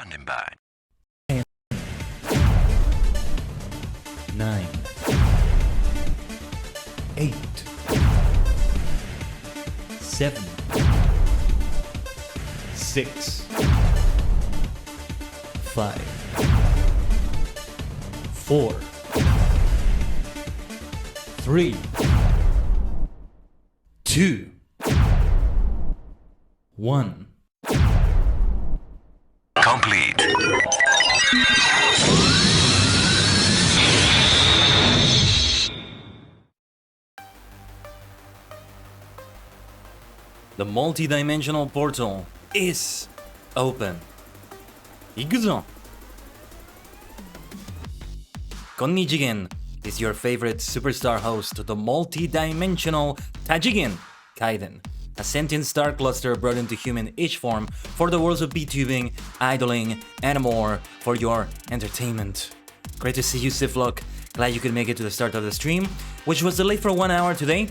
Standing by. 9, 8, 7, 6, 5, 4, 3, 2, 1. Complete. The multi-dimensional portal is open. 行くぞ! Konnichigen is your favorite superstar host, the multi-dimensional Tajigen Kaiden, a sentient star cluster brought into human-ish form for the worlds of VTubing, idling, and more for your entertainment. Great to see you, Siflock. Glad you could make it to the start of the stream, which was delayed for 1 hour today.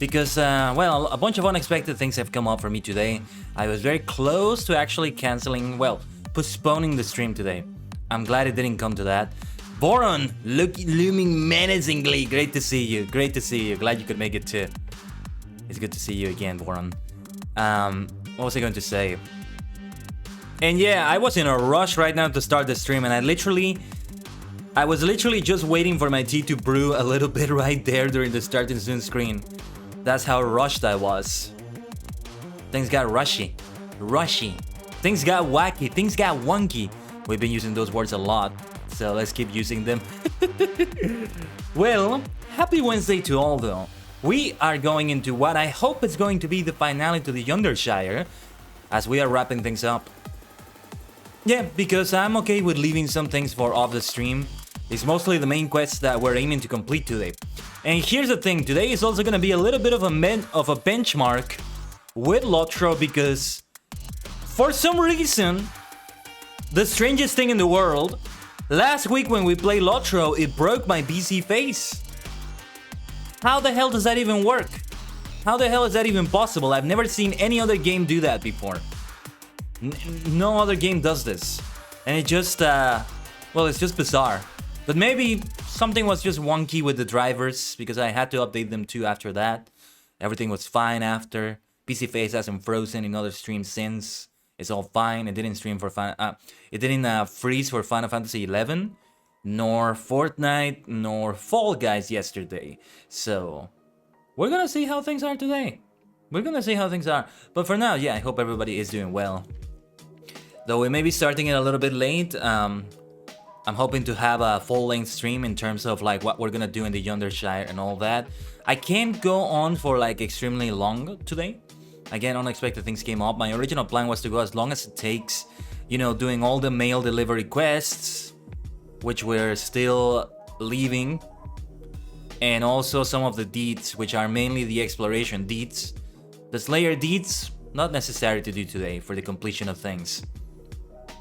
Because, well, a bunch of unexpected things have come up for me today. I was very close to actually canceling, well, postponing the stream today. I'm glad it didn't come to that. Boron, looming menacingly. Great to see you. Great to see you. Glad you could make it too. It's good to see you again, Boron. What was I going to say? And yeah, I was in a rush right now to start the stream, and I was literally just waiting for my tea to brew a little bit right there during the starting soon screen. That's how rushed I was. Things got rushy. Things got wacky. Things got wonky. We've been using those words a lot, so let's keep using them. Well, happy Wednesday to all though. We are going into what I hope is going to be the finale to the Yondershire, as we are wrapping things up. Yeah, because I'm okay with leaving some things for off the stream. It's mostly the main quests that we're aiming to complete today. And here's the thing, today is also gonna be a little bit of a benchmark with LOTRO, because for some reason, the strangest thing in the world, last week when we played LOTRO, it broke my PC face. How the hell does that even work? How the hell is that even possible? I've never seen any other game do that before. No other game does this. And it just, well, it's just bizarre. But maybe something was just wonky with the drivers, because I had to update them too after that. Everything was fine after. PC face hasn't frozen in other streams since. It's all fine. It didn't stream for it didn't freeze for Final Fantasy XI, nor Fortnite, nor Fall Guys yesterday. So we're gonna see how things are today. We're gonna see how things are. But for now, yeah, I hope everybody is doing well. Though we may be starting it a little bit late. I'm hoping to have a full-length stream in terms of like what we're gonna do in the Yondershire and all that. I can't go on for like extremely long today. Again, unexpected things came up. My original plan was to go as long as it takes, you know, doing all the mail delivery quests, which we're still leaving, and also some of the deeds, which are mainly the exploration deeds. The Slayer deeds, not necessary to do today for the completion of things.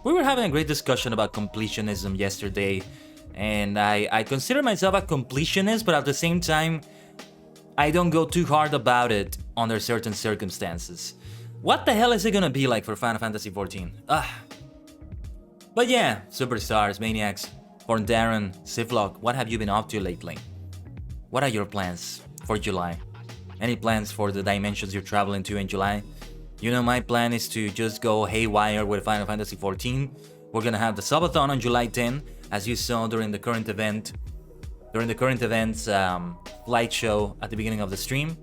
We were having a great discussion about completionism yesterday, and I consider myself a completionist, but at the same time, I don't go too hard about it under certain circumstances. What the hell is it gonna be like for Final Fantasy XIV? But yeah, superstars, maniacs, Darren, Siflock, what have you been up to lately? What are your plans for July? Any plans for the dimensions you're traveling to in July? You know, my plan is to just go haywire with Final Fantasy XIV. We're gonna have the subathon on July 10, as you saw during the current event. During the current event's slideshow at the beginning of the stream.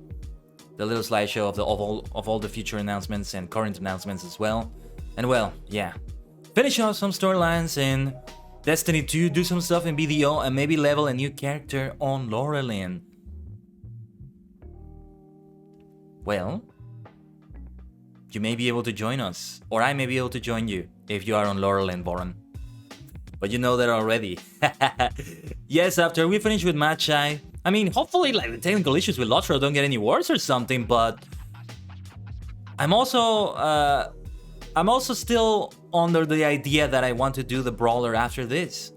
The little slideshow of all the future announcements and current announcements as well. And well, yeah. Finish off some storylines in Destiny 2, do some stuff in BDO, and maybe level a new character on Laurelin. Well, you may be able to join us, or I may be able to join you if you are on Laurelin, Boron. But you know that already. Yes, after we finish with Matchai, I mean, hopefully like the technical issues with LOTRO don't get any worse or something, but I'm also still under the idea that I want to do the brawler after this.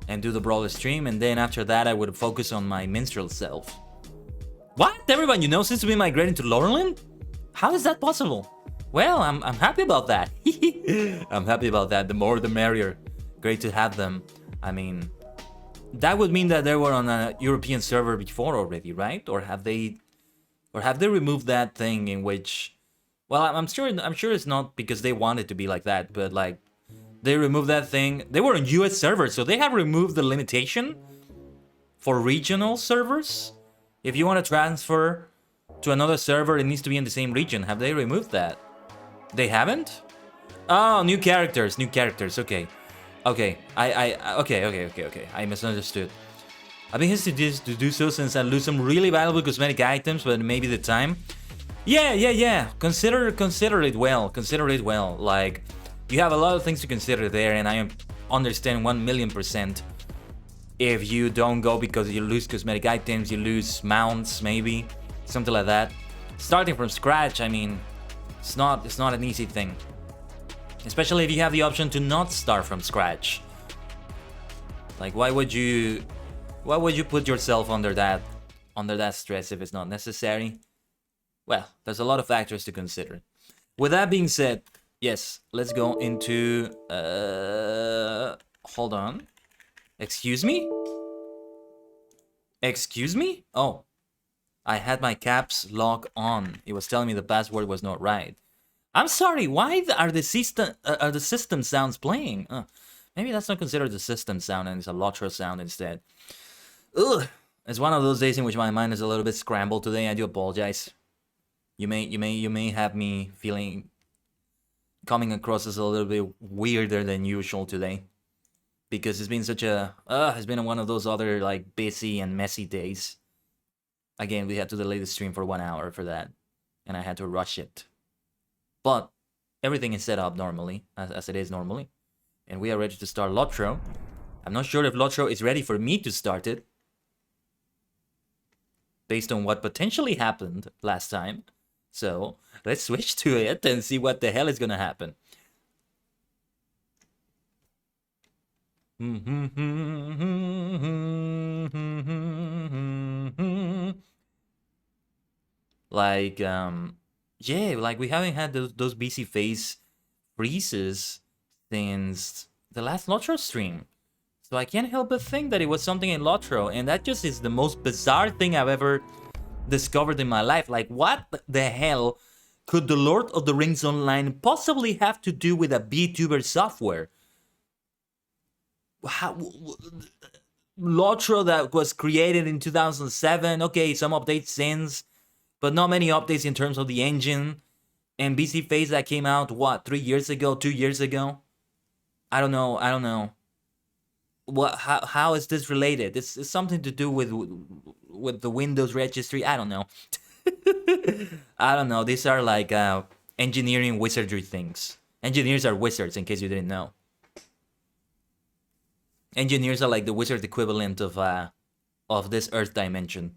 And do the brawler stream, and then after that I would focus on my minstrel self. What? Everyone you know seems to be migrating to Laurelin? How is that possible? Well, I'm happy about that. I'm happy about that. The more the merrier. Great to have them. I mean, that would mean that they were on a European server before already, right? Or have they removed that thing in which, well, I'm sure it's not because they wanted to be like that, but like they removed that thing. They were on US servers, so they have removed the limitation for regional servers. If you want to transfer to another server, it needs to be in the same region. Have they removed that? They haven't? Oh, new characters, okay. Okay, okay. I misunderstood. I've been hesitant to do so since I lose some really valuable cosmetic items, but maybe the time. Yeah. Consider it well. Consider it well. Like, you have a lot of things to consider there, and I understand 1,000,000%. If you don't go because you lose cosmetic items, you lose mounts, maybe something like that. Starting from scratch, I mean, it's not an easy thing. Especially if you have the option to not start from scratch. Like, why would you put yourself under that stress if it's not necessary? Well, there's a lot of factors to consider. With that being said, yes, let's go into hold on. Excuse me? Excuse me? Oh. I had my caps lock on. It was telling me the password was not right. I'm sorry, why are the system sounds playing? Maybe that's not considered the system sound and it's a LOTRO sound instead. Ugh. It's one of those days in which my mind is a little bit scrambled today. I do apologize. You may have me coming across as a little bit weirder than usual today. Because it's been it's been one of those other like busy and messy days. Again, we had to delay the stream for 1 hour for that. And I had to rush it. But everything is set up normally, as it is normally. And we are ready to start LOTRO. I'm not sure if LOTRO is ready for me to start it. Based on what potentially happened last time. So, let's switch to it and see what the hell is gonna happen. Like, yeah, like we haven't had those BC phase freezes since the last LOTRO stream. So I can't help but think that it was something in LOTRO, and that just is the most bizarre thing I've ever discovered in my life. Like, what the hell could the Lord of the Rings Online possibly have to do with a VTuber software? LOTRO that was created in 2007, okay, some updates since, but not many updates in terms of the engine. And BC Phase that came out, what, 3 years ago, 2 years ago? I don't know. How is this related? It's something to do with the Windows registry. I don't know. I don't know. These are like engineering wizardry things. Engineers are wizards, in case you didn't know. Engineers are like the wizard equivalent of this Earth dimension.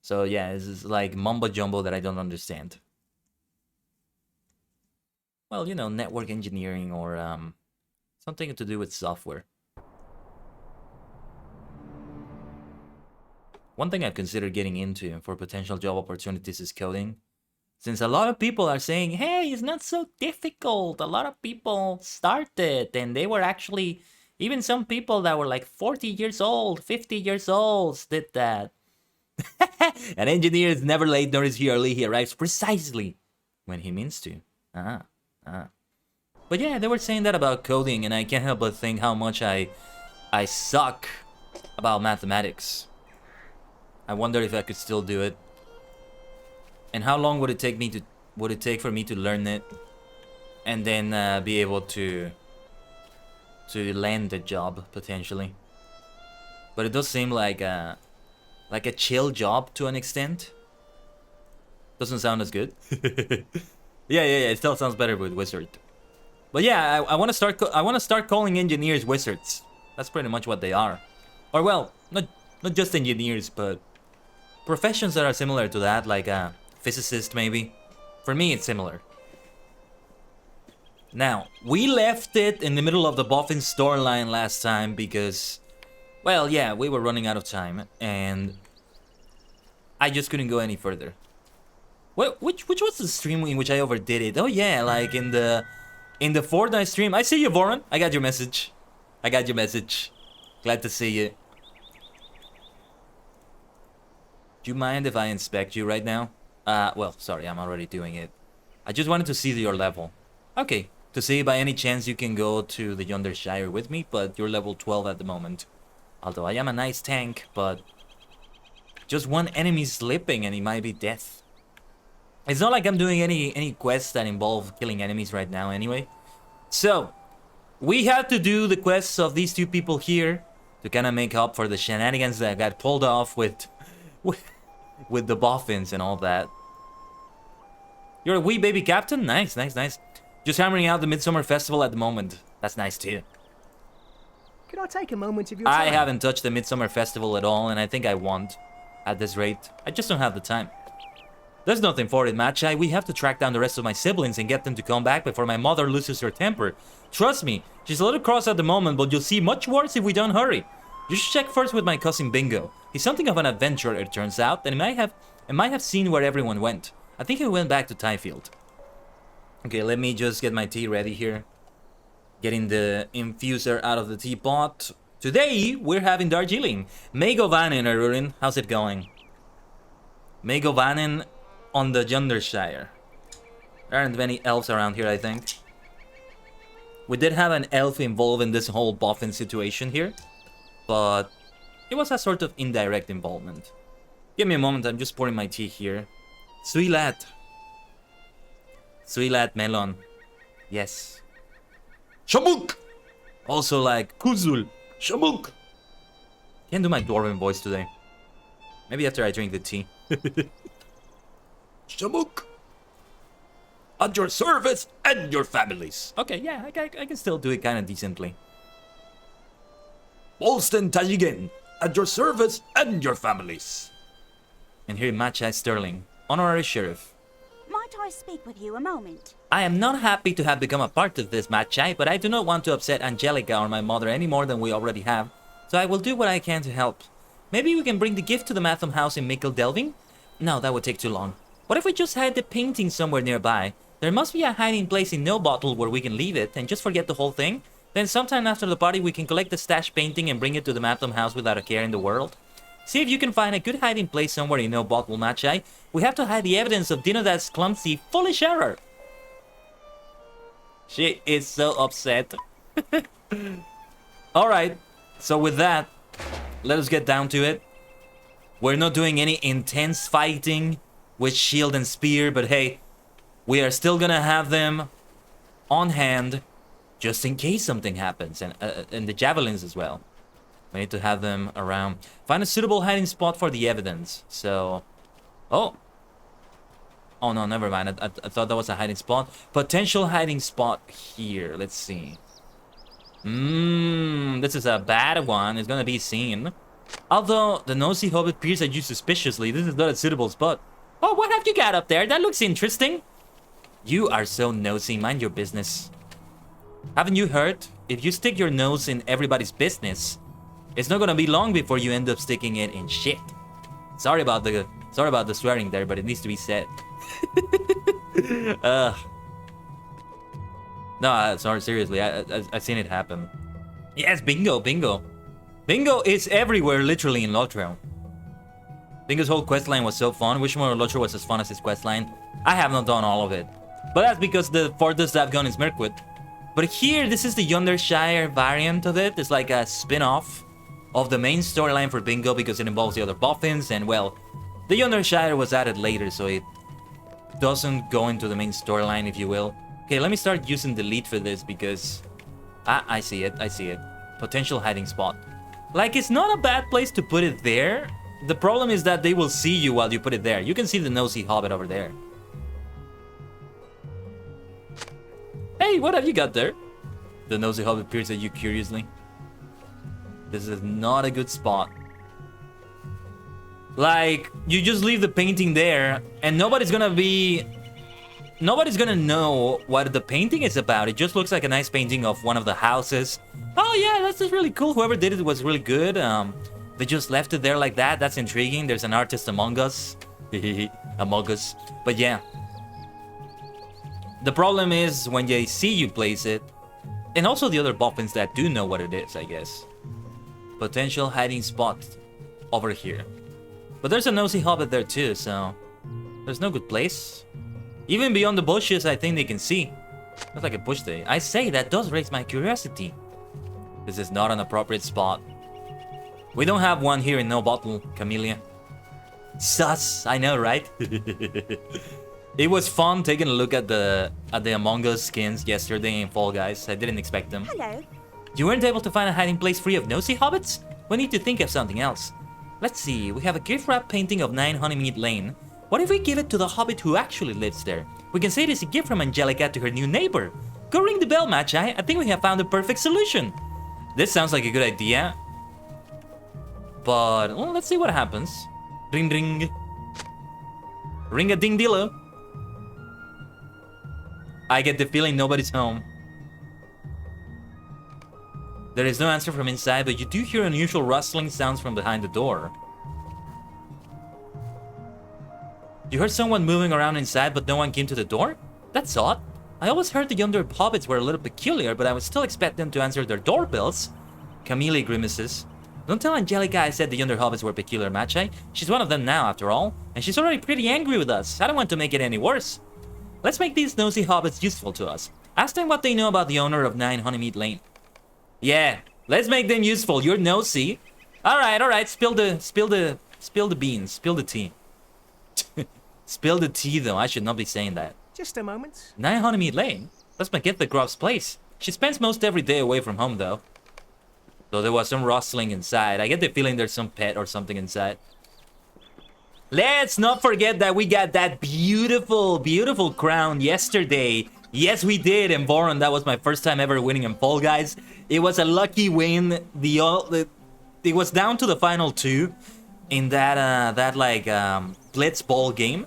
So yeah, it's like mumbo jumbo that I don't understand. Well, you know, network engineering or something to do with software. One thing I've considered getting into for potential job opportunities is coding. Since a lot of people are saying, hey, it's not so difficult. A lot of people started and they were actually, even some people that were like 40 years old, 50 years old did that. An engineer is never late nor is he early. He arrives precisely when he means to. But yeah, they were saying that about coding, and I can't help but think how much I suck about mathematics. I wonder if I could still do it. And how long would it take for me to learn it and then be able to land the job potentially? But it does seem like a chill job to an extent. Doesn't sound as good. Yeah. It still sounds better with wizard. But yeah, I want to start calling engineers wizards. That's pretty much what they are. Or well, not just engineers, but professions that are similar to that, like a physicist maybe. For me, it's similar. Now, we left it in the middle of the Boffin storyline last time because, well, yeah, we were running out of time and I just couldn't go any further. Which was the stream in which I overdid it? Oh yeah, like in the Fortnite stream. I see you, Voron. I got your message. I got your message. Glad to see you. Do you mind if I inspect you right now? Well, sorry, I'm already doing it. I just wanted to see your level. Okay, to see by any chance you can go to the Yondershire with me, but you're level 12 at the moment. Although I am a nice tank, but just one enemy slipping and it might be death. It's not like I'm doing any quests that involve killing enemies right now anyway. So, we have to do the quests of these two people here to kind of make up for the shenanigans that got pulled off with the boffins and all that. You're a wee baby captain? Nice, nice, nice. Just hammering out the Midsummer Festival at the moment. That's nice too. Could I take a moment of your time? I haven't touched the Midsummer Festival at all, and I think I won't at this rate. I just don't have the time. There's nothing for it, Machai. We have to track down the rest of my siblings and get them to come back before my mother loses her temper. Trust me, she's a little cross at the moment, but you'll see much worse if we don't hurry. You should check first with my cousin Bingo. He's something of an adventurer, it turns out, and he might have seen where everyone went. I think he went back to Tyfield. Okay, let me just get my tea ready here. Getting the infuser out of the teapot. Today, we're having Darjeeling. Megovanen, Arurin. How's it going? Megovanen on the Yondershire. There aren't many elves around here, I think. We did have an elf involved in this whole boffin situation here, but it was a sort of indirect involvement. Give me a moment, I'm just pouring my tea here. Suilat. Suilat melon. Yes. Shamuk! Also like Kuzul. Shamuk! Can't do my dwarven voice today. Maybe after I drink the tea. Shamuk! At your service and your families. Okay, yeah, I can still do it kind of decently. Bolston Tajigen, at your service and your families. And here Machai Sterling, honorary sheriff. Might I speak with you a moment? I am not happy to have become a part of this, Machai, but I do not want to upset Angelica or my mother any more than we already have, so I will do what I can to help. Maybe we can bring the gift to the Matham house in ℂ𝕠𝕟𝕟𝕠𝕟𝕠𝕟? No, that would take too long. What if we just hide the painting somewhere nearby? There must be a hiding place in ℂ𝕠𝕟 where we can leave it and just forget the whole thing. Then sometime after the party we can collect the stash painting and bring it to the Matham house without a care in the world. See if you can find a good hiding place somewhere in ℂ𝕠𝕟, Machai. We have to hide the evidence of Dinodad's clumsy, foolish error. She is so upset. Alright, so with that, let us get down to it. We're not doing any intense fighting with shield and spear, but hey, we are still gonna have them on hand just in case something happens, and the javelins as well. We need to have them around. Find a suitable hiding spot for the evidence. So, oh no, never mind. I thought that was a hiding spot. Potential hiding spot here. Let's see. This is a bad one. It's gonna be seen. Although the nosy hobbit peers at you suspiciously, this is not a suitable spot. Oh, what have you got up there? That looks interesting. You are so nosy. Mind your business. Haven't you heard? If you stick your nose in everybody's business, it's not gonna be long before you end up sticking it in shit. Sorry about the swearing there, but it needs to be said. No, sorry, seriously, I've seen it happen. Yes, bingo. Bingo is everywhere, literally, in LOTRO. Bingo's whole questline was so fun. Wish more LOTRO was as fun as his questline. I have not done all of it, but that's because the farthest I've gone is Mirkwood. But here, this is the Yondershire variant of it. It's like a spin-off of the main storyline for Bingo because it involves the other boffins, and well, the Yondershire was added later, so it doesn't go into the main storyline, if you will. Okay, let me start using delete for this because I see it. Potential hiding spot. Like, it's not a bad place to put it there. The problem is that they will see you while you put it there. You can see the nosy hobbit over there. Hey, what have you got there? The nosy hobbit peers at you curiously. This is not a good spot. Like, you just leave the painting there and nobody's gonna know what the painting is about. It just looks like a nice painting of one of the houses. Oh yeah, that's just really cool. Whoever did it was really good. They just left it there like that. That's intriguing. There's an artist among us. Among Us. But yeah. The problem is when they see you place it, and also the other boffins that do know what it is, I guess. Potential hiding spot over here. But there's a nosy hobbit there too, so there's no good place. Even beyond the bushes, I think they can see. Looks like a bush there. I say, that does raise my curiosity. This is not an appropriate spot. We don't have one here in No Bottle, Camellia. Sus, I know, right? It was fun taking a look at the Among Us skins yesterday in Fall Guys. I didn't expect them. Hello. You weren't able to find a hiding place free of nosy hobbits? We need to think of something else. Let's see, we have a gift wrap painting of 9 What if we give it to the hobbit who actually lives there? We can say it is a gift from Angelica to her new neighbor. Go ring the bell, Magi. I think we have found the perfect solution. This sounds like a good idea. But, well, let's see what happens. Ring ring. Ring a ding dillo. I get the feeling nobody's home. There is no answer from inside, but you do hear unusual rustling sounds from behind the door. You heard someone moving around inside, but no one came to the door? That's odd. I always heard the Yonder hobbits were a little peculiar, but I would still expect them to answer their doorbells. Camille grimaces. Don't tell Angelica I said the Yonder hobbits were peculiar, Magi. She's one of them now, after all, and she's already pretty angry with us. I don't want to make it any worse. Let's make these nosy hobbits useful to us. Ask them what they know about the owner of 9 Yeah, let's make them useful. You're nosy. All right. Spill the beans. Spill the tea. Spill the tea, though. I should not be saying that. Just a moment. 9 Let's make it the Grub's place. She spends most every day away from home, though. Though there was some rustling inside. I get the feeling there's some pet or something inside. Let's not forget that we got that beautiful, beautiful crown yesterday. Yes, we did, and Boron, that was my first time ever winning in Fall Guys. It was a lucky win. It was down to the final 2 in that blitz ball game,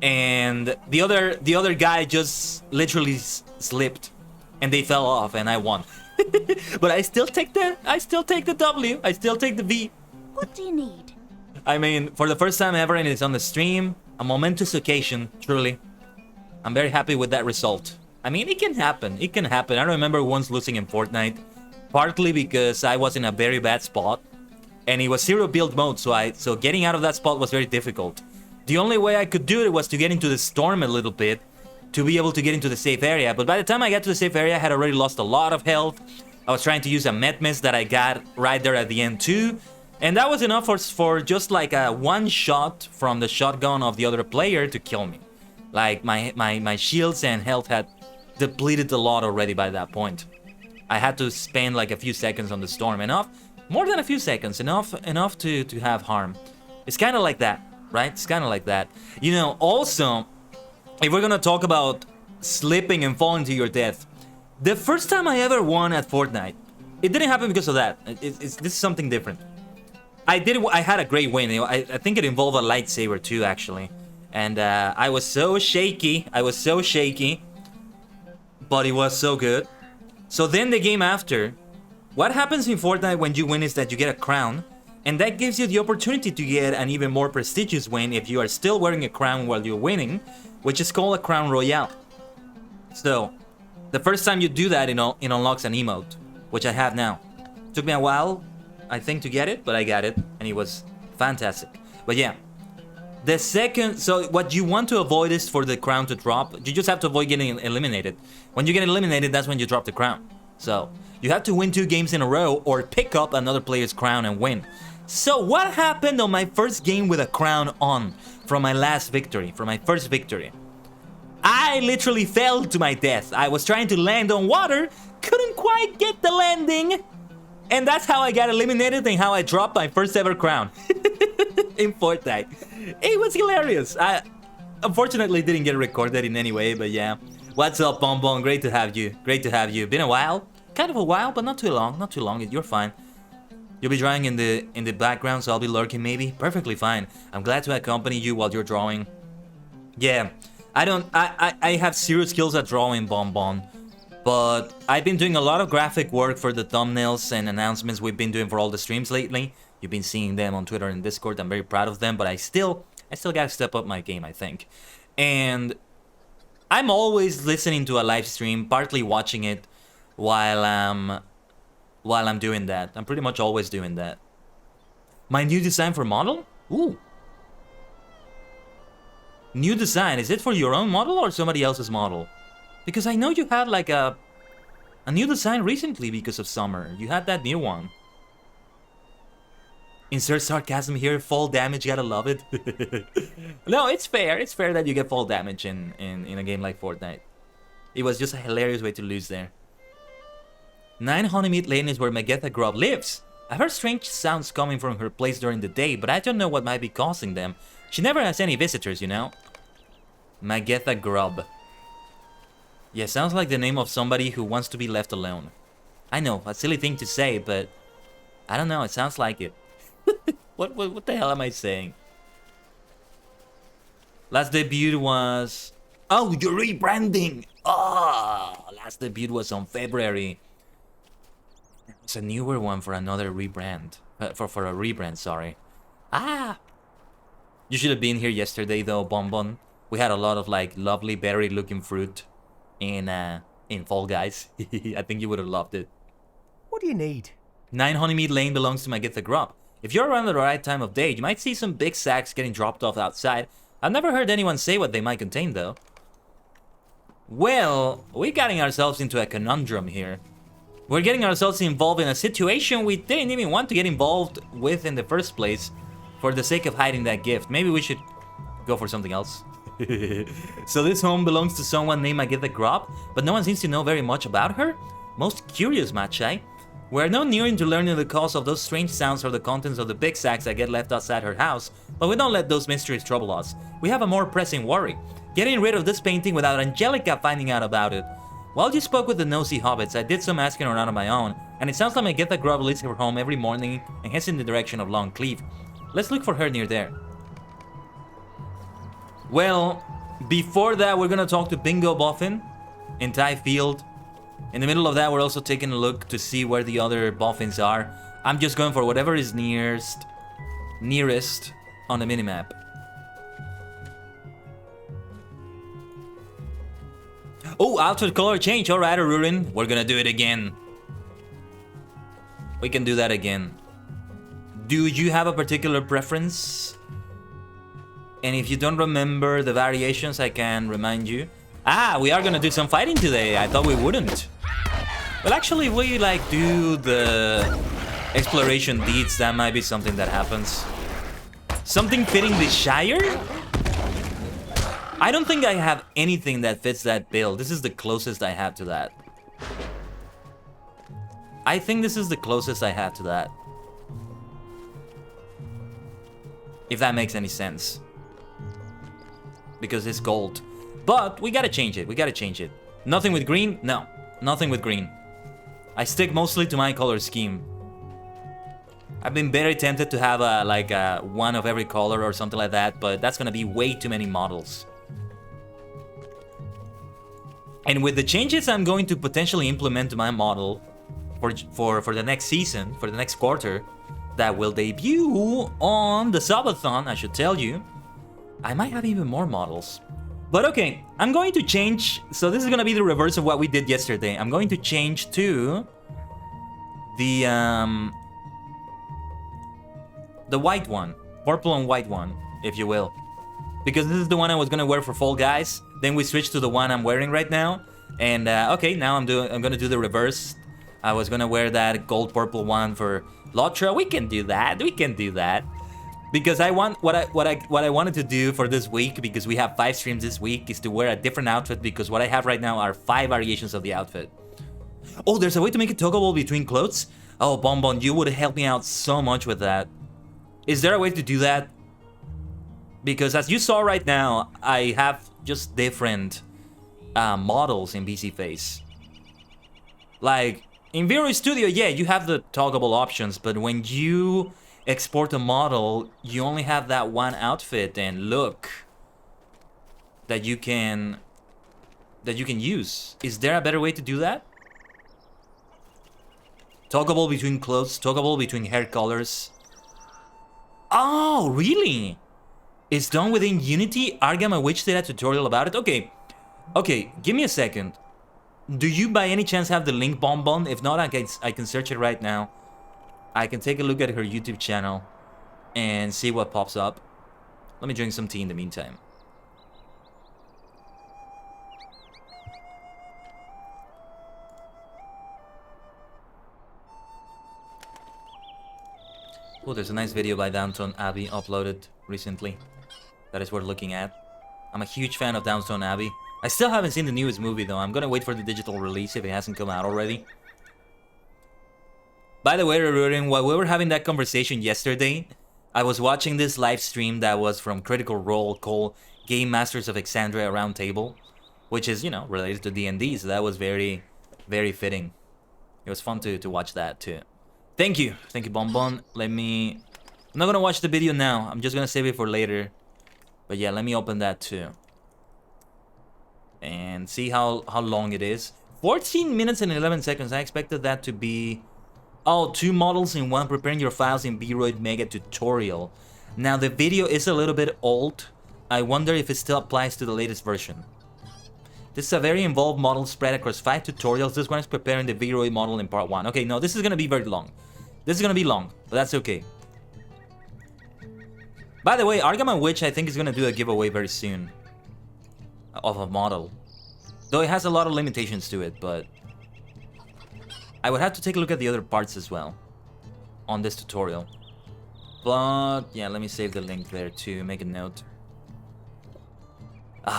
and the other guy just literally slipped, and they fell off, and I won. But I still take the W. I still take the V. What do you need? I mean, for the first time ever, and it's on the stream, a momentous occasion, truly. I'm very happy with that result. I mean, it can happen. It can happen. I remember once losing in Fortnite, partly because I was in a very bad spot, and it was 0 build mode, so getting out of that spot was very difficult. The only way I could do it was to get into the storm a little bit, to be able to get into the safe area. But by the time I got to the safe area, I had already lost a lot of health. I was trying to use a med mist that I got right there at the end too. And that was enough for just like a one shot from the shotgun of the other player to kill me. Like my shields and health had depleted a lot already by that point. I had to spend like a few seconds on the storm. More than a few seconds. Enough to have harm. It's kind of like that, right? It's kind of like that. You know, also, if we're gonna talk about slipping and falling to your death, the first time I ever won at Fortnite, it didn't happen because of that. This is something different. I had a great win. I think it involved a lightsaber too, actually. And I was so shaky. But it was so good. So then the game after, what happens in Fortnite when you win is that you get a crown. And that gives you the opportunity to get an even more prestigious win if you are still wearing a crown while you're winning, which is called a crown royale. So, the first time you do that, it unlocks an emote, which I have now. Took me a while, I think, to get it, but I got it, and it was fantastic. But yeah, the second, so what you want to avoid is for the crown to drop. You just have to avoid getting eliminated. When you get eliminated, that's when you drop the crown. So, you have to win 2 games in a row or pick up another player's crown and win. So, what happened on my first game with a crown on from my last victory, from my first victory? I literally fell to my death. I was trying to land on water, couldn't quite get the landing, and that's how I got eliminated and how I dropped my first ever crown in Fortnite. It was hilarious. I unfortunately didn't get recorded in any way, but yeah. What's up, Bonbon? Great to have you. Great to have you. Been a while. Kind of a while, but not too long. Not too long. You're fine. You'll be drawing in the background, so I'll be lurking maybe. Perfectly fine. I'm glad to accompany you while you're drawing. Yeah. I have 0 skills at drawing, Bonbon. But I've been doing a lot of graphic work for the thumbnails and announcements we've been doing for all the streams lately. You've been seeing them on Twitter and Discord. I'm very proud of them, but I still I still gotta step up my game, I think. And I'm always listening to a live stream, partly watching it while I'm doing that. I'm pretty much always doing that. My new design for model? Ooh. New design, is it for your own model or somebody else's model? Because I know you had like a new design recently because of summer. You had that new one. Insert sarcasm here, fall damage, gotta love it. No, it's fair. It's fair that you get fall damage in a game like Fortnite. It was just a hilarious way to lose there. 9 Honeymead Lane is where Magetha Grub lives. I've heard strange sounds coming from her place during the day, but I don't know what might be causing them. She never has any visitors, you know? Magetha Grub. Yeah, sounds like the name of somebody who wants to be left alone. I know, a silly thing to say, but I don't know, it sounds like it. What the hell am I saying? Last debut was... Oh, you're rebranding! Oh, last debut was on February. It's a newer one for another rebrand. For a rebrand, sorry. Ah! You should have been here yesterday though, Bonbon. We had a lot of like lovely berry looking fruit in Fall Guys. I think you would have loved it. What do you need? 9 Honeymead Lane belongs to Magetha Grub. If you're around at the right time of day, you might see some big sacks getting dropped off outside. I've never heard anyone say what they might contain though. Well, we're getting ourselves into a conundrum here. We're getting ourselves involved in a situation we didn't even want to get involved with in the first place for the sake of hiding that gift. Maybe we should go for something else. So this home belongs to someone named Magetha Grub, but no one seems to know very much about her? Most curious match, eh? We're no nearer to learning the cause of those strange sounds or the contents of the big sacks that get left outside her house, but we don't let those mysteries trouble us. We have a more pressing worry. Getting rid of this painting without Angelica finding out about it. While you spoke with the nosy hobbits, I did some asking around on my own, and it sounds like Magetha Grub leaves her home every morning and heads in the direction of Long Cleave. Let's look for her near there. Well, before that, we're gonna talk to Bingo Boffin in Thai Field. In the middle of that, we're also taking a look to see where the other boffins are. I'm just going for whatever is nearest on the minimap. Oh, outfit color change. Alright, Arurin. We're gonna do it again. We can do that again. Do you have a particular preference? And if you don't remember the variations, I can remind you. Ah, we are gonna do some fighting today. I thought we wouldn't. Well, actually, we like do the exploration deeds. That might be something that happens. Something fitting the Shire? I don't think I have anything that fits that build. This is the closest I have to that. I think this is the closest I have to that. If that makes any sense. Because it's gold. But we gotta change it. We gotta change it. Nothing with green? No. Nothing with green. I stick mostly to my color scheme. I've been very tempted to have a one of every color or something like that, but that's gonna be way too many models. And with the changes I'm going to potentially implement to my model for the next season, for the next quarter, that will debut on the Subathon, I should tell you, I might have even more models. But okay, I'm going to change. So this is gonna be the reverse of what we did yesterday. I'm going to change to the white one, purple and white one, if you will, because this is the one I was gonna wear for Fall Guys. Then we switched to the one I'm wearing right now, and okay, now I'm gonna do the reverse. I was gonna wear that gold purple one for LOTRO. We can do that. We can do that. Because I want what I wanted to do for this week, because we have 5 streams this week, is to wear a different outfit, because what I have right now are 5 variations of the outfit. Oh, there's a way to make it toggleable between clothes? Oh, Bonbon, you would help me out so much with that. Is there a way to do that? Because as you saw right now, I have just different models in BC Face. Like, in Vero Studio, yeah, you have the toggable options, but when you export a model, you only have that one outfit and look that you can use. Is there a better way to do that? Toggable between clothes, toggable between hair colors. Oh, really? It's done within Unity? Argama Witch did a tutorial about it? Okay. Okay, give me a second. Do you by any chance have the link, Bonbon? If not, I can search it right now. I can take a look at her YouTube channel and see what pops up. Let me drink some tea in the meantime. Oh, there's a nice video by Downton Abbey uploaded recently. That is worth looking at. I'm a huge fan of Downton Abbey. I still haven't seen the newest movie though. I'm gonna wait for the digital release if it hasn't come out already. By the way, Rurin, while we were having that conversation yesterday, I was watching this live stream that was from Critical Role called Game Masters of Exandria Roundtable, which is, you know, related to D&D, so that was very, very fitting. It was fun to watch that too. Thank you, Bonbon. I'm not gonna watch the video now. I'm just gonna save it for later. But yeah, let me open that too. And see how long it is. 14 minutes and 11 seconds. I expected that to be... Oh, 2 models in 1, preparing your files in VRoid Mega tutorial. Now the video is a little bit old. I wonder if it still applies to the latest version. This is a very involved model spread across 5 tutorials. This one is preparing the VRoid model in part 1. Okay, no, this is gonna be very long. This is gonna be long, but that's okay. By the way, Argama Witch I think is gonna do a giveaway very soon. Of a model. Though it has a lot of limitations to it, but... I would have to take a look at the other parts as well. On this tutorial. But, yeah, let me save the link there to make a note.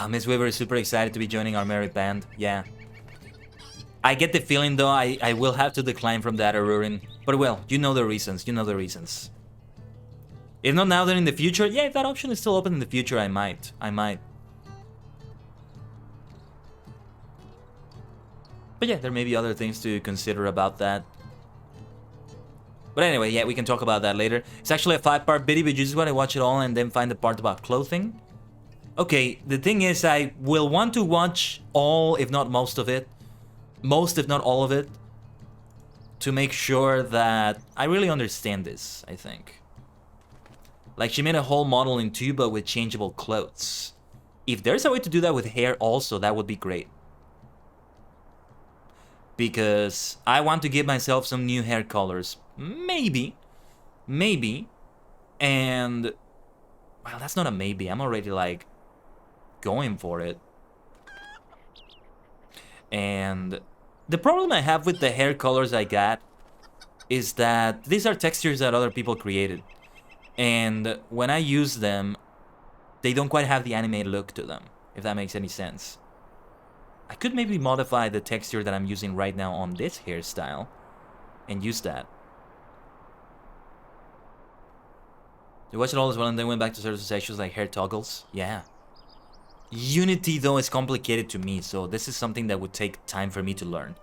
Miss Weaver is super excited to be joining our merry band. Yeah. I get the feeling, though, I will have to decline from that, Arurin. But, well, you know the reasons. You know the reasons. If not now, then in the future. Yeah, if that option is still open in the future, I might. But yeah, there may be other things to consider about that. But anyway, yeah, we can talk about that later. It's actually a 5-part video, but you just want to watch it all and then find the part about clothing. Okay, the thing is, I will want to watch all, if not most of it. Most, if not all of it. To make sure that I really understand this, I think. Like, she made a whole model in tuba with changeable clothes. If there's a way to do that with hair also, that would be great. Because I want to give myself some new hair colors. Maybe. And... well, that's not a maybe. I'm already, like, going for it. And the problem I have with the hair colors I got is that these are textures that other people created. And when I use them, they don't quite have the anime look to them, if that makes any sense. I could maybe modify the texture that I'm using right now on this hairstyle and use that. You watched it all as well and then went back to certain sections like hair toggles? Yeah. Unity, though, is complicated to me, so this is something that would take time for me to learn.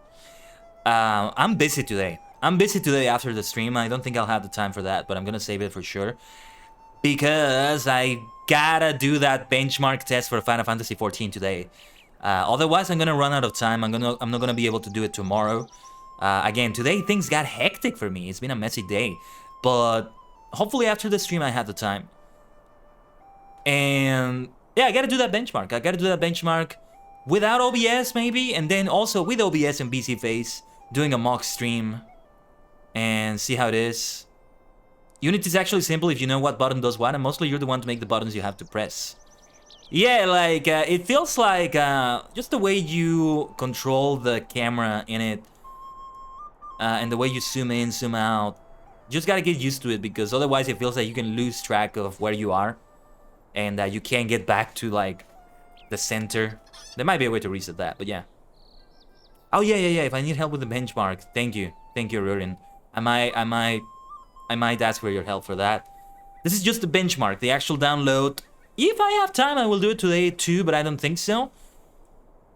I'm busy today. After the stream. I don't think I'll have the time for that, but I'm gonna save it for sure. Because I gotta do that benchmark test for Final Fantasy XIV today. Otherwise, I'm gonna run out of time. I'm not gonna be able to do it tomorrow. Again, today things got hectic for me. It's been a messy day, but hopefully after the stream I have the time. And yeah, I gotta do that benchmark. Without OBS maybe, and then also with OBS and BC Face, doing a mock stream and see how it is. Unity is actually simple if you know what button does what, and mostly you're the one to make the buttons you have to press. Yeah, like, it feels like just the way you control the camera in it and the way you zoom in, zoom out. You just gotta get used to it because otherwise it feels like you can lose track of where you are and you can't get back to, like, the center. There might be a way to reset that, but yeah. Oh, yeah, if I need help with the benchmark, thank you, Rurin. I might ask for your help for that. This is just the benchmark, the actual download. If I have time, I will do it today too, but I don't think so.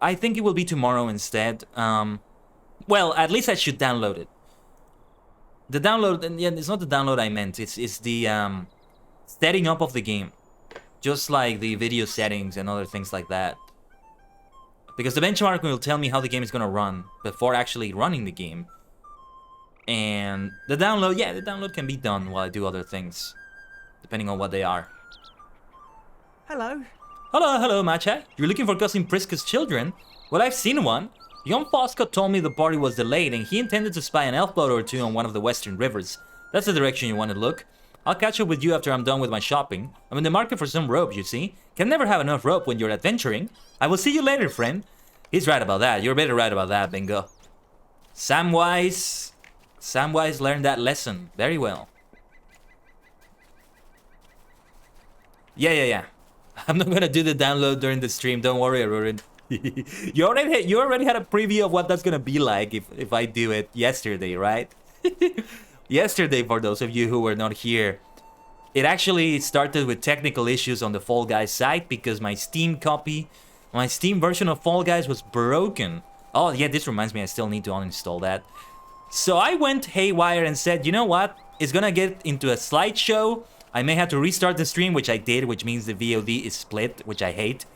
I think it will be tomorrow instead. Well, at least I should download it. The download, and yeah, it's not the download I meant. It's the setting up of the game, just like the video settings and other things like that. Because the benchmark will tell me how the game is gonna run before actually running the game. And the download, yeah, the download can be done while I do other things, depending on what they are. Hello. Hello, Matcha. You're looking for Cousin Priska's children? Well, I've seen one. Young Fosca told me the party was delayed and he intended to spy an elf boat or two on one of the western rivers. That's the direction you want to look. I'll catch up with you after I'm done with my shopping. I'm in the market for some rope, you see. Can never have enough rope when you're adventuring. I will see you later, friend. He's right about that. You're better right about that, Bingo. Samwise learned that lesson very well. Yeah. I'm not gonna do the download during the stream. Don't worry, Arurin. you already had a preview of what that's gonna be like if I do it yesterday, right? Yesterday, for those of you who were not here, it actually started with technical issues on the Fall Guys site because my Steam version of Fall Guys was broken. Oh yeah, this reminds me, I still need to uninstall that. So I went haywire and said, you know what? It's gonna get into a slideshow. I may have to restart the stream, which I did, which means the VOD is split, which I hate.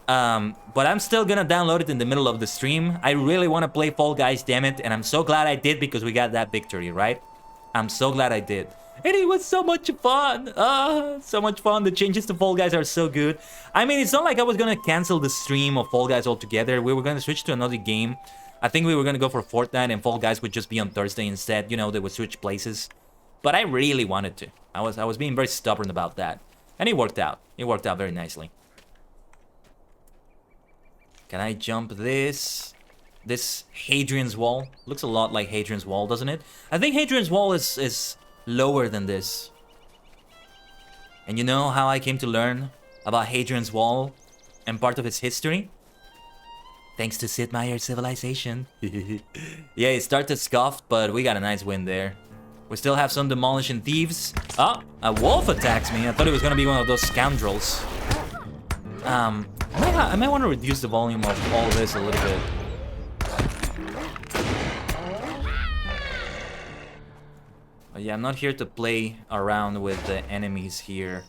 But I'm still gonna download it in the middle of the stream. I really want to play Fall Guys, damn it, and I'm so glad I did because we got that victory, right? I'm so glad I did. And it was so much fun. So much fun. The changes to Fall Guys are so good. I mean, it's not like I was gonna cancel the stream of Fall Guys altogether. We were gonna switch to another game. I think we were gonna go for Fortnite and Fall Guys would just be on Thursday instead. You know, they would switch places. But I really wanted to. I was being very stubborn about that. And it worked out. It worked out very nicely. Can I jump this? This Hadrian's Wall? Looks a lot like Hadrian's Wall, doesn't it? I think Hadrian's Wall is lower than this. And you know how I came to learn about Hadrian's Wall and part of its history? Thanks to Sid Meier's Civilization. Yeah, it started scuffed, but we got a nice win there. We still have some demolishing thieves. Oh, a wolf attacks me. I thought it was gonna be one of those scoundrels. I might want to reduce the volume of all this a little bit. Yeah, I'm not here to play around with the enemies here.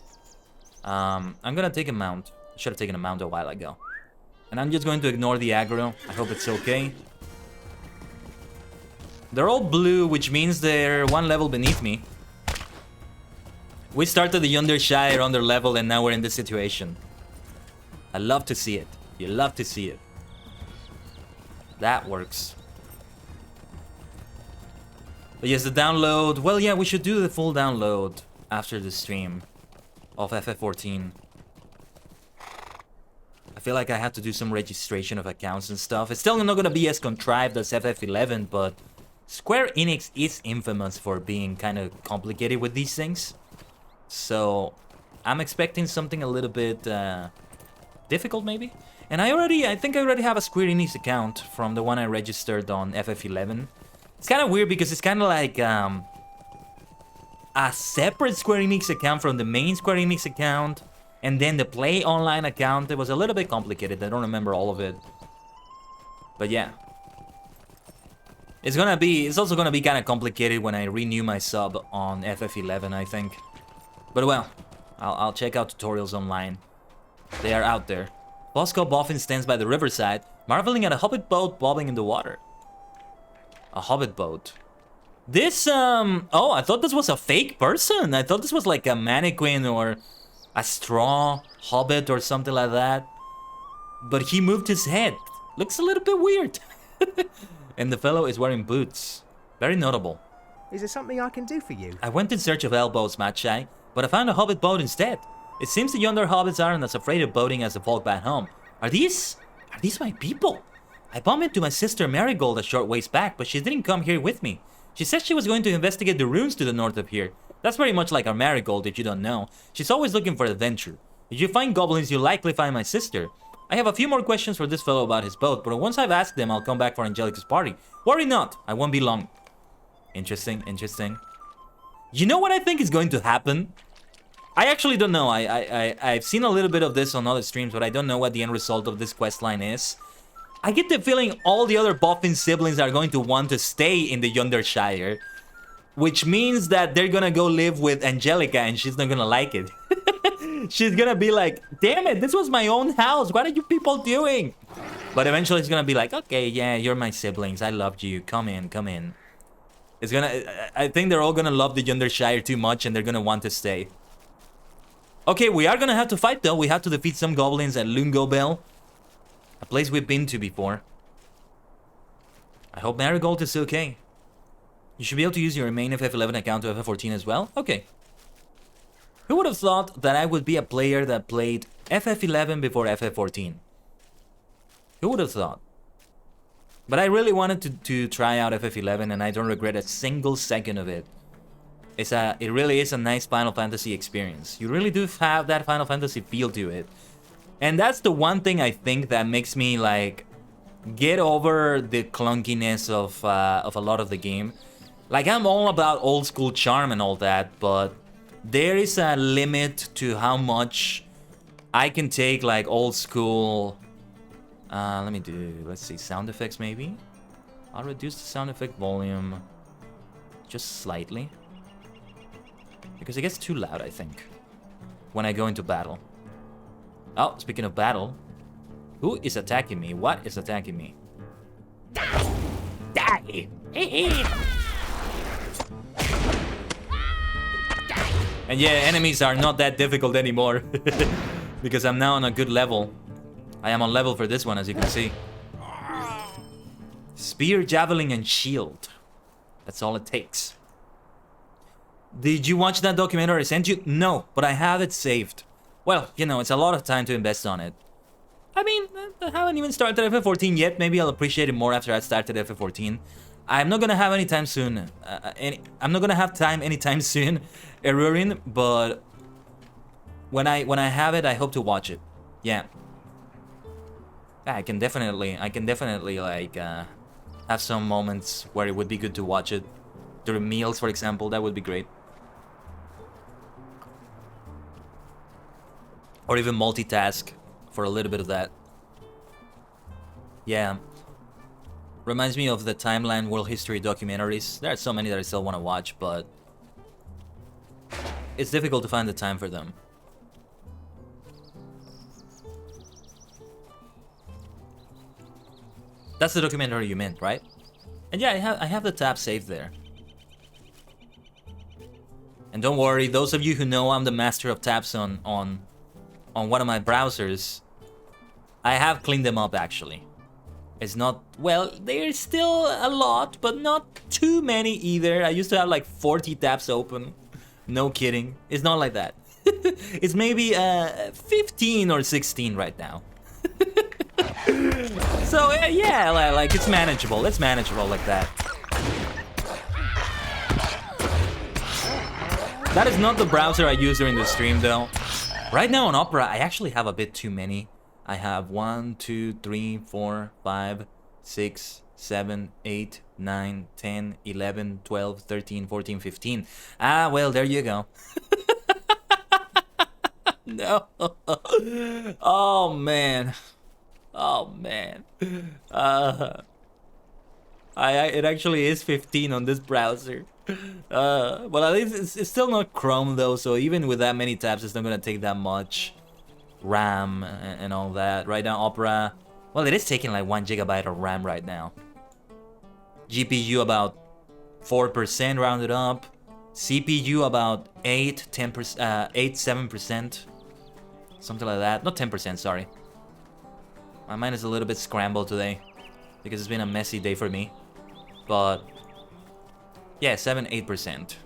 I'm gonna take a mount. I should have taken a mount a while ago. And I'm just going to ignore the aggro. I hope it's okay. They're all blue, which means they're one level beneath me. We started the Yondershire on their level and now we're in this situation. I love to see it. You love to see it. That works. But yes, the download. Well, yeah, we should do the full download after the stream of FF14. I feel like I have to do some registration of accounts and stuff. It's still not going to be as contrived as FF11, but Square Enix is infamous for being kind of complicated with these things. So I'm expecting something a little bit difficult, maybe. And I think I already have a Square Enix account from the one I registered on FF11. It's kind of weird because it's kind of like a separate Square Enix account from the main Square Enix account, and then the Play Online account. It was a little bit complicated. I don't remember all of it. But yeah. It's also gonna be kind of complicated when I renew my sub on FF11, I think. But well, I'll check out tutorials online. They are out there. Bosco Boffin stands by the riverside, marveling at a hobbit boat bobbing in the water. A hobbit boat. This, oh, I thought this was a fake person. I thought this was like a mannequin or a straw hobbit or something like that. But he moved his head. Looks a little bit weird. And the fellow is wearing boots. Very notable. Is there something I can do for you? I went in search of elbows, Matchai, but I found a hobbit boat instead. It seems the yonder hobbits aren't as afraid of boating as the folk back home. Are these my people? I bumped into my sister Marigold a short ways back, but she didn't come here with me. She said she was going to investigate the ruins to the north of here. That's very much like our Marigold, if you don't know. She's always looking for adventure. If you find goblins, you'll likely find my sister. I have a few more questions for this fellow about his boat, but once I've asked them, I'll come back for Angelica's party. Worry not, I won't be long. Interesting, interesting. You know what I think is going to happen? I actually don't know. I've seen a little bit of this on other streams, but I don't know what the end result of this questline is. I get the feeling all the other Boffin siblings are going to want to stay in the Yondershire, which means that they're gonna go live with Angelica and she's not gonna like it. She's gonna be like, damn it, this was my own house. What are you people doing? But eventually she's gonna be like, okay, yeah, you're my siblings. I loved you. Come in, come in. I think they're all gonna love the Yondershire too much and they're gonna want to stay. Okay, we are gonna have to fight though. We have to defeat some goblins at ℠𝕠𝕟𝕠𝕟, a place we've been to before. I hope Marigold is okay. You should be able to use your main FF11 account to FF14 as well? Okay. Who would have thought that I would be a player that played FF11 before FF14? Who would have thought? But I really wanted to try out FF11 and I don't regret a single second of it. It really is a nice Final Fantasy experience. You really do have that Final Fantasy feel to it. And that's the one thing I think that makes me like get over the clunkiness of a lot of the game. Like, I'm all about old school charm and all that, but there is a limit to how much I can take like old school. Let's see, sound effects maybe. I'll reduce the sound effect volume just slightly, because it gets too loud, I think, when I go into battle. Oh, speaking of battle, who is attacking me? What is attacking me? Die! And yeah, enemies are not that difficult anymore, because I'm now on a good level. I am on level for this one, as you can see. Spear, javelin, and shield. That's all it takes. Did you watch that documentary I sent you? No, but I have it saved. Well, you know, it's a lot of time to invest on it. I mean, I haven't even started FF14 yet. Maybe I'll appreciate it more after I started FF14. I'm not gonna have any time soon. I'm not gonna have time anytime soon, Erurin. But when I have it, I hope to watch it. Yeah. I can definitely like have some moments where it would be good to watch it during meals, for example. That would be great. Or even multitask for a little bit of that. Yeah. Reminds me of the Timeline World History documentaries. There are so many that I still want to watch, but it's difficult to find the time for them. That's the documentary you meant, right? And yeah, I have the tab saved there. And don't worry, those of you who know I'm the master of tabs on one of my browsers, I have cleaned them up actually. It's not, well, there's still a lot, but not too many either. I used to have like 40 tabs open. No kidding. It's not like that. It's maybe 15 or 16 right now. So yeah, like it's manageable. It's manageable like that. That is not the browser I use during the stream though. Right now on Opera, I actually have a bit too many. I have 1, 2, 3, 4, 5, 6, 7, 8, 9, 10, 11, 12, 13, 14, 15. Ah, well, there you go. No. Oh, man. Oh, man. It actually is 15 on this browser. Well, at least it's still not Chrome, though, so even with that many tabs, it's not going to take that much RAM and all that. Right now, Opera, well, it is taking like 1 GB of RAM right now. GPU about 4% rounded up. CPU about 7%. Something like that. Not 10%, sorry. My mind is a little bit scrambled today because it's been a messy day for me. But yeah, 7-8%.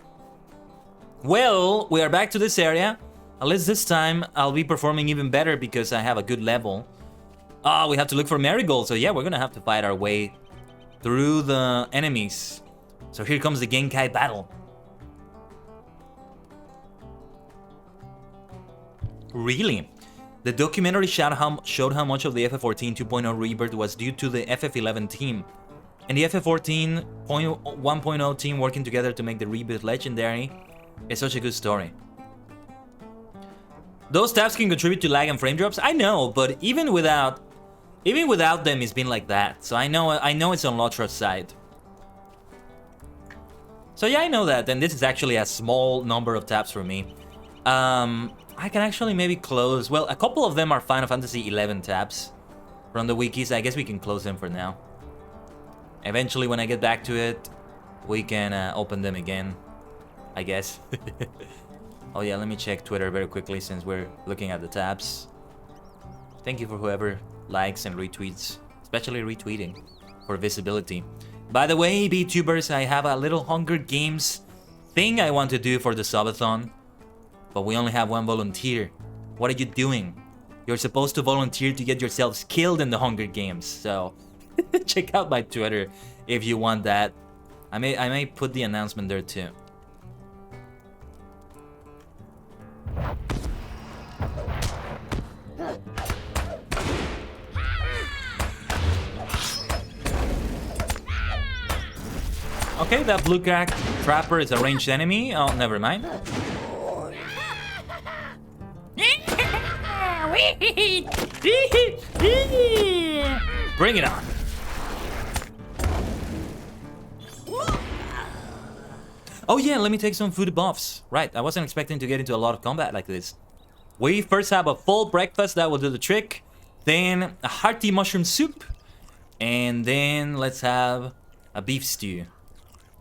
Well, we are back to this area. At least this time, I'll be performing even better because I have a good level. Ah, we have to look for Marigold. So yeah, we're gonna have to fight our way through the enemies. So here comes the Genkai battle. Really? The documentary showed how much of the FF14 2.0 rebirth was due to the FF11 team. And the FF14 1.0 team working together to make the rebirth legendary is such a good story. Those tabs can contribute to lag and frame drops. I know, but even without them, it's been like that. So I know it's on LOTRO's side. So yeah, I know that, and this is actually a small number of tabs for me. I can actually maybe close. Well, a couple of them are Final Fantasy 11 tabs from the wikis. I guess we can close them for now. Eventually, when I get back to it, we can open them again, I guess. Oh yeah, let me check Twitter very quickly since we're looking at the tabs. Thank you for whoever likes and retweets, especially retweeting for visibility. By the way, VTubers, I have a little Hunger Games thing I want to do for the subathon, but we only have one volunteer. What are you doing? You're supposed to volunteer to get yourselves killed in the Hunger Games, so check out my Twitter if you want that. I may put the announcement there too. Okay, that blue crack trapper is a ranged enemy. Oh, never mind. Bring it on. Oh yeah, let me take some food buffs. Right, I wasn't expecting to get into a lot of combat like this. We first have a full breakfast, that will do the trick. Then a hearty mushroom soup. And then let's have a beef stew.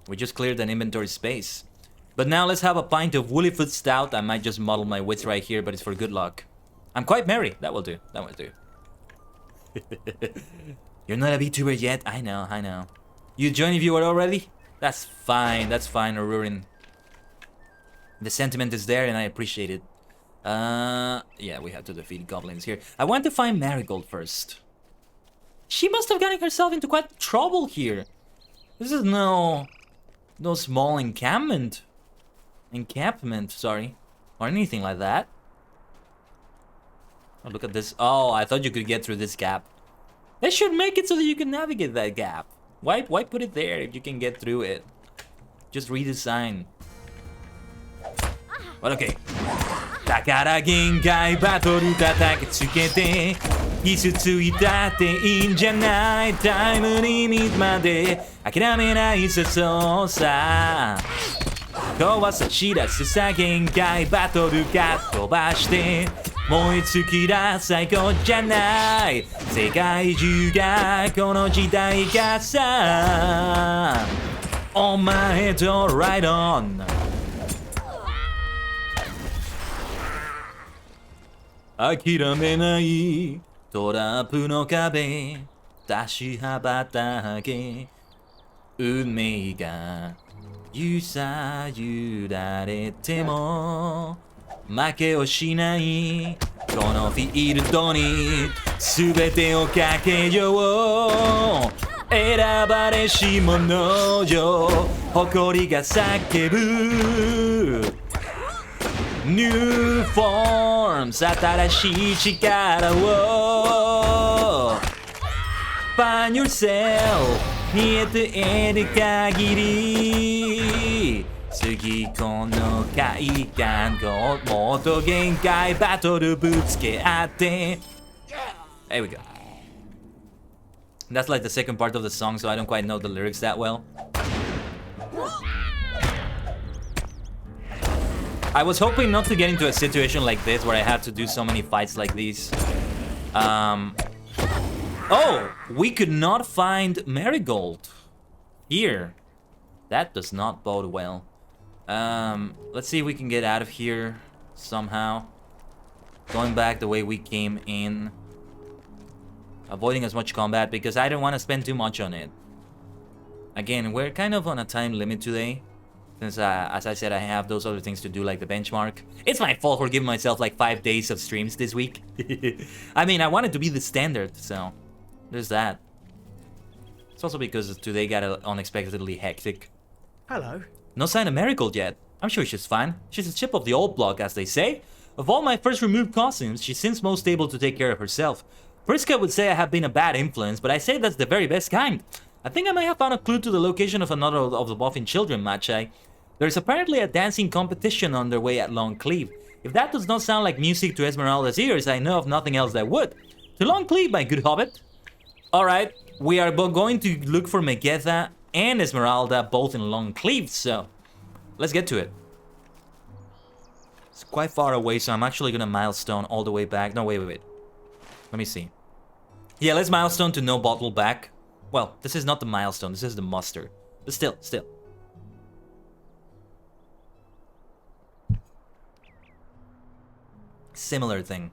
We just cleared an inventory space. But now let's have a pint of Woollyfoot Stout. I might just muddle my wits right here, but it's for good luck. I'm quite merry. That will do. That will do. You're not a VTuber yet? I know, I know. You join if you are already? That's fine, Aururin. The sentiment is there and I appreciate it. Yeah, we have to defeat goblins here. I want to find Marigold first. She must have gotten herself into quite trouble here. This is no small encampment, sorry, or anything like that. Oh, look at this. Oh, I thought you could get through this gap. They should make it so that you can navigate that gap. Why put it there if you can get through it? Just redesign. But okay. だから限界バトル叩きつけて傷ついたっていいんじゃないタイムリミットまで諦めないさそうさ壊さ散らすさ限界バトルが飛ばして燃え尽きら最高じゃない世界中がこの時代がさお前と Ride on諦めないトラップの壁立ち羽ばたけ運命が揺さゆられても負けをしないこのフィールドに全てをかけよう選ばれし者よ誇りが叫ぶNew forms 新しい力を Find yourself 見えている限り次この快感もっと限界バトルぶつけ合って There we go. That's like the second part of the song, so I don't quite know the lyrics that well. I was hoping not to get into a situation like this where I have to do so many fights like these. Oh, we could not find Marigold here. That does not bode well. Let's see if we can get out of here somehow. Going back the way we came in. Avoiding as much combat because I don't want to spend too much on it. Again, we're kind of on a time limit today. Since, as I said, I have those other things to do, like the benchmark. It's my fault for giving myself like 5 days of streams this week. I mean, I want it to be the standard, so there's that. It's also because today got unexpectedly hectic. Hello. No sign of Marigold yet. I'm sure she's fine. She's a chip of the old block, as they say. Of all my first removed costumes, she seems most able to take care of herself. Friska would say I have been a bad influence, but I say that's the very best kind. I think I might have found a clue to the location of another of the Buffing Children, Machai. There's apparently a dancing competition underway at Longcleave. If that does not sound like music to Esmeralda's ears, I know of nothing else that would. To Longcleave, my good hobbit. Alright, we are going to look for Megetha and Esmeralda both in Longcleave, so let's get to it. It's quite far away, so I'm actually gonna milestone all the way back. No, wait. Let me see. Yeah, let's milestone to no bottle back. Well, this is not the milestone, this is the muster. But still. similar thing.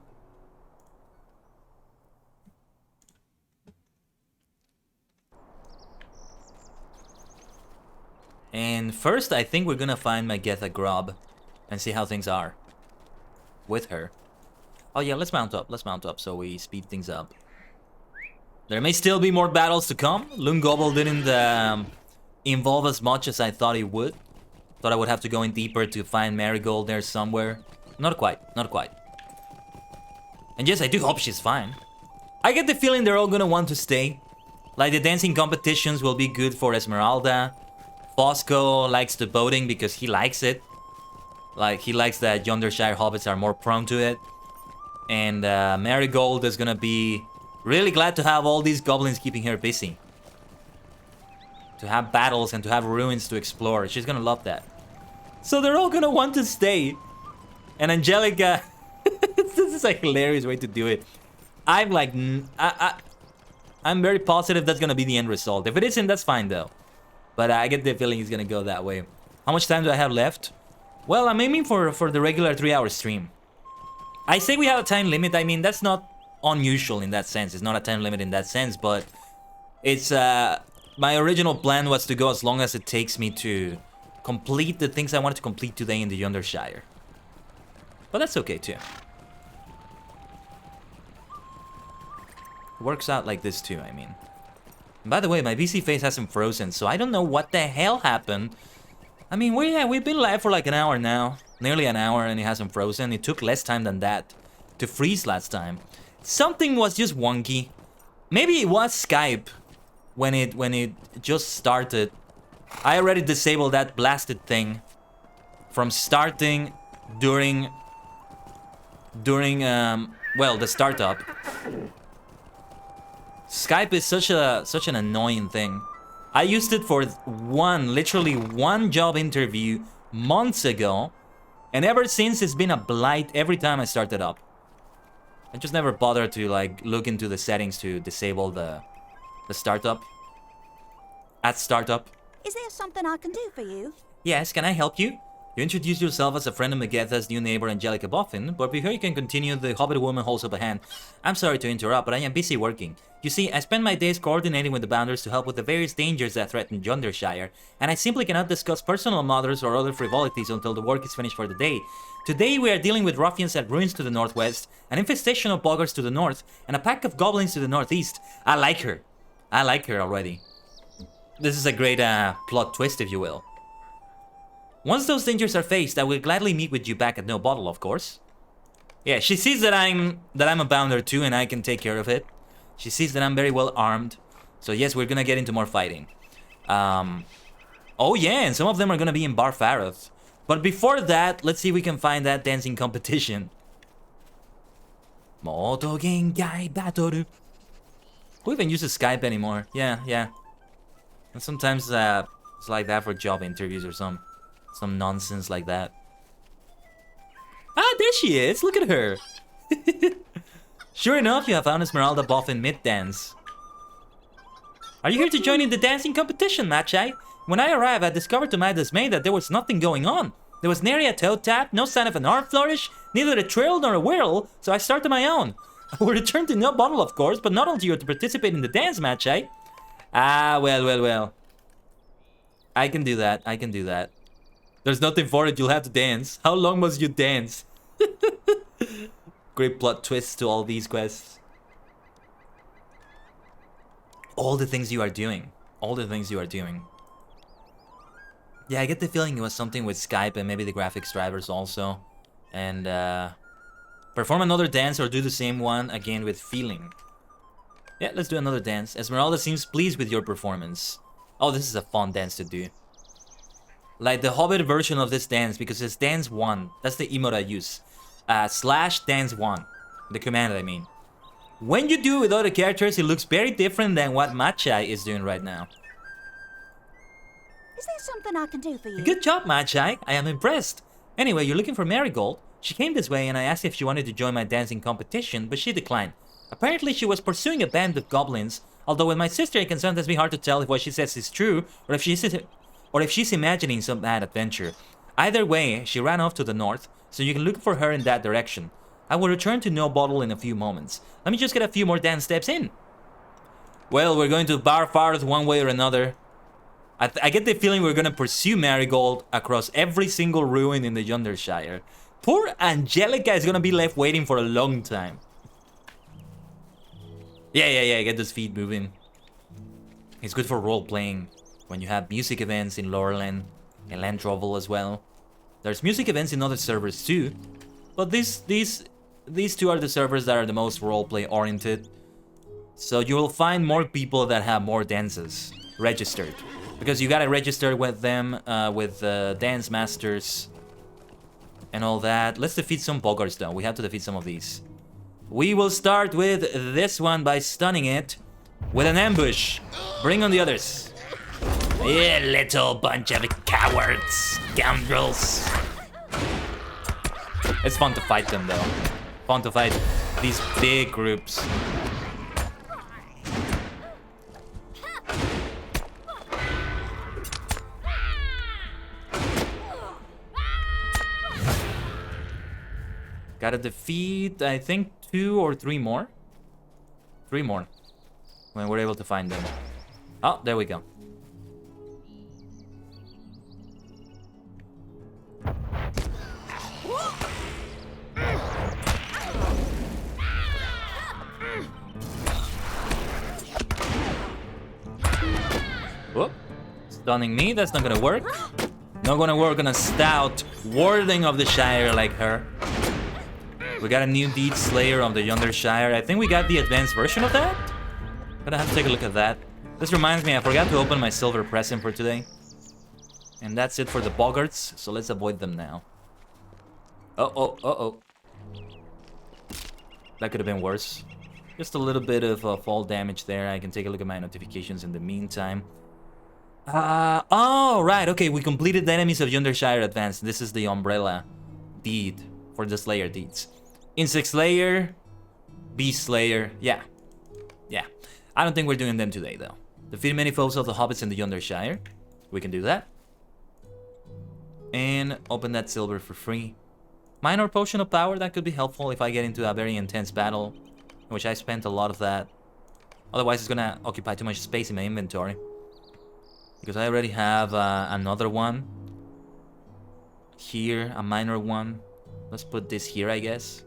And first, I think we're gonna find Magetha Grub and see how things are with her. Oh yeah, let's mount up. Let's mount up so we speed things up. There may still be more battles to come. Loon Gobble didn't involve as much as I thought it would. Thought I would have to go in deeper to find Marigold there somewhere. Not quite, not quite. And yes, I do hope she's fine. I get the feeling they're all gonna want to stay. Like the dancing competitions will be good for Esmeralda. Fosco likes the boating because he likes it. Like, he likes that Yondershire hobbits are more prone to it. And Marigold is gonna be really glad to have all these goblins keeping her busy. To have battles and to have ruins to explore. She's gonna love that. So they're all gonna want to stay. And Angelica... this is a hilarious way to do it. I'm like... I'm very positive that's gonna be the end result. If it isn't, that's fine though. But I get the feeling it's gonna go that way. How much time do I have left? Well, I'm aiming for the regular 3-hour stream. I say we have a time limit. I mean, that's not unusual in that sense. It's not a time limit in that sense, but it's my original plan was to go as long as it takes me to complete the things I wanted to complete today in the Yondershire. But that's okay too. It works out like this too, I mean. And by the way, my VC face hasn't frozen, so I don't know what the hell happened. I mean, we've been live for like an hour now. Nearly an hour, and it hasn't frozen. It took less time than that to freeze last time. Something was just wonky. Maybe it was Skype when it just started. I already disabled that blasted thing from starting during well, the startup. Skype is such an annoying thing. I used it for literally one job interview months ago, and ever since it's been a blight every time I start it up. I just never bothered to like look into the settings to disable the startup. At startup. Is there something I can do for you? Yes, can I help you? You introduce yourself as a friend of Magetha's new neighbor Angelica Boffin, but before you can continue, the Hobbit woman holds up a hand. I'm sorry to interrupt, but I am busy working. You see, I spend my days coordinating with the Bounders to help with the various dangers that threaten Yondershire, and I simply cannot discuss personal matters or other frivolities until the work is finished for the day. Today we are dealing with ruffians at ruins to the northwest, an infestation of boggers to the north, and a pack of goblins to the northeast. I like her. I like her already. This is a great plot twist, if you will. Once those dangers are faced, I will gladly meet with you back at No Bottle, of course. Yeah, she sees that I'm a Bounder too, and I can take care of it. She sees that I'm very well armed. So yes, we're gonna get into more fighting. Oh yeah, and some of them are gonna be in Bar Faroth. But before that, let's see if we can find that dancing competition. Who even uses Skype anymore? Yeah. And sometimes it's like that for job interviews or some nonsense like that. Ah, there she is! Look at her! Sure enough, you have found Esmeralda Boffin mid-dance. Are you here to join in the dancing competition, Magi? When I arrived, I discovered to my dismay that there was nothing going on. There was nary a toe tap, no sign of an arm flourish, neither a trill nor a whirl, so I started my own. I will return to No Bottle, of course, but not until you are to participate in the dance, Magi. Ah, well. I can do that. There's nothing for it, you'll have to dance. How long must you dance? Great plot twists to all these quests. All the things you are doing. Yeah, I get the feeling it was something with Skype and maybe the graphics drivers also. And perform another dance or do the same one again with feeling. Yeah, let's do another dance. Esmeralda seems pleased with your performance. Oh, this is a fun dance to do. Like the Hobbit version of this dance, because it's dance 1. That's the emote I use. / dance 1. The command, I mean. When you do it with other characters, it looks very different than what Magi is doing right now. Is there something I can do for you? Good job, Magi. I am impressed. Anyway, you're looking for Marigold. She came this way and I asked if she wanted to join my dancing competition, but she declined. Apparently, she was pursuing a band of goblins, although with my sister it can sometimes be hard to tell if what she says is true or if she's imagining some bad adventure. Either way, she ran off to the north, so you can look for her in that direction. I will return to No Bottle in a few moments. Let me just get a few more dance steps in. Well, we're going to Barfarth one way or another. I get the feeling we're going to pursue Marigold across every single ruin in the Yondershire. Poor Angelica is going to be left waiting for a long time. Yeah, get those feet moving. It's good for role-playing when you have music events in Lorelyn and Landrovel as well. There's music events in other servers too, but these two are the servers that are the most roleplay oriented. So you will find more people that have more dances registered, because you gotta register with them, with dance masters and all that. Let's defeat some boggarts though. We have to defeat some of these. We will start with this one by stunning it with an ambush. Bring on the others. Yeah, little bunch of cowards, scoundrels. It's fun to fight them though. Fun to fight these big groups. Gotta defeat, I think, 2 or 3 more. 3 more. When we're able to find them. Oh, there we go. Whoop. Stunning me, that's not gonna work. Not gonna work on a stout warding of the Shire like her. We got a new Deed Slayer of the Yondershire. I think we got the advanced version of that. Gonna have to take a look at that. This reminds me, I forgot to open my silver present for today. And that's it for the boggarts, so let's avoid them now. Uh-oh. That could have been worse. Just a little bit of fall damage there. I can take a look at my notifications in the meantime. Oh, right, okay, we completed the Enemies of Yondershire Advanced. This is the Umbrella Deed for the Slayer Deeds. Insect Slayer, Beast Slayer, yeah. I don't think we're doing them today, though. Defeat many foes of the hobbits in the Yondershire. We can do that. And open that silver for free. Minor Potion of Power, that could be helpful if I get into a very intense battle, in which I spent a lot of that. Otherwise, it's gonna occupy too much space in my inventory. Because I already have another one. Here, a minor one. Let's put this here, I guess.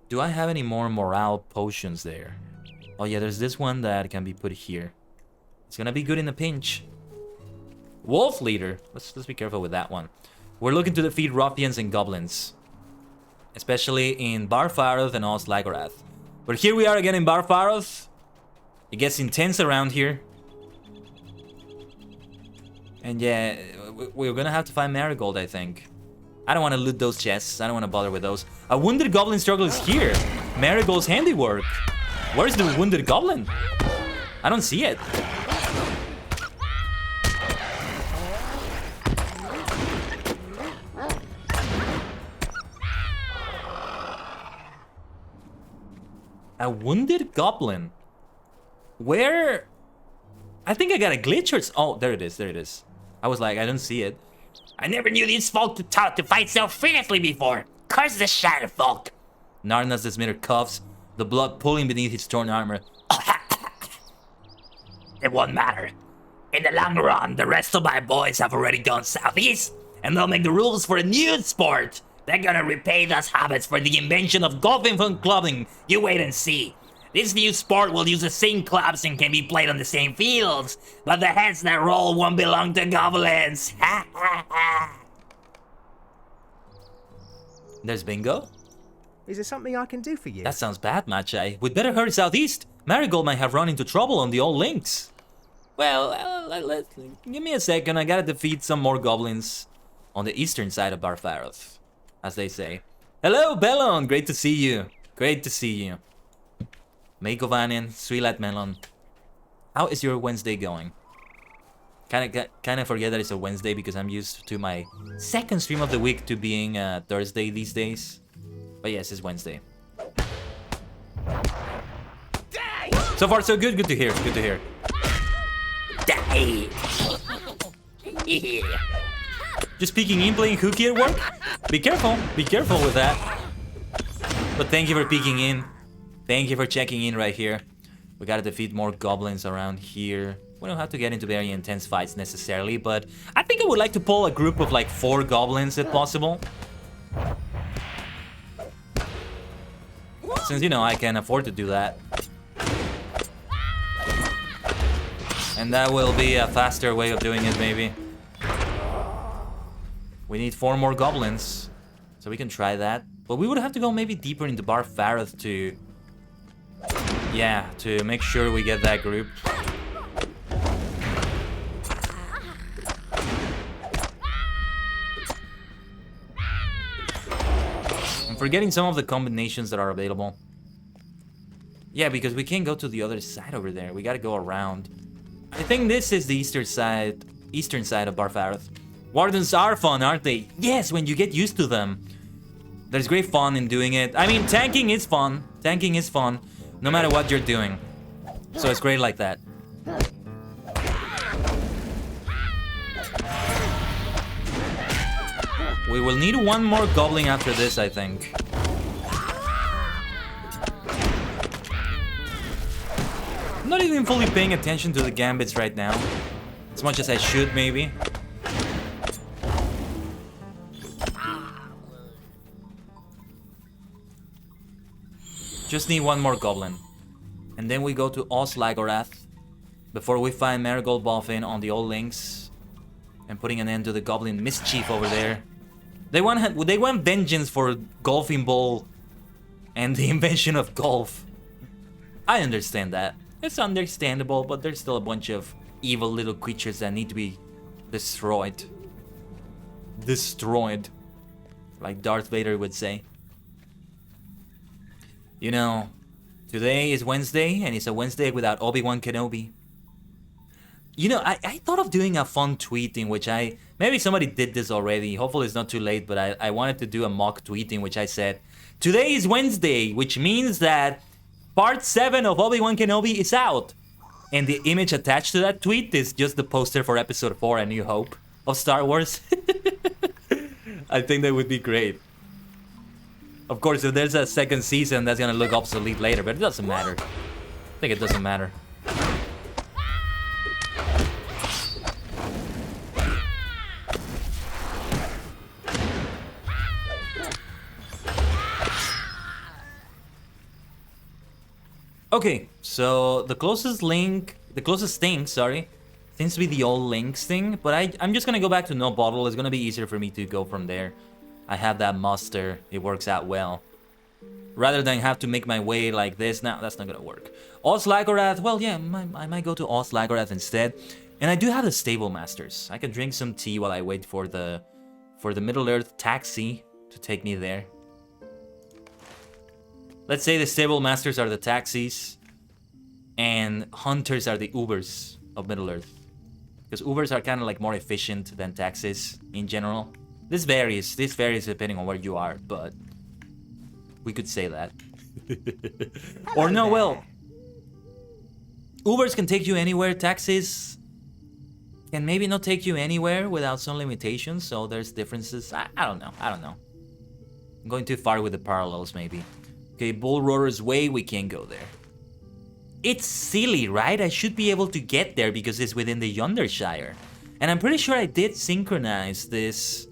Do I have any more morale potions there? Oh yeah, there's this one that can be put here. It's gonna be good in a pinch. Wolf Leader. Let's be careful with that one. We're looking to defeat ruffians and goblins, especially in Barfarth and Oslagorath. But here we are again in Barfarth. It gets intense around here. And yeah, we're gonna have to find Marigold, I think. I don't want to loot those chests. I don't want to bother with those. A wounded goblin struggle is here. Marigold's handiwork. Where's the wounded goblin? I don't see it. A wounded goblin. Where? I think I got a glitch or... Oh, there it is. I was like, I don't see it. I never knew these folk to fight so fiercely before. Curse the Shire folk. Narna's dismitter coughs, the blood pooling beneath his torn armor. It won't matter. In the long run, the rest of my boys have already gone southeast, and they'll make the rules for a new sport. They're gonna repay us hobbits for the invention of golfing from clubbing. You wait and see. This new sport will use the same clubs and can be played on the same fields, but the heads that roll won't belong to goblins. There's Bingo. Is there something I can do for you? That sounds bad, Machai. We'd better hurry southeast. Marigold might have run into trouble on the old links. Well, give me a second. I gotta defeat some more goblins on the eastern side of Barfarth, as they say. Hello, Bellon. Great to see you. Great to see you. Makovanin, Swilat Melon. How is your Wednesday going? Kinda forget that it's a Wednesday because I'm used to my second stream of the week to being Thursday these days. But yes, it's Wednesday. So far, so good. Good to hear. Good to hear. Just peeking in, playing hooky at work? Be careful with that. But thank you for peeking in. Thank you for checking in right here. We gotta defeat more goblins around here. We don't have to get into very intense fights necessarily, but I think I would like to pull a group of like 4 goblins if possible. Since, you know, I can afford to do that. And that will be a faster way of doing it, maybe. We need 4 more goblins, so we can try that. But we would have to go maybe deeper into Barfareth to... yeah, to make sure we get that group. I'm forgetting some of the combinations that are available. Yeah, because we can't go to the other side over there. We gotta go around. I think this is the eastern side of Barfareth. Wardens are fun, aren't they? Yes, when you get used to them. There's great fun in doing it. I mean, tanking is fun. Tanking is fun, no matter what you're doing. So it's great like that. We will need 1 more goblin after this, I think. I'm not even fully paying attention to the gambits right now. As much as I should, maybe. Just need 1 more goblin. And then we go to ℂ𝕠𝕟𝕠𝕟𝕤𝕠𝕠 before we find Marigold Boffin on the old links and putting an end to the goblin mischief over there. They want vengeance for golfing ball and the invention of golf. I understand that. It's understandable, but there's still a bunch of evil little creatures that need to be destroyed. Destroyed. Like Darth Vader would say. You know, today is Wednesday, and it's a Wednesday without Obi-Wan Kenobi. You know, I thought of doing a fun tweet in which maybe somebody did this already, hopefully it's not too late, but I wanted to do a mock tweet in which I said, today is Wednesday, which means that Part 7 of Obi-Wan Kenobi is out. And the image attached to that tweet is just the poster for Episode 4, A New Hope of Star Wars. I think that would be great. Of course, if there's a second season, that's gonna look obsolete later, but it doesn't matter. I think it doesn't matter. Okay, so the closest thing, sorry, seems to be the old links thing, but I'm just gonna go back to no bottle. It's gonna be easier for me to go from there. I have that muster, it works out well. Rather than have to make my way like this, now that's not gonna work. ℂ𝕠𝕠𝕟𝕠𝕠, well yeah, I might go to ℂ𝕠𝕠𝕠𝕠 instead. And I do have the Stable Masters. I can drink some tea while I wait for the Middle-earth taxi to take me there. Let's say the Stable Masters are the taxis, and Hunters are the Ubers of Middle-earth. Because Ubers are kind of like more efficient than taxis in general. This varies depending on where you are, but we could say that. Or no, well, Ubers can take you anywhere, taxis can maybe not take you anywhere without some limitations, so there's differences. I don't know. I'm going too far with the parallels, maybe. Okay, Bull Roarer's Way, we can't go there. It's silly, right? I should be able to get there because it's within the Yondershire. And I'm pretty sure I did synchronize this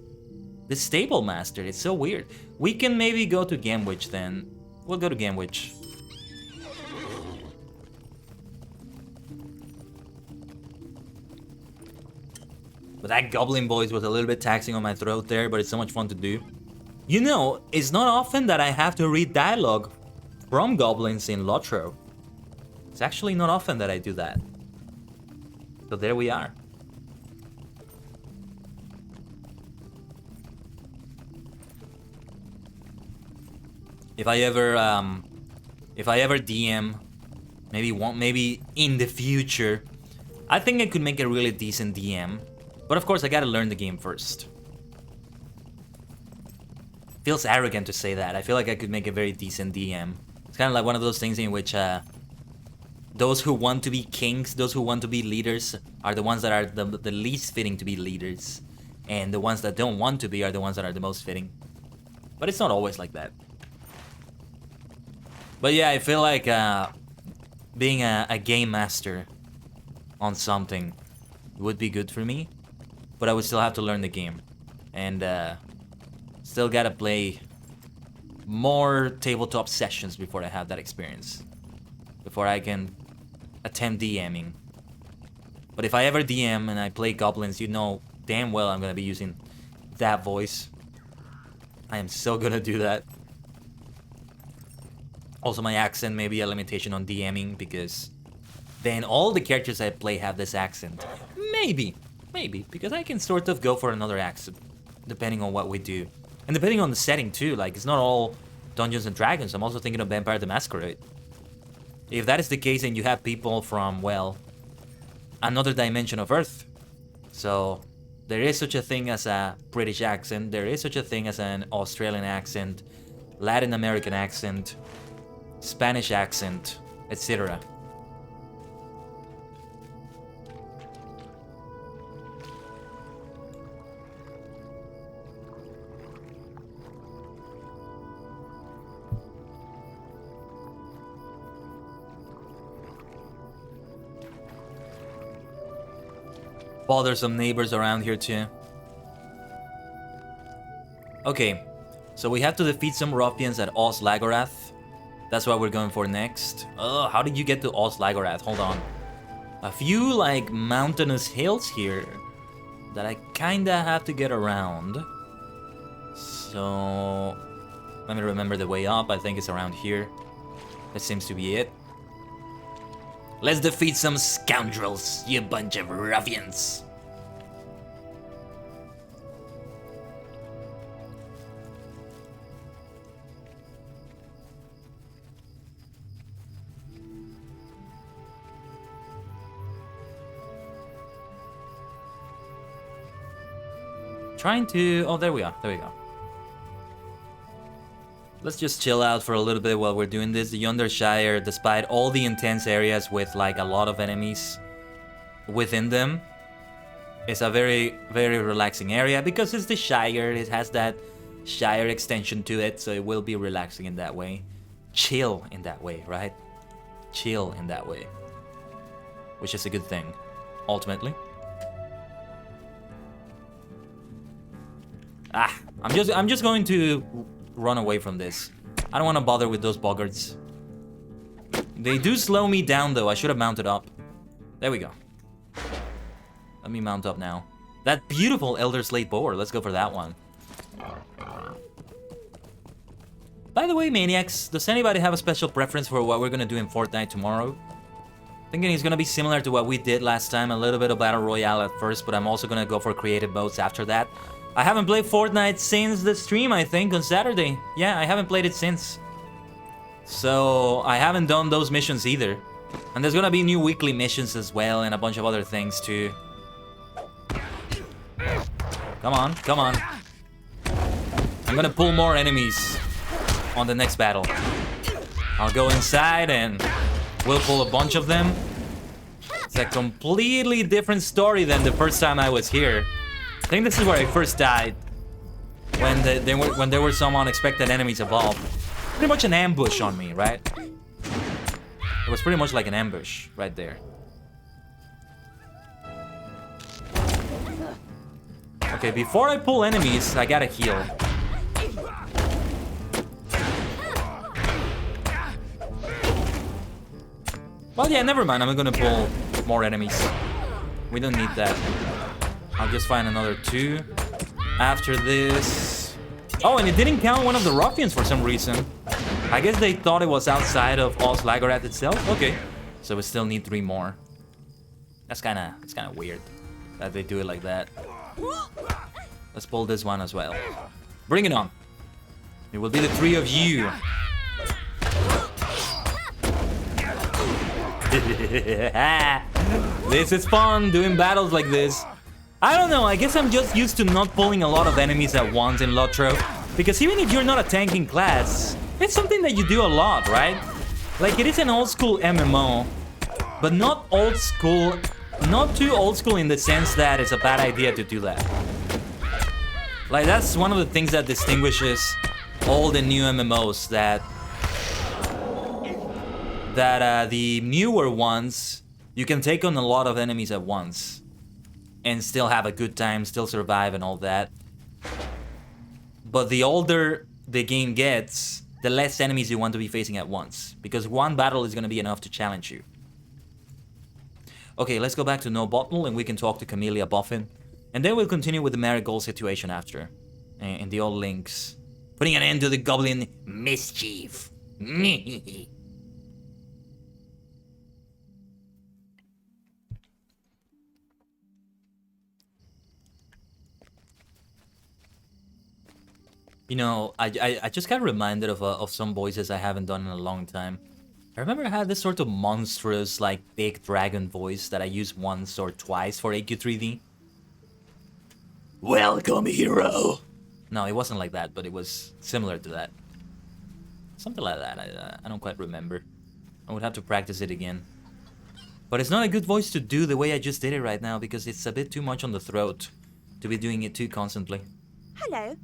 Stable Master. It's so weird. We can maybe go to Gamwich then. We'll go to Gamwich. But that Goblin voice was a little bit taxing on my throat there, but it's so much fun to do. You know, it's not often that I have to read dialogue from goblins in LOTRO. It's actually not often that I do that. So there we are. If I ever DM, maybe in the future, I think I could make a really decent DM. But of course, I gotta learn the game first. Feels arrogant to say that. I feel like I could make a very decent DM. It's kind of like one of those things in which those who want to be kings, those who want to be leaders, are the ones that are the least fitting to be leaders. And the ones that don't want to be are the ones that are the most fitting. But it's not always like that. But yeah, I feel like being a game master on something would be good for me. But I would still have to learn the game. And still gotta play more tabletop sessions before I have that experience. Before I can attempt DMing. But if I ever DM and I play goblins, you know damn well I'm gonna be using that voice. I am so gonna do that. Also, my accent may be a limitation on DMing because then all the characters I play have this accent. Maybe, because I can sort of go for another accent depending on what we do. And depending on the setting too, like it's not all Dungeons and Dragons, I'm also thinking of Vampire the Masquerade. If that is the case, then you have people from, well, another dimension of Earth. So there is such a thing as a British accent, there is such a thing as an Australian accent, Latin American accent, Spanish accent, etc. Bothersome neighbors around here too. Okay, so we have to defeat some ruffians at ℂ𝕠𝕟𝕤𝕒𝕠𝕟𝕤. That's what we're going for next. Oh, how did you get to ℂ𝕠𝕠𝕠𝕠𝕠𝕠? Hold on. A few like mountainous hills here that I kinda have to get around. So let me remember the way up. I think it's around here. That seems to be it. Let's defeat some scoundrels, you bunch of ruffians. Trying to... oh, there we are. There we go. Let's just chill out for a little bit while we're doing this. The Yondershire, despite all the intense areas with like a lot of enemies within them, is a very, very relaxing area because it's the Shire. It has that Shire extension to it, so it will be relaxing in that way. Chill in that way, right? Chill in that way. Which is a good thing, ultimately. I'm just going to run away from this. I don't want to bother with those boggarts. They do slow me down though. I should have mounted up. There we go. Let me mount up now. That beautiful Elder Slate boar. Let's go for that one. By the way, Maniacs, does anybody have a special preference for what we're gonna do in Fortnite tomorrow? Thinking it's gonna be similar to what we did last time. A little bit of Battle Royale at first, but I'm also gonna go for creative modes after that. I haven't played Fortnite since the stream, I think, on Saturday. Yeah, I haven't played it since. So, I haven't done those missions either. And there's gonna be new weekly missions as well, and a bunch of other things too. Come on, come on. I'm gonna pull more enemies on the next battle. I'll go inside and we'll pull a bunch of them. It's a completely different story than the first time I was here. I think this is where I first died. When there were some unexpected enemies involved. Pretty much an ambush on me, right? It was pretty much like an ambush right there. Okay, before I pull enemies, I gotta heal. Well, yeah, never mind. I'm gonna pull more enemies. We don't need that. I'll just find another two after this. Oh, and it didn't count one of the ruffians for some reason. I guess they thought it was outside of ℂ𝕠𝕠𝕠𝕠 itself. Okay, so we still need 3 more. It's kind of weird that they do it like that. Let's pull this one as well. Bring it on. It will be the 3 of you. This is fun, doing battles like this. I don't know, I guess I'm just used to not pulling a lot of enemies at once in LOTRO. Because even if you're not a tanking class, it's something that you do a lot, right? Like, it is an old school MMO, but not old school, not too old school in the sense that it's a bad idea to do that. Like, that's one of the things that distinguishes all the new MMOs, that that the newer ones, you can take on a lot of enemies at once and still have a good time, still survive and all that. But the older the game gets, the less enemies you want to be facing at once, because one battle is going to be enough to challenge you. Okay, let's go back to No Bottle and we can talk to Camellia Boffin. And then we'll continue with the Marigold situation after. And the old links. Putting an end to the goblin mischief. You know, I just got reminded of some voices I haven't done in a long time. I remember I had this sort of monstrous, like, big dragon voice that I used once or twice for AQ3D. Welcome, hero! No, it wasn't like that, but it was similar to that. Something like that, I don't quite remember. I would have to practice it again. But it's not a good voice to do the way I just did it right now, because it's a bit too much on the throat to be doing it too constantly. Hello.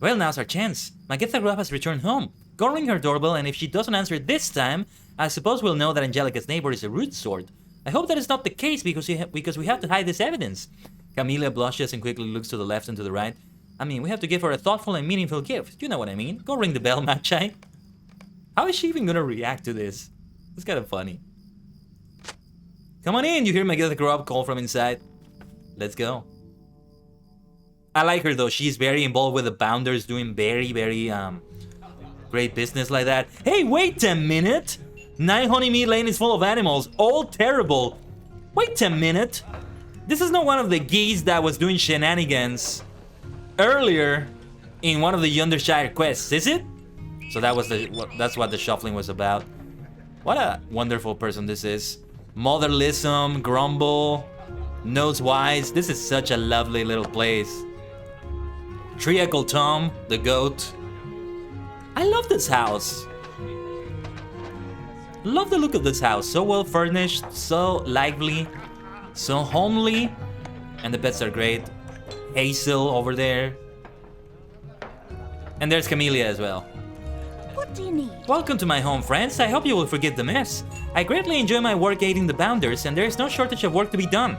Well, now's our chance. Magetha Grub has returned home. Go ring her doorbell, and if she doesn't answer this time, I suppose we'll know that Angelica's neighbor is a rude sort. I hope that is not the case, because we have to hide this evidence. Camellia blushes and quickly looks to the left and to the right. I mean, we have to give her a thoughtful and meaningful gift. You know what I mean. Go ring the bell, Machai. How is she even gonna react to this? It's kind of funny. Come on in, you hear Magetha Grub call from inside. Let's go. I like her though, she's very involved with the Bounders, doing very, great business like that. Hey, wait a minute! 9 Honeymead Lane is full of animals, all terrible. Wait a minute! This is not one of the geese that was doing shenanigans earlier in one of the Yondershire quests, is it? So that's what the shuffling was about. What a wonderful person this is. Motherlism, Grumble, Nosewise. This is such a lovely little place. Triacle Tom, the goat. I love this house. Love the look of this house. So well furnished, so lively, so homely. And the pets are great. Hazel over there. And there's Camellia as well. What do you need? Welcome to my home, friends. I hope you will forgive the mess. I greatly enjoy my work aiding the Bounders, and there is no shortage of work to be done.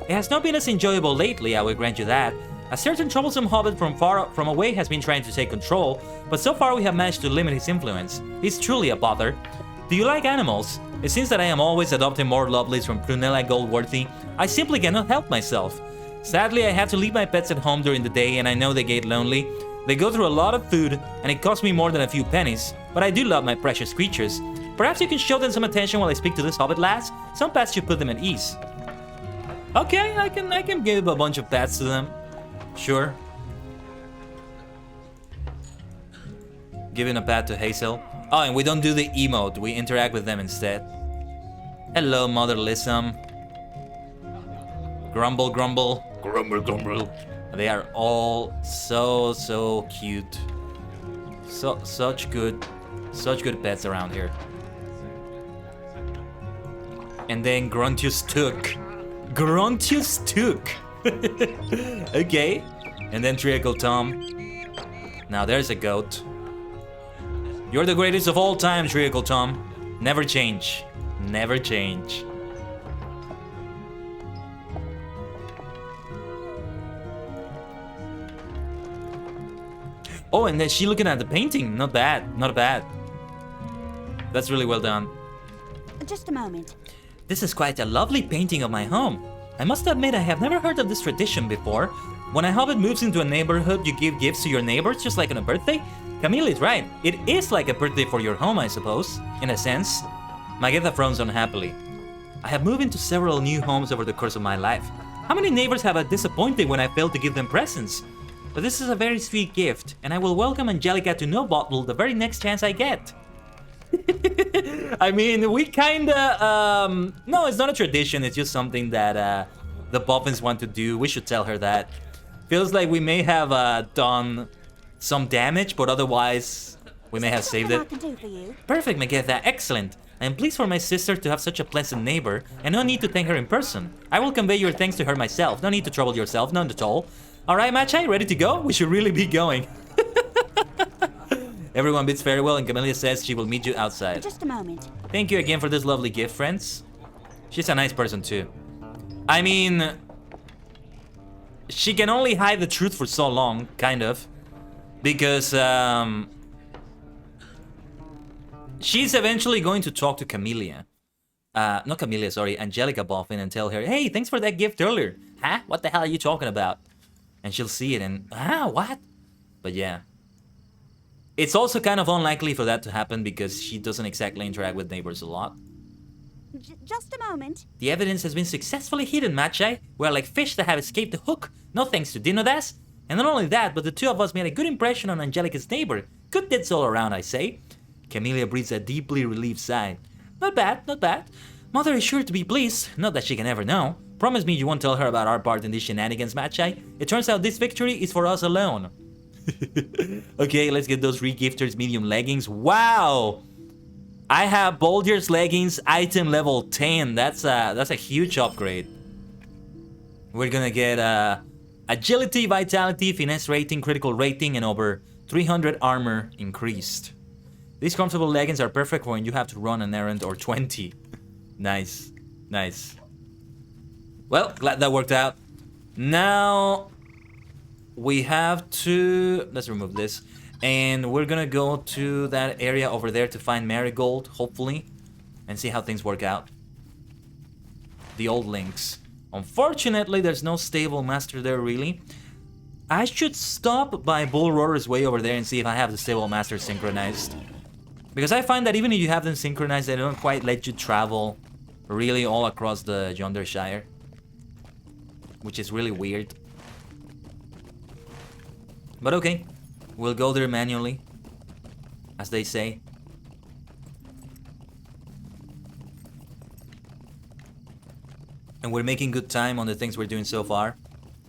It has not been as enjoyable lately, I will grant you that. A certain troublesome hobbit from away has been trying to take control, but so far we have managed to limit his influence. He's truly a bother. Do you like animals? It seems that I am always adopting more lovelies from Prunella Goldworthy. I simply cannot help myself. Sadly, I have to leave my pets at home during the day, and I know they get lonely. They go through a lot of food, and it costs me more than a few pennies, but I do love my precious creatures. Perhaps you can show them some attention while I speak to this hobbit lass? Some pets should put them at ease. Okay, I can give a bunch of pets to them. Sure. Giving a pat to Hazel. Oh, and we don't do the emote, we interact with them instead. Hello, Motherlism. Grumble, grumble. Grumble, grumble. They are all so cute. Such good pets around here. And then Gruntius Took. Gruntius Took. Okay. And then Triacle Tom. Now there's a goat. You're the greatest of all time, Triacle Tom. Never change. Never change. Oh, and then she looking at the painting. Not bad. Not bad. That's really well done. Just a moment. This is quite a lovely painting of my home. I must admit I have never heard of this tradition before. When a hobbit moves into a neighborhood, you give gifts to your neighbors just like on a birthday? Camille is right. It is like a birthday for your home, I suppose, in a sense. Magetha frowns unhappily. I have moved into several new homes over the course of my life. How many neighbors have I disappointed when I failed to give them presents? But this is a very sweet gift, and I will welcome Angelica to No Bottle the very next chance I get. I mean, we kinda, no, it's not a tradition, it's just something that the Boffins want to do. We should tell her that. Feels like we may have done some damage, but otherwise, we may have saved it. I can do for you? Perfect, Magetha, excellent. I am pleased for my sister to have such a pleasant neighbor, and no need to thank her in person. I will convey your thanks to her myself, no need to trouble yourself, none at all. Alright, Machai, ready to go? We should really be going. Everyone bids farewell and Camellia says she will meet you outside. Just a moment. Thank you again for this lovely gift, friends. She's a nice person too. I mean, she can only hide the truth for so long, kind of. Because, she's eventually going to talk to Camellia. Not Camellia, sorry, Angelica Boffin and tell her, hey, thanks for that gift earlier. Huh? What the hell are you talking about? And she'll see it and, what? But yeah. It's also kind of unlikely for that to happen because she doesn't exactly interact with neighbors a lot. Just a moment. The evidence has been successfully hidden, Magi. We're like fish that have escaped the hook. No thanks to Dinodas. And not only that, but the two of us made a good impression on Angelica's neighbor. Good deeds all around, I say. Camellia breathes a deeply relieved sigh. Not bad, not bad. Mother is sure to be pleased. Not that she can ever know. Promise me you won't tell her about our part in these shenanigans, Magi. It turns out this victory is for us alone. Okay, let's get those regifters medium leggings. Wow! I have Boldier's leggings item level 10. That's a huge upgrade. We're gonna get agility, vitality, finesse rating, critical rating, and over 300 armor increased. These comfortable leggings are perfect for when you have to run an errand or 20. Nice, nice. Well, glad that worked out. Now we have to, let's remove this. And we're gonna go to that area over there to find Marigold, hopefully, and see how things work out. The old links. Unfortunately, there's no stable master there, really. I should stop by Bull Roarer's Way over there and see if I have the stable master synchronized. Because I find that even if you have them synchronized, they don't quite let you travel really all across the Yondershire. Which is really weird. But okay. We'll go there manually, as they say. And we're making good time on the things we're doing so far.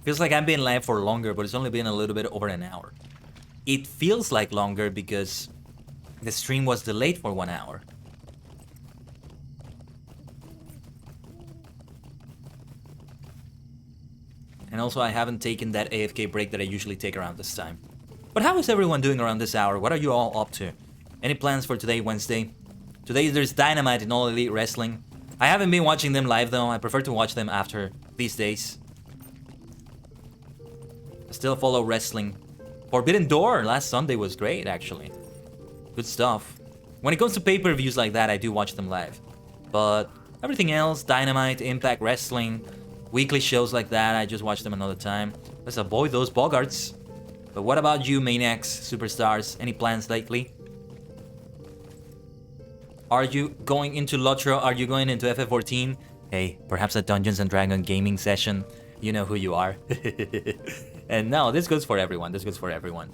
Feels like I've been live for longer, but it's only been a little bit over an hour. It feels like longer because the stream was delayed for 1 hour. And also I haven't taken that AFK break that I usually take around this time. But how is everyone doing around this hour? What are you all up to? Any plans for today, Wednesday? Today there's Dynamite in All Elite Wrestling. I haven't been watching them live though. I prefer to watch them after these days. I still follow wrestling. Forbidden Door last Sunday was great, actually. Good stuff. When it comes to pay-per-views like that, I do watch them live. But everything else, Dynamite, Impact Wrestling, weekly shows like that, I just watch them another time. Let's avoid those Bogarts. But what about you, Maniacs, Superstars? Any plans lately? Are you going into LOTRO? Are you going into FF14? Hey, perhaps a Dungeons and Dragons gaming session. You know who you are. And no, this goes for everyone. This goes for everyone.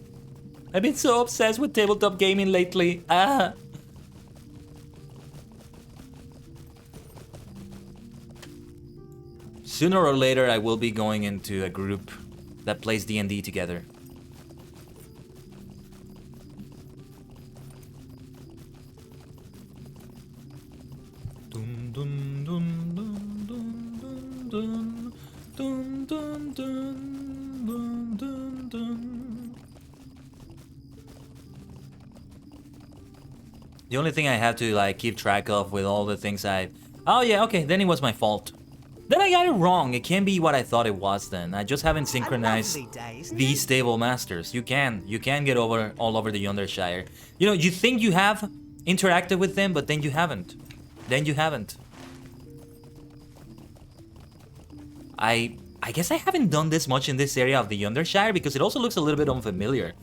I've been so obsessed with tabletop gaming lately. Sooner or later, I will be going into a group that plays D&D together. The only thing I have to like keep track of with all the things oh yeah, okay, then it was my fault. Then I got it wrong. It can't be what I thought it was then. I just haven't synchronized these stable masters. You can get over all over the Yondershire. You know, you think you have interacted with them, but then you haven't. Then you haven't. I guess I haven't done this much in this area of the Yondershire because it also looks a little bit unfamiliar.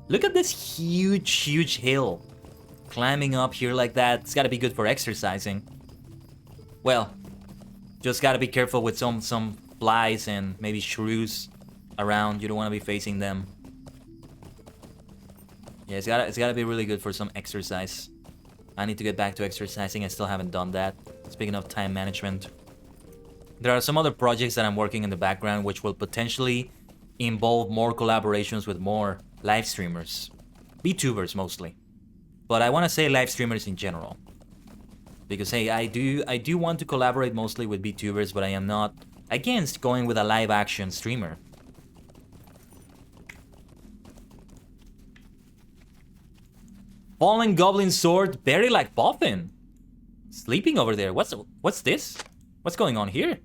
Look at this huge hill. Climbing up here like that, it's gotta be good for exercising. Well, just gotta be careful with some flies and maybe shrews around. You don't want to be facing them. Yeah, it's gotta be really good for some exercise. I need to get back to exercising. I still haven't done that. Speaking of time management, there are some other projects that I'm working in the background which will potentially involve more collaborations with more live streamers. VTubers mostly. But I want to say live streamers in general. Because hey, I do want to collaborate mostly with VTubers, but I am not against going with a live action streamer. Fallen goblin sword, very like Boffin. Sleeping over there. What's this? What's going on here?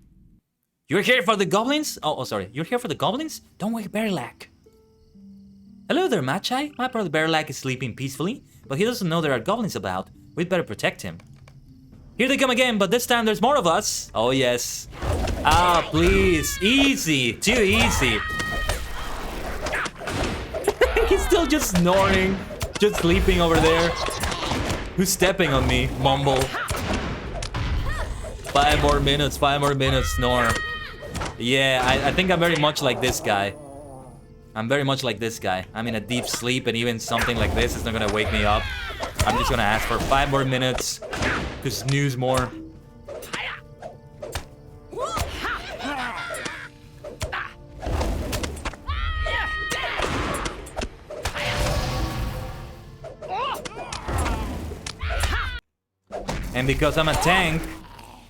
You're here for the goblins? Oh, sorry. You're here for the goblins? Don't wake Bearlack. Hello there, Magi. My brother Bearlack is sleeping peacefully, but he doesn't know there are goblins about. We'd better protect him. Here they come again, but this time there's more of us. Oh, yes. Ah, please. Easy. Too easy. He's still just snoring. Just sleeping over there. Who's stepping on me? Mumble. 5 more minutes. 5 more minutes. Snore. Yeah, I think I'm very much like this guy. I'm very much like this guy. I'm in a deep sleep, and even something like this is not gonna wake me up. I'm just gonna ask for 5 more minutes to snooze more. And because I'm a tank,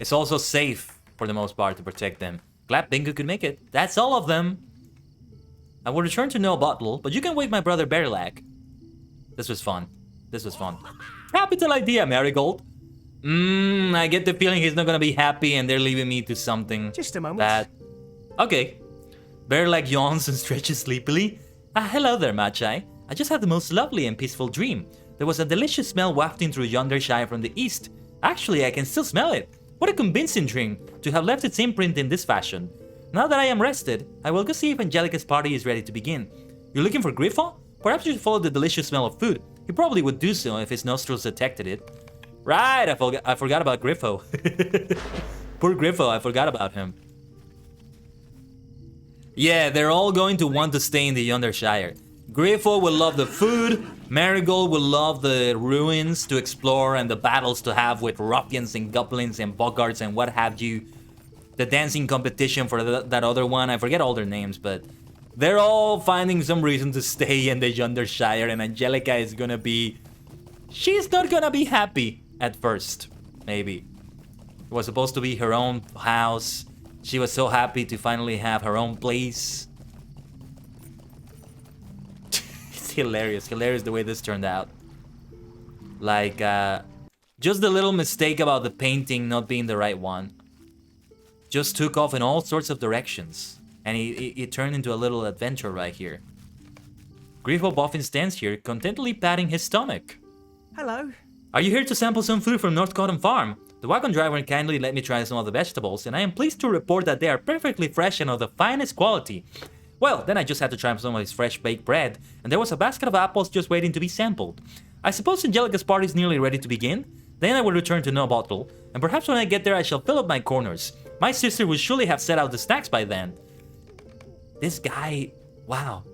it's also safe for the most part to protect them. Glad Bingo could make it. That's all of them. I will return to no bottle, but you can wake my brother Bearlack. This was fun. This was fun. Capital idea, Marigold. I get the feeling he's not gonna be happy and they're leaving me to something Just a moment. bad. Okay. Bearlack yawns and stretches sleepily. Hello there, Magi. I just had the most lovely and peaceful dream. There was a delicious smell wafting through Yondershire from the east. Actually, I can still smell it. What a convincing dream to have left its imprint in this fashion. Now that I am rested, I will go see if Angelica's party is ready to begin. You're looking for Griffo? Perhaps you should follow the delicious smell of food. He probably would do so if his nostrils detected it. Right, I forgot about Griffo. Poor Griffo, I forgot about him. Yeah, they're all going to want to stay in the Yondershire. Griffo will love the food, Marigold will love the ruins to explore and the battles to have with ruffians and goblins and boggarts and what have you. The dancing competition for that other one, I forget all their names, but they're all finding some reason to stay in the Yondershire, and Angelica is gonna be... She's not gonna be happy at first, maybe. It was supposed to be her own house. She was so happy to finally have her own place. It's hilarious the way this turned out. Like, just the little mistake about the painting not being the right one. Just took off in all sorts of directions. And it turned into a little adventure right here. Griffo Boffin stands here, contentedly patting his stomach. Hello. Are you here to sample some food from North Cotton Farm? The wagon driver kindly let me try some of the vegetables, and I am pleased to report that they are perfectly fresh and of the finest quality. Well, then I just had to try some of his fresh baked bread, and there was a basket of apples just waiting to be sampled. I suppose Angelica's party is nearly ready to begin? Then I will return to No Bottle, and perhaps when I get there I shall fill up my corners. My sister will surely have set out the snacks by then. This guy... wow.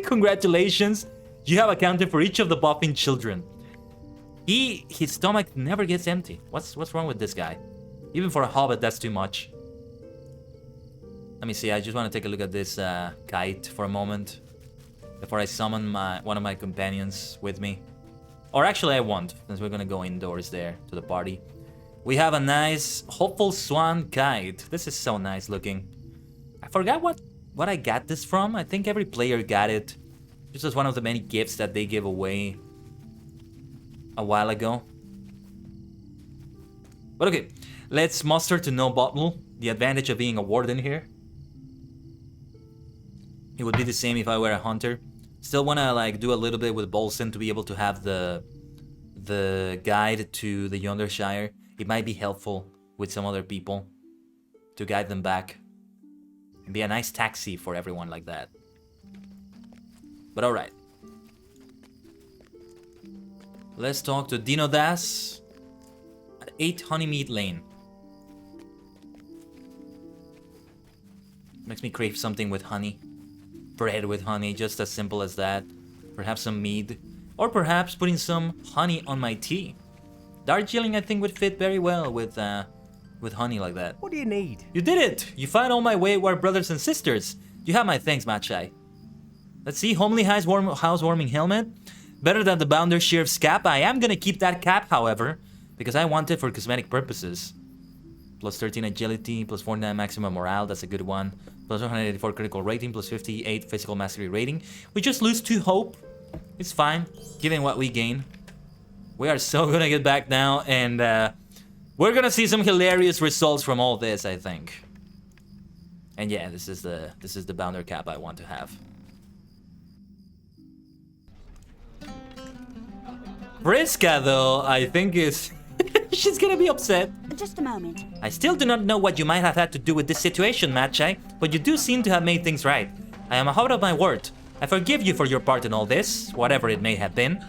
Congratulations! You have accounted for each of the Boffin children. His stomach never gets empty. What's wrong with this guy? Even for a hobbit, that's too much. Let me see, I just want to take a look at this kite for a moment. Before I summon one of my companions with me. Or actually I won't, since we're gonna go indoors there to the party. We have a nice, hopeful swan kite. This is so nice looking. I forgot what I got this from. I think every player got it. This was one of the many gifts that they gave away a while ago. But okay, let's muster to No Bottle. The advantage of being a warden here. It would be the same if I were a hunter. Still wanna like do a little bit with Bolson to be able to have the guide to the Yondershire. It might be helpful with some other people to guide them back. It'd be a nice taxi for everyone like that. But alright. Let's talk to Dino Das at 8 Honeymead Lane. Makes me crave something with honey. Bread with honey, just as simple as that. Perhaps some mead. Or perhaps putting some honey on my tea. Darjeeling, I think, would fit very well with honey like that. What do you need? You did it! You found all my wayward brothers and sisters. You have my thanks, Magi. Let's see, homely housewarming helmet. Better than the Yondershire cap. I am gonna keep that cap, however, because I want it for cosmetic purposes. Plus 13 agility, plus 49 maximum morale, that's a good one. Plus 184 critical rating, plus 58 physical mastery rating. We just lose 2 hope. It's fine, given what we gain. We are so gonna get back now, and we're gonna see some hilarious results from all this, I think. And yeah, this is the bounder cap I want to have. Vriska, though, I think is... she's gonna be upset. Just a moment. I still do not know what you might have had to do with this situation, Machai, but you do seem to have made things right. I am out of my word. I forgive you for your part in all this, whatever it may have been.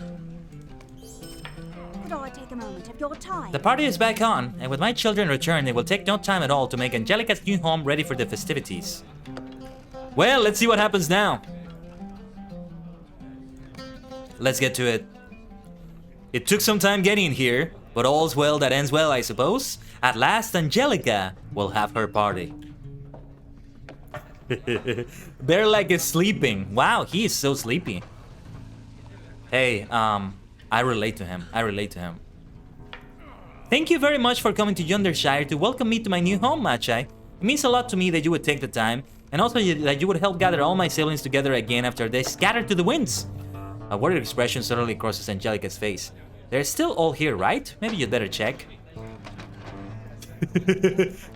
Could I take a moment of your time? The party is back on, and with my children returned, it will take no time at all to make Angelica's new home ready for the festivities. Well, let's see what happens now. Let's get to it. It took some time getting here, but all's well that ends well, I suppose. At last, Angelica will have her party. Bearlag is sleeping. Wow, he is so sleepy. Hey, I relate to him. Thank you very much for coming to Yondershire to welcome me to my new home, Machai. It means a lot to me that you would take the time, and also that you would help gather all my siblings together again after they scattered to the winds. A worried expression suddenly crosses Angelica's face. They're still all here, right? Maybe you'd better check.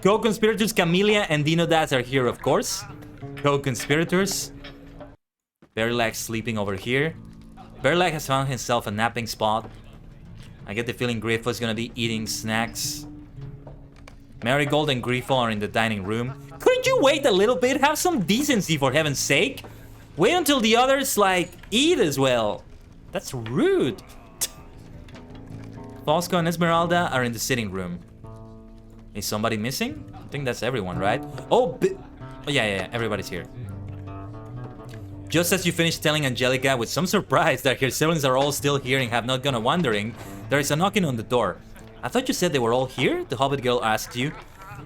Co-conspirators Camellia and Dinodas are here, of course. Co-conspirators. Bearlag sleeping over here. Bearlag has found himself a napping spot. I get the feeling Griffo is gonna be eating snacks. Marigold and Griffo are in the dining room. Couldn't you wait a little bit? Have some decency, for heaven's sake. Wait until the others, like, eat as well. That's rude. Fosco and Esmeralda are in the sitting room. Is somebody missing? I think that's everyone, right? Oh, yeah, everybody's here. Just as you finish telling Angelica with some surprise that her siblings are all still here and have not gone wandering, there is a knocking on the door. I thought you said they were all here? The Hobbit girl asked you.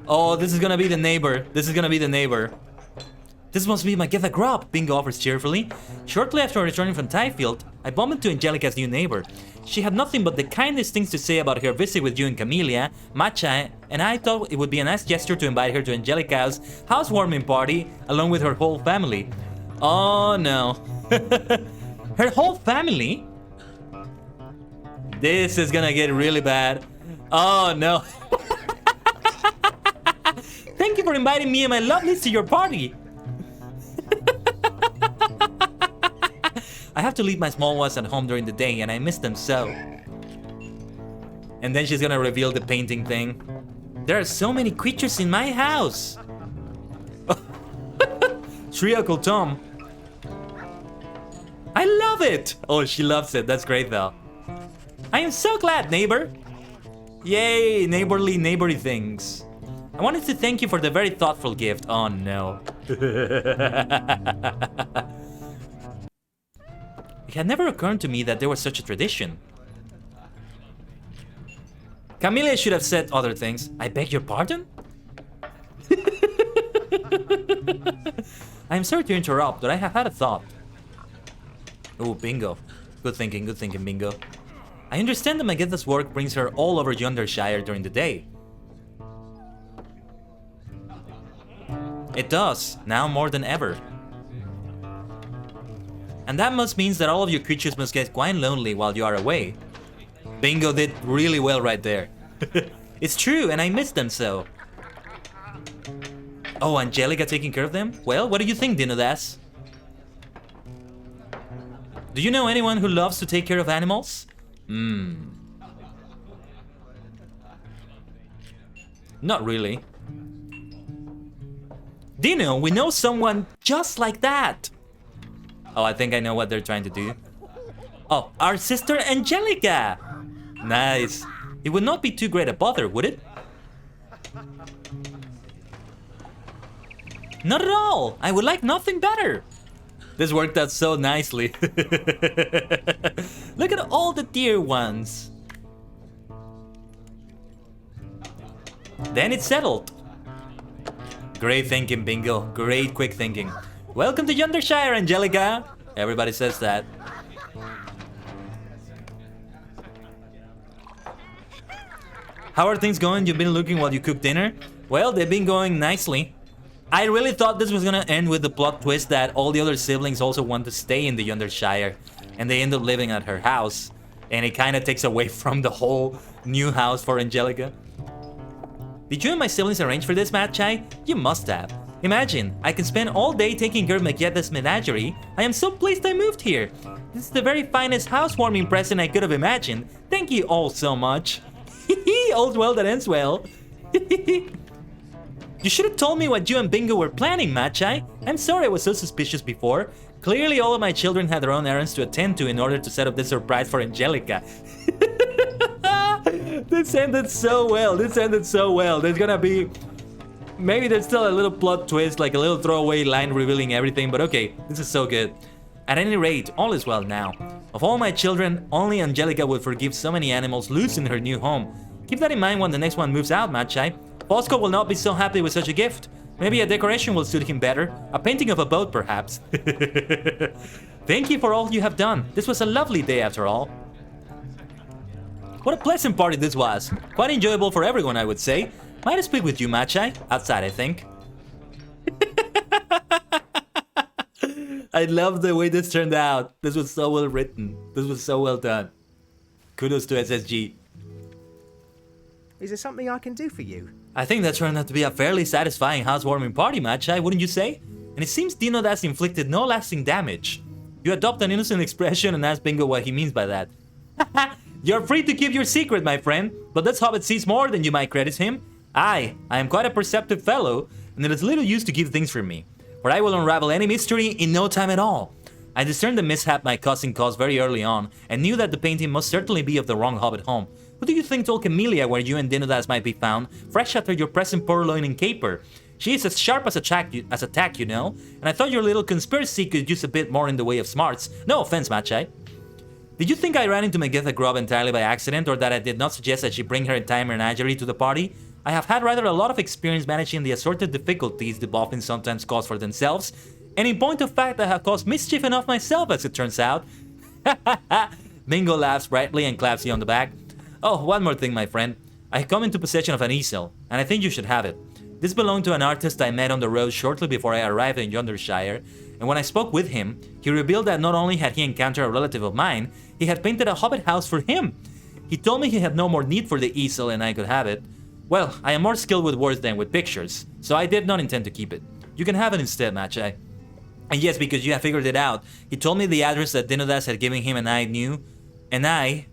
Oh, this is gonna be the neighbor. This must be Magetha Grub, Bingo offers cheerfully. Shortly after returning from Tyfield, I bumped into Angelica's new neighbor. She had nothing but the kindest things to say about her visit with you and Camellia, Matcha, and I thought it would be a nice gesture to invite her to Angelica's housewarming party along with her whole family. Oh no. Her whole family? This is gonna get really bad. Oh no. Thank you for inviting me and my lovelies to your party. I have to leave my small ones at home during the day and I miss them so. And then she's gonna reveal the painting thing. There are so many creatures in my house. Uncle Tom. I love it. Oh, she loves it. That's great though. I am so glad, neighbor. Yay, neighborly things. I wanted to thank you for the very thoughtful gift. Oh no. It had never occurred to me that there was such a tradition. Camellia should have said other things. I beg your pardon? I am sorry to interrupt, but I have had a thought. Oh, bingo. Good thinking, bingo. I understand that Magetha's work brings her all over Yondershire during the day. It does, now more than ever. And that must mean that all of your creatures must get quite lonely while you are away. Bingo did really well right there. It's true, and I miss them so. Oh, Angelica taking care of them? Well, what do you think, Dinodas? Do you know anyone who loves to take care of animals? Not really. Dino, we know someone just like that. Oh, I think I know what they're trying to do. Oh, our sister Angelica! Nice. It would not be too great a bother, would it? Not at all! I would like nothing better! This worked out so nicely. Look at all the dear ones. Then it's settled. Great thinking, Bingo. Great quick thinking. Welcome to Yondershire, Angelica! Everybody says that. How are things going? You've been looking while you cook dinner? Well, they've been going nicely. I really thought this was gonna end with the plot twist that all the other siblings also want to stay in the Yondershire. and they end up living at her house, and it kind of takes away from the whole new house for Angelica. Did you and my siblings arrange for this, Mad Chai? You must have. Imagine, I can spend all day taking care of Maquetta's menagerie. I am so pleased I moved here. This is the very finest housewarming present I could have imagined. Thank you all so much. All's well that ends well. You should have told me what you and Bingo were planning, Mad Chai. I'm sorry I was so suspicious before. Clearly all of my children had their own errands to attend to in order to set up this surprise for Angelica. This ended so well. This ended so well. There's gonna be... Maybe there's still a little plot twist, like a little throwaway line revealing everything, but okay, this is so good. At any rate, all is well now. Of all my children, only Angelica would forgive so many animals loose in her new home. Keep that in mind when the next one moves out, Mad Chai. Bosco will not be so happy with such a gift. Maybe a decoration will suit him better. A painting of a boat, perhaps. Thank you for all you have done. This was a lovely day after all. What a pleasant party this was. Quite enjoyable for everyone, I would say. Might speak with you, Mad Chai. Outside, I think. I love the way this turned out. This was so well written. This was so well done. Kudos to SSG. Is there something I can do for you? I think that turned out to be a fairly satisfying housewarming party, Mad Chai, wouldn't you say? And it seems Dino has inflicted no lasting damage. You adopt an innocent expression and ask Bingo what he means by that. You're free to keep your secret, my friend, but this hobbit sees more than you might credit him. I am quite a perceptive fellow, and it is little use to keep things from me, for I will unravel any mystery in no time at all. I discerned the mishap my cousin caused very early on, and knew that the painting must certainly be of the wrong hobbit home. Who do you think told Camellia where you and Dinodas might be found, fresh after your present purloining caper? She is as sharp as a tack, you know, and I thought your little conspiracy could use a bit more in the way of smarts. No offense, Mad Chai. Did you think I ran into Magetha Grub entirely by accident, or that I did not suggest that she bring her entire menagerie to the party? I have had rather a lot of experience managing the assorted difficulties the boffins sometimes cause for themselves, and in point of fact I have caused mischief enough myself, as it turns out. Bingo laughs brightly and claps you on the back. Oh, one more thing, my friend. I come into possession of an easel, and I think you should have it. This belonged to an artist I met on the road shortly before I arrived in Yondershire, and when I spoke with him, he revealed that not only had he encountered a relative of mine, he had painted a hobbit house for him. He told me he had no more need for the easel and I could have it. Well, I am more skilled with words than with pictures, so I did not intend to keep it. You can have it instead, Mad Chai. And yes, because you have figured it out, he told me the address that Dinodas had given him and I knew, and he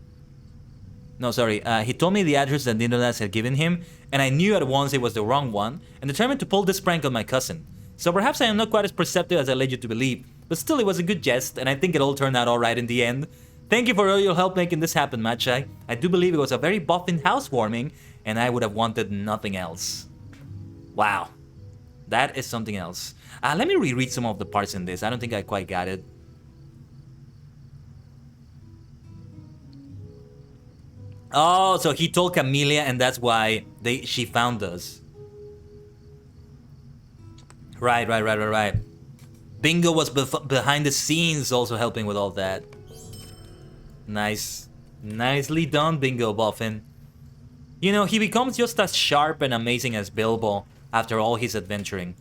told me the address that Dinodas had given him, and I knew at once it was the wrong one, and determined to pull this prank on my cousin. So perhaps I am not quite as perceptive as I led you to believe, but still it was a good jest, and I think it all turned out alright in the end. Thank you for all your help making this happen, Mad Chai. I do believe it was a very boffin housewarming, and I would have wanted nothing else. Wow. That is something else. Let me reread some of the parts in this. I don't think I quite got it. Oh, so he told Camellia and that's why she found us. Right. Bingo was behind the scenes also helping with all that. Nice. Nicely done, Bingo Boffin. You know, he becomes just as sharp and amazing as Bilbo after all his adventuring.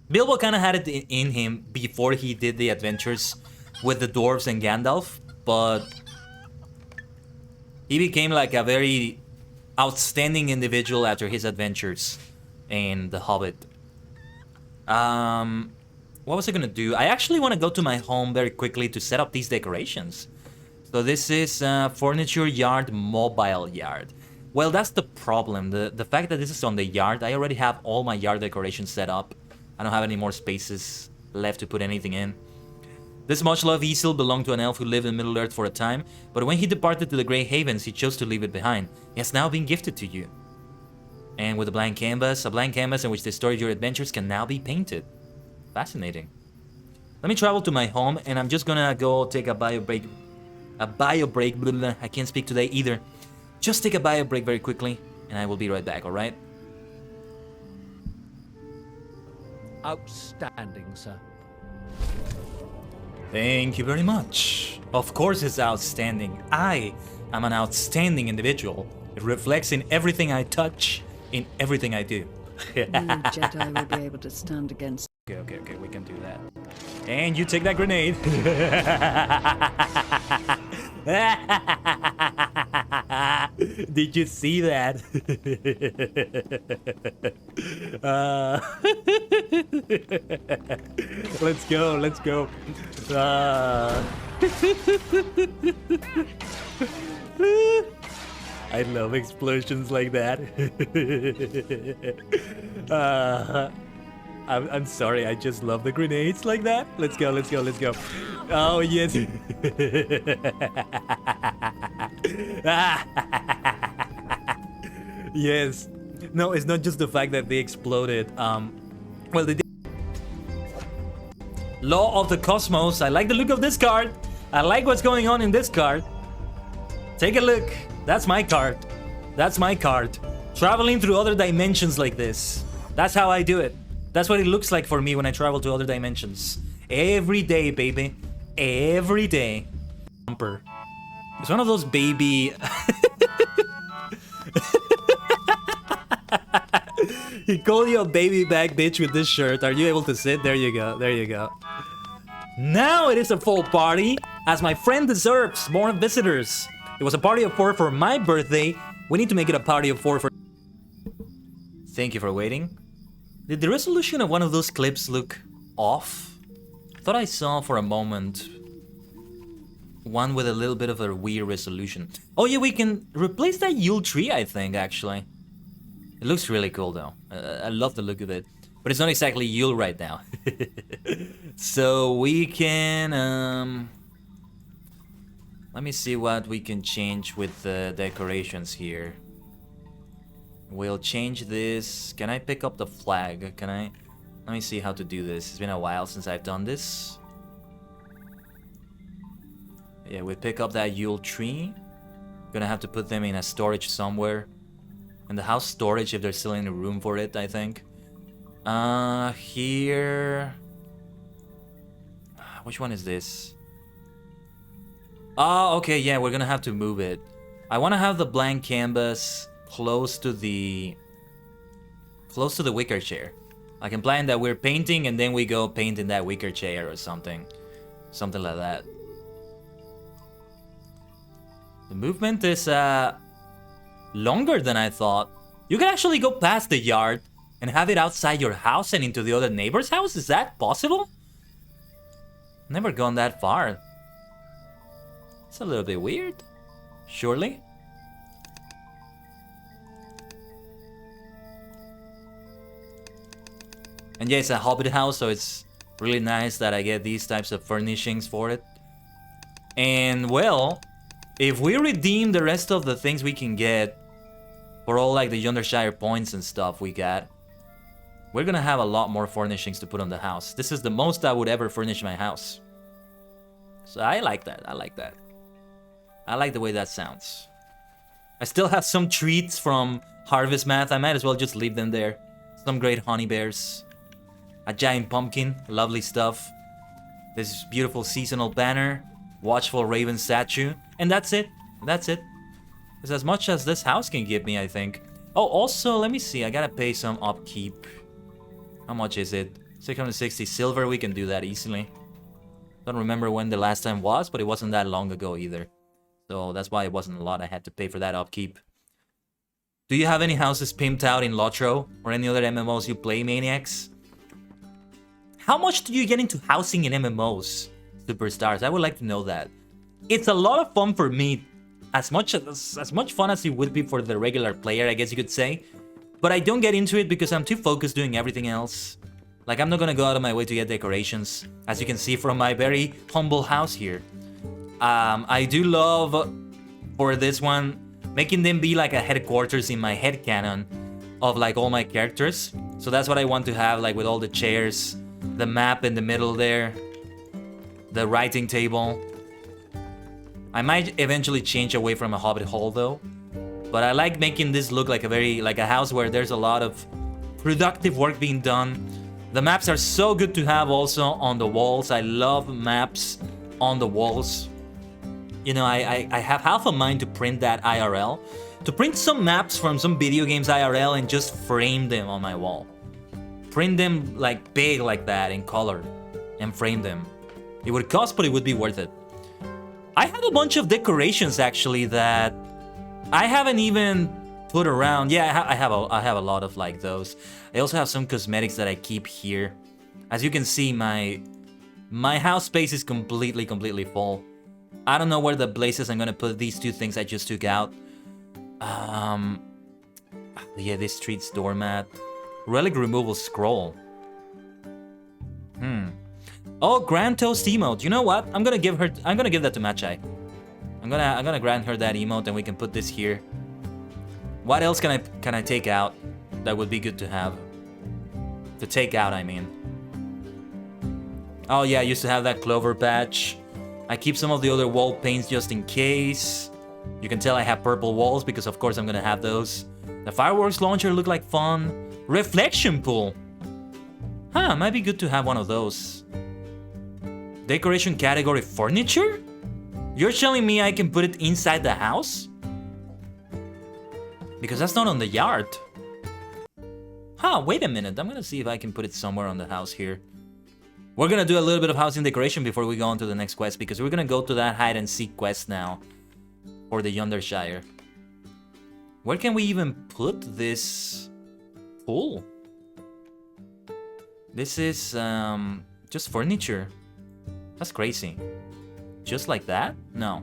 Bilbo kind of had it in him before he did the adventures with the dwarves and Gandalf, but he became like a very outstanding individual after his adventures in The Hobbit. What was I gonna do? I actually want to go to my home very quickly to set up these decorations. So this is furniture yard, mobile yard. Well, that's the problem. The fact that this is on the yard, I already have all my yard decorations set up. I don't have any more spaces left to put anything in. This much-loved easel belonged to an elf who lived in Middle-earth for a time, but when he departed to the Grey Havens, he chose to leave it behind. It has now been gifted to you. And with a blank canvas in which the story of your adventures can now be painted. Fascinating. Let me travel to my home, and I'm just gonna go take a bio break. I can't speak today either. Just take a bio break very quickly, and I will be right back, alright? Outstanding, sir. Thank you very much. Of course it's outstanding. I am an outstanding individual. It reflects in everything I touch, in everything I do. No Jedi will be able to stand against. Okay, we can do that. And you take that grenade. Did you see that? Let's go, let's go. I love explosions like that. I'm sorry, I just love the grenades like that. Let's go, let's go, let's go. Oh, yes. Yes. No, it's not just the fact that they exploded. Well, they did. Law of the Cosmos. I like the look of this card. I like what's going on in this card. Take a look. That's my card. That's my card. Traveling through other dimensions like this. That's how I do it. That's what it looks like for me when I travel to other dimensions. Every day, baby. Every day. Bumper. It's one of those baby... He called you a baby back bitch with this shirt. Are you able to sit? There you go. There you go. Now it is a full party, as my friend deserves. More visitors. It was a party of 4 for my birthday. We need to make it a party of 4 for... Thank you for waiting. Did the resolution of one of those clips look off? I thought I saw for a moment one with a little bit of a weird resolution. Oh yeah, we can replace that Yule tree, I think, actually. It looks really cool though. I love the look of it. But it's not exactly Yule right now. So we can... Let me see what we can change with the decorations here. We'll change this. Can I pick up the flag? Can I? Let me see how to do this. It's been a while since I've done this. Yeah, we pick up that Yule tree. Gonna have to put them in a storage somewhere. In the house storage if there's still any room for it, I think. Here... Which one is this? Oh, okay, yeah, we're gonna have to move it. I wanna have the blank canvas close to the wicker chair. I can plan that we're painting and then we go paint in that wicker chair or something. Something like that. The movement is longer than I thought. You can actually go past the yard and have it outside your house and into the other neighbor's house? Is that possible? Never gone that far. It's a little bit weird. Surely. And yeah, it's a hobbit house, so it's really nice that I get these types of furnishings for it. And well, if we redeem the rest of the things we can get for all like the Yondershire points and stuff we got, we're gonna have a lot more furnishings to put on the house. This is the most I would ever furnish my house. So I like that, I like that. I like the way that sounds. I still have some treats from Harvest Math. I might as well just leave them there. Some great honey bears. A giant pumpkin, lovely stuff. This beautiful seasonal banner. Watchful raven statue. And that's it. That's it. It's as much as this house can give me, I think. Oh, also, let me see. I gotta pay some upkeep. How much is it? 660 silver. We can do that easily. Don't remember when the last time was, but it wasn't that long ago either. So that's why it wasn't a lot I had to pay for that upkeep. Do you have any houses pimped out in LOTRO or any other MMOs you play, Maniacs? How much do you get into housing in MMOs, Superstars? I would like to know that. It's a lot of fun for me. As much fun as it would be for the regular player, I guess you could say. But I don't get into it because I'm too focused doing everything else. Like, I'm not gonna go out of my way to get decorations, as you can see from my very humble house here. I do love, for this one, making them be like a headquarters in my headcanon of like all my characters. So that's what I want to have, like with all the chairs, the map in the middle there, the writing table. I might eventually change away from a hobbit hole though, but I like making this look like a house where there's a lot of productive work being done. The maps are so good to have also on the walls. I love maps on the walls. You know, I have half a mind to print that IRL. To print some maps from some video games IRL and just frame them on my wall. Print them like big like that in color. and frame them. It would cost, but it would be worth it. I have a bunch of decorations actually that I haven't even put around. Yeah, I have a lot of like those. I also have some cosmetics that I keep here. As you can see, my house space is completely full. I don't know where the places I'm gonna put these two things I just took out. Yeah, this street's doormat. Relic removal scroll. Oh, Grand Toast emote. You know what? I'm gonna give that to Machai. I'm gonna grant her that emote, and we can put this here. What else can I take out that would be good to have? To take out, I mean. Oh yeah, I used to have that clover patch. I keep some of the other wall paints just in case. You can tell I have purple walls because of course I'm gonna have those. The fireworks launcher look like fun. Reflection pool. Huh, might be good to have one of those. Decoration category furniture? You're telling me I can put it inside the house? Because that's not on the yard. Huh, wait a minute. I'm gonna see if I can put it somewhere on the house here. We're gonna do a little bit of housing decoration before we go on to the next quest, because we're gonna go to that hide and seek quest now for the Yondershire. Where can we even put this pool? This is just furniture. That's crazy. Just like that? No.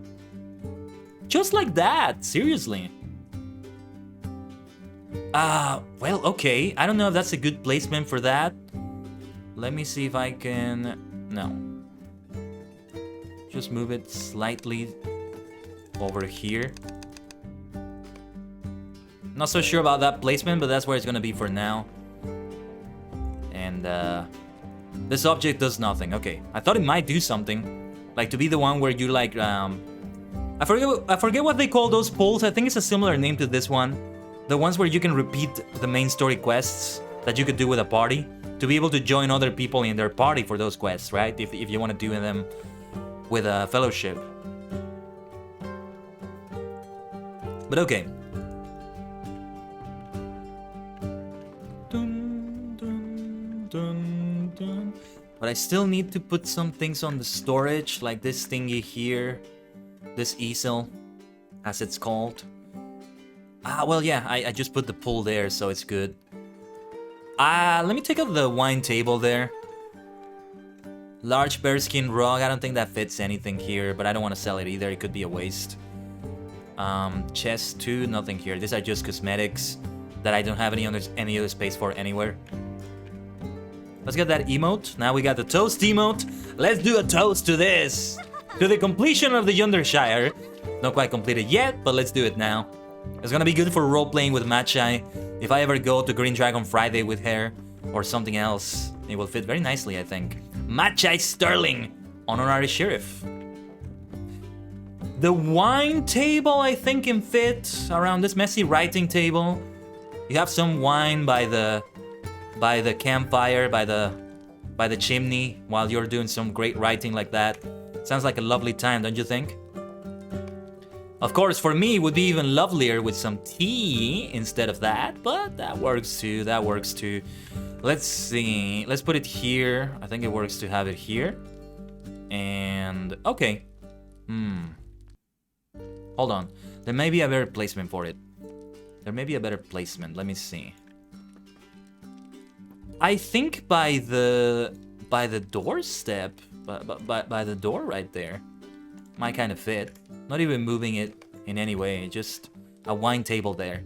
Just like that, seriously. Well, okay. I don't know if that's a good placement for that. Let me see if I can... No. Just move it slightly over here. Not so sure about that placement, but that's where it's gonna be for now. And, this object does nothing. Okay. I thought it might do something. Like, to be the one where you, like, I forget what they call those pools. I think it's a similar name to this one. The ones where you can repeat the main story quests that you could do with a party. To be able to join other people in their party for those quests, right? If you want to do them with a fellowship. But okay. Dun, dun, dun, dun. But I still need to put some things on the storage, like this thingy here. This easel, as it's called. Well, yeah, I just put the pool there, so it's good. Let me take out the wine table there. Large bearskin rug, I don't think that fits anything here, but I don't want to sell it either, it could be a waste. Chest 2, nothing here. These are just cosmetics that I don't have any other space for anywhere. Let's get that emote. Now we got the toast emote. Let's do a toast to this. To the completion of the Yondershire. Not quite completed yet, but let's do it now. It's gonna be good for role-playing with Machai. If I ever go to Green Dragon Friday with her, or something else, it will fit very nicely, I think. Machai Sterling, honorary sheriff. The wine table, I think, can fit around this messy writing table. You have some wine by the campfire, by the chimney, while you're doing some great writing like that. Sounds like a lovely time, don't you think? Of course, for me, it would be even lovelier with some tea instead of that, but that works too, that works too. Let's see, let's put it here. I think it works to have it here. And, okay. Hold on, there may be a better placement for it. There may be a better placement, let me see. I think by the doorstep, by the door right there, might kind of fit. Not even moving it in any way, just a wine table there.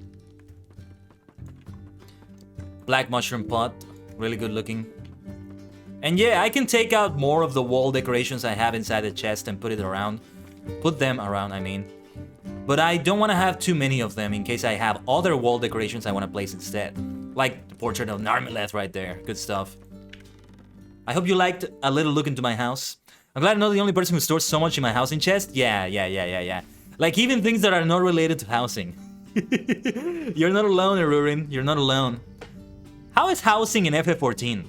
Black mushroom pot, really good looking. And yeah, I can take out more of the wall decorations I have inside the chest and put them around, I mean. But I don't want to have too many of them in case I have other wall decorations I want to place instead. Like the portrait of ℂ𝕠𝕟𝕤 right there, good stuff. I hope you liked a little look into my house. I'm glad I'm not the only person who stores so much in my housing chest. Yeah. Like even things that are not related to housing. You're not alone, Arurin. You're not alone. How is housing in FF14?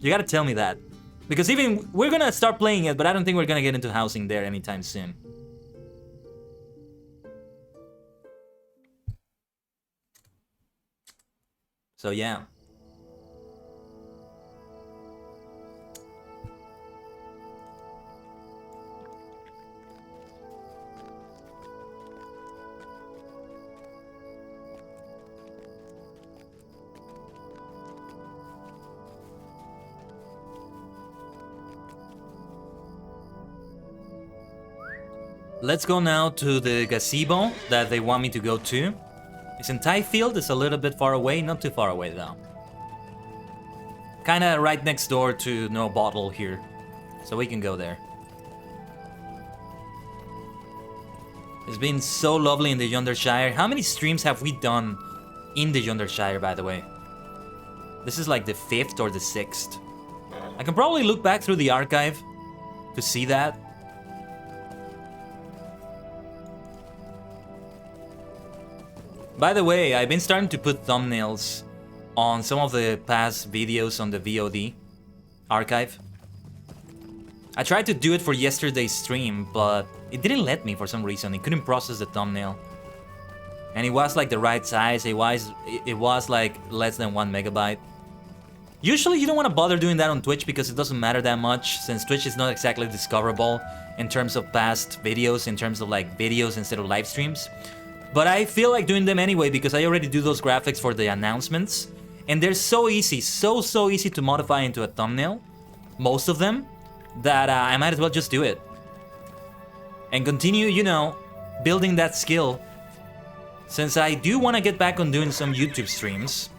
You gotta tell me that. Because even we're gonna start playing it, but I don't think we're gonna get into housing there anytime soon. So yeah. Let's go now to the gazebo that they want me to go to. It's in Tyfield. It's a little bit far away. Not too far away, though. Kinda right next door to No Bottle here. So we can go there. It's been so lovely in the Yondershire. How many streams have we done in the Yondershire, by the way? This is like the 5th or the 6th. I can probably look back through the archive to see that. By the way, I've been starting to put thumbnails on some of the past videos on the VOD archive. I tried to do it for yesterday's stream, but it didn't let me for some reason. It couldn't process the thumbnail. And it was like the right size. It was like less than 1 megabyte. Usually you don't want to bother doing that on Twitch because it doesn't matter that much, since Twitch is not exactly discoverable in terms of past videos, in terms of like videos instead of live streams. But I feel like doing them anyway because I already do those graphics for the announcements. And they're so easy, so easy to modify into a thumbnail, most of them, that I might as well just do it. And continue, you know, building that skill. Since I do want to get back on doing some YouTube streams.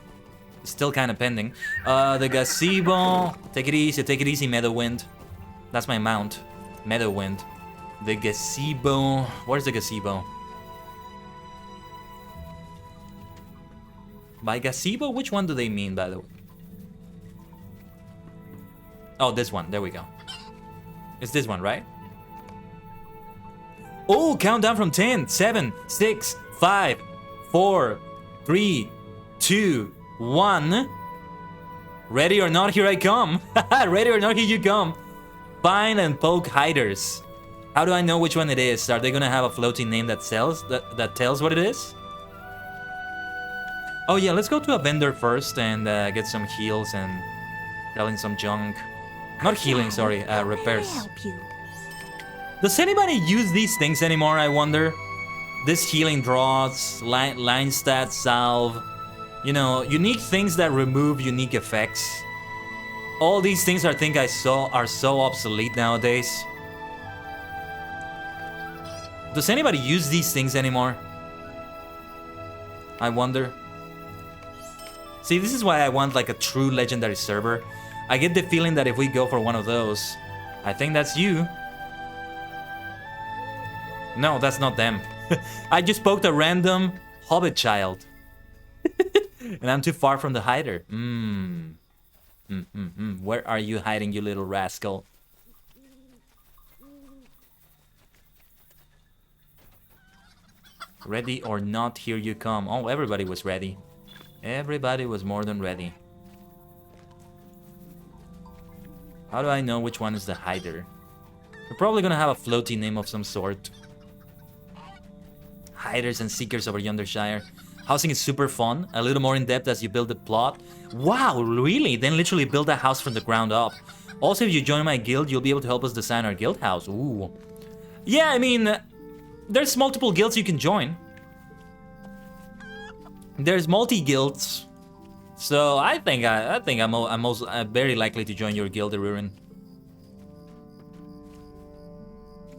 Still kind of pending. The gazebo. Take it easy, Meadowwind. That's my mount. Meadowwind. The gazebo. Where's the gazebo? By gazebo, which one do they mean, by the way? Oh, this one. There we go. It's this one, right? Oh, countdown from 10, 7, 6, 5, 4, 3, 2, 1. Ready or not, here I come. Ready or not, here you come. Find and poke hiders. How do I know which one it is? Are they gonna have a floating name that tells what it is? Oh yeah, let's go to a vendor first and get some heals and selling some junk. Not healing, sorry, repairs. Help you. Does anybody use these things anymore, I wonder? This healing draws, line stat salve, you know, unique things that remove unique effects. All these things I think are so obsolete nowadays. Does anybody use these things anymore? I wonder. See, this is why I want like a true legendary server. I get the feeling that if we go for one of those, I think that's you. No, that's not them. I just poked a random hobbit child. And I'm too far from the hider. Where are you hiding, you little rascal? Ready or not, here you come. Oh, everybody was ready. Everybody was more than ready. How do I know which one is the hider? We're probably gonna have a floaty name of some sort. Hiders and seekers over Yondershire. Housing is super fun, a little more in depth as you build the plot. Wow, really? Then literally build a house from the ground up. Also, if you join my guild, you'll be able to help us design our guild house. Ooh. Yeah, I mean, there's multiple guilds you can join. There's multi-guilds. So I think I'm very likely to join your guild, Rurin.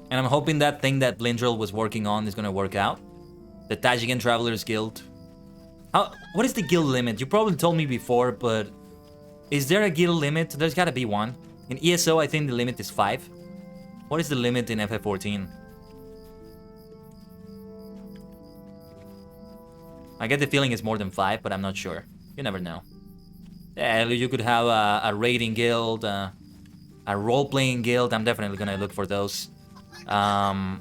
And I'm hoping that thing that Blindril was working on is gonna work out. The Tajigan Travelers Guild. What is the guild limit? You probably told me before, but is there a guild limit? There's gotta be one. In ESO, I think the limit is 5. What is the limit in FF14? I get the feeling it's more than 5, but I'm not sure. You never know. Yeah, you could have a raiding guild, a role-playing guild. I'm definitely gonna look for those. A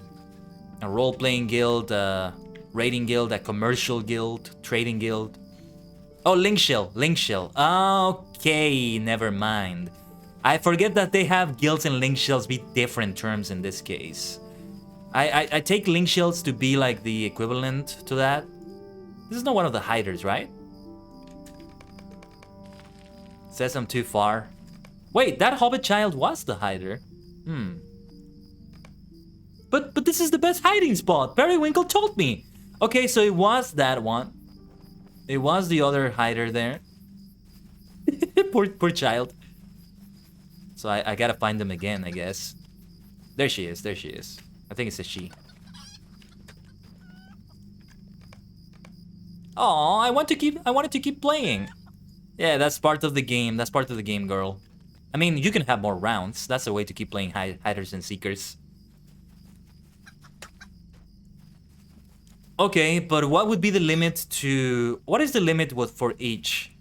role-playing guild, a raiding guild, a commercial guild, trading guild. Oh, Linkshill. Okay, never mind. I forget that they have guilds and Linkshells be different terms in this case. I take Linkshells to be like the equivalent to that. This is not one of the hiders, right? Says I'm too far. Wait, that hobbit child was the hider. But this is the best hiding spot. Periwinkle told me. Okay, so it was that one. It was the other hider there. poor child. So I gotta find them again, I guess. There she is. I think it's a she. Oh, I wanted to keep playing. Yeah, that's part of the game. That's part of the game, girl. I mean, you can have more rounds. That's a way to keep playing hiders and seekers. Okay, but what would be the limit to... What is the limit for each?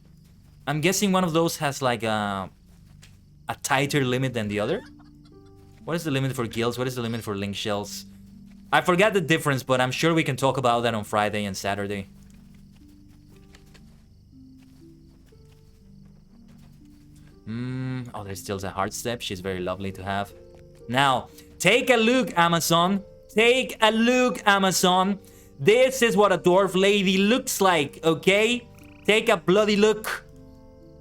I'm guessing one of those has like a tighter limit than the other. What is the limit for guilds? What is the limit for link shells? I forgot the difference, but I'm sure we can talk about that on Friday and Saturday. Oh, there's still a heart step. She's very lovely to have. Now, take a look, Amazon. Take a look, Amazon. This is what a dwarf lady looks like, okay? Take a bloody look.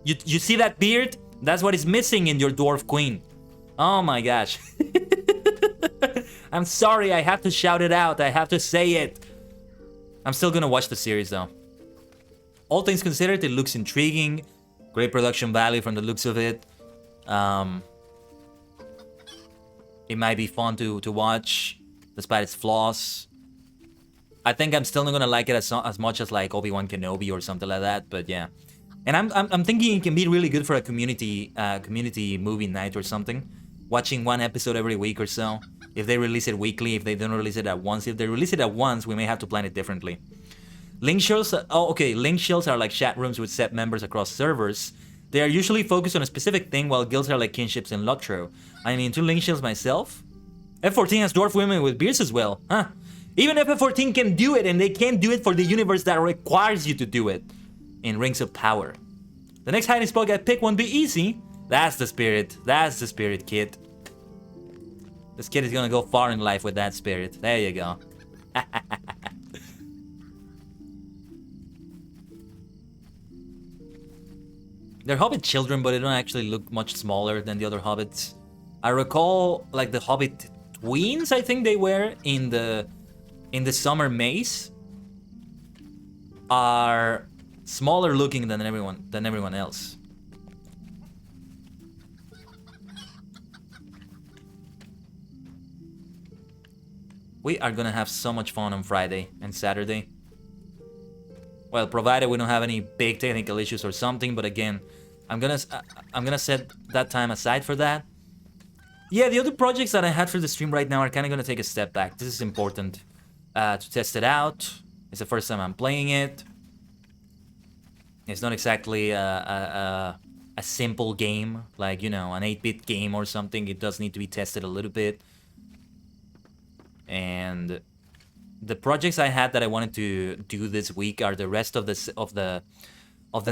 You see that beard? That's what is missing in your dwarf queen. Oh my gosh. I'm sorry, I have to shout it out. I have to say it. I'm still gonna watch the series though. All things considered, it looks intriguing. Great production value from the looks of it. It might be fun to watch, despite its flaws. I think I'm still not gonna like it as much as like Obi-Wan Kenobi or something like that, but yeah. And I'm thinking it can be really good for a community movie night or something. Watching one episode every week or so. If they release it weekly, if they don't release it at once. If they release it at once, we may have to plan it differently. Link shells, link shells are like chat rooms with set members across servers. They are usually focused on a specific thing, while guilds are like kinships in LOTRO. I'm into link shells myself. F14 has dwarf women with beards as well, huh? Even if F14 can do it, and they can't do it for the universe that requires you to do it. In Rings of Power. The next hiding spot I pick won't be easy. That's the spirit. That's the spirit, kid. This kid is gonna go far in life with that spirit. There you go. They're Hobbit children, but they don't actually look much smaller than the other Hobbits. I recall, like, the Hobbit tweens, I think they were, in the summer maze, are smaller looking than everyone else. We are gonna have so much fun on Friday and Saturday. Well, provided we don't have any big technical issues or something, but again, I'm gonna set that time aside for that. Yeah, the other projects that I had for the stream right now are kind of gonna take a step back. This is important to test it out. It's the first time I'm playing it. It's not exactly a simple game, like, you know, an 8-bit game or something. It does need to be tested a little bit. And the projects I had that I wanted to do this week are the rest of the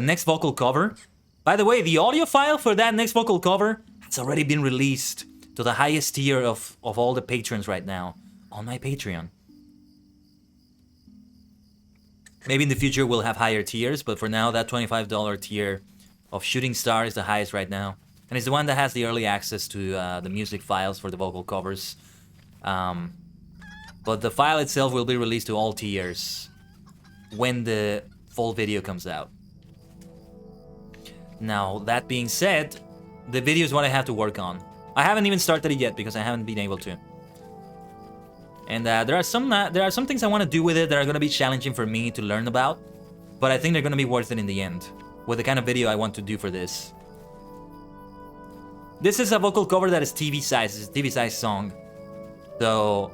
next vocal cover. By the way, the audio file for that next vocal cover has already been released to the highest tier of all the patrons right now on my Patreon. Maybe in the future we'll have higher tiers, but for now that $25 tier of Shooting Star is the highest right now. And it's the one that has the early access to the music files for the vocal covers. But the file itself will be released to all tiers when the full video comes out. Now, that being said, the video is what I have to work on. I haven't even started it yet because I haven't been able to. And there are some things I want to do with it that are going to be challenging for me to learn about, but I think they're going to be worth it in the end, with the kind of video I want to do for this. This is a vocal cover that is TV size. It's a TV size song. So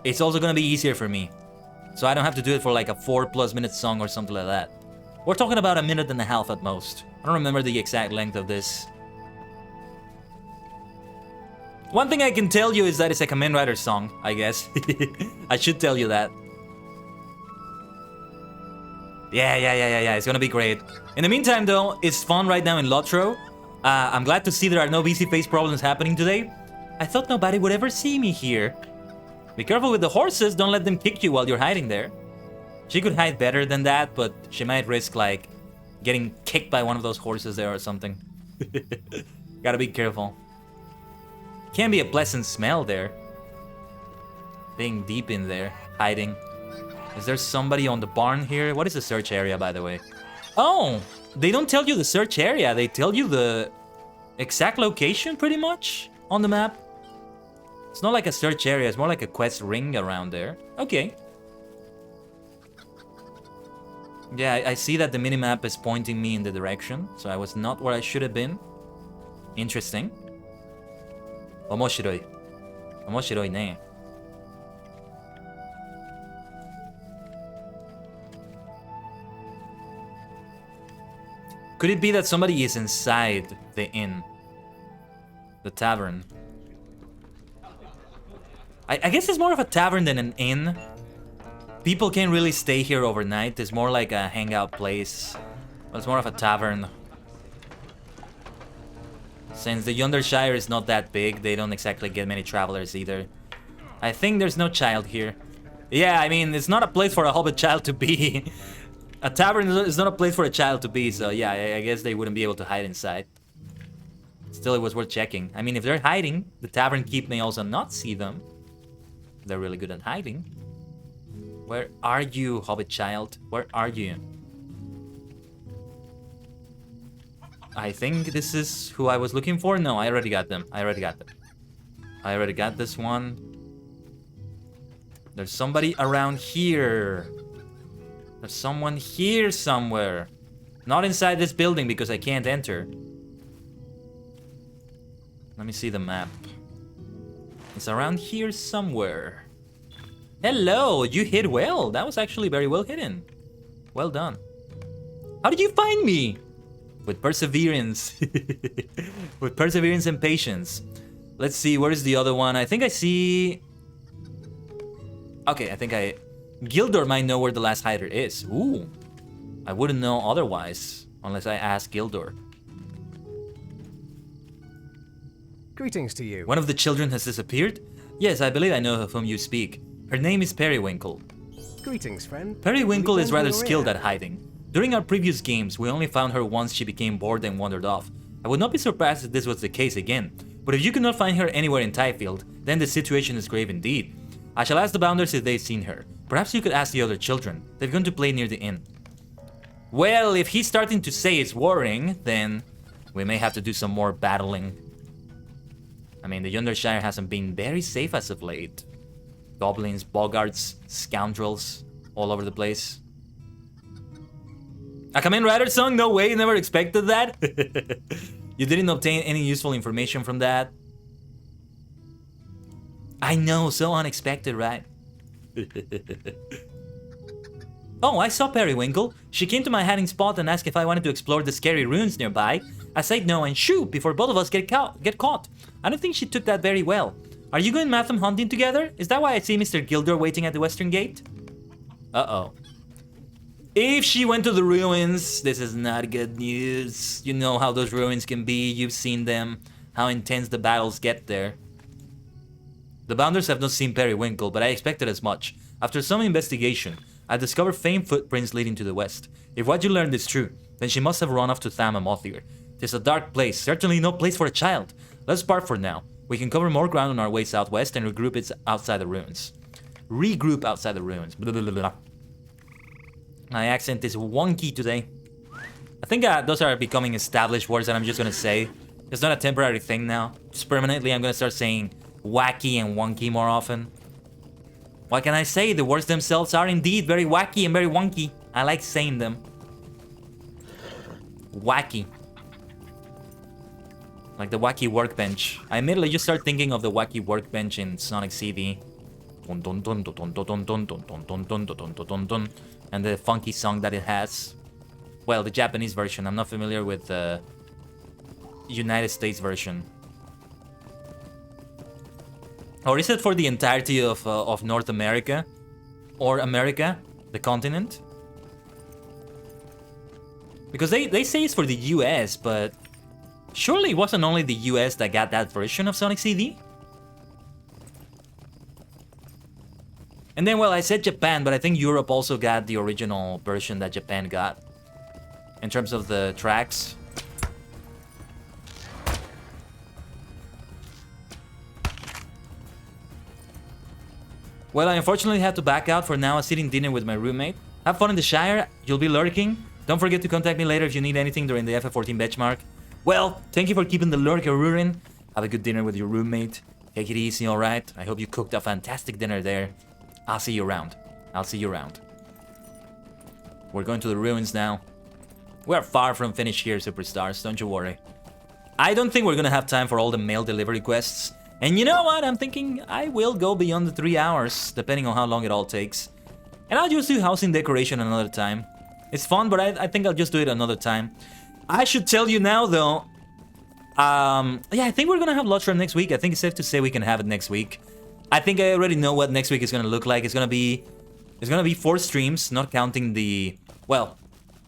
it's also going to be easier for me. So I don't have to do it for like a 4+ minute song or something like that. We're talking about 1.5 minutes at most. I don't remember the exact length of this. One thing I can tell you is that it's a Kamen Rider song, I guess. I should tell you that. Yeah, it's gonna be great. In the meantime though, it's fun right now in LOTRO. I'm glad to see there are no VC face problems happening today. I thought nobody would ever see me here. Be careful with the horses, don't let them kick you while you're hiding there. She could hide better than that, but she might risk, like, getting kicked by one of those horses there or something. Gotta be careful. Can't be a pleasant smell there. Being deep in there, hiding. Is there somebody on the barn here? What is the search area, by the way? Oh, they don't tell you the search area. They tell you the exact location, pretty much, on the map. It's not like a search area. It's more like a quest ring around there. Okay. Yeah, I see that the minimap is pointing me in the direction, so I was not where I should have been. Interesting. Omoshiroi. Omoshiroi ne. Could it be that somebody is inside the inn? The tavern? I guess it's more of a tavern than an inn. People can't really stay here overnight. It's more like a hangout place. Well, it's more of a tavern. Since the Yondershire is not that big, they don't exactly get many travelers either. I think there's no child here. Yeah, I mean, it's not a place for a hobbit child to be. A tavern is not a place for a child to be, so yeah, I guess they wouldn't be able to hide inside. Still, it was worth checking. I mean, if they're hiding, the tavern keep may also not see them. They're really good at hiding. Where are you, hobbit child? Where are you? I think this is who I was looking for. No, I already got them. I already got them. I already got this one. There's somebody around here. There's someone here somewhere. Not inside this building because I can't enter. Let me see the map. It's around here somewhere. Hello, you hid well. That was actually very well hidden. Well done. How did you find me? With perseverance. With perseverance and patience. Let's see, where is the other one? I think I see... Okay, I think Gildor might know where the last hider is. Ooh. I wouldn't know otherwise, unless I ask Gildor. Greetings to you. One of the children has disappeared? Yes, I believe I know of whom you speak. Her name is Periwinkle. Greetings, friend. Periwinkle is rather skilled at at hiding. During our previous games, we only found her once she became bored and wandered off. I would not be surprised if this was the case again. But if you cannot find her anywhere in Tyfield, then the situation is grave indeed. I shall ask the Bounders if they've seen her. Perhaps you could ask the other children. They've gone to play near the inn. Well, if he's starting to say it's worrying, then we may have to do some more battling. I mean, the Yondershire hasn't been very safe as of late. Goblins, boggarts, scoundrels, all over the place. A Kamen Rider song? No way, never expected that. You didn't obtain any useful information from that? I know, so unexpected, right? Oh, I saw Periwinkle. She came to my hiding spot and asked if I wanted to explore the scary ruins nearby. I said no and shoot before both of us get caught. I don't think she took that very well. Are you going Matham hunting together? Is that why I see Mr. Gildor waiting at the western gate? Uh-oh. If she went to the ruins, this is not good news. You know how those ruins can be, you've seen them, how intense the battles get there. The Bounders have not seen Periwinkle, but I expected as much. After some investigation, I discovered faint footprints leading to the west. If what you learned is true, then she must have run off to Thamamothir. It's a dark place, certainly no place for a child. Let's part for now. We can cover more ground on our way southwest and regroup outside the ruins. Regroup outside the ruins. Blah, blah, blah, blah. My accent is wonky today. I think those are becoming established words that I'm just gonna say. It's not a temporary thing now. Just permanently, I'm gonna start saying wacky and wonky more often. What can I say? The words themselves are indeed very wacky and very wonky. I like saying them. Wacky. Like the wacky workbench. I immediately just start thinking of the wacky workbench in Sonic CD. And the funky song that it has. Well, the Japanese version. I'm not familiar with the United States version. Or is it for the entirety of North America? Or America? The continent? Because they say it's for the US, but... surely it wasn't only the US that got that version of Sonic CD? And then, well, I said Japan, but I think Europe also got the original version that Japan got. In terms of the tracks. Well, I unfortunately have to back out for now. I'm sitting dinner with my roommate. Have fun in the Shire. You'll be lurking. Don't forget to contact me later if you need anything during the FF14 benchmark. Well, thank you for keeping the lurker ruin. Have a good dinner with your roommate. Take it easy, alright? I hope you cooked a fantastic dinner there. I'll see you around. I'll see you around. We're going to the ruins now. We're far from finished here, superstars, don't you worry. I don't think we're gonna have time for all the mail delivery quests. And you know what? I'm thinking I will go beyond the 3 hours, depending on how long it all takes. And I'll just do housing decoration another time. It's fun, but I think I'll just do it another time. I should tell you now, though. Yeah, I think we're gonna have LOTRO next week. I think it's safe to say we can have it next week. I think I already know what next week is gonna look like. It's gonna be 4 streams, not counting the... Well,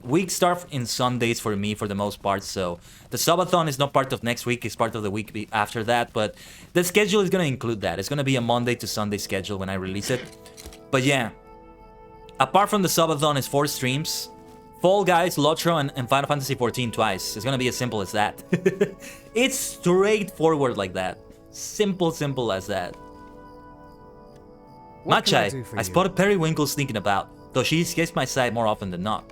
week start in Sundays for me for the most part, so the subathon is not part of next week, it's part of the week after that, but the schedule is going to include that. It's going to be a Monday to Sunday schedule when I release it. But yeah, apart from the subathon, it's 4 streams. Fall Guys, LOTRO, and Final Fantasy XIV twice. It's going to be as simple as that. It's straightforward like that. Simple as that. Machai, I spotted Periwinkle sneaking about, though she escapes my sight more often than not.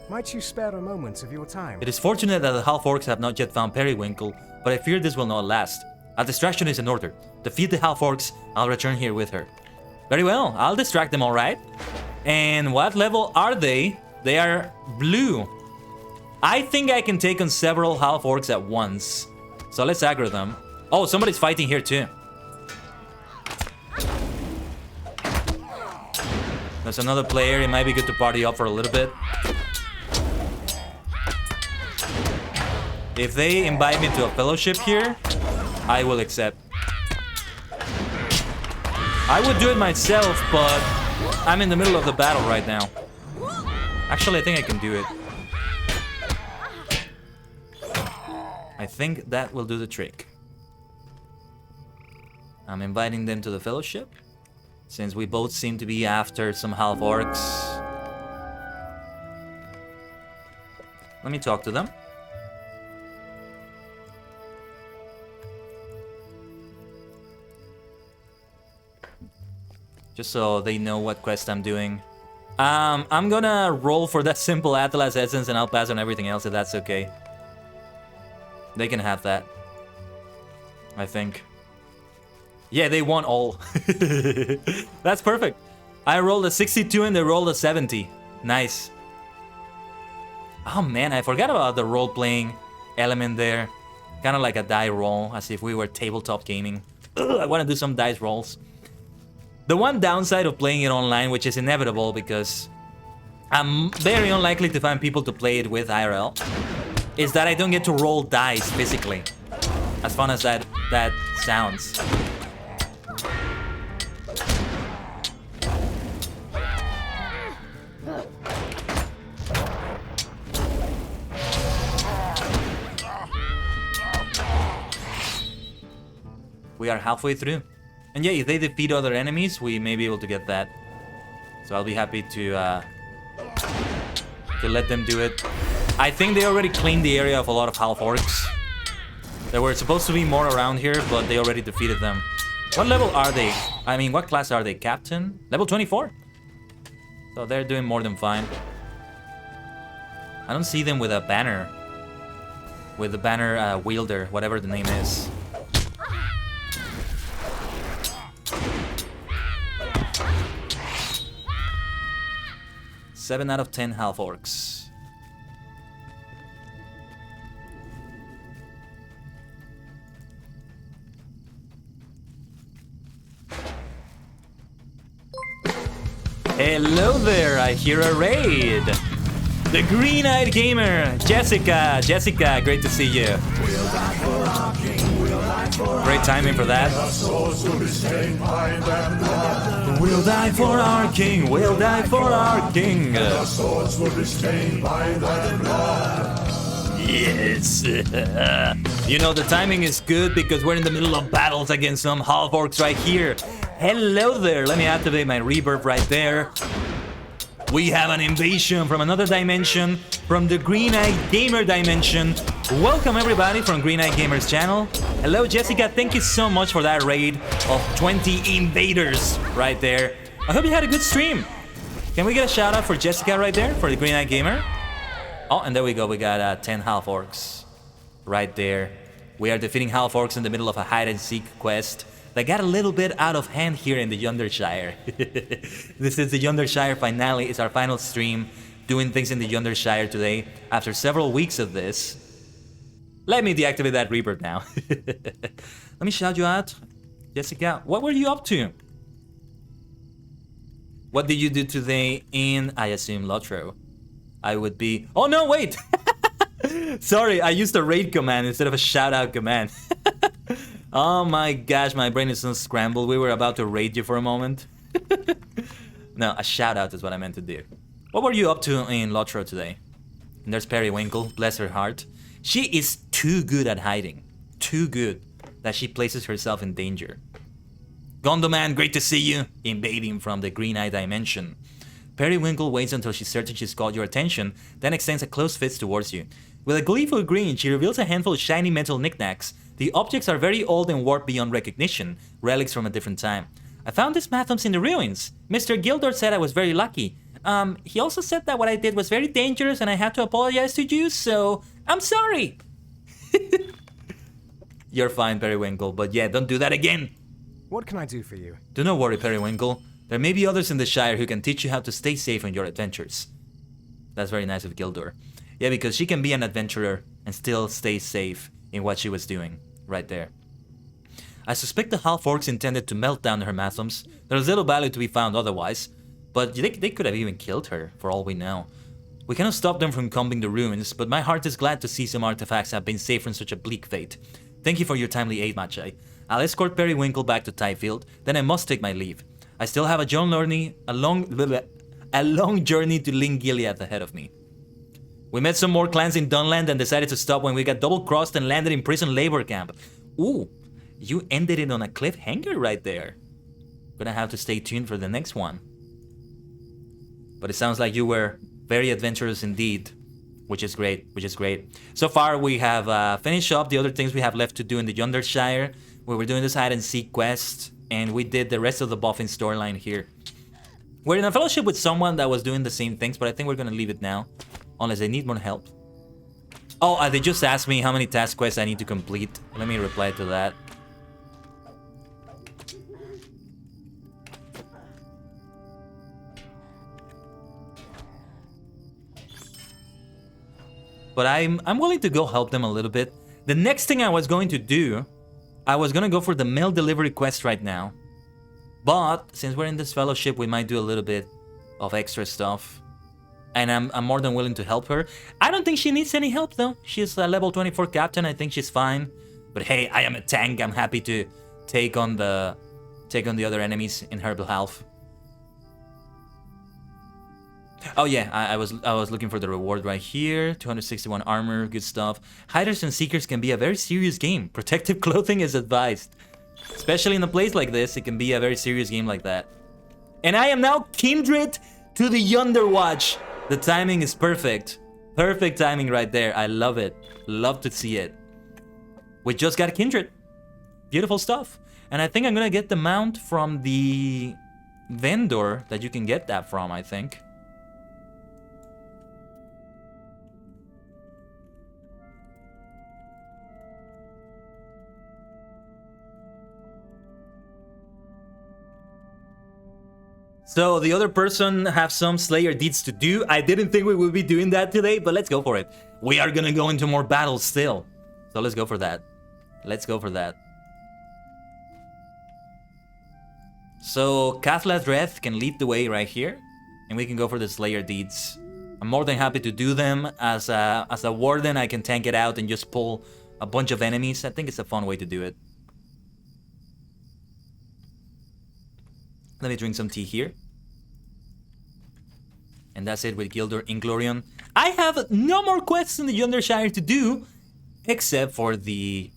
Might you spare a moment of your time? It is fortunate that the half-orcs have not yet found Periwinkle, but I fear this will not last. A distraction is in order. Defeat the half-orcs, I'll return here with her. Very well, I'll distract them, alright? And what level are they? They are blue. I think I can take on several half-orcs at once. So let's aggro them. Oh, somebody's fighting here too. There's another player, it might be good to party up for a little bit. If they invite me to a fellowship here, I will accept. I would do it myself, but I'm in the middle of the battle right now. Actually, I think I can do it. I think that will do the trick. I'm inviting them to the fellowship, since we both seem to be after some half-orcs. Let me talk to them. Just so they know what quest I'm doing. I'm gonna roll for that simple Atlas Essence and I'll pass on everything else if that's okay. They can have that. I think. Yeah, they want all. That's perfect. I rolled a 62 and they rolled a 70. Nice. Oh man, I forgot about the role-playing element there. Kind of like a die roll, as if we were tabletop gaming. Ugh, I want to do some dice rolls. The one downside of playing it online, which is inevitable because I'm very unlikely to find people to play it with IRL, is that I don't get to roll dice physically. As fun as that sounds. We are halfway through. And yeah, if they defeat other enemies, we may be able to get that. So I'll be happy to let them do it. I think they already cleaned the area of a lot of half-orcs. There were supposed to be more around here, but they already defeated them. What level are they? I mean, what class are they? Captain? Level 24? So they're doing more than fine. I don't see them with a banner. With the banner wielder, whatever the name is. 7 out of 10 half-orcs. Hello there, I hear a raid. The green-eyed gamer, Jessica. Jessica, great to see you. Great timing for that. We'll die for our king, we'll die for our king. Yes. You know, the timing is good because we're in the middle of battles against some half-orcs right here. Hello there. Let me activate my reverb right there. We have an invasion from another dimension, from the Green-Eyed Gamer dimension. Welcome everybody from Green-Eyed Gamer's channel. Hello Jessica, thank you so much for that raid of 20 invaders right there. I hope you had a good stream. Can we get a shout out for Jessica right there, for the Green-Eyed Gamer? Oh, and there we go, we got 10 half-orcs right there. We are defeating half-orcs in the middle of a hide-and-seek quest that got a little bit out of hand here in the Yondershire. This is the Yondershire finale, it's our final stream doing things in the Yondershire today after several weeks of this. Let me deactivate that Reaper now. Let me shout you out. Jessica, what were you up to? What did you do today in, I assume, LOTRO? I would be... Oh no, wait! Sorry, I used a raid command instead of a shout out command. Oh my gosh, my brain is so scrambled. We were about to raid you for a moment. No, a shout out is what I meant to do. What were you up to in LOTRO today? And there's Periwinkle, bless her heart. She is too good at hiding. Too good that she places herself in danger. Gondoman, great to see you. Invading from the Green Eye Dimension. Periwinkle waits until she's certain she's caught your attention, then extends a closed fist towards you. With a gleeful grin, she reveals a handful of shiny metal knickknacks. The objects are very old and warped beyond recognition, relics from a different time. I found these mathoms in the ruins. Mr. Gildor said I was very lucky. He also said that what I did was very dangerous and I had to apologize to you, so I'm sorry. You're fine, Periwinkle, but yeah, don't do that again. What can I do for you? Do not worry, Periwinkle. There may be others in the Shire who can teach you how to stay safe on your adventures. That's very nice of Gildor. Yeah, because she can be an adventurer and still stay safe in what she was doing, right there. I suspect the half-orcs intended to melt down her mathoms. There's little value to be found otherwise, but they could have even killed her, for all we know. We cannot stop them from combing the ruins, but my heart is glad to see some artifacts have been saved from such a bleak fate. Thank you for your timely aid, Machai. I'll escort Periwinkle back to Tyfield, then I must take my leave. I still have a long journey to Ling Gilead ahead of me. We met some more clans in Dunland and decided to stop when we got double-crossed and landed in prison labor camp. Ooh, you ended it on a cliffhanger right there. Gonna have to stay tuned for the next one. But it sounds like you were very adventurous indeed, which is great, So far we have finished up the other things we have left to do in the Yondershire. We were doing this hide-and-seek quest, and we did the rest of the buffing storyline here. We're in a fellowship with someone that was doing the same things, but I think we're gonna leave it now. Unless they need more help. Oh, they just asked me how many task quests I need to complete. Let me reply to that. But I'm willing to go help them a little bit. The next thing I was going to do, I was gonna go for the mail delivery quest right now. But since we're in this fellowship, we might do a little bit of extra stuff. And I'm more than willing to help her. I don't think she needs any help though. She's a level 24 captain. I think she's fine. But hey, I am a tank. I'm happy to take on the other enemies in her behalf. Oh yeah, I was looking for the reward right here. 261 armor, good stuff. Hiders and seekers can be a very serious game. Protective clothing is advised. Especially in a place like this, it can be a very serious game like that. And I am now kindred to the Yonderwatch. The timing is perfect. Perfect timing right there. I love it. Love to see it. We just got kindred. Beautiful stuff. And I think I'm gonna get the mount from the vendor that you can get that from, I think. So the other person have some Slayer deeds to do. I didn't think we would be doing that today, but let's go for it. We are gonna go into more battles still. So let's go for that. Let's go for that. So Kathla's Wrath can lead the way right here, and we can go for the Slayer deeds. I'm more than happy to do them. As a warden, I can tank it out and just pull a bunch of enemies. I think it's a fun way to do it. Let me drink some tea here. And that's it with Gildor Inglorion. I have no more quests in the Yondershire to do, except for the...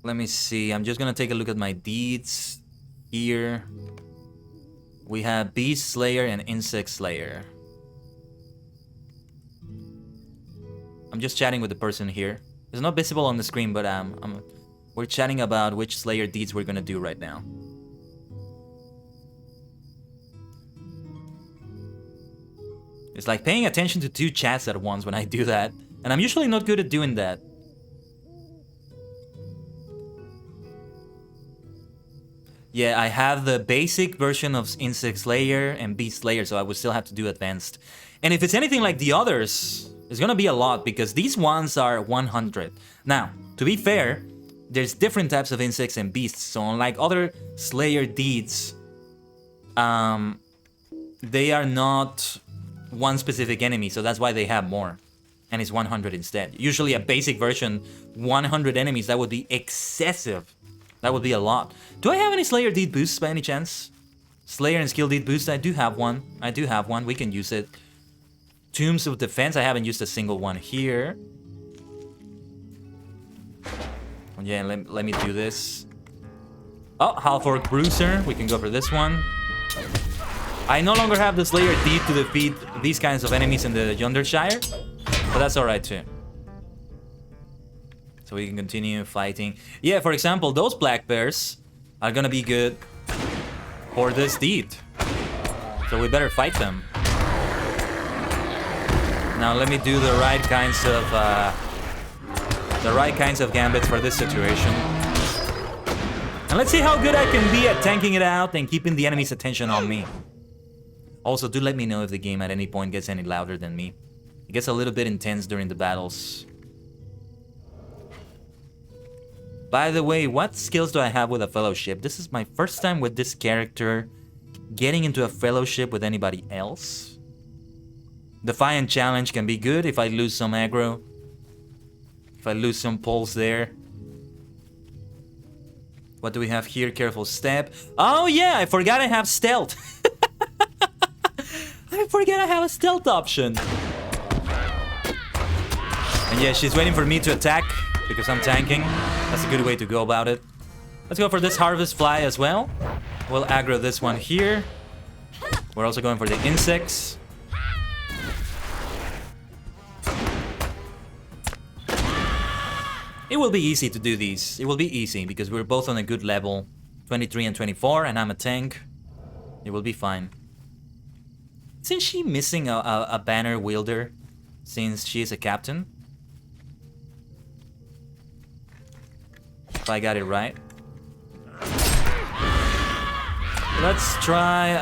Let me see, I'm just gonna take a look at my deeds here. We have Beast Slayer and Insect Slayer. I'm just chatting with the person here. It's not visible on the screen, but we're chatting about which Slayer deeds we're gonna do right now. It's like paying attention to two chats at once when I do that, and I'm usually not good at doing that. Yeah, I have the basic version of Insect Slayer and Beast Slayer, so I would still have to do advanced. And if it's anything like the others, it's gonna be a lot, because these ones are 100. Now, to be fair, there's different types of insects and beasts, so unlike other Slayer deeds, they are not one specific enemy, so that's why they have more. And it's 100 instead. Usually a basic version, 100 enemies, that would be excessive. That would be a lot. Do I have any Slayer deed boosts by any chance? Slayer and skill deed boost, I do have one. I do have one, we can use it. Tombs of Defense, I haven't used a single one here. Yeah, let me do this. Oh, Half-Orc Bruiser, we can go for this one. I no longer have the Slayer deed to defeat these kinds of enemies in the Yondershire, but that's alright too. So we can continue fighting. Yeah, for example, those black bears are gonna be good for this deed. So we better fight them. Now let me do the right kinds of gambits for this situation. And let's see how good I can be at tanking it out and keeping the enemy's attention on me. Also, do let me know if the game at any point gets any louder than me. It gets a little bit intense during the battles. By the way, what skills do I have with a fellowship? This is my first time with this character getting into a fellowship with anybody else. Defiant Challenge can be good if I lose some aggro. If I lose some pulse there. What do we have here? Careful Step. Oh yeah, I forgot I have Stealth. I forget I have a stealth option. And yeah, she's waiting for me to attack because I'm tanking. That's a good way to go about it. Let's go for this Harvest Fly as well. We'll aggro this one here. We're also going for the insects. It will be easy to do these. It will be easy because we're both on a good level. 23 and 24, and I'm a tank. It will be fine. Isn't she missing a banner wielder since she is a captain? If I got it right. Let's try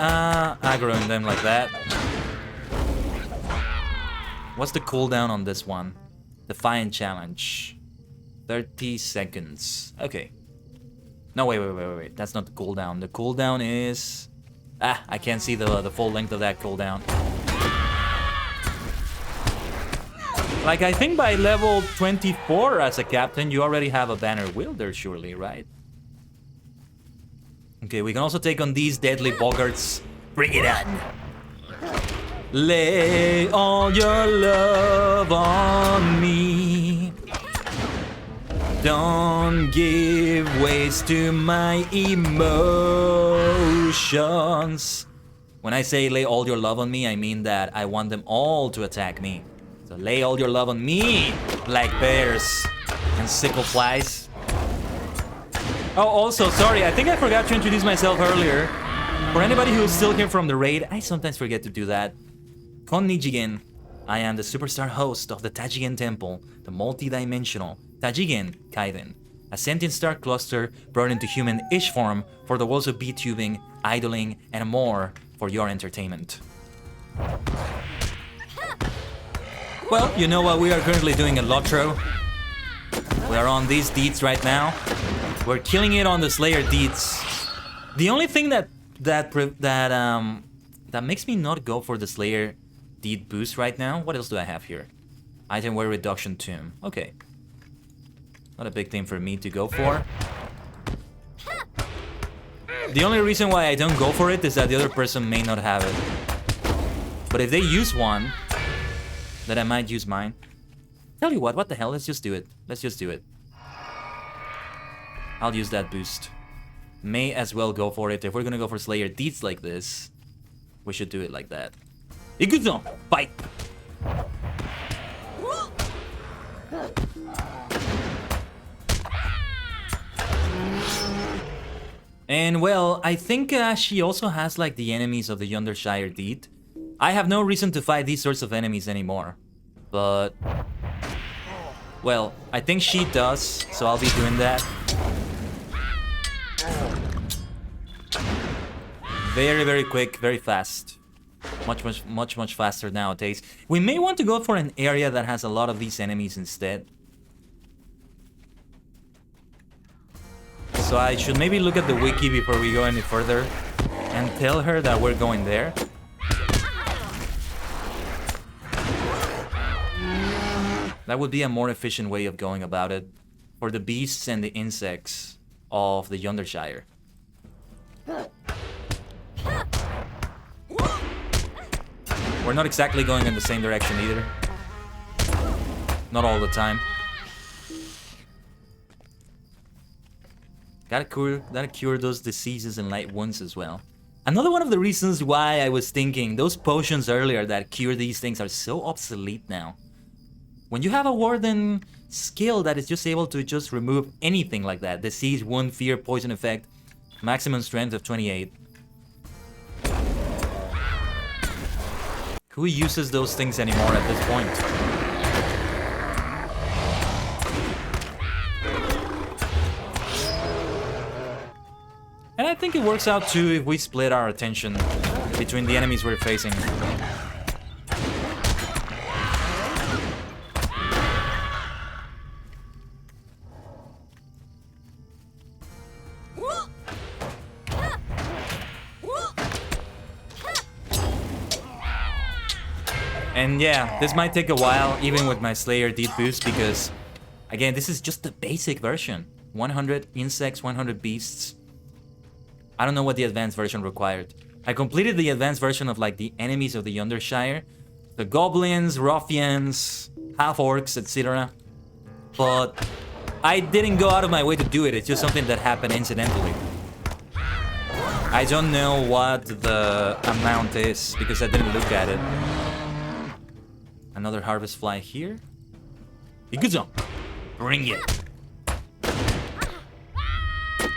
aggroing them like that. What's the cooldown on this one? Defiant Challenge. 30 seconds. Okay. No, wait. That's not the cooldown. The cooldown is... I can't see the full length of that cooldown. Like, I think by level 24 as a captain, you already have a banner wielder, surely, right? Okay, we can also take on these deadly boggarts. Bring it on! Lay all your love on me. Don't give ways to my emotions. When I say lay all your love on me, I mean that I want them all to attack me. So lay all your love on me, black bears and sickle flies. Oh, also, sorry, I think I forgot to introduce myself earlier. For anybody who's still here from the raid, I sometimes forget to do that. Konnichigen. I am the superstar host of the Tajigen Temple, the multi-dimensional Tajigen Kaiden, a sentient star cluster brought into human-ish form for the worlds of VTubing, idling, and more for your entertainment. Well, you know what we are currently doing at LOTRO? We are on these deeds right now. We're killing it on the Slayer deeds. The only thing that makes me not go for the Slayer deed boost right now. What else do I have here? Item wear reduction tomb. Okay. Not a big thing for me to go for. The only reason why I don't go for it is that the other person may not have it. But if they use one, then I might use mine. Tell you what the hell, let's just do it. Let's just do it. I'll use that boost. May as well go for it. If we're gonna go for Slayer deeds like this, we should do it like that. Ikuzo! Fight! And well, I think she also has like the enemies of the Yondershire deed. I have no reason to fight these sorts of enemies anymore. But... well, I think she does, so I'll be doing that. Very, very quick, very fast. Much faster nowadays. We may want to go for an area that has a lot of these enemies instead. So I should maybe look at the wiki before we go any further and tell her that we're going there. That would be a more efficient way of going about it for the beasts and the insects of the Yondershire. We're not exactly going in the same direction either. Not all the time. Gotta cure those diseases and light wounds as well. Another one of the reasons why I was thinking those potions earlier that cure these things are so obsolete now. When you have a warden skill that is just able to just remove anything like that, disease, wound, fear, poison effect, maximum strength of 28. Who uses those things anymore at this point? And I think it works out too if we split our attention between the enemies we're facing. And yeah, this might take a while, even with my Slayer Deed boost, because, again, this is just the basic version. 100 insects, 100 beasts. I don't know what the advanced version required. I completed the advanced version of, like, the enemies of the Yondershire. The goblins, ruffians, half-orcs, etc. But I didn't go out of my way to do it. It's just something that happened incidentally. I don't know what the amount is, because I didn't look at it. Another harvest fly here. Ikuzo! Bring it!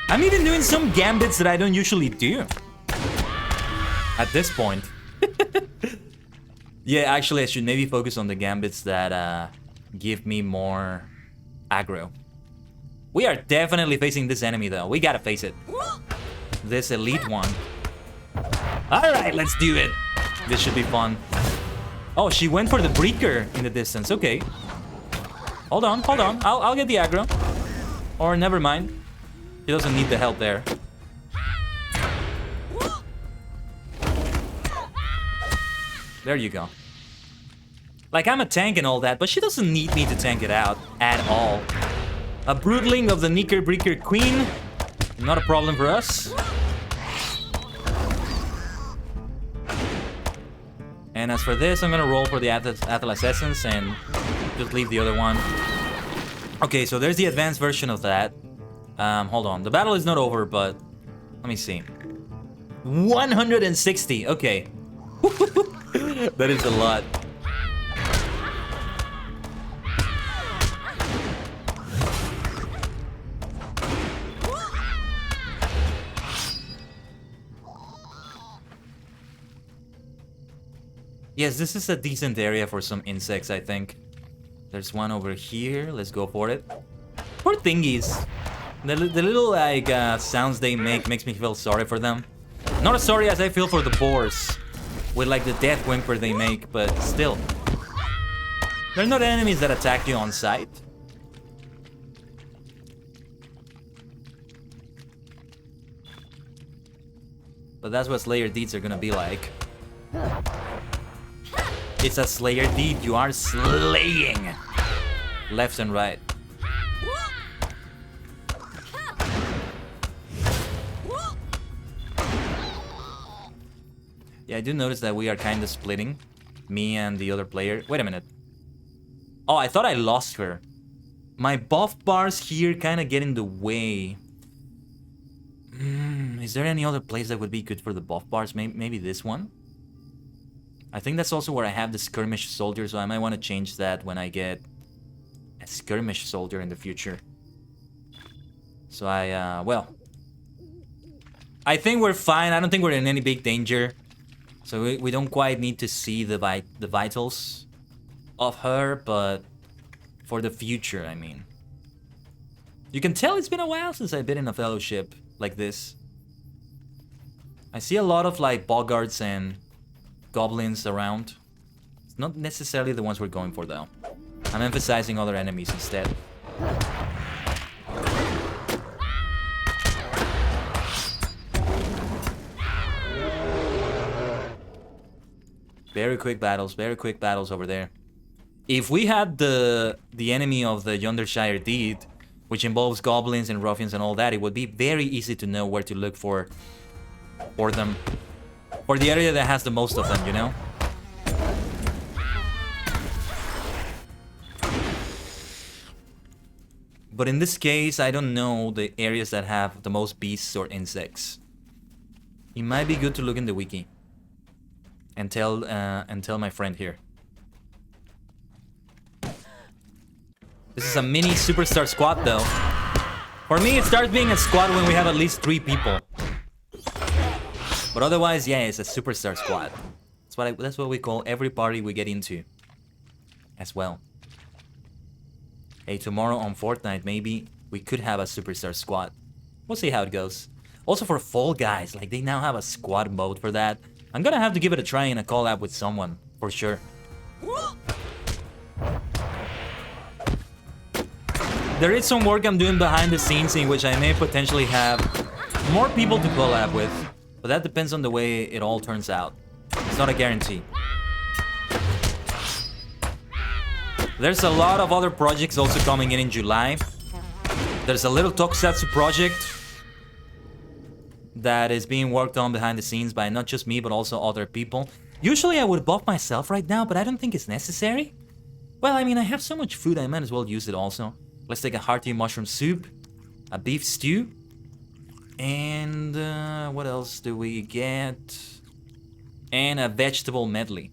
I'm even doing some gambits that I don't usually do. At this point. Yeah, actually I should maybe focus on the gambits that give me more aggro. We are definitely facing this enemy though. We gotta face it. This elite one. Alright, let's do it. This should be fun. Oh, she went for the breaker in the distance. Okay. Hold on, hold on. I'll get the aggro. Or never mind. He doesn't need the help there. There you go. Like, I'm a tank and all that, but she doesn't need me to tank it out at all. A broodling of the Knicker Breaker Queen. Not a problem for us. And as for this, I'm gonna roll for the Atlas Essence and just leave the other one. Okay, so there's the advanced version of that. Hold on. The battle is not over, but let me see. 160. Okay. That is a lot. Yes, this is a decent area for some insects, I think. There's one over here. Let's go for it. Poor thingies. The little, like, sounds they make makes me feel sorry for them. Not as sorry as I feel for the boars. With, like, the death whimper they make, but still. They're not enemies that attack you on sight. But that's what Slayer Deeds are gonna be like. It's a Slayer Deed. You are slaying left and right. Yeah, I do notice that we are kind of splitting. Me and the other player. Wait a minute. Oh, I thought I lost her. My buff bars here kind of get in the way. Is there any other place that would be good for the buff bars? Maybe this one? I think that's also where I have the skirmish soldier, so I might want to change that when I get a skirmish soldier in the future. So well, I think we're fine. I don't think we're in any big danger. So we don't quite need to see the vitals of her, but for the future, I mean. You can tell it's been a while since I've been in a fellowship like this. I see a lot of like boggarts and goblins around. It's not necessarily the ones we're going for though. I'm emphasizing other enemies instead. Very quick battles over there. If we had the enemy of the Yondershire deed, which involves goblins and ruffians and all that, it would be very easy to know where to look for them. For the area that has the most of them, you know? But in this case, I don't know the areas that have the most beasts or insects. It might be good to look in the wiki and tell my friend here. This is a mini superstar squad though. For me, it starts being a squad when we have at least 3 people. But otherwise, yeah, it's a superstar squad. That's what we call every party we get into as well. Hey, tomorrow on Fortnite, maybe we could have a superstar squad. We'll see how it goes. Also for Fall Guys, like they now have a squad mode for that. I'm gonna have to give it a try in a collab with someone, for sure. There is some work I'm doing behind the scenes in which I may potentially have more people to collab with, but that depends on the way it all turns out. It's not a guarantee. There's a lot of other projects also coming in July. There's a little tokusatsu project that is being worked on behind the scenes by not just me, but also other people. Usually I would buff myself right now, but I don't think it's necessary. Well, I mean, I have so much food, I might as well use it also. Let's take a hearty mushroom soup, a beef stew, and what else do we get? And a vegetable medley.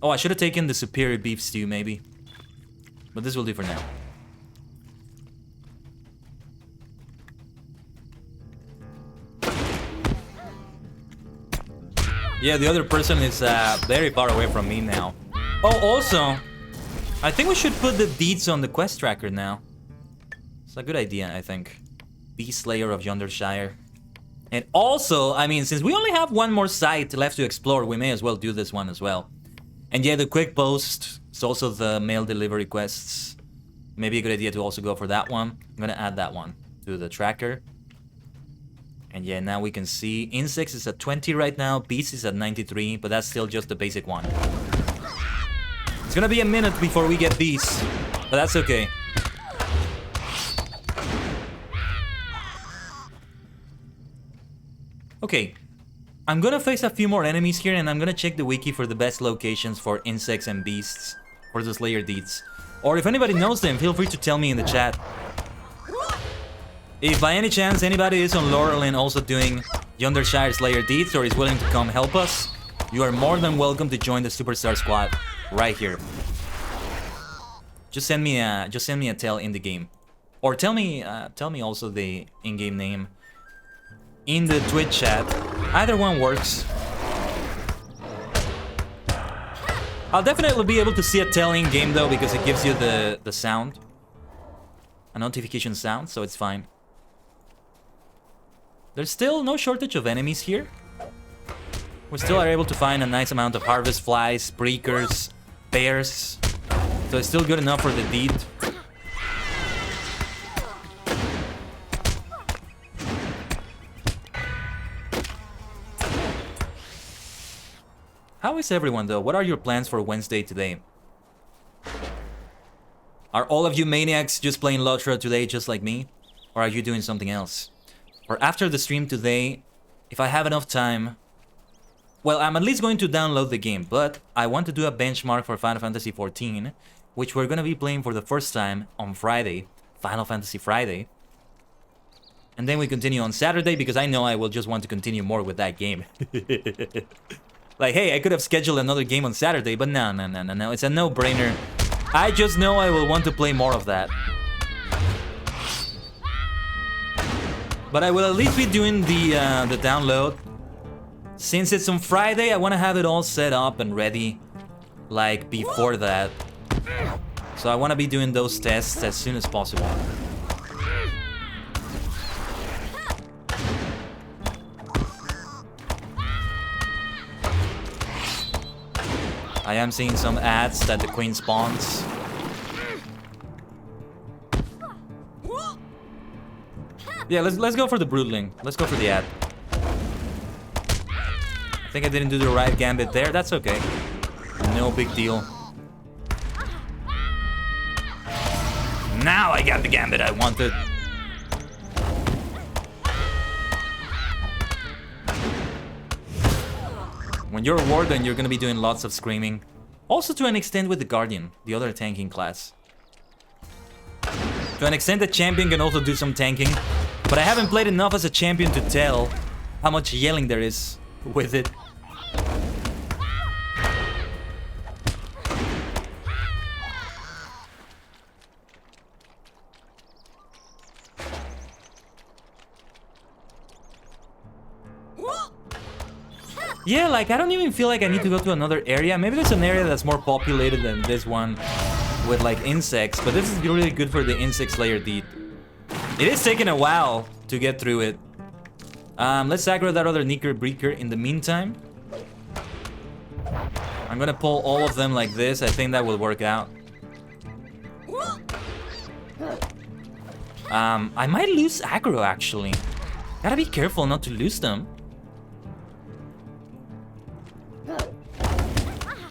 Oh, I should have taken the superior beef stew, maybe. But this will do for now. Yeah, the other person is very far away from me now. Oh, also, I think we should put the deeds on the quest tracker now. It's a good idea, I think. Beast Slayer of Yondershire. And also, I mean, since we only have one more site left to explore, we may as well do this one as well. And yeah, the quick post is also the mail delivery quests. Maybe a good idea to also go for that one. I'm gonna add that one to the tracker. And yeah, now we can see insects is at 20 right now, beasts is at 93, but that's still just the basic one. It's gonna be a minute before we get these, but that's okay. Okay, I'm gonna face a few more enemies here and I'm gonna check the wiki for the best locations for insects and beasts for the Slayer deeds. Or if anybody knows them, feel free to tell me in the chat. If by any chance anybody is on Laurel and also doing Yondershire Slayer deeds or is willing to come help us, you are more than welcome to join the Superstar Squad right here. Just send me a tell in the game, or tell me also the in-game name in the Twitch chat. Either one works. I'll definitely be able to see a tell in game though because it gives you the sound, a notification sound, so it's fine. There's still no shortage of enemies here. We still are able to find a nice amount of harvest flies, breakers, bears. So it's still good enough for the deed. How is everyone though? What are your plans for Wednesday today? Are all of you maniacs just playing LOTRO today just like me? Or are you doing something else? Or after the stream today, if I have enough time, well, I'm at least going to download the game, but I want to do a benchmark for Final Fantasy XIV, which we're going to be playing for the first time on Friday, Final Fantasy Friday. And then we continue on Saturday, because I know I will just want to continue more with that game. Like, hey, I could have scheduled another game on Saturday, but no, it's a no-brainer. I just know I will want to play more of that. But I will at least be doing the download. Since it's on Friday, I want to have it all set up and ready, like, before that. So I want to be doing those tests as soon as possible. I am seeing some ads that the queen spawns. Yeah, let's go for the broodling. Let's go for the ad. I think I didn't do the right gambit there. That's okay. No big deal. Now I got the gambit I wanted. When you're a warden, you're gonna be doing lots of screaming. Also to an extent with the Guardian, the other tanking class. To an extent, the champion can also do some tanking. But I haven't played enough as a champion to tell how much yelling there is with it. Yeah, like, I don't even feel like I need to go to another area. Maybe there's an area that's more populated than this one with, like, insects. But this is really good for the insect slayer deed. It is taking a while to get through it. Let's aggro that other Knicker Breaker in the meantime. I'm gonna pull all of them like this. I think that will work out. I might lose aggro, actually. Gotta be careful not to lose them.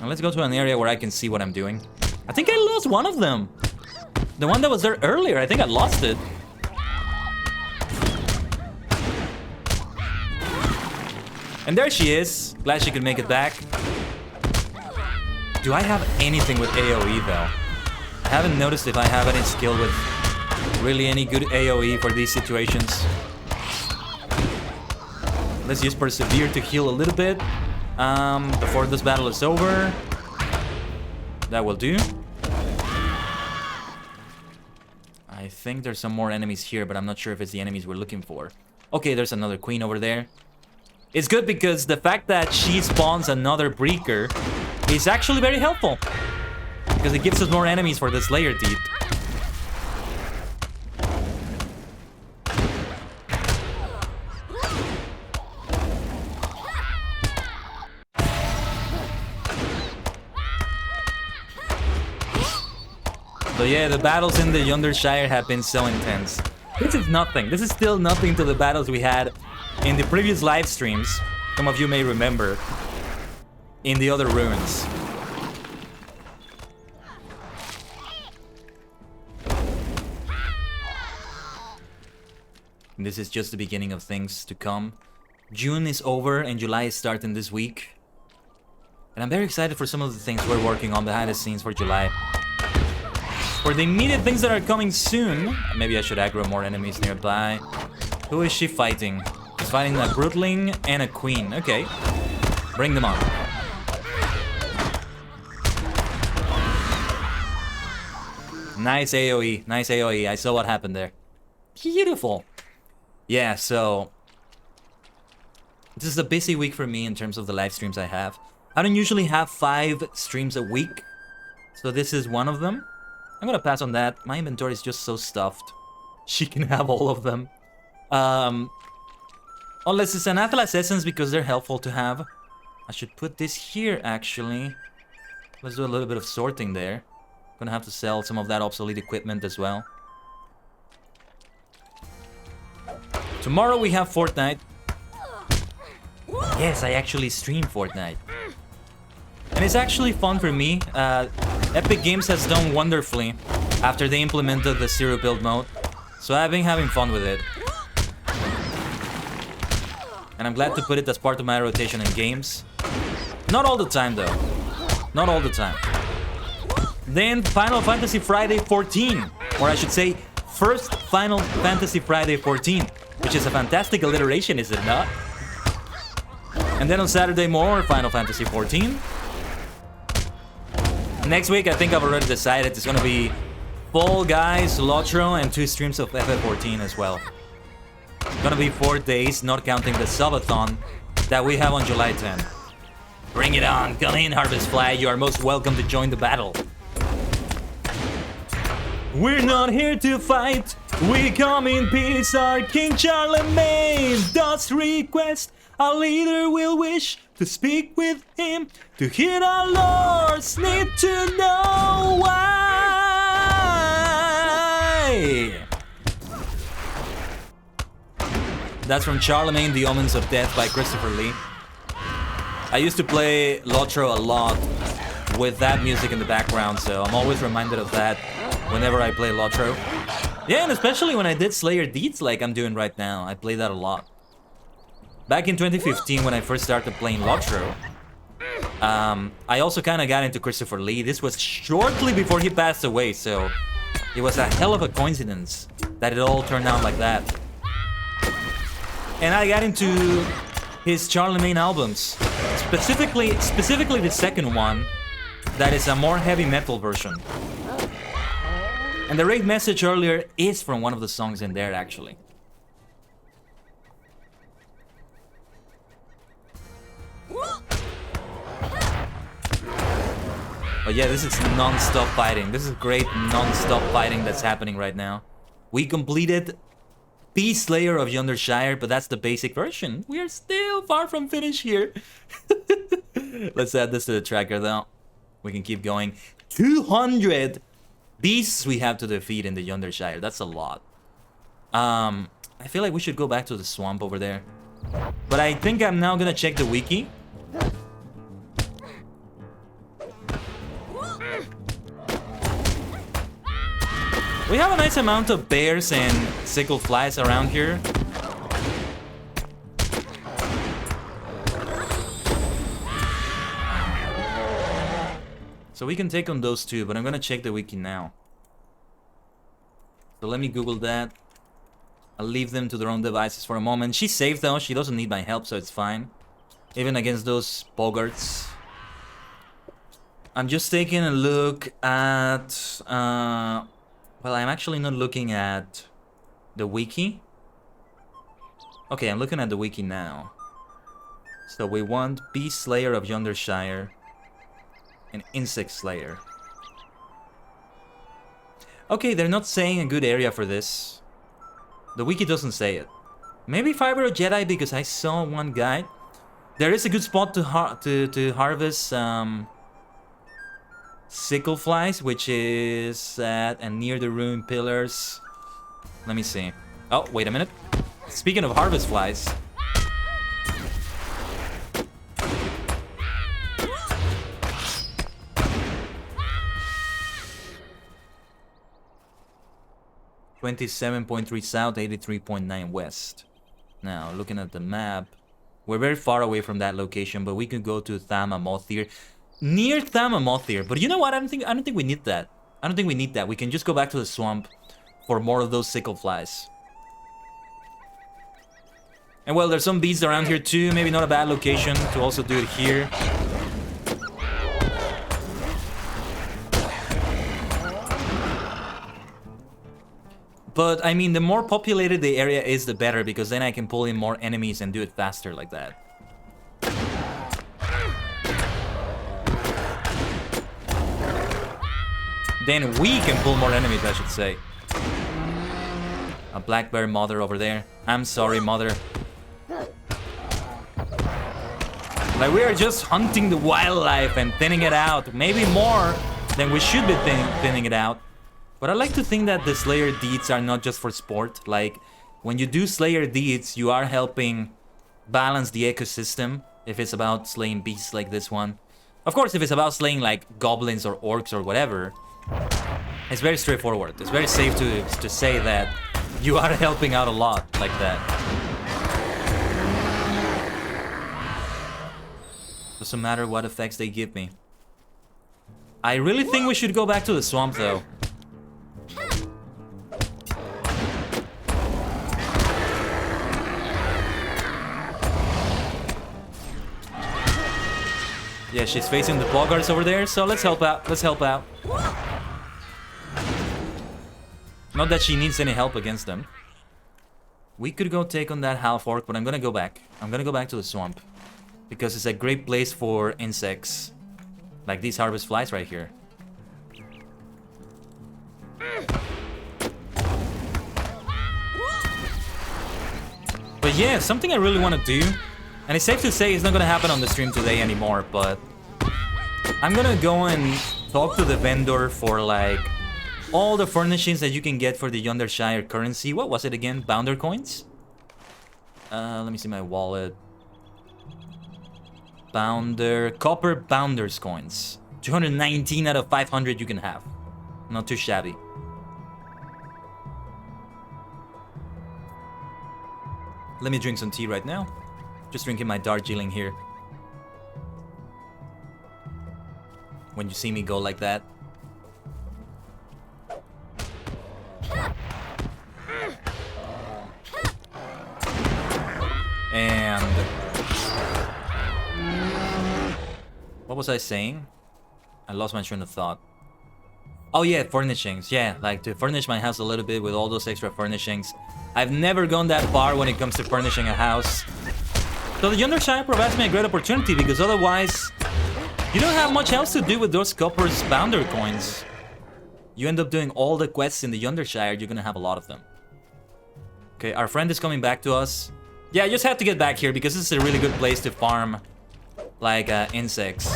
Now let's go to an area where I can see what I'm doing. I think I lost one of them. The one that was there earlier, I think I lost it. And there she is. Glad she could make it back. Do I have anything with AoE though? I haven't noticed if I have any skill with really any good AoE for these situations. Let's use Persevere to heal a little bit. Before this battle is over. That will do. I think there's some more enemies here, but I'm not sure if it's the enemies we're looking for. Okay, there's another queen over there. It's good because the fact that she spawns another breaker is actually very helpful. Because it gives us more enemies for the Slayer deed. So yeah, the battles in the Yondershire have been so intense. This is nothing. This is still nothing to the battles we had in the previous live streams. Some of you may remember. In the other ruins. And this is just the beginning of things to come. June is over and July is starting this week. And I'm very excited for some of the things we're working on behind the scenes for July. For the immediate things that are coming soon, maybe I should aggro more enemies nearby. Who is she fighting? She's fighting a Broodling and a Queen. Okay. Bring them on. Nice AoE. Nice AoE. I saw what happened there. Beautiful. Yeah, so... this is a busy week for me in terms of the live streams I have. I don't usually have 5 streams a week. So this is one of them. I'm gonna pass on that. My inventory is just so stuffed. She can have all of them. Unless it's an Atlas Essence because they're helpful to have. I should put this here, actually. Let's do a little bit of sorting there. Gonna have to sell some of that obsolete equipment as well. Tomorrow we have Fortnite. Yes, I actually stream Fortnite. And it's actually fun for me. Epic Games has done wonderfully after they implemented the zero build mode. So I've been having fun with it. And I'm glad to put it as part of my rotation in games. Not all the time though. Not all the time. Then Final Fantasy Friday 14. Or I should say, first Final Fantasy Friday 14. Which is a fantastic alliteration, is it not? And then on Saturday more Final Fantasy 14. Next week, I think I've already decided it's gonna be Fall Guys, LOTRO, and 2 streams of FF14 as well. It's gonna be 4 days, not counting the subathon that we have on July 10. Bring it on, come in, Harvest Fly, you are most welcome to join the battle. We're not here to fight, we come in peace, our King Charlemagne does request, our leader will wish to speak with him, to hear our lords need to know why. That's from Charlemagne, The Omens of Death by Christopher Lee. I used to play LOTRO a lot with that music in the background, so I'm always reminded of that whenever I play LOTRO. Yeah, and especially when I did Slayer Deeds like I'm doing right now. I play that a lot. Back in 2015, when I first started playing LOTRO, I also kind of got into Christopher Lee. This was shortly before he passed away, so it was a hell of a coincidence that it all turned out like that. And I got into his Charlemagne albums, specifically the second one, that is a more heavy metal version. And the raid message earlier is from one of the songs in there, actually. But yeah, this is non-stop fighting. This is great non-stop fighting that's happening right now. We completed Beast Slayer of Yondershire, but that's the basic version. We are still far from finish here. Let's add this to the tracker though. We can keep going. 200 beasts we have to defeat in the Yondershire. That's a lot. I feel like we should go back to the swamp over there. But I think I'm now gonna check the wiki. We have a nice amount of bears and sickle flies around here. So we can take on those two, but I'm gonna check the wiki now. So let me Google that. I'll leave them to their own devices for a moment. She's safe though, she doesn't need my help, so it's fine. Even against those boggarts. I'm just taking a look at... well, I'm actually not looking at the wiki. Okay, I'm looking at the wiki now. So we want Beast Slayer of Yondershire and Insect Slayer. Okay, they're not saying a good area for this. The wiki doesn't say it. Maybe Fiber of Jedi because I saw one guide. There is a good spot to harvest sickle flies, which is at and near the ruined pillars. Let me see. Oh, wait a minute. Speaking of harvest flies. (27.3 south, 83.9 west). Now, looking at the map, we're very far away from that location, but we could go to ℂ𝕠𝕟𝕤𝕒. Near ℂ𝕠𝕠𝕟, but you know what? I don't think we need that. I don't think we need that. We can just go back to the swamp for more of those sickle flies. And well, there's some beasts around here too. Maybe not a bad location to also do it here. But I mean, the more populated the area is, the better, because then I can pull in more enemies and do it faster like that. Then we can pull more enemies, I should say. A black bear mother over there. I'm sorry, mother. Like, we are just hunting the wildlife and thinning it out. Maybe more than we should be thinning it out. But I like to think that the Slayer deeds are not just for sport. Like, when you do Slayer deeds, you are helping balance the ecosystem. If it's about slaying beasts like this one. Of course, if it's about slaying like goblins or orcs or whatever, it's very straightforward. It's very safe to say that you are helping out a lot like that. Doesn't matter what effects they give me. I really think we should go back to the swamp though. Yeah, she's facing the boggarts over there, so let's help out. Let's help out. Not that she needs any help against them. We could go take on that half orc, but I'm gonna go back. I'm gonna go back to the swamp. Because it's a great place for insects. Like these harvest flies right here. But yeah, something I really want to do. And it's safe to say it's not gonna happen on the stream today anymore, but I'm gonna go and talk to the vendor for like all the furnishings that you can get for the Yondershire currency. What was it again? Bounder coins? Let me see my wallet. Copper Bounders coins. 219 out of 500 you can have. Not too shabby. Let me drink some tea right now. Just drinking my Darjeeling here. When you see me go like that. And what was I saying? I lost my train of thought. Oh yeah, furnishings. Yeah, like to furnish my house a little bit with all those extra furnishings. I've never gone that far when it comes to furnishing a house. So the Yondershire provides me a great opportunity because otherwise you don't have much else to do with those Copper's Bounder coins. You end up doing all the quests in the Yondershire, you're gonna have a lot of them. Okay, our friend is coming back to us. Yeah, I just have to get back here because this is a really good place to farm, like, insects.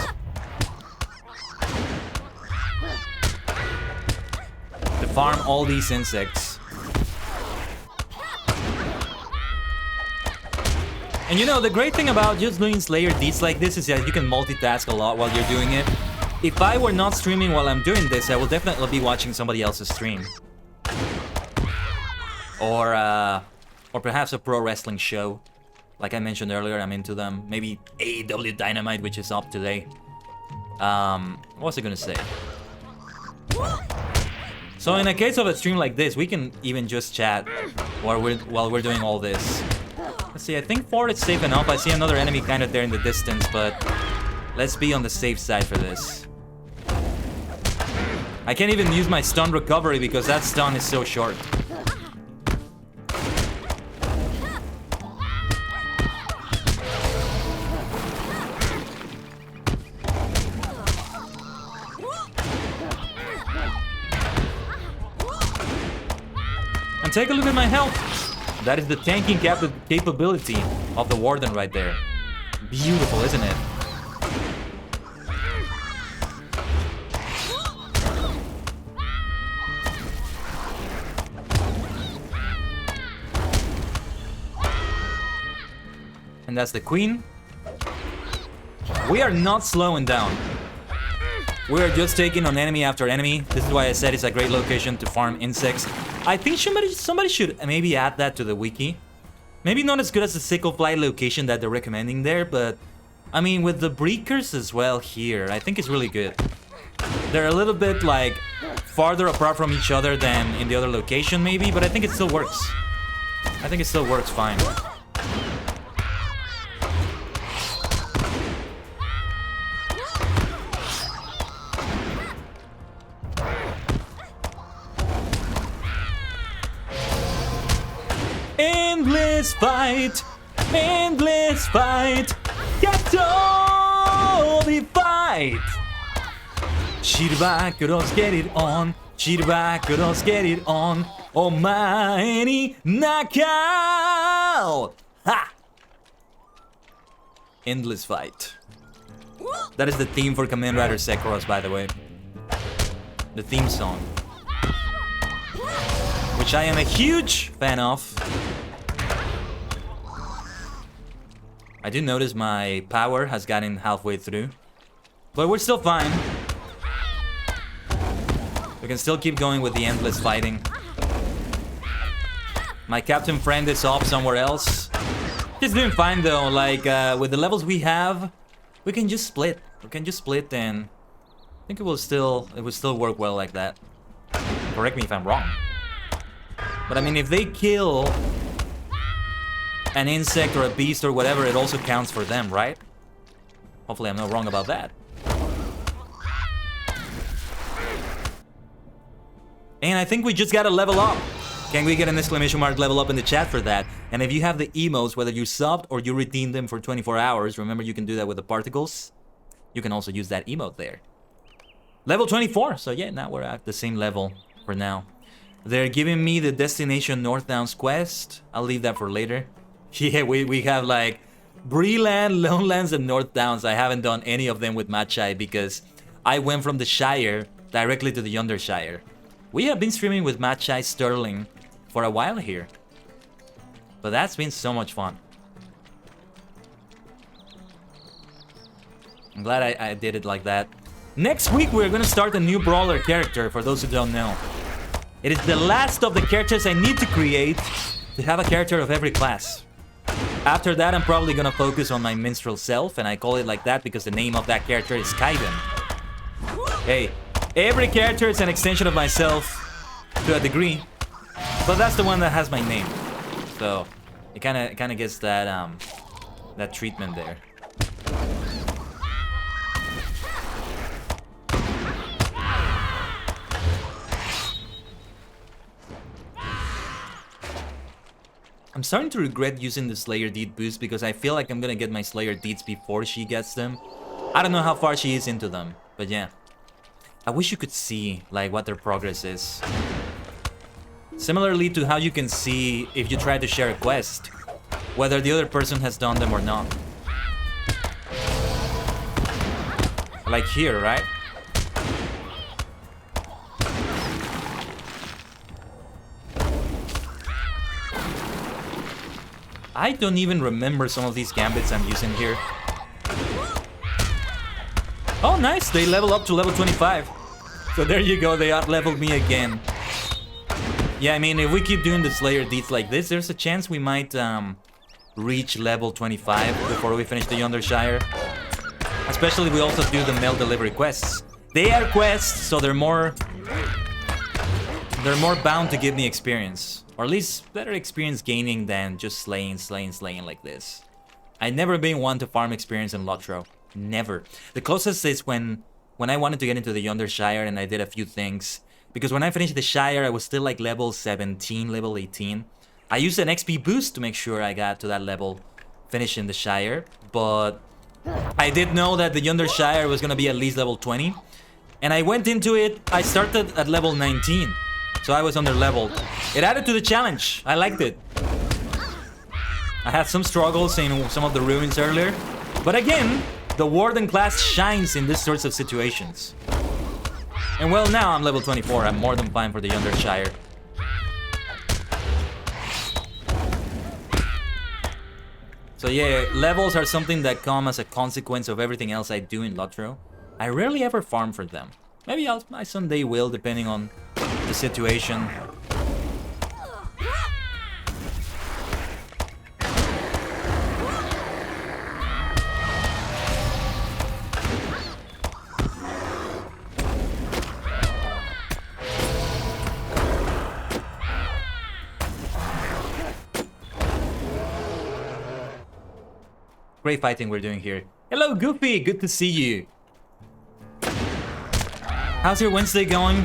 To farm all these insects. And you know, the great thing about just doing Slayer deeds like this is that you can multitask a lot while you're doing it. If I were not streaming while I'm doing this, I will definitely be watching somebody else's stream. Or perhaps a pro wrestling show. Like I mentioned earlier, I'm into them. Maybe AEW Dynamite, which is up today. What was I gonna say? So in a case of a stream like this, we can even just chat while we're doing all this. Let's see, I think Fort is safe enough. I see another enemy kind of there in the distance, but let's be on the safe side for this. I can't even use my stun recovery because that stun is so short. And take a look at my health. That is the tanking capability of the Warden right there. Beautiful, isn't it? And that's the Queen. We are not slowing down. We are just taking on enemy after enemy. This is why I said it's a great location to farm insects. I think somebody should maybe add that to the wiki. Maybe not as good as the Sickle Fly location that they're recommending there, but I mean, with the breakers as well here, I think it's really good. They're a little bit like farther apart from each other than in the other location maybe, but I think it still works. I think it still works fine. Endless fight, gatoli fight. Shirbakuros get it on, Shirbakuros get it on. Omae ni nakao. Ha! Endless fight. That is the theme for Kamen Rider Sekros, by the way. The theme song. Which I am a huge fan of. I do notice my power has gotten halfway through. But we're still fine. We can still keep going with the endless fighting. My captain friend is off somewhere else. He's doing fine though, like with the levels we have, we can just split. We can just split and I think it will still work well like that. Correct me if I'm wrong. But I mean, if they kill an insect or a beast or whatever, it also counts for them, right? Hopefully I'm not wrong about that. And I think we just gotta level up. Can we get an exclamation mark level up in the chat for that? And if you have the emotes, whether you subbed or you redeemed them for 24 hours, remember you can do that with the particles. You can also use that emote there. Level 24, so yeah, now we're at the same level for now. They're giving me the Destination North Downs quest. I'll leave that for later. Yeah, we have like Breeland, Lowlands, and North Downs. I haven't done any of them with Matchai because I went from the Shire directly to the Yondershire. We have been streaming with Matchai Sterling for a while here. But that's been so much fun. I'm glad I did it like that. Next week, we're gonna start a new Brawler character, for those who don't know. It is the last of the characters I need to create to have a character of every class. After that, I'm probably gonna focus on my minstrel self, and I call it like that because the name of that character is Kaiden. Hey, every character is an extension of myself to a degree, but that's the one that has my name. So it kind of gets that that treatment there. I'm starting to regret using the Slayer Deed boost because I feel like I'm gonna get my Slayer Deeds before she gets them. I don't know how far she is into them, but yeah. I wish you could see like what their progress is. Similarly to how you can see if you try to share a quest, whether the other person has done them or not. Like here, right? I don't even remember some of these gambits I'm using here. Oh, nice! They level up to level 25. So there you go, they out-leveled me again. Yeah, I mean, if we keep doing the Slayer Deeds like this, there's a chance we might reach level 25 before we finish the Yondershire. Especially we also do the mail delivery quests. They are quests, so they're more bound to give me experience. Or at least better experience gaining than just slaying like this. I've never been one to farm experience in LOTRO. Never. The closest is when I wanted to get into the Yondershire and I did a few things. Because when I finished the Shire, I was still like level 17, level 18. I used an XP boost to make sure I got to that level finishing the Shire. But I did know that the Yondershire was going to be at least level 20. And I went into it, I started at level 19. So I was under-leveled. It added to the challenge. I liked it. I had some struggles in some of the ruins earlier. But again, the Warden class shines in these sorts of situations. And well, now I'm level 24. I'm more than fine for the Yondershire. So yeah, levels are something that come as a consequence of everything else I do in LOTRO. I rarely ever farm for them. Maybe I someday will, depending on the situation. Great fighting we're doing here. Hello, Goofy! Good to see you. How's your Wednesday going?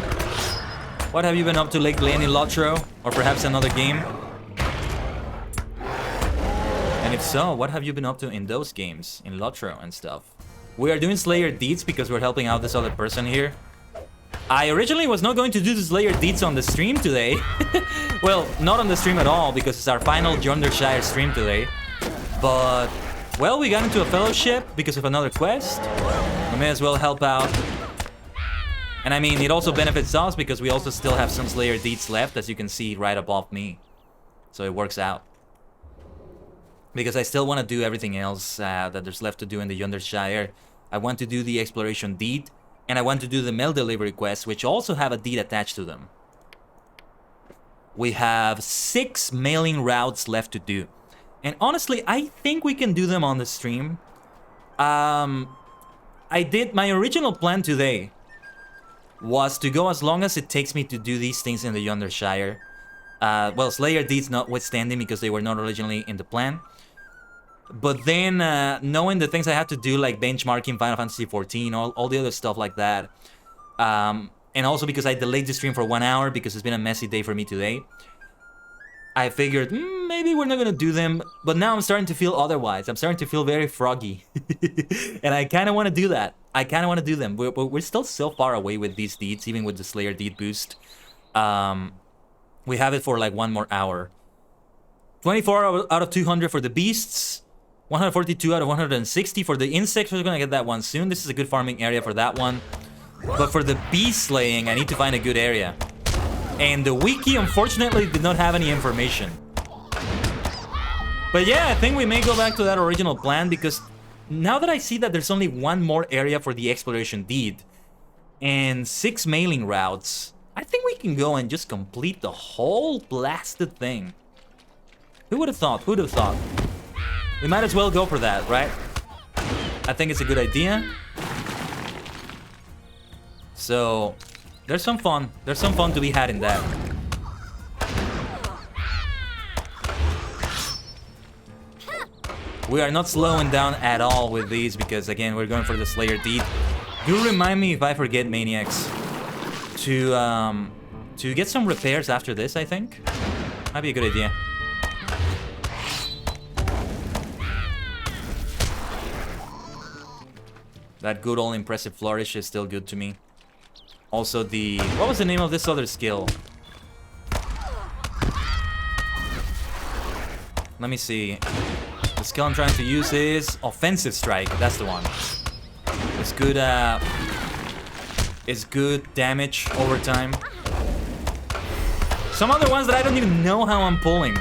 What have you been up to lately? Any LOTRO? Or perhaps another game? And if so, what have you been up to in those games? In LOTRO and stuff? We are doing Slayer Deeds because we're helping out this other person here. I originally was not going to do the Slayer Deeds on the stream today. Well, not on the stream at all because it's our final Yondershire stream today. But, well, we got into a fellowship because of another quest. We may as well help out. And I mean, it also benefits us because we also still have some Slayer Deeds left, as you can see right above me. So it works out. Because I still want to do everything else that there's left to do in the Yondershire. I want to do the Exploration Deed, and I want to do the Mail Delivery quests, which also have a deed attached to them. We have 6 mailing routes left to do. And honestly, I think we can do them on the stream. I did my original plan today was to go as long as it takes me to do these things in the Yondershire. Well, Slayer Deeds notwithstanding because they were not originally in the plan. But then, knowing the things I had to do, like benchmarking Final Fantasy XIV, all the other stuff like that. And also because I delayed the stream for 1 hour because it's been a messy day for me today. I figured, maybe we're not gonna do them. But now I'm starting to feel otherwise. I'm starting to feel very froggy. And I kind of want to do that. I kind of want to do them. We're still so far away with these deeds, even with the Slayer Deed boost. We have it for like 1 more hour. 24 out of 200 for the beasts. 142 out of 160 for the insects. We're gonna get that one soon. This is a good farming area for that one. But for the bee slaying, I need to find a good area. And the wiki, unfortunately, did not have any information. But yeah, I think we may go back to that original plan, because now that I see that there's only one more area for the exploration deed and 6 mailing routes, I think we can go and just complete the whole blasted thing. Who would have thought? Who would have thought? We might as well go for that, right? I think it's a good idea. So, there's some fun. There's some fun to be had in that. We are not slowing down at all with these because, again, we're going for the Slayer deed. Do remind me if I forget, Maniacs, to get some repairs after this, I think. Might be a good idea. That good old impressive flourish is still good to me. Also the... What was the name of this other skill? Let me see. The skill I'm trying to use is offensive strike. That's the one. It's good damage over time. Some other ones that I don't even know how I'm pulling.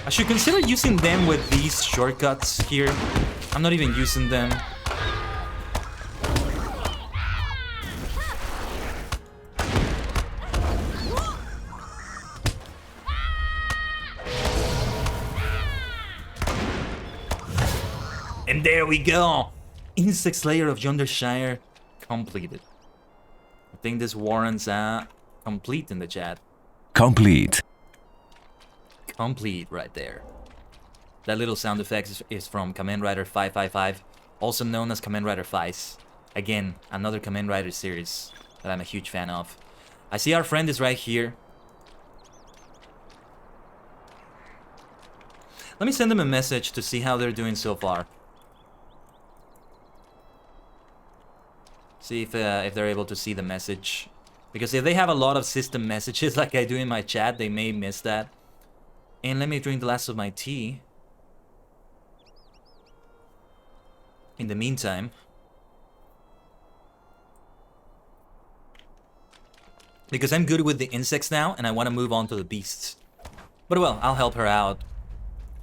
I should consider using them with these shortcuts here. I'm not even using them. And there we go! Insect Slayer of Yondershire completed. I think this warrants a complete in the chat. Complete. Complete right there. That little sound effect is from Kamen Rider 555, also known as Kamen Rider Vice. Again, another Kamen Rider series that I'm a huge fan of. I see our friend is right here. Let me send them a message to see how they're doing so far. See if they're able to see the message. Because if they have a lot of system messages like I do in my chat, they may miss that. And let me drink the last of my tea. In the meantime. Because I'm good with the insects now, and I want to move on to the beasts. But well, I'll help her out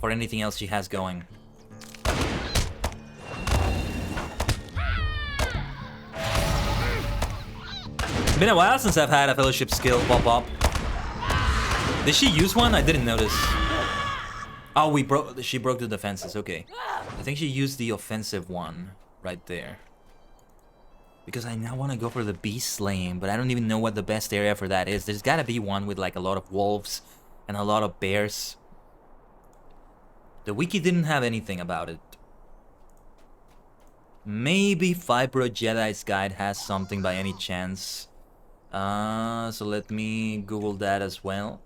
for anything else she has going. It's been a while since I've had a fellowship skill pop up. Did she use one? I didn't notice. Oh, she broke the defenses, okay. I think she used the offensive one right there. Because I now want to go for the beast slaying, but I don't even know what the best area for that is. There's gotta be one with like a lot of wolves and a lot of bears. The wiki didn't have anything about it. Maybe Fibro Jedi's Guide has something by any chance. So let me Google that as well.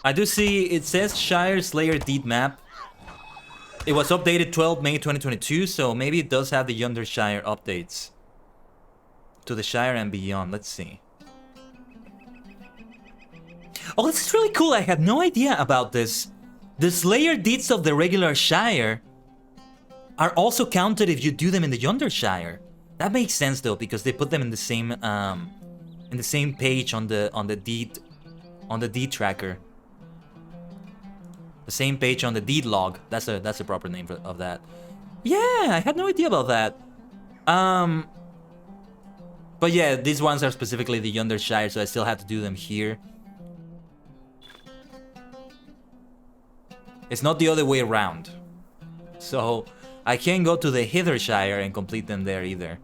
I do see it says Shire Slayer Deed Map. It was updated 12 May 2022, so maybe it does have the Yondershire updates to the Shire and beyond. Let's see. Oh, this is really cool. I had no idea about this. The Slayer deeds of the regular Shire are also counted if you do them in the Yondershire. That makes sense though, because they put them in the same page on the deed tracker. The same page on the deed log. That's a proper name of that. Yeah, I had no idea about that. But yeah, these ones are specifically the Yondershire, so I still have to do them here. It's not the other way around. So I can't go to the Hithershire and complete them there either.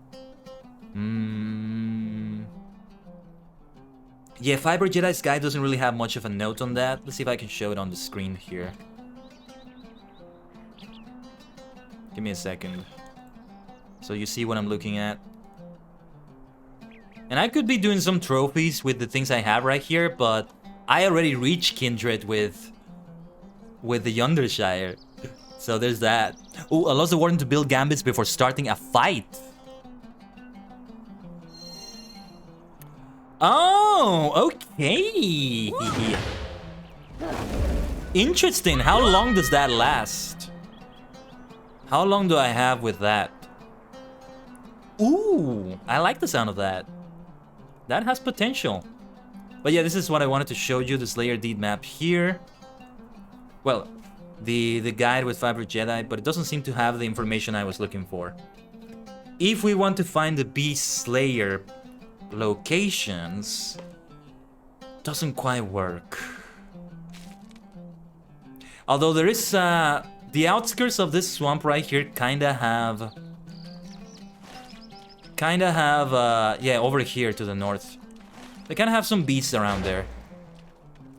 Yeah, Fiber Jedi's Guide doesn't really have much of a note on that. Let's see if I can show it on the screen here. Give me a second. So you see what I'm looking at. And I could be doing some trophies with the things I have right here, but I already reached Kindred with the Yondershire. So there's that. Oh, allows the warden to build gambits before starting a fight. Oh, okay. Interesting. How long does that last? How long do I have with that? Ooh, I like the sound of that. That has potential. But yeah, this is what I wanted to show you, this layer deed map here. Well, the guide with Fabric Jedi, but it doesn't seem to have the information I was looking for. If we want to find the Beast Slayer locations, doesn't quite work. Although there is the outskirts of this swamp right here kinda have yeah, over here to the north, they kinda have some beasts around there.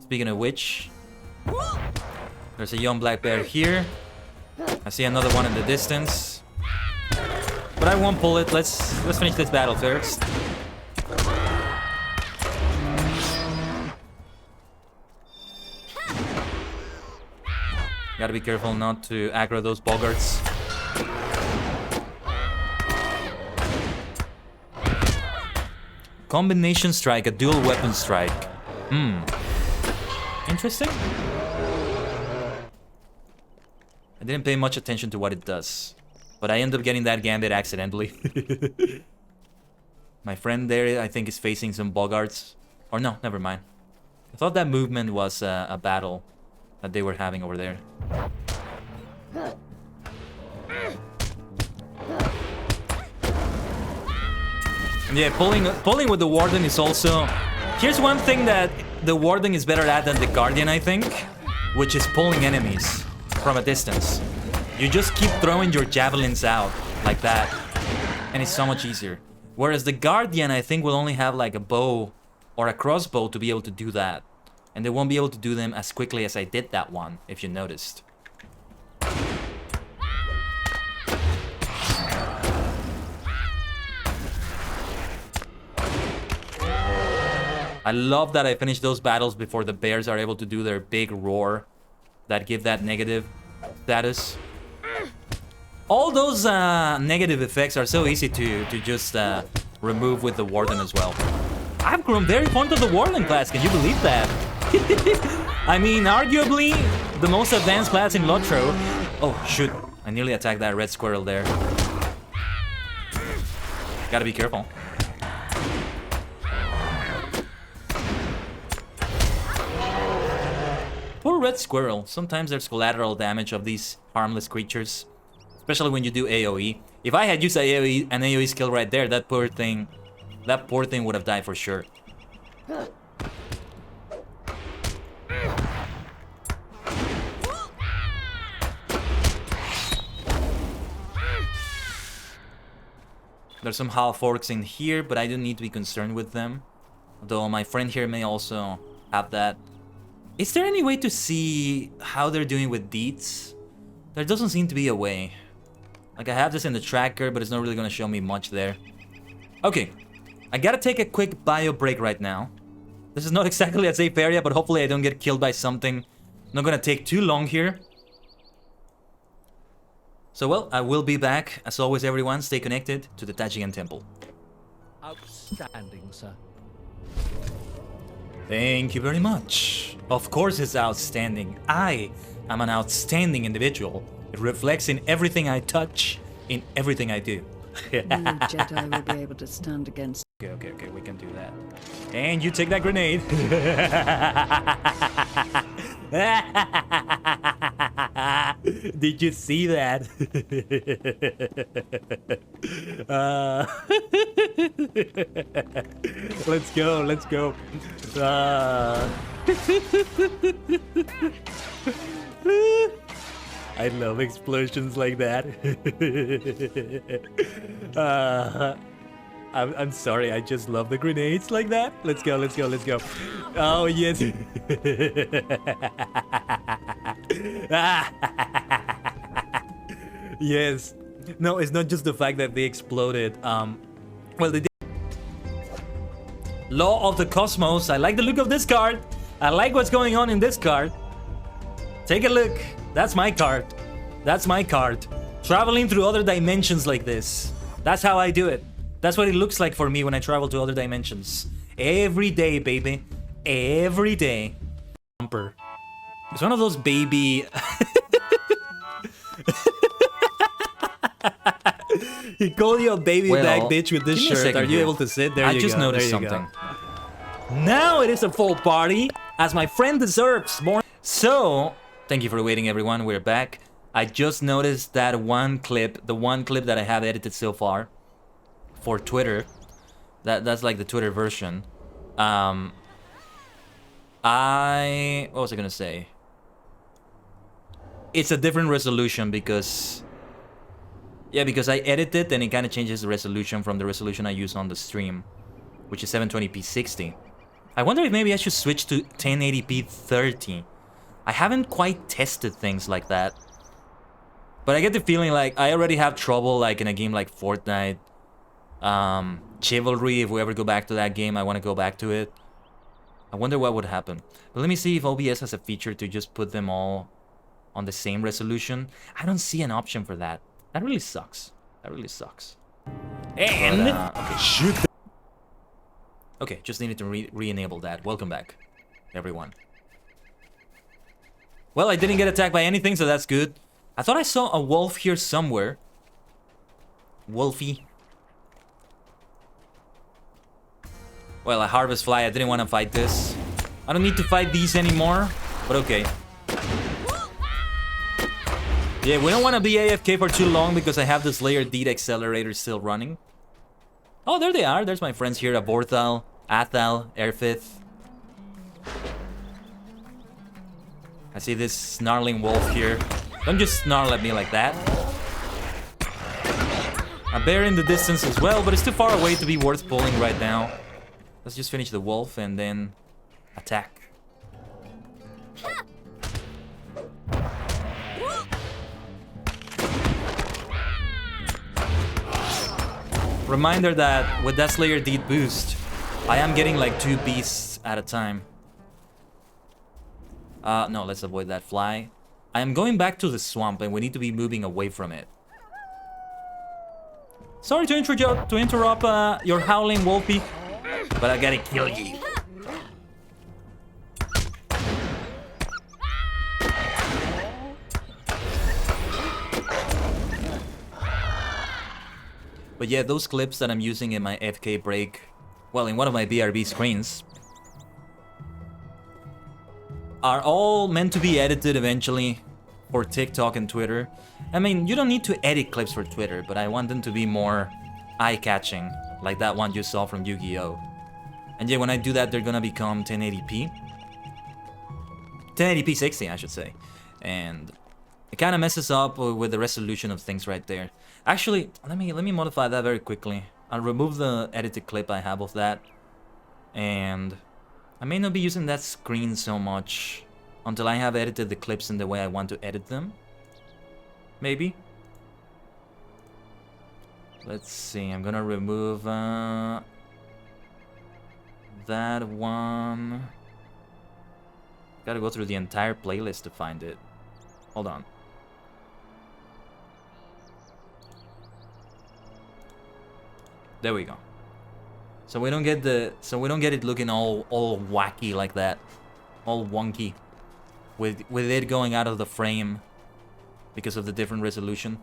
Speaking of which, there's a young black bear here. I see another one in the distance, but I won't pull it. Let's finish this battle first. Gotta be careful not to aggro those boggarts. Combination strike, a dual weapon strike. Interesting. I didn't pay much attention to what it does, but I end up getting that gambit accidentally. My friend there, I think, is facing some boggarts. Or no, never mind. I thought that movement was a battle that they were having over there. Yeah, pulling with the Warden is also... Here's one thing that the Warden is better at than the Guardian, I think, which is pulling enemies from a distance. You just keep throwing your javelins out like that, and it's so much easier. Whereas the Guardian, I think, will only have like a bow or a crossbow to be able to do that. And they won't be able to do them as quickly as I did that one, if you noticed. I love that I finished those battles before the bears are able to do their big roar that give that negative status. All those negative effects are so easy to just remove with the Warden as well. I've grown very fond of the Warden class, can you believe that? I mean, arguably the most advanced class in LOTRO. Oh, shoot. I nearly attacked that red squirrel there. Gotta be careful. Poor red squirrel. Sometimes there's collateral damage of these harmless creatures, especially when you do AoE. If I had used an AoE skill right there, that poor thing would have died for sure. There's some half orcs in here, but I don't need to be concerned with them. Though my friend here may also have that. Is there any way to see how they're doing with deeds? There doesn't seem to be a way. Like, I have this in the tracker, but it's not really gonna show me much there. Okay, I gotta take a quick bio break right now. This is not exactly a safe area, but hopefully I don't get killed by something. Not gonna take too long here. So, well, I will be back. As always, everyone, stay connected to the Tajian Temple. Outstanding, sir. Thank you very much. Of course it's outstanding. I am an outstanding individual. It reflects in everything I touch, in everything I do. No Jedi will be able to stand against. Okay, we can do that. And you take that grenade. Did you see that? Let's go. I love explosions like that. I'm sorry, I just love the grenades like that. Let's go. Oh, yes. Yes. No, it's not just the fact that they exploded. Well, they did. Law of the Cosmos. I like the look of this card. I like what's going on in this card. Take a look. That's my card. Traveling through other dimensions like this. That's how I do it. That's what it looks like for me when I travel to other dimensions. Every day, baby. Every day. Bumper. It's one of those baby... He called you a baby back bitch with this shirt. Are you able to sit? There you go. I just noticed something. Now it is a full party, as my friend deserves. More. So, thank you for waiting, everyone. We're back. I just noticed that one clip, the one clip that I have edited so far for Twitter. That's like the Twitter version. What was I gonna say? It's a different resolution because... Yeah, because I edited and it kind of changes the resolution from the resolution I use on the stream, which is 720p 60. I wonder if maybe I should switch to 1080p 30. I haven't quite tested things like that. But I get the feeling like I already have trouble like in a game like Fortnite. Chivalry, if we ever go back to that game, I want to go back to it. I wonder what would happen. But let me see if OBS has a feature to just put them all on the same resolution. I don't see an option for that. That really sucks. That really sucks. And... okay, shoot. Okay, just needed to re-enable that. Welcome back, everyone. Well, I didn't get attacked by anything, so that's good. I thought I saw a wolf here somewhere. Wolfie. Well, a harvest fly. I didn't want to fight this. I don't need to fight these anymore, but okay. Yeah, we don't want to be AFK for too long because I have this layer D accelerator still running. Oh, there they are. There's my friends here. Aborthal, Athal, Airfith. I see this snarling wolf here. Don't just snarl at me like that. A bear in the distance as well, but it's too far away to be worth pulling right now. Let's just finish the wolf and then attack. Reminder that with that Slayer D boost, I am getting like 2 beasts at a time. No, let's avoid that fly. I am going back to the swamp and we need to be moving away from it. Sorry to interrupt your howling wolfie, but I gotta kill you. But yeah, those clips that I'm using in my FK break, well, in one of my BRB screens, are all meant to be edited eventually for TikTok and Twitter. I mean, you don't need to edit clips for Twitter, but I want them to be more eye-catching, like that one you saw from Yu-Gi-Oh! And yeah, when I do that, they're gonna become 1080p. 1080p 60, I should say. And it kind of messes up with the resolution of things right there. Actually, let me modify that very quickly. I'll remove the edited clip I have of that. And I may not be using that screen so much until I have edited the clips in the way I want to edit them. Maybe. Let's see, I'm gonna remove that one. Gotta go through the entire playlist to find it. Hold on. There we go. So we don't get it looking all wacky like that, all wonky, with it going out of the frame because of the different resolution.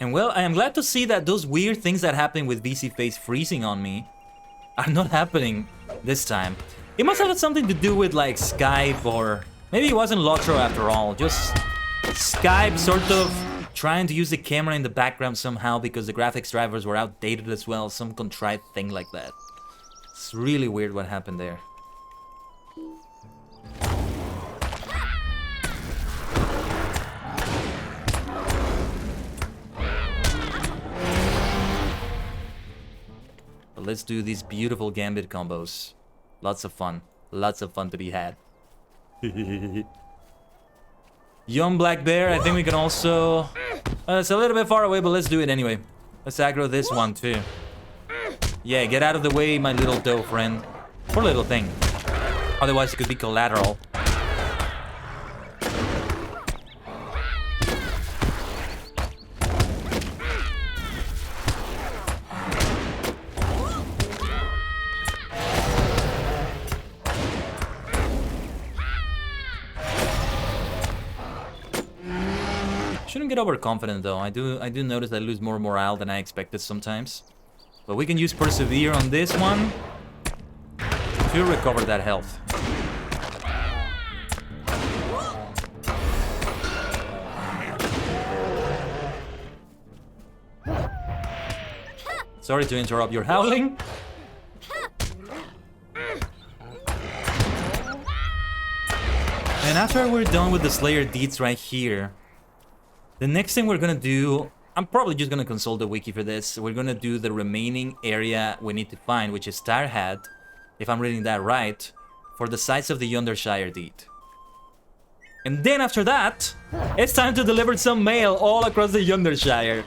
And well, I am glad to see that those weird things that happen with VC Face freezing on me are not happening this time. It must have had something to do with like Skype, or maybe it wasn't LOTRO after all. Just Skype sort of trying to use the camera in the background somehow because the graphics drivers were outdated as well. Some contrived thing like that. It's really weird what happened there. But let's do these beautiful gambit combos. Lots of fun. Lots of fun to be had. Young Black Bear, I think we can also... it's a little bit far away, but let's do it anyway. Let's aggro this one too. Yeah, get out of the way, my little doe friend. Poor little thing. Otherwise, it could be collateral. shouldn't get overconfident though. I do notice I lose more morale than I expected sometimes. But we can use persevere on this one to recover that health. Sorry to interrupt your howling. And after we're done with the Slayer deeds right here, the next thing we're gonna do, I'm probably just gonna consult the wiki for this. We're gonna do the remaining area we need to find, which is Tarhat, if I'm reading that right, for the sites of the Yondershire deed. And then after that, it's time to deliver some mail all across the Yondershire.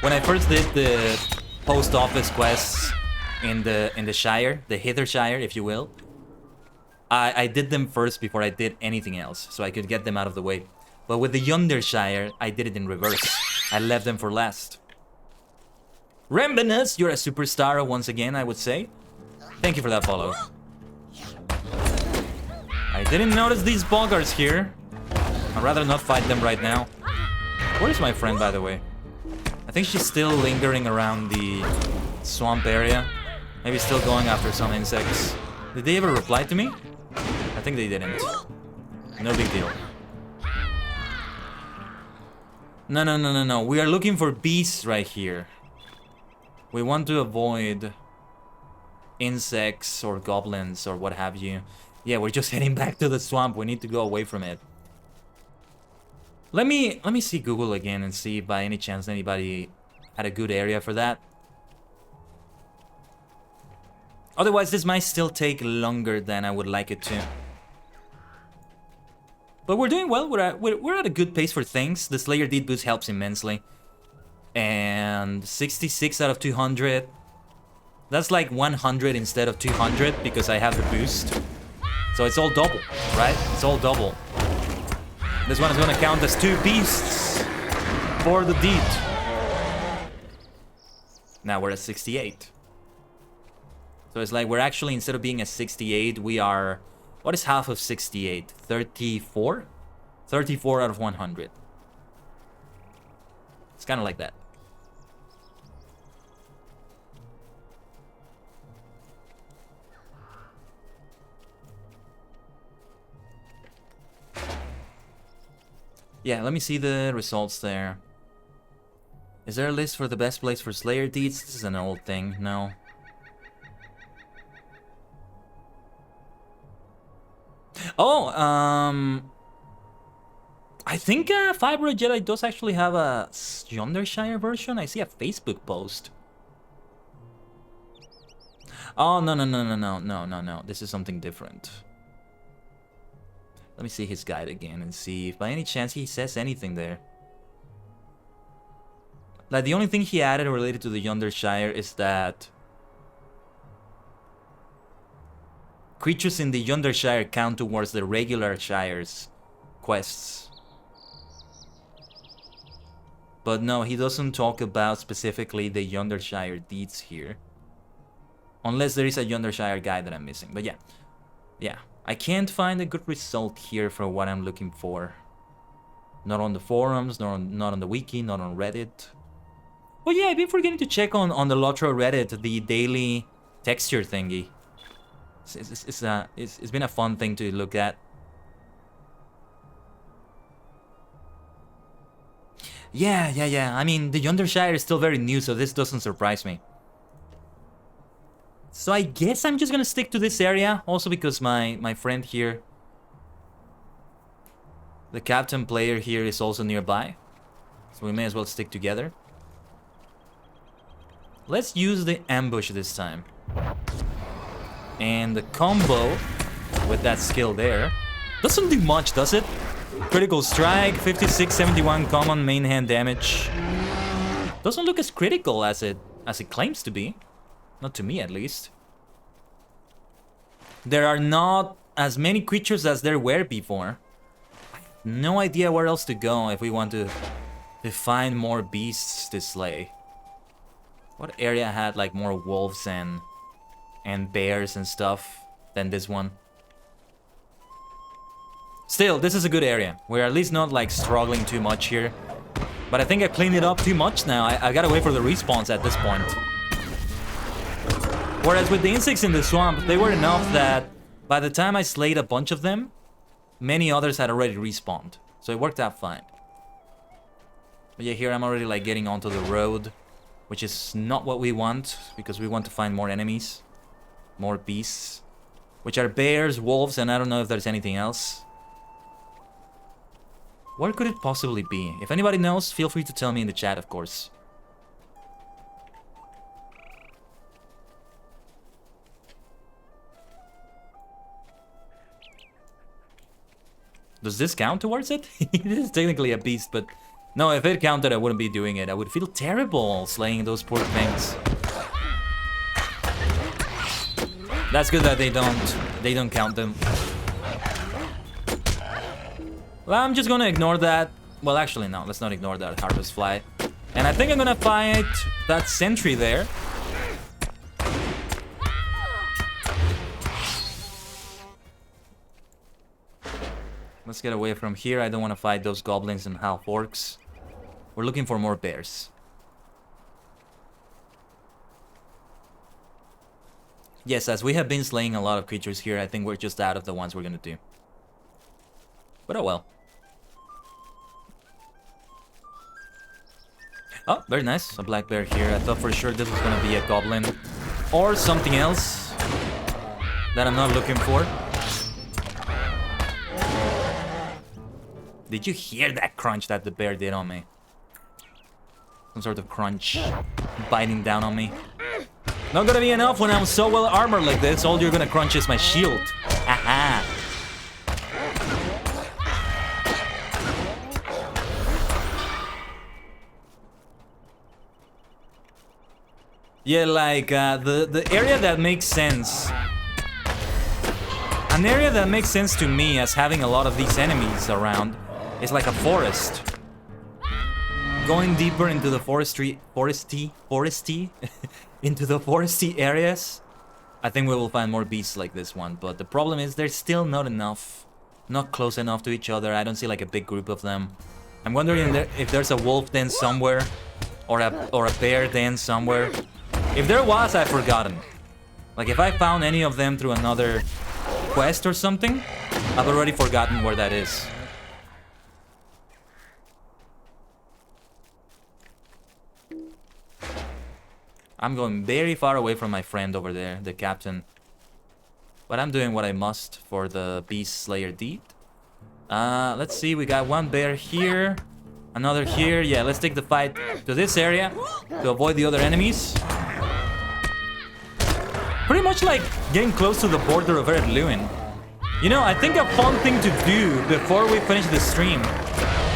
When I first did the post office quests in the Shire, the Hithershire, if you will, I did them first before I did anything else, so I could get them out of the way. But with the Yondershire, I did it in reverse. I left them for last. Rembinus, you're a superstar once again, I would say. Thank you for that follow. I didn't notice these boggarts here. I'd rather not fight them right now. Where is my friend, by the way? I think she's still lingering around the swamp area. Maybe still going after some insects. Did they ever reply to me? I think they didn't. No big deal. No. We are looking for beasts right here. We want to avoid insects or goblins or what have you. Yeah, we're just heading back to the swamp. We need to go away from it. Let me see Google again and see if by any chance anybody had a good area for that. Otherwise, this might still take longer than I would like it to. But we're doing well. We're at a good pace for things. The Slayer Deed boost helps immensely. And 66 out of 200. That's like 100 instead of 200 because I have the boost. So it's all double, right? It's all double. This one is going to count as 2 beasts for the deed. Now we're at 68. So it's like we're actually, instead of being at 68, we are... What is half of 68? 34? 34 out of 100. It's kind of like that. Yeah, let me see the results there. Is there a list for the best place for Slayer deeds? This is an old thing. No. Oh, I think Fiber Jedi does actually have a Yondershire version. I see a Facebook post. Oh, no. This is something different. Let me see his guide again and see if by any chance he says anything there. Like, the only thing he added related to the Yondershire is that creatures in the Yondershire count towards the regular Shire's quests. But no, he doesn't talk about specifically the Yondershire deeds here. Unless there is a Yondershire guide that I'm missing. But yeah. I can't find a good result here for what I'm looking for. Not on the forums, not on the wiki, not on Reddit. Oh yeah, I've been forgetting to check on the LOTRO Reddit, the daily texture thingy. It's been a fun thing to look at. Yeah. I mean, the Yondershire is still very new, so this doesn't surprise me. So I guess I'm just gonna stick to this area, also because my friend here, the captain player here, is also nearby. So we may as well stick together. Let's use the ambush this time. And the combo with that skill there doesn't do much, does it? Critical strike, 56, 71 common main hand damage. Doesn't look as critical as it claims to be. Not to me, at least. There are not as many creatures as there were before. No idea where else to go if we want to find more beasts to slay. What area had like more wolves and bears and stuff than this one? Still, this is a good area. We're at least not like struggling too much here. But I think I cleaned it up too much now. I gotta wait for the respawns at this point. Whereas with the insects in the swamp, they were enough that by the time I slayed a bunch of them, many others had already respawned. So it worked out fine. But yeah, here I'm already like getting onto the road, which is not what we want, because we want to find more enemies, more beasts, which are bears, wolves, and I don't know if there's anything else. Where could it possibly be? If anybody knows, feel free to tell me in the chat, of course. Does this count towards it? It is technically a beast, but... No, if it counted, I wouldn't be doing it. I would feel terrible slaying those poor things. That's good that they don't count them. Well, I'm just gonna ignore that. Well, actually, no, let's not ignore that harvest fly. And I think I'm gonna fight that sentry there. Let's get away from here. I don't want to fight those goblins and half orcs. We're looking for more bears. Yes, as we have been slaying a lot of creatures here, I think we're just out of the ones we're gonna do. But oh well. Oh, very nice. A black bear here. I thought for sure this was gonna be a goblin. Or something else that I'm not looking for. Did you hear that crunch that the bear did on me? Some sort of crunch biting down on me. Not gonna be enough when I'm so well armored like this. All you're gonna crunch is my shield. Haha. Yeah, like the area that makes sense. An area that makes sense to me as having a lot of these enemies around is like a forest. Going deeper into the foresty into the foresty areas, I think we will find more beasts like this one. But the problem is there's still not enough, not close enough to each other. I don't see like a big group of them. I'm wondering if there's a wolf den somewhere, or a bear den somewhere. If there was, I've forgotten. Like if I found any of them through another quest or something, I've already forgotten where that is. I'm going very far away from my friend over there, the captain. But I'm doing what I must for the Beast Slayer deed. Let's see, we got one bear here, another here. Yeah, let's take the fight to this area to avoid the other enemies. Pretty much like getting close to the border of ℂ𝕠𝕟𝕠𝕟. You know, I think a fun thing to do before we finish the stream,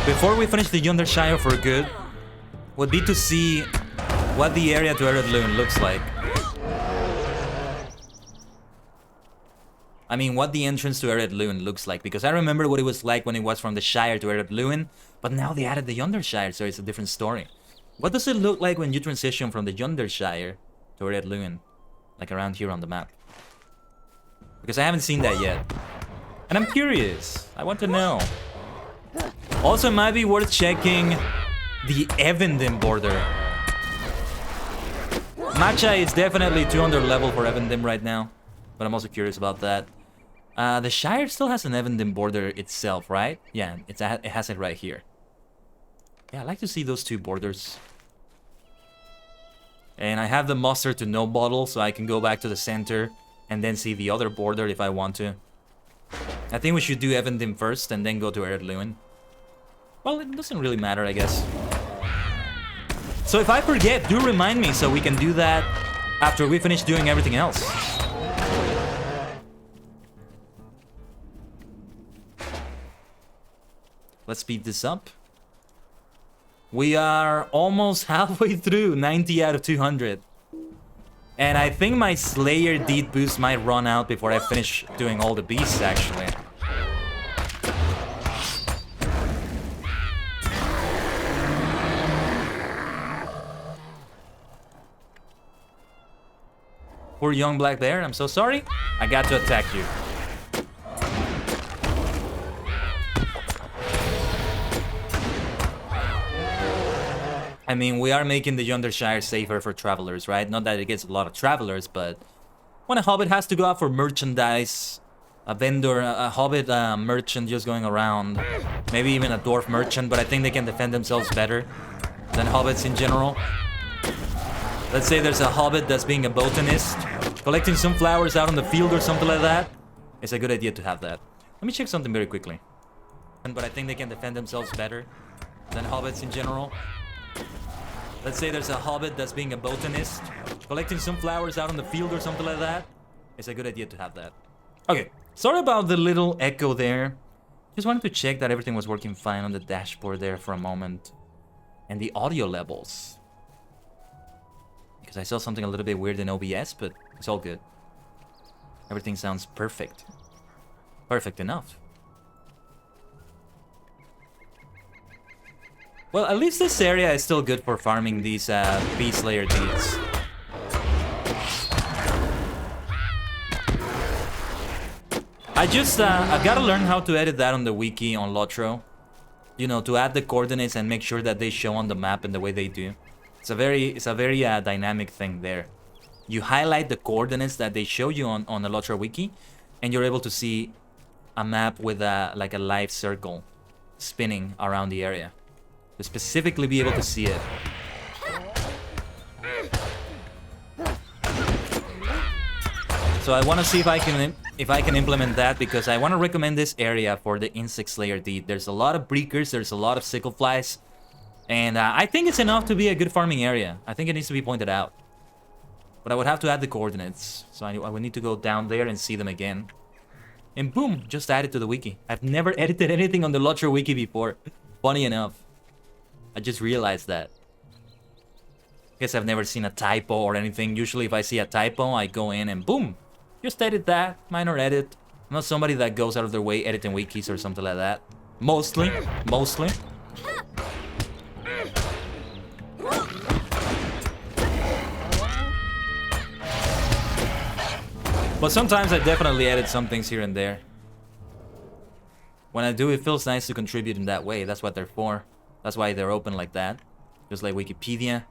before we finish the Yondershire for good, would be to see what the area to ℂ𝕠𝕟 looks like. I mean, what the entrance to ℂ𝕠𝕟 looks like, because I remember what it was like when it was from the Shire to ℂ𝕠𝕟, but now they added the Yondershire, so it's a different story. What does it look like when you transition from the Yondershire to ℂ𝕠𝕟? Like around here on the map. Because I haven't seen that yet. And I'm curious. I want to know. Also, it might be worth checking the Evendem border. Matcha is definitely too under level for Evendem right now. But I'm also curious about that. The Shire still has an Evendem border itself, right? Yeah, it has it right here. Yeah, I like to see those two borders. And I have the muster to no bottle, so I can go back to the center and then see the other border if I want to. I think we should do Evendem first and then go to ℂ𝕠𝕟. Well, it doesn't really matter, I guess. So if I forget, do remind me so we can do that after we finish doing everything else. Let's speed this up. We are almost halfway through, 90 out of 200. And I think my Slayer deed boost might run out before I finish doing all the beasts, actually. Poor young black bear, I'm so sorry. I got to attack you. I mean, we are making the Yondershire safer for travelers, right? Not that it gets a lot of travelers, but when a hobbit has to go out for merchandise, a vendor, a hobbit merchant just going around, maybe even a dwarf merchant, but I think they can defend themselves better than hobbits in general. Let's say there's a hobbit that's being a botanist, collecting some flowers out on the field or something like that. It's a good idea to have that. Let me check something very quickly. But I think they can defend themselves better than hobbits in general. Let's say there's a hobbit that's being a botanist, collecting some flowers out on the field or something like that. It's a good idea to have that. Okay, sorry about the little echo there. Just wanted to check that everything was working fine on the dashboard there for a moment. And the audio levels. Because I saw something a little bit weird in OBS, but it's all good. Everything sounds perfect. Perfect enough. Well, at least this area is still good for farming these beast layer deeds. I've got to learn how to edit that on the wiki on LOTRO. You know, to add the coordinates and make sure that they show on the map in the way they do. It's a very dynamic thing there. You highlight the coordinates that they show you on the LOTRO wiki, and you're able to see a map with like a live circle spinning around the area. To specifically be able to see it. So I want to see if I can implement that, because I want to recommend this area for the insect slayer deed. There's a lot of breakers, there's a lot of sickle flies, and I think it's enough to be a good farming area. I think it needs to be pointed out. But I would have to add the coordinates, so I would need to go down there and see them again. And boom, just add it to the wiki. I've never edited anything on the LOTRO wiki before. Funny enough. I just realized that. Guess I've never seen a typo or anything. Usually if I see a typo, I go in and boom, just edit that. Minor edit. I'm not somebody that goes out of their way editing wikis or something like that. Mostly. But sometimes I definitely edit some things here and there. When I do, it feels nice to contribute in that way. That's what they're for. That's why they're open like that. Just like Wikipedia.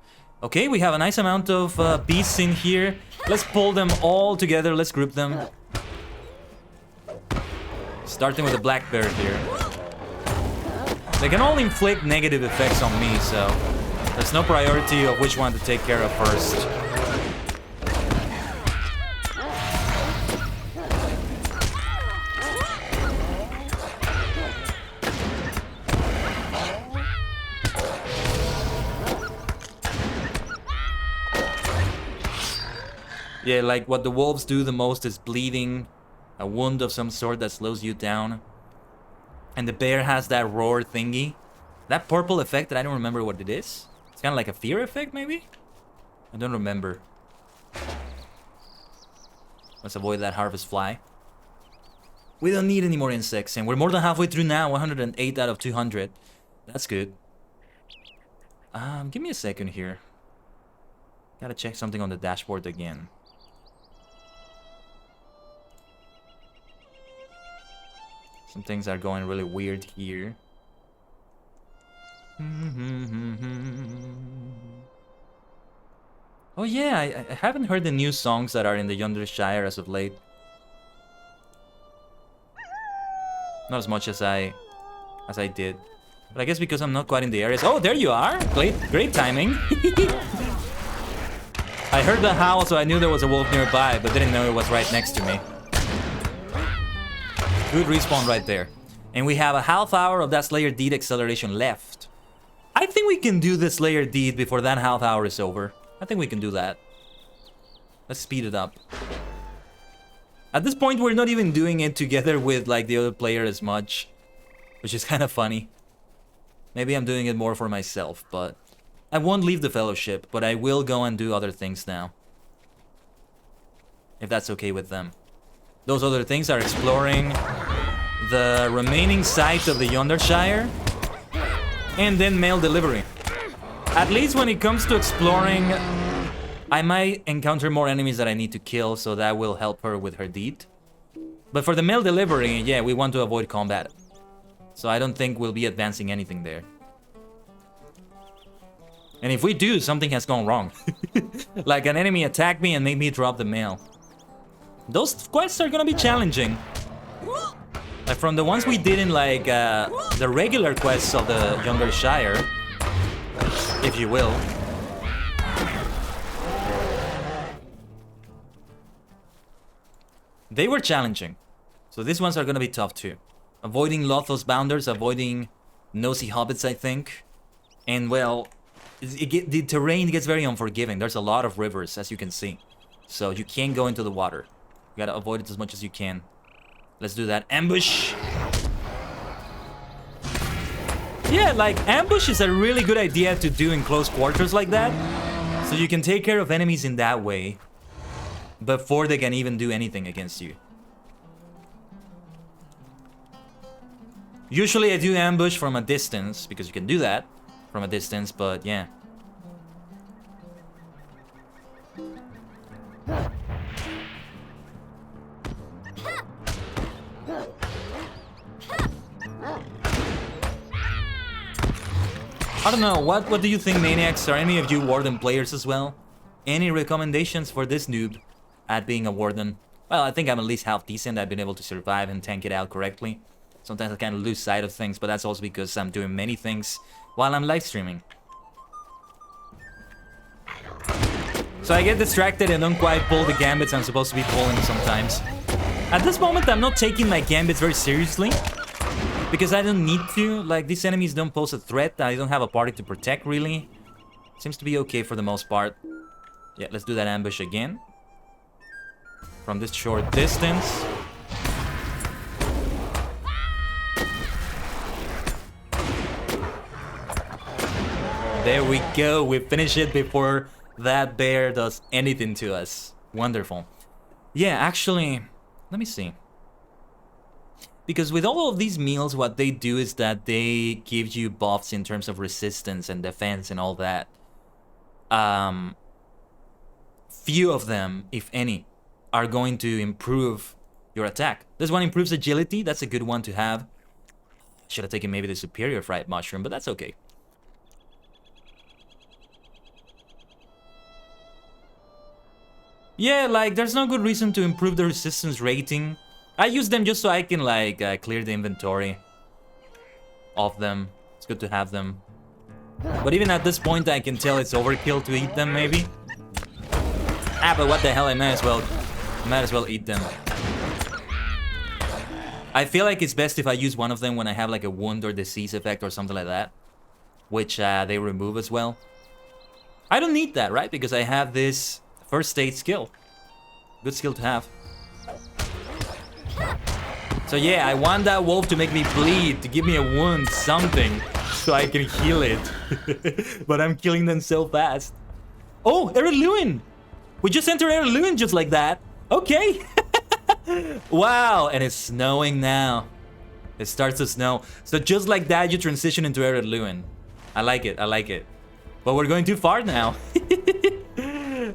Okay, we have a nice amount of beasts in here. Let's pull them all together. Let's group them. Starting with the black bear here. They can all inflict negative effects on me, so there's no priority of which one to take care of first. Yeah, like what the wolves do the most is bleeding, a wound of some sort that slows you down. And the bear has that roar thingy. That purple effect that I don't remember what it is. It's kind of like a fear effect, maybe? I don't remember. Let's avoid that harvest fly. We don't need any more insects, and we're more than halfway through now. 108 out of 200. That's good. Give me a second here. Gotta check something on the dashboard again. Some things are going really weird here. Oh yeah, I haven't heard the new songs that are in the Yondershire as of late. Not as much as I did. But I guess because I'm not quite in the areas. Oh, there you are! Great timing. I heard the howl, so I knew there was a wolf nearby, but didn't know it was right next to me. Good respawn right there. And we have a half hour of that Slayer Deed acceleration left. I think we can do the Slayer Deed before that half hour is over. I think we can do that. Let's speed it up. At this point, we're not even doing it together with like the other player as much, which is kind of funny. Maybe I'm doing it more for myself, but I won't leave the fellowship, but I will go and do other things now. If that's okay with them. Those other things are exploring the remaining site of the Yondershire and then mail delivery. At least when it comes to exploring, I might encounter more enemies that I need to kill, so that will help her with her deed. But for the mail delivery, yeah, we want to avoid combat. So I don't think we'll be advancing anything there. And if we do, something has gone wrong. Like an enemy attacked me and made me drop the mail. Those quests are gonna be challenging. Like from the ones we did in like the regular quests of the Yondershire, if you will. They were challenging. So these ones are gonna be tough too. Avoiding Lothos bounders, avoiding nosy hobbits, I think. And well, the terrain gets very unforgiving. There's a lot of rivers, as you can see. So you can't go into the water. You gotta avoid it as much as you can. Let's do that. Ambush! Yeah, like, ambush is a really good idea to do in close quarters like that. So you can take care of enemies in that way before they can even do anything against you. Usually I do ambush from a distance, because you can do that from a distance, but yeah. I don't know, what do you think, Maniacs? Are any of you Warden players as well? Any recommendations for this noob at being a Warden? Well, I think I'm at least half decent. I've been able to survive and tank it out correctly. Sometimes I kind of lose sight of things, but that's also because I'm doing many things while I'm live streaming. So I get distracted and don't quite pull the gambits I'm supposed to be pulling sometimes. At this moment, I'm not taking my gambits very seriously. Because I don't need to, like, these enemies don't pose a threat. I don't have a party to protect, really. Seems to be okay for the most part. Yeah, let's do that ambush again. From this short distance. There we go, we finish it before that bear does anything to us. Wonderful. Yeah, actually, let me see. Because with all of these meals, what they do is that they give you buffs in terms of resistance and defense and all that. Few of them, if any, are going to improve your attack. This one improves agility. That's a good one to have. Should have taken maybe the superior fried mushroom, but that's okay. Yeah, like, there's no good reason to improve the resistance rating. I use them just so I can, like, clear the inventory of them. It's good to have them. But even at this point, I can tell it's overkill to eat them, maybe. Ah, but what the hell, I might as well eat them. I feel like it's best if I use one of them when I have, like, a wound or disease effect or something like that. Which they remove as well. I don't need that, right? Because I have this first aid skill. Good skill to have. So yeah, I want that wolf to make me bleed, to give me a wound, something, so I can heal it. But I'm killing them so fast. Oh, ℂ𝕠𝕟𝕤𝕒! We just entered ℂ𝕠𝕠𝕟 just like that. Okay. Wow, and it's snowing now. It starts to snow. So just like that, you transition into ℂ𝕠𝕠𝕟. I like it, I like it. But we're going too far now.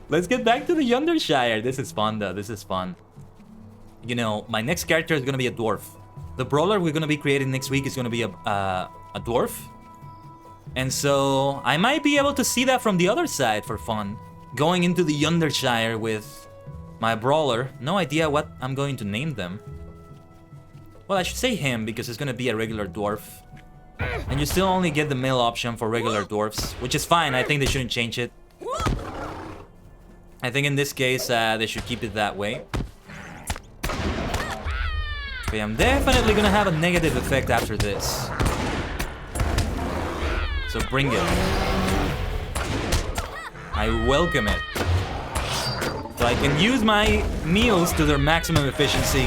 Let's get back to the Yondershire. This is fun though, this is fun. You know, my next character is gonna be a dwarf. The brawler we're gonna be creating next week is gonna be a dwarf. And so I might be able to see that from the other side for fun. Going into the Yondershire with my brawler. No idea what I'm going to name them. Well, I should say him because it's gonna be a regular dwarf. And you still only get the male option for regular dwarfs, which is fine. I think they shouldn't change it. I think in this case, they should keep it that way. Okay, I'm definitely gonna have a negative effect after this. So bring it. I welcome it. So I can use my meals to their maximum efficiency.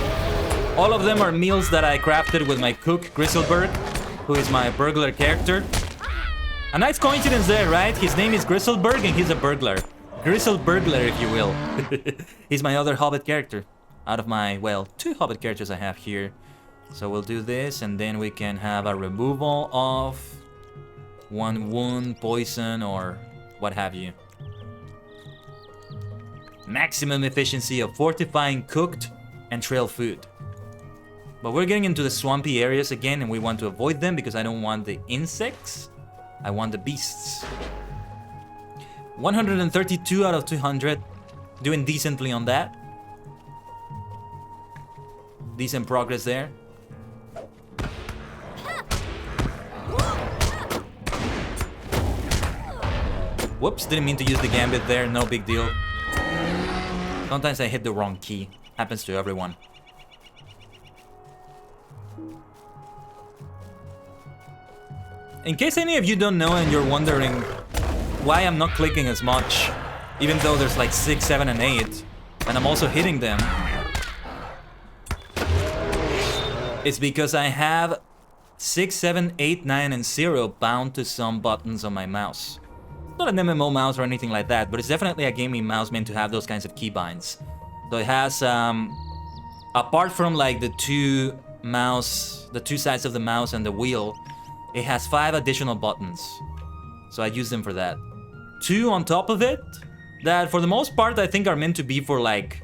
All of them are meals that I crafted with my cook, Grizzleberg, who is my burglar character. A nice coincidence there, right? His name is Grizzleberg and he's a burglar. Grizzle Burglar, if you will. He's my other Hobbit character. Out of my, well, 2 Hobbit characters I have here. So we'll do this, and then we can have a removal of 1 wound, poison, or what have you. Maximum efficiency of fortifying cooked and trail food. But we're getting into the swampy areas again, and we want to avoid them because I don't want the insects. I want the beasts. 132 out of 200. Doing decently on that. Decent progress there. Whoops, didn't mean to use the gambit there, no big deal. Sometimes I hit the wrong key. Happens to everyone. In case any of you don't know and you're wondering why I'm not clicking as much, even though there's like 6, 7, and 8, and I'm also hitting them, it's because I have 6, 7, 8, 9, and 0 bound to some buttons on my mouse. Not an MMO mouse or anything like that, but it's definitely a gaming mouse meant to have those kinds of keybinds. So it has, apart from like the two sides of the mouse and the wheel, it has 5 additional buttons. So I use them for that. 2 on top of it, that for the most part I think are meant to be for like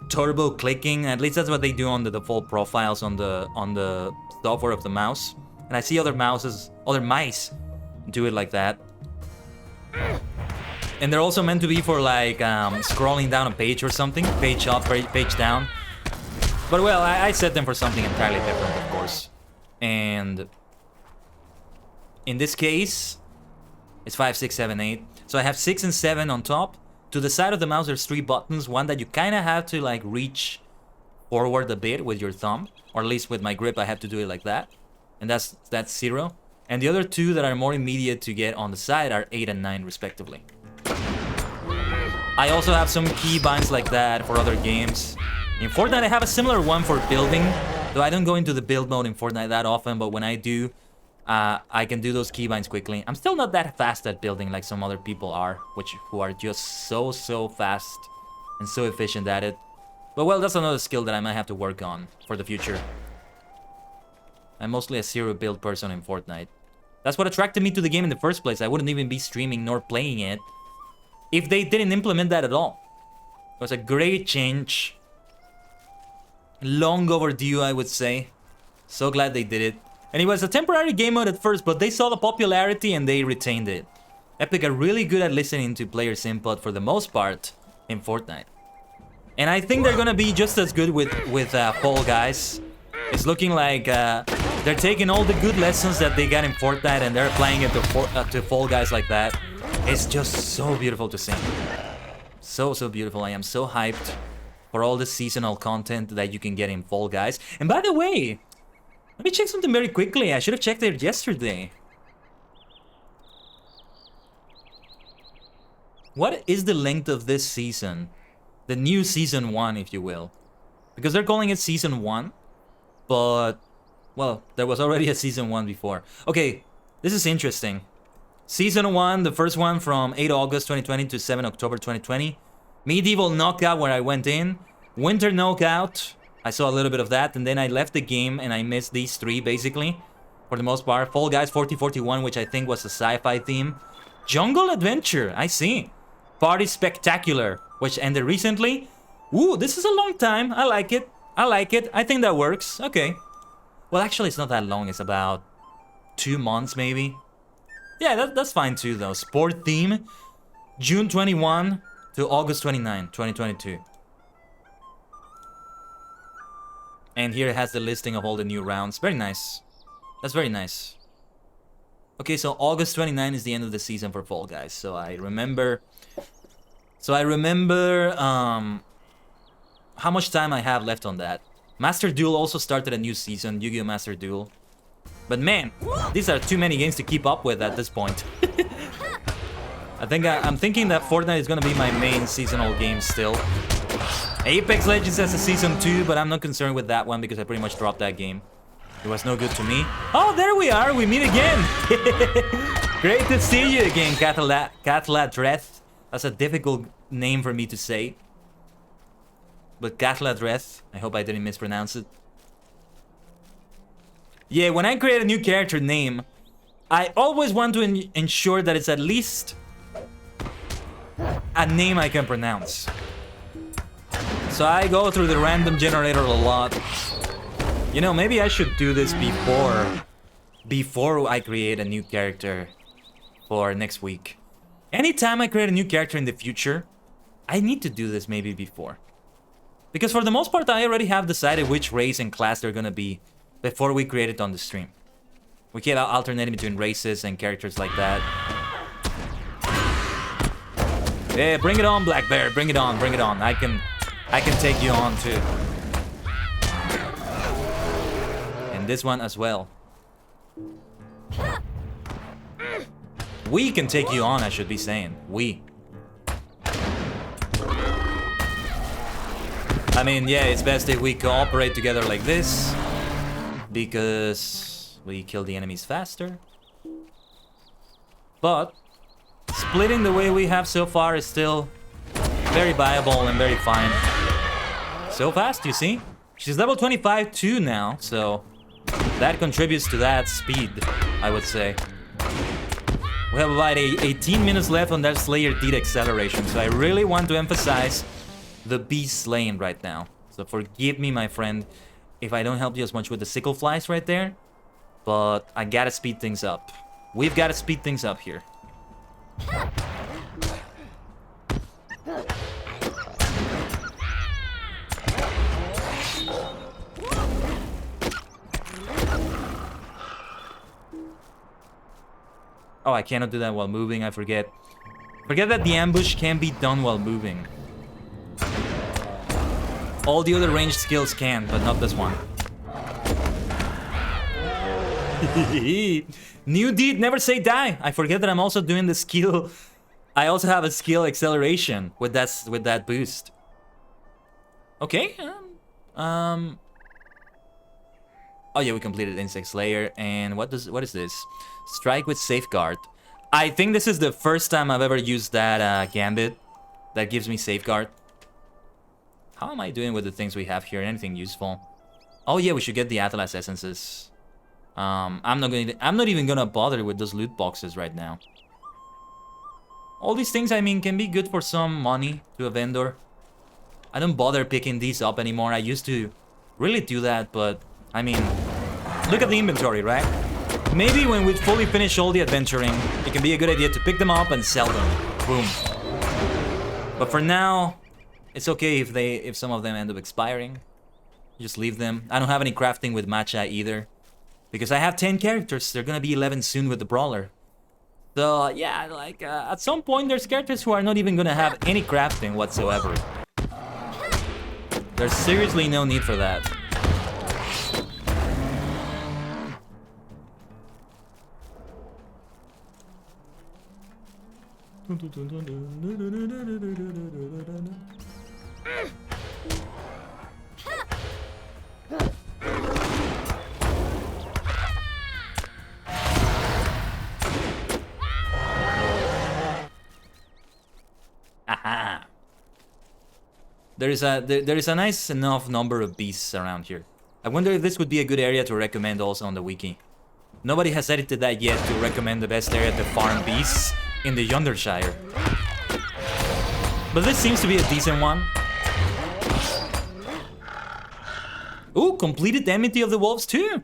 turbo clicking. At least that's what they do on the default profiles on the software of the mouse. And I see other mice do it like that. And they're also meant to be for like scrolling down a page or something. Page up, page down. But well, I set them for something entirely different, of course. And in this case, it's 5, 6, 7, 8. So I have 6 and 7 on top. To the side of the mouse, there's 3 buttons. One that you kind of have to like reach forward a bit with your thumb. Or at least with my grip, I have to do it like that. And that's 0. And the other 2 that are more immediate to get on the side are 8 and 9 respectively. I also have some keybinds like that for other games. In Fortnite, I have a similar one for building. Though I don't go into the build mode in Fortnite that often, but when I do, I can do those keybinds quickly. I'm still not that fast at building like some other people are, who are just so fast and so efficient at it. But well, that's another skill that I might have to work on for the future. I'm mostly a 0 build person in Fortnite. That's what attracted me to the game in the first place. I wouldn't even be streaming nor playing it if they didn't implement that at all. It was a great change. Long overdue, I would say. So glad they did it. And it was a temporary game mode at first, but they saw the popularity and they retained it. Epic are really good at listening to players' input for the most part in Fortnite. And I think they're gonna be just as good with Fall Guys. It's looking like they're taking all the good lessons that they got in Fortnite and they're applying it to Fall Guys like that. It's just so beautiful to see. So beautiful. I am so hyped for all the seasonal content that you can get in Fall Guys. And by the way, let me check something very quickly. I should have checked it yesterday. What is the length of this season? The new season 1, if you will. Because they're calling it season 1. But, well, there was already a season 1 before. Okay, this is interesting. Season 1, the first one from 8 August 2020 to 7 October 2020. Medieval Knockout, where I went in. Winter Knockout. I saw a little bit of that, and then I left the game and I missed these 3, basically. For the most part. Fall Guys 4041, which I think was a sci-fi theme. Jungle Adventure, I see. Party Spectacular, which ended recently. Ooh, this is a long time. I like it. I think that works. Okay. Well, actually, it's not that long. It's about 2 months, maybe. Yeah, that's fine too, though. Sport theme. June 21 to August 29, 2022. And here it has the listing of all the new rounds. Very nice. That's very nice. Okay, so August 29 is the end of the season for Fall Guys. So I remember how much time I have left on that. Master Duel also started a new season, Yu-Gi-Oh! Master Duel. But man, these are too many games to keep up with at this point. I'm thinking that Fortnite is gonna be my main seasonal game still. Apex Legends has a season 2, but I'm not concerned with that one because I pretty much dropped that game. It was no good to me. Oh, there we are, we meet again! Great to see you again, Catladreth. That's a difficult name for me to say. But Catladreth, I hope I didn't mispronounce it. Yeah, when I create a new character name, I always want to ensure that it's at least a name I can pronounce. So I go through the random generator a lot. You know, maybe I should do this before I create a new character for next week. Anytime I create a new character in the future, I need to do this maybe before. Because for the most part, I already have decided which race and class they're gonna be before we create it on the stream. We keep alternating between races and characters like that. Yeah, bring it on, Black Bear. Bring it on, bring it on. I can take you on too. And this one as well. We can take you on, I should be saying. We. I mean, yeah, it's best if we cooperate together like this. Because we kill the enemies faster. But splitting the way we have so far is still very viable and very fine. So fast, you see? She's level 25 too now, so that contributes to that speed, I would say. We have about 18 minutes left on that Slayer Deed acceleration, so I really want to emphasize the beast slaying right now. So forgive me, my friend, if I don't help you as much with the sickle flies right there, but I gotta speed things up. We've gotta speed things up here. Oh, I cannot do that while moving, I forget. Forget that the ambush can be done while moving. All the other ranged skills can, but not this one. New deed, never say die. I forget that I'm also doing the skill. I also have a skill acceleration with that boost. Okay. Oh yeah, we completed Insect Slayer. And what is this? Strike with Safeguard. I think this is the first time I've ever used that gambit that gives me Safeguard. How am I doing with the things we have here? Anything useful? Oh yeah, we should get the Atlas essences. I'm not even gonna bother with those loot boxes right now. All these things, I mean, can be good for some money to a vendor. I don't bother picking these up anymore. I used to really do that, but I mean, look at the inventory, right? Maybe when we fully finish all the adventuring, it can be a good idea to pick them up and sell them. Boom. But for now, it's okay if some of them end up expiring. Just leave them. I don't have any crafting with matcha either, because I have 10 characters. They're gonna be 11 soon with the brawler. So yeah, like at some point there's characters who are not even gonna have any crafting whatsoever. There's seriously no need for that. Aha. There is a nice enough number of beasts around here. I wonder if this would be a good area to recommend also on the wiki. Nobody has edited that yet to recommend the best area to farm beasts in the Yondershire. But this seems to be a decent one. Ooh, completed the Enmity of the Wolves too.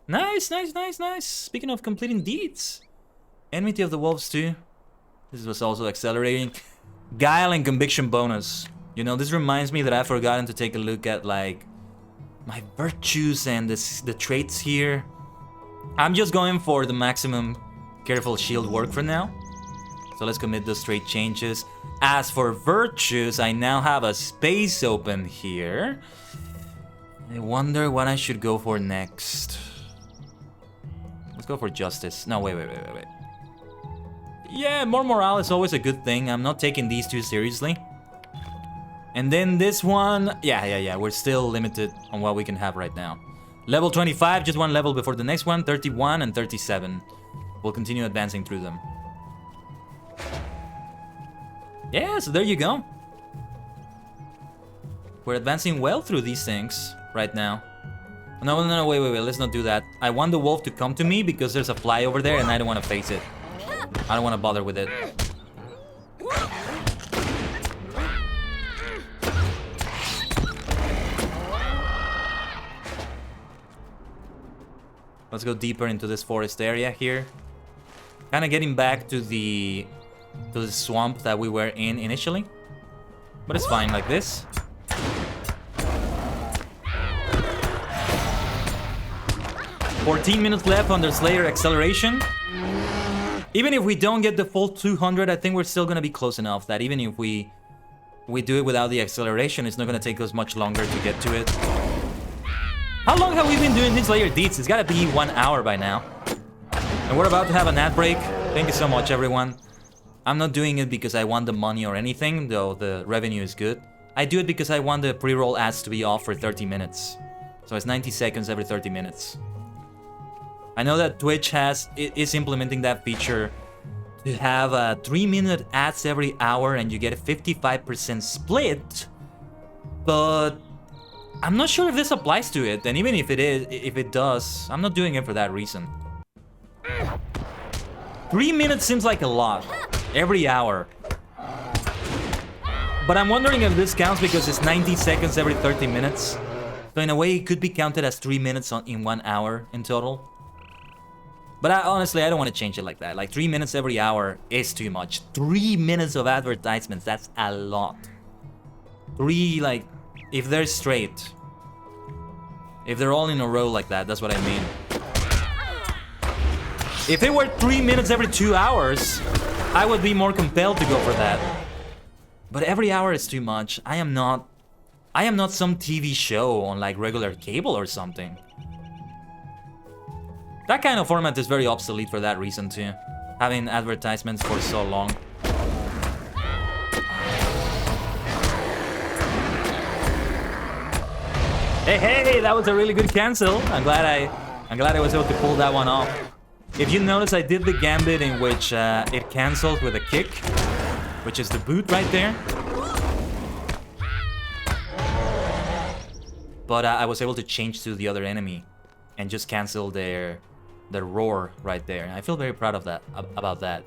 Nice, nice, nice, nice. Speaking of completing deeds. Enmity of the Wolves too. This was also accelerating. Guile and Conviction bonus. You know, this reminds me that I've forgotten to take a look at, like, my virtues and the traits here. I'm just going for the maximum careful shield work for now. So let's commit those trait changes. As for virtues, I now have a space open here. I wonder what I should go for next. Let's go for justice. No, wait. Yeah, more morale is always a good thing. I'm not taking these too seriously. And then this one, yeah, we're still limited on what we can have right now. Level 25, just one level before the next one, 31 and 37. We'll continue advancing through them. Yeah, so there you go. We're advancing well through these things right now. No, wait, let's not do that. I want the wolf to come to me because there's a fly over there and I don't want to face it. I don't want to bother with it. Let's go deeper into this forest area here. Kind of getting back to the to the swamp that we were in initially. But it's fine like this. $14 minutes left under Slayer acceleration. Even if we don't get the full 200, I think we're still gonna be close enough that even if we do it without the acceleration, it's not gonna take us much longer to get to it. How long have we been doing these Slayer deeds? It's gotta be 1 hour by now. And we're about to have an ad break. Thank you so much, everyone. I'm not doing it because I want the money or anything, though the revenue is good. I do it because I want the pre-roll ads to be off for 30 minutes. So it's 90 seconds every 30 minutes. I know that Twitch is implementing that feature to have 3-minute ads every hour and you get a 55% split, but I'm not sure if this applies to it. And even if it does, I'm not doing it for that reason. 3 minutes seems like a lot every hour, but I'm wondering if this counts because it's 90 seconds every 30 minutes. So in a way, it could be counted as 3 minutes in 1 hour in total. But honestly, I don't want to change it like that. Like 3 minutes every hour is too much. 3 minutes of advertisements, that's a lot. 3, like, if they're straight. If they're all in a row like that, that's what I mean. If it were 3 minutes every 2 hours, I would be more compelled to go for that. But every hour is too much. I am not some TV show on like regular cable or something. That kind of format is very obsolete for that reason too. Having advertisements for so long. Hey, that was a really good cancel. I'm glad I was able to pull that one off. If you notice, I did the gambit in which it cancels with a kick, which is the boot right there. But I was able to change to the other enemy and just cancel their roar right there. I feel very proud of that, about that.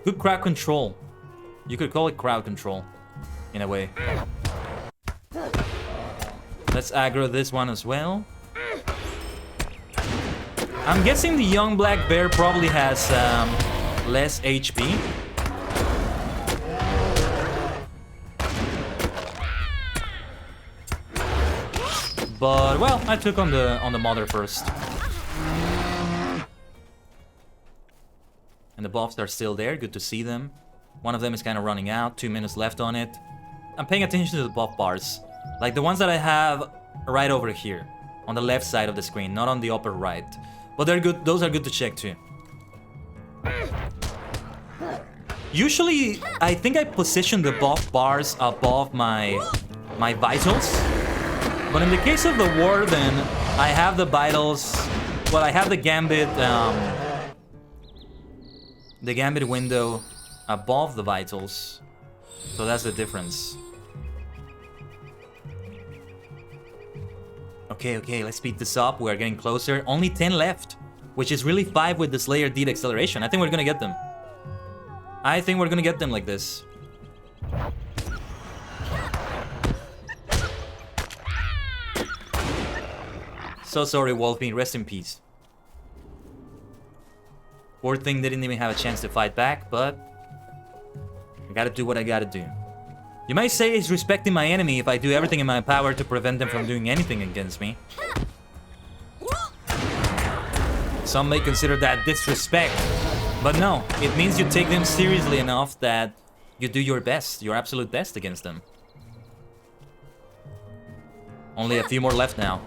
Good crowd control. You could call it crowd control, in a way. Let's aggro this one as well. I'm guessing the young black bear probably has less HP. But well, I took on the mother first. And the buffs are still there, good to see them. One of them is kind of running out, 2 minutes left on it. I'm paying attention to the buff bars. Like the ones that I have right over here. On the left side of the screen, not on the upper right. But they're good, those are good to check too. Usually, I think I position the buff bars above my vitals. But in the case of the Warden, I have the vitals... Well, I have the Gambit window above the vitals. So that's the difference. Okay, let's speed this up. We're getting closer. Only 10 left, which is really 5 with the Slayer deed acceleration. I think we're gonna get them. I think we're gonna get them like this. So sorry, Wolfie. Rest in peace. Poor thing didn't even have a chance to fight back, but I gotta do what I gotta do. You might say it's respecting my enemy if I do everything in my power to prevent them from doing anything against me. Some may consider that disrespect, but no, it means you take them seriously enough that you do your best, your absolute best against them. Only a few more left now.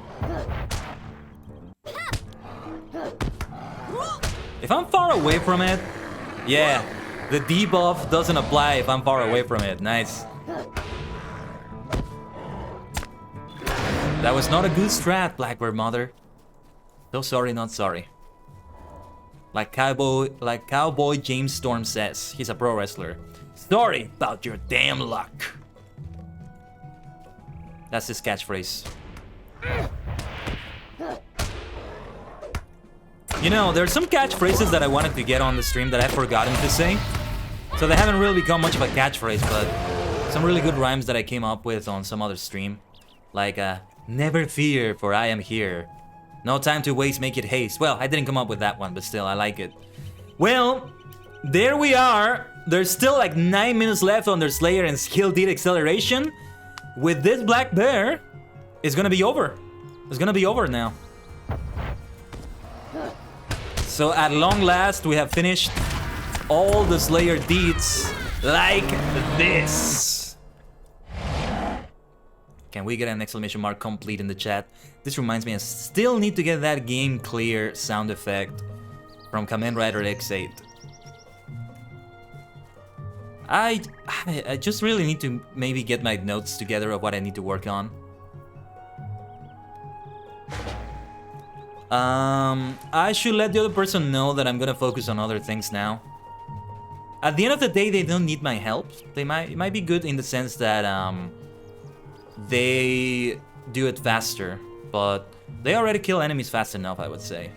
If I'm far away from it, yeah, the debuff doesn't apply if I'm far away from it. Nice. That was not a good strat, Blackbird Mother. So sorry, not sorry. Like Cowboy James Storm says, he's a pro wrestler. Sorry about your damn luck. That's his catchphrase. You know, there's some catchphrases that I wanted to get on the stream that I've forgotten to say. So they haven't really become much of a catchphrase, but some really good rhymes that I came up with on some other stream. Like, never fear, for I am here. No time to waste, make it haste. Well, I didn't come up with that one, but still, I like it. Well, there we are. there's still like 9 minutes left on their Slayer and skill deed acceleration. With this black bear, it's gonna be over. It's gonna be over now. So at long last, we have finished all the Slayer deeds like this. Can we get an exclamation mark complete in the chat? This reminds me, I still need to get that game clear sound effect from Kamen Rider X8. I just really need to maybe get my notes together of what I need to work on. I should let the other person know that I'm gonna focus on other things now. At the end of the day, they don't need my help. It might be good in the sense that they do it faster, but they already kill enemies fast enough, I would say.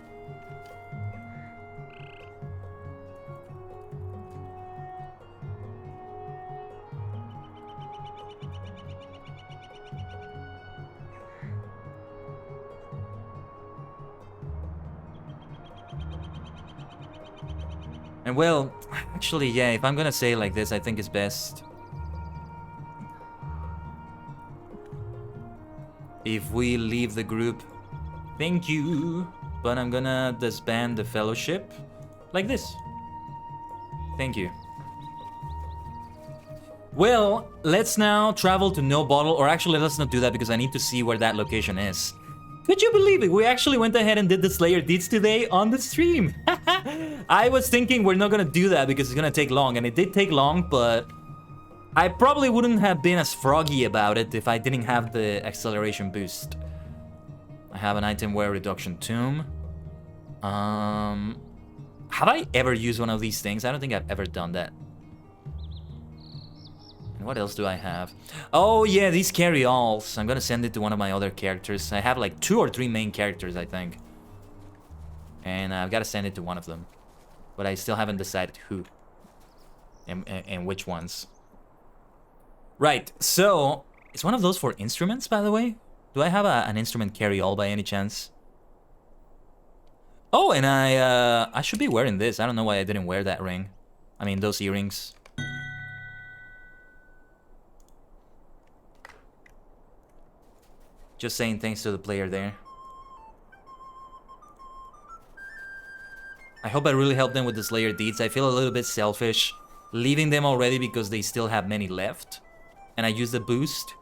And well, actually, yeah, if I'm gonna say it like this, I think it's best if we leave the group. Thank you, but I'm gonna disband the fellowship like this. Thank you. Well, let's now travel to No Bottle, or actually let's not do that because I need to see where that location is. Could you believe it? We actually went ahead and did the Slayer deeds today on the stream. I was thinking we're not gonna do that because it's gonna take long, and it did take long, but I probably wouldn't have been as froggy about it if I didn't have the acceleration boost. I have an item wear reduction tomb. Have I ever used one of these things? I don't think I've ever done that. And what else do I have? Oh yeah, these carry-alls. I'm gonna send it to one of my other characters. I have like 2 or 3 main characters, I think. And I've gotta send it to one of them. But I still haven't decided who. And which ones. Right, so... Is one of those for instruments, by the way? Do I have an instrument carry-all by any chance? Oh, and I should be wearing this. I don't know why I didn't wear that ring. I mean, those earrings. Just saying thanks to the player there. I hope I really helped them with the Slayer deeds. I feel a little bit selfish leaving them already because they still have many left. And I used the boost.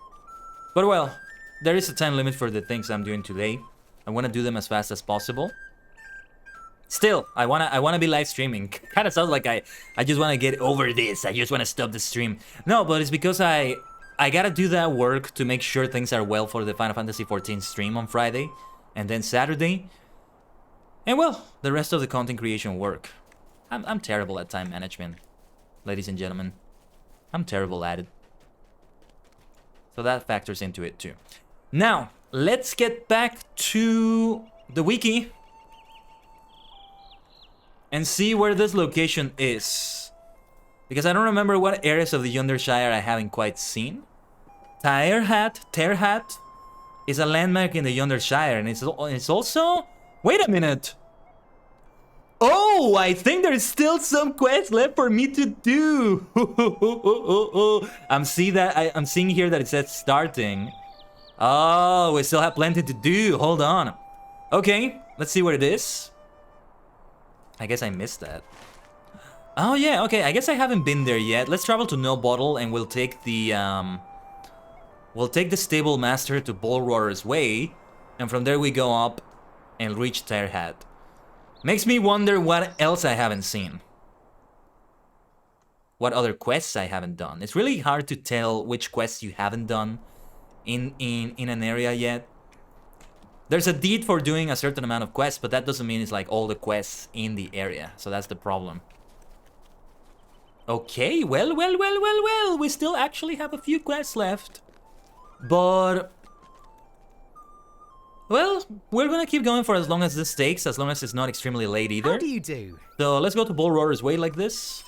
But well, there is a time limit for the things I'm doing today. I want to do them as fast as possible. Still, I wanna be live streaming. Kind of sounds like I just want to get over this. I just want to stop the stream. No, but it's because I gotta do that work to make sure things are well for the Final Fantasy XIV stream on Friday. And then Saturday. And well, the rest of the content creation work. I'm terrible at time management, ladies and gentlemen. I'm terrible at it. So that factors into it too. Now, let's get back to the wiki and see where this location is. Because I don't remember what areas of the Yondershire I haven't quite seen. Terhat is a landmark in the Yondershire, and it's also... Wait a minute! Oh, I think there's still some quests left for me to do. I'm seeing here that it says starting. Oh, we still have plenty to do. Hold on. Okay, let's see where it is. I guess I missed that. Oh yeah, okay. I guess I haven't been there yet. Let's travel to No Bottle, and we'll take the stable master to Bullroarer's Way, and from there we go up and reach Terhat. Makes me wonder what else I haven't seen. What other quests I haven't done. It's really hard to tell which quests you haven't done in an area yet. There's a deed for doing a certain amount of quests, but that doesn't mean it's like all the quests in the area. So that's the problem. Okay, well. We still actually have a few quests left. But... well, we're gonna keep going for as long as this takes, as long as it's not extremely late either. How do you do? So let's go to Bullroarer's Way like this.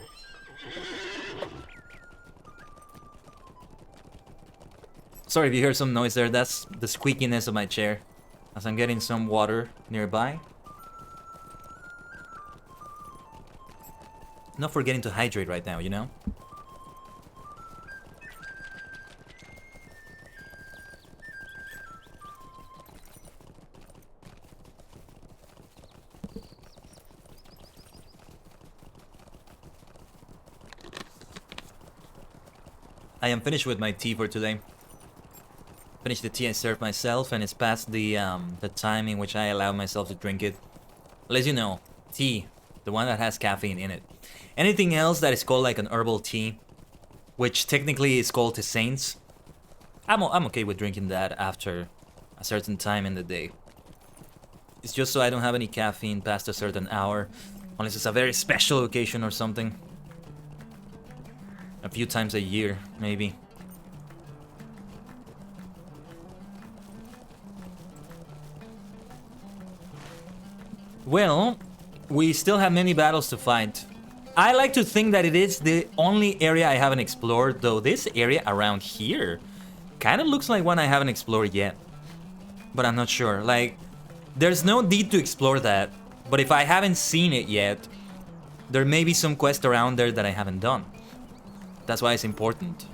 Sorry if you hear some noise there, that's the squeakiness of my chair as I'm getting some water nearby. Not forgetting to hydrate right now, you know? I am finished with my tea for today. Finished the tea I served myself, and it's past the time in which I allow myself to drink it. As you know, tea, the one that has caffeine in it. Anything else that is called like an herbal tea, which technically is called tisanes, I'm okay with drinking that after a certain time in the day. It's just so I don't have any caffeine past a certain hour, unless it's a very special occasion or something. A few times a year, maybe. Well, we still have many battles to fight. I like to think that it is the only area I haven't explored, though this area around here kind of looks like one I haven't explored yet. But I'm not sure. Like, there's no need to explore that. But if I haven't seen it yet, there may be some quest around there that I haven't done. That's why it's important.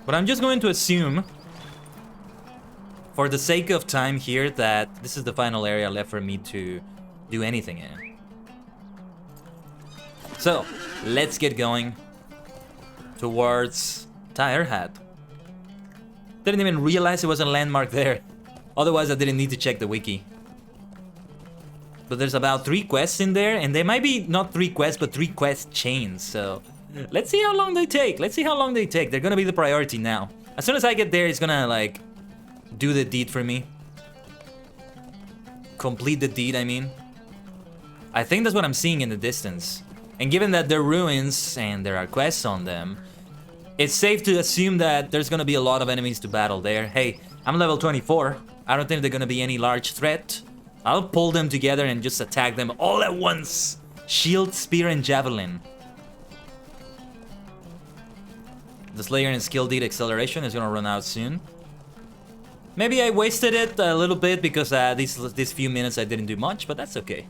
But I'm just going to assume, for the sake of time here, that this is the final area left for me to do anything in. So, let's get going towards Tire Hat. Didn't even realize it was a landmark there. Otherwise, I didn't need to check the wiki. But there's about 3 quests in there, and they might be not 3 quests, but 3 quest chains, so... let's see how long they take. Let's see how long they take. They're gonna be the priority now. As soon as I get there, it's gonna, like, do the deed for me. Complete the deed, I mean. I think that's what I'm seeing in the distance. And given that they're ruins and there are quests on them, it's safe to assume that there's gonna be a lot of enemies to battle there. Hey, I'm level 24. I don't think they're gonna be any large threat. I'll pull them together and just attack them all at once. Shield, spear, and javelin. The Slayer and skill deed acceleration is gonna run out soon. Maybe I wasted it a little bit because these few minutes I didn't do much, but that's okay.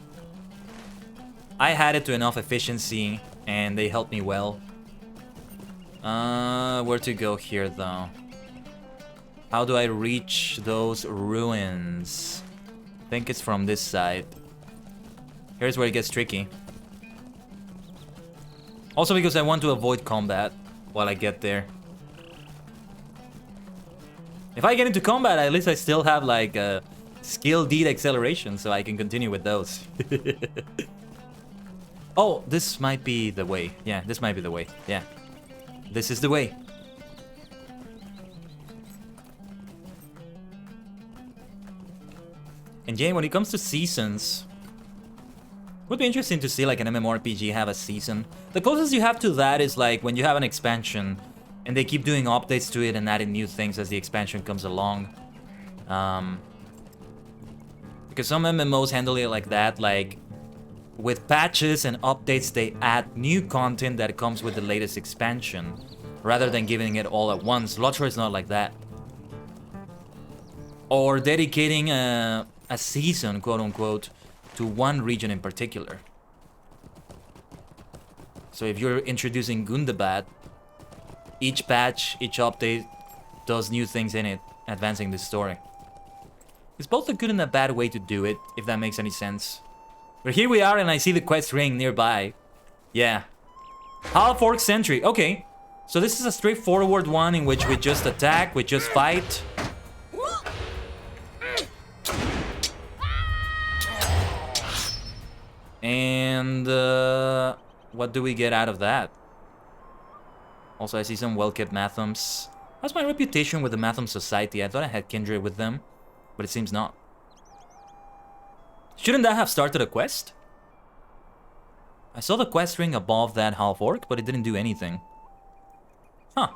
I had it to enough efficiency and they helped me well. Where to go here though? How do I reach those ruins? I think it's from this side. Here's where it gets tricky. Also because I want to avoid combat while I get there. If I get into combat, at least I still have like a skill deed acceleration, so I can continue with those. Oh, this might be the way. Yeah, this might be the way. Yeah, this is the way. And yeah, when it comes to seasons, it would be interesting to see like an MMORPG have a season. The closest you have to that is like when you have an expansion and they keep doing updates to it and adding new things as the expansion comes along. Because some MMOs handle it like that, like with patches and updates they add new content that comes with the latest expansion rather than giving it all at once. LOTRO is not like that. Or dedicating a season, quote unquote, to one region in particular. So if you're introducing Gundabad, each patch, each update does new things in it, advancing the story. It's both a good and a bad way to do it, if that makes any sense. But here we are and I see the quest ring nearby. Yeah. Half-Orc Sentry, okay. So this is a straightforward one in which we just attack, we just fight. And what do we get out of that? Also, I see some well-kept Mathams. How's my reputation with the Matham Society? I thought I had kindred with them, but it seems not. Shouldn't that have started a quest? I saw the quest ring above that half-orc, but it didn't do anything. Huh.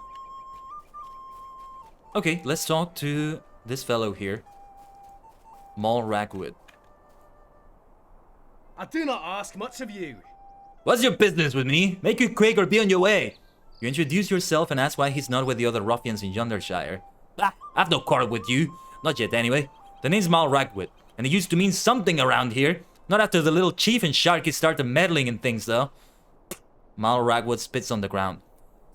Okay, let's talk to this fellow here. ℂ𝕠𝕟𝕤𝕒. I do not ask much of you. What's your business with me? Make it quick or be on your way. You introduce yourself and ask why he's not with the other ruffians in Yondershire. Ah, I've no quarrel with you. Not yet, anyway. The name's ℂ𝕠𝕟𝕤𝕒, and it used to mean something around here. Not after the little chief and Sharky started meddling in things, though. Mal Ragwood spits on the ground.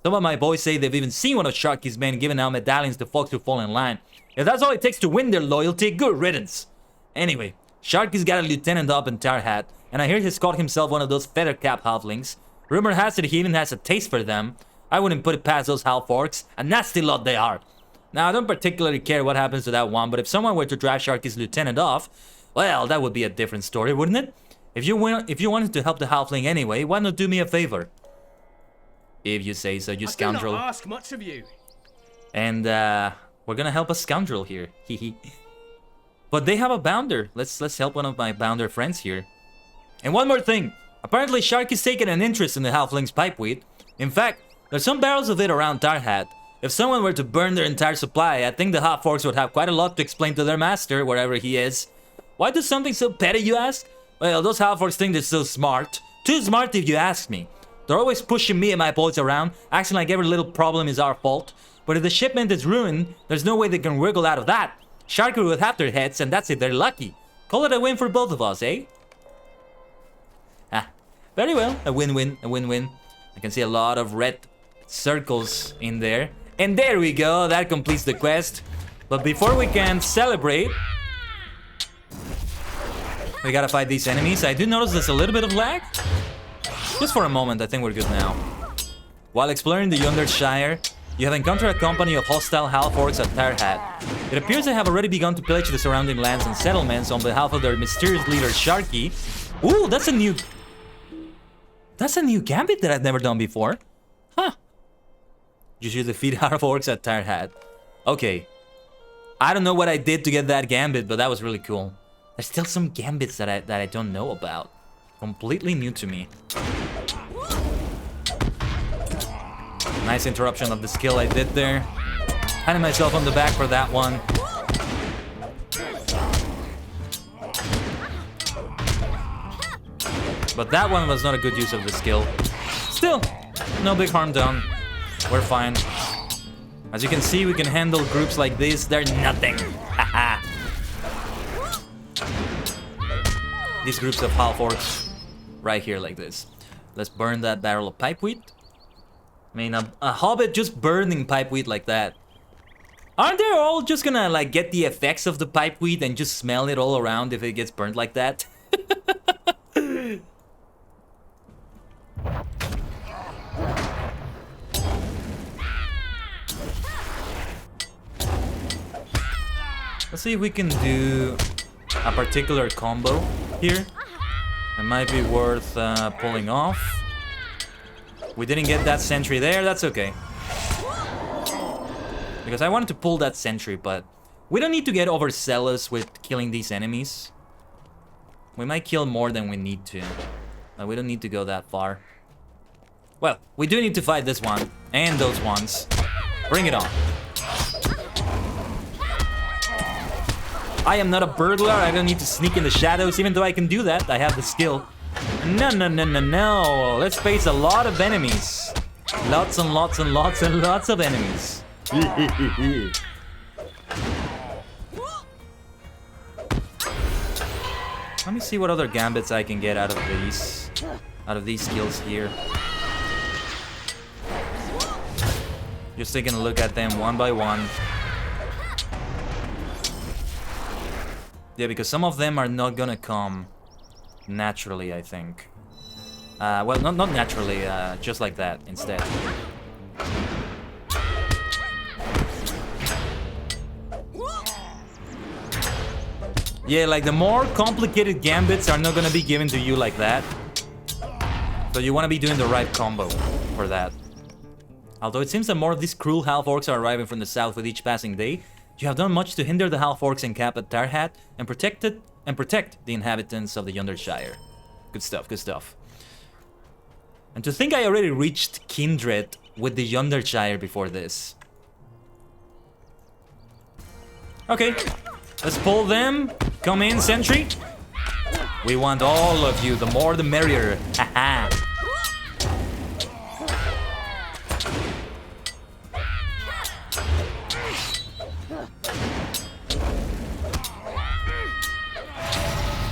Some of my boys say they've even seen one of Sharky's men giving out medallions to folks who fall in line. If that's all it takes to win their loyalty, good riddance. Anyway, Sharky's got a lieutenant up in Tar Hat, and I hear he's caught himself one of those feather cap halflings. Rumor has it he even has a taste for them. I wouldn't put it past those half orcs. A nasty lot they are. Now, I don't particularly care what happens to that one, but if someone were to drive Sharky's lieutenant off, well, that would be a different story, wouldn't it? If you wanted to help the halfling anyway, why not do me a favor? If you say so, you scoundrel. I do not ask much of you. And we're gonna help a scoundrel here. But they have a bounder. Let's help one of my bounder friends here. And one more thing. Apparently Sharky's taken an interest in the halfling's pipeweed. In fact, there's some barrels of it around Tar Hat. If someone were to burn their entire supply, I think the half-orcs would have quite a lot to explain to their master, wherever he is. Why do something so petty, you ask? Well, those half-orcs think they're so smart. Too smart if you ask me. They're always pushing me and my boys around, acting like every little problem is our fault. But if the shipment is ruined, there's no way they can wiggle out of that. Sharky would have their heads, and that's it, they're lucky. Call it a win for both of us, eh? Ah, very well. A win-win, a win-win. I can see a lot of red circles in there. And there we go, that completes the quest. But before we can celebrate, we gotta fight these enemies. I do notice there's a little bit of lag. Just for a moment, I think we're good now. While exploring the Yondershire, you have encountered a company of hostile half-orcs at Tar Hat. It appears they have already begun to pillage the surrounding lands and settlements on behalf of their mysterious leader, Sharky. Ooh, that's a new gambit that I've never done before. Huh. You should defeat half-orcs at Tar Hat. Okay. I don't know what I did to get that gambit, but that was really cool. There's still some gambits that I don't know about. Completely new to me. Nice interruption of the skill I did there. Patting myself on the back for that one. But that one was not a good use of the skill. Still, no big harm done. We're fine. As you can see, we can handle groups like this. They're nothing. Haha. These groups of half-orcs right here like this. Let's burn that barrel of pipeweed. I mean, a hobbit just burning pipeweed like that. Aren't they all just gonna like get the effects of the pipeweed and just smell it all around if it gets burned like that? Let's see if we can do a particular combo here. It might be worth pulling off. We didn't get that sentry there, that's okay. Because I wanted to pull that sentry, but we don't need to get overzealous with killing these enemies. We might kill more than we need to. But we don't need to go that far. Well, we do need to fight this one and those ones. Bring it on. I am not a burglar, I don't need to sneak in the shadows, even though I can do that, I have the skill. No, no, no, no, no. Let's face a lot of enemies. Lots and lots and lots and lots of enemies. Let me see what other gambits I can get out of these skills here. Just taking a look at them one by one. Yeah, because some of them are not gonna come naturally, I think. Well, not naturally, just like that, instead. Yeah, like the more complicated gambits are not gonna be given to you like that. So you wanna be doing the right combo for that. Although it seems that more of these cruel half-orcs are arriving from the south with each passing day, you have done much to hinder the half-orcs encamped at Tar Hat and protect the inhabitants of the Yondershire. Good stuff, good stuff. And to think I already reached kindred with the Yondershire before this. Okay, let's pull them. Come in, sentry. We want all of you, the more the merrier. Haha.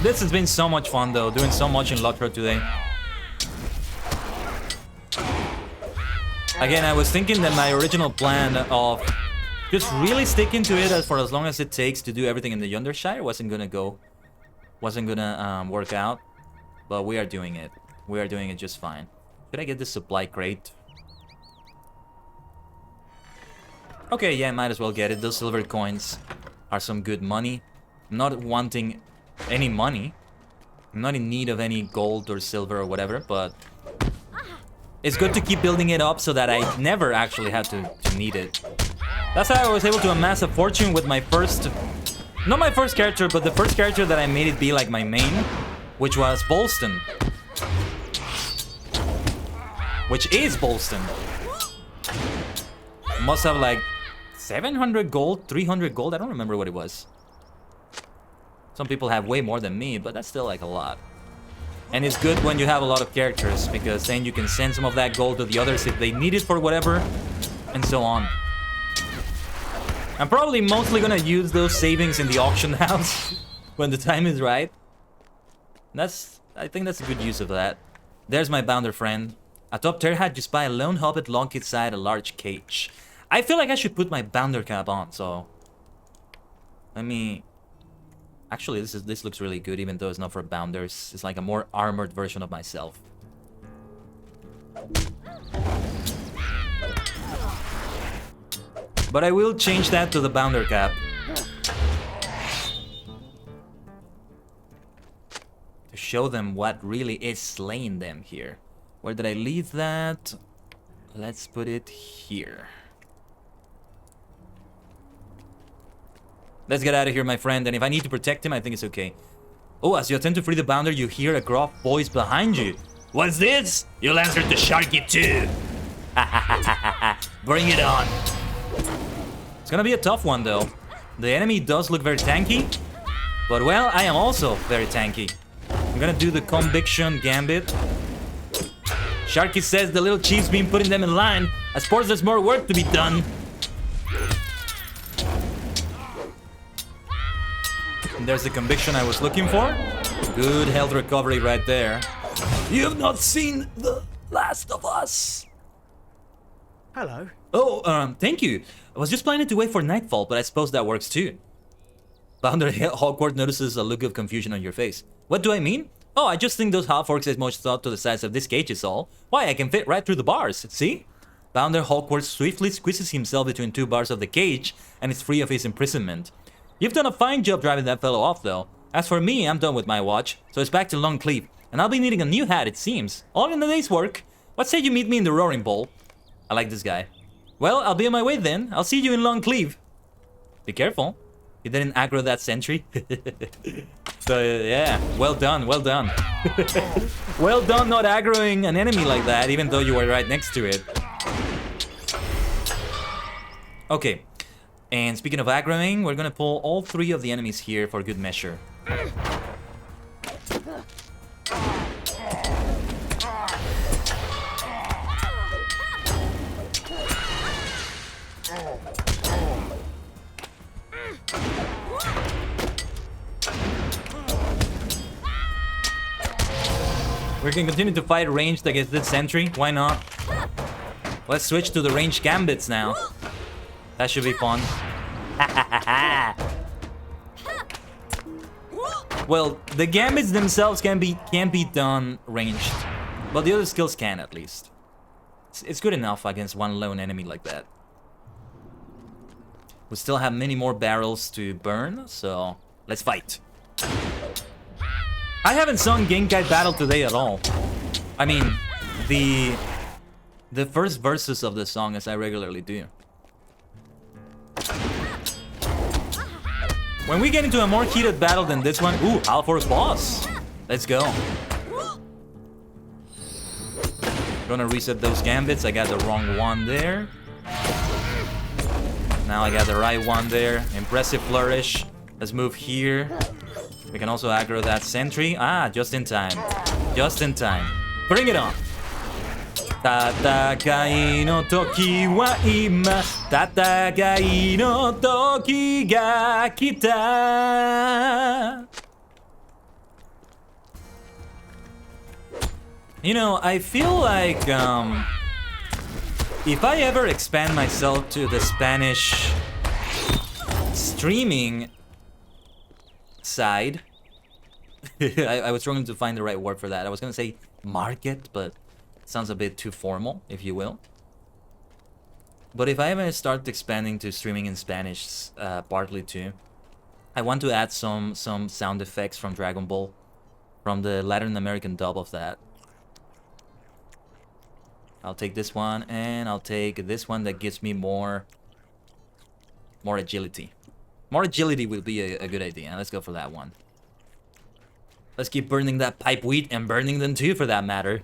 This has been so much fun though, doing so much in LOTRO today. Again, I was thinking that my original plan of just really sticking to it for as long as it takes to do everything in the Yondershire wasn't gonna work out. But we are doing it. We are doing it just fine. Could I get this supply crate? Okay, yeah, might as well get it. Those silver coins are some good money. I'm not wanting any money. I'm not in need of any gold or silver or whatever, but it's good to keep building it up so that I never actually have to need it. That's how I was able to amass a fortune with my first... Not my first character, but the first character that I made it be like my main, which was Bolston. Which is Bolston. Must have like 700 gold, 300 gold, I don't remember what it was. Some people have way more than me, but that's still like a lot. And it's good when you have a lot of characters, because then you can send some of that gold to the others if they need it for whatever, and so on. I'm probably mostly gonna use those savings in the auction house when the time is right. I think that's a good use of that. There's my bounder friend. Atop Terhat, you spy a lone hobbit locked inside a large cage. I feel like I should put my bounder cap on, so... Let me... Actually, this looks really good, even though it's not for bounders. It's like a more armored version of myself. But I will change that to the bounder cap. To show them what really is slaying them here. Where did I leave that? Let's put it here. Let's get out of here, my friend, and if I need to protect him, I think it's okay. Oh, as you attempt to free the bounder, you hear a gruff voice behind you. What's this? You'll answer to Sharky too. Bring it on. It's gonna be a tough one, though. The enemy does look very tanky, but well, I am also very tanky. I'm gonna do the conviction gambit. Sharky says the little chief's been putting them in line. I suppose there's more work to be done. And there's the conviction I was looking for. Good health recovery right there. You've not seen the last of us. Hello. Oh, thank you. I was just planning to wait for nightfall, but I suppose that works too. Bounder Hawkworth notices a look of confusion on your face. What do I mean? Oh, I just think those half-orcs as much thought to the size of this cage is all. Why, I can fit right through the bars, see? Bounder Hawkworth swiftly squeezes himself between two bars of the cage and is free of his imprisonment. You've done a fine job driving that fellow off, though. As for me, I'm done with my watch, so it's back to Longcleave. And I'll be needing a new hat, it seems. All in a day's work. What say you meet me in the Roaring Bowl? I like this guy. Well, I'll be on my way then. I'll see you in Longcleave. Be careful. You didn't aggro that sentry. So, yeah. Well done, well done. Well done not aggroing an enemy like that, even though you were right next to it. Okay. And speaking of aggroing, we're gonna pull all three of the enemies here for good measure. We can continue to fight ranged against this sentry. Why not? Let's switch to the ranged gambits now. That should be fun. Well, the gambits themselves can't be done ranged, but the other skills can at least. It's good enough against one lone enemy like that. We still have many more barrels to burn, so let's fight. I haven't sung Genkai Battle today at all. I mean, the first verses of the song, as I regularly do. When we get into a more heated battle than this one, ooh, ℂ𝕠𝕟𝕤𝕒 boss. Let's go. Gonna reset those gambits. I got the wrong one there. Now I got the right one there. Impressive flourish. Let's move here. We can also aggro that sentry. Ah, just in time. Just in time. Bring it on. Tatakai no toki wa ima. Tatakai no toki ga kita. You know, I feel like if I ever expand myself to the Spanish streaming side, I was struggling to find the right word for that. I was gonna say market, but it sounds a bit too formal, if you will. But if I ever start expanding to streaming in Spanish, partly too, I want to add some sound effects from Dragon Ball, from the Latin American dub of that. I'll take this one, and I'll take this one that gives me more agility. More agility will be a good idea. Let's go for that one. Let's keep burning that pipe wheat and burning them too, for that matter.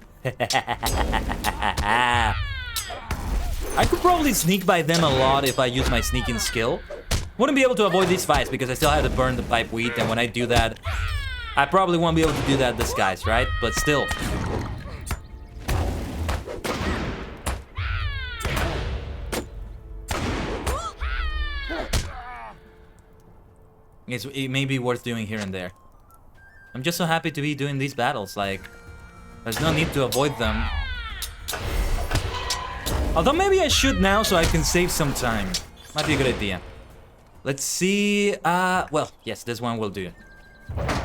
I could probably sneak by them a lot if I use my sneaking skill. Wouldn't be able to avoid these fights because I still have to burn the pipe wheat, and when I do that, I probably won't be able to do that disguise, right? But still. It may be worth doing here and there. I'm just so happy to be doing these battles, like, there's no need to avoid them. Although maybe I should now so I can save some time. Might be a good idea. Let's see, well, yes, this one will do.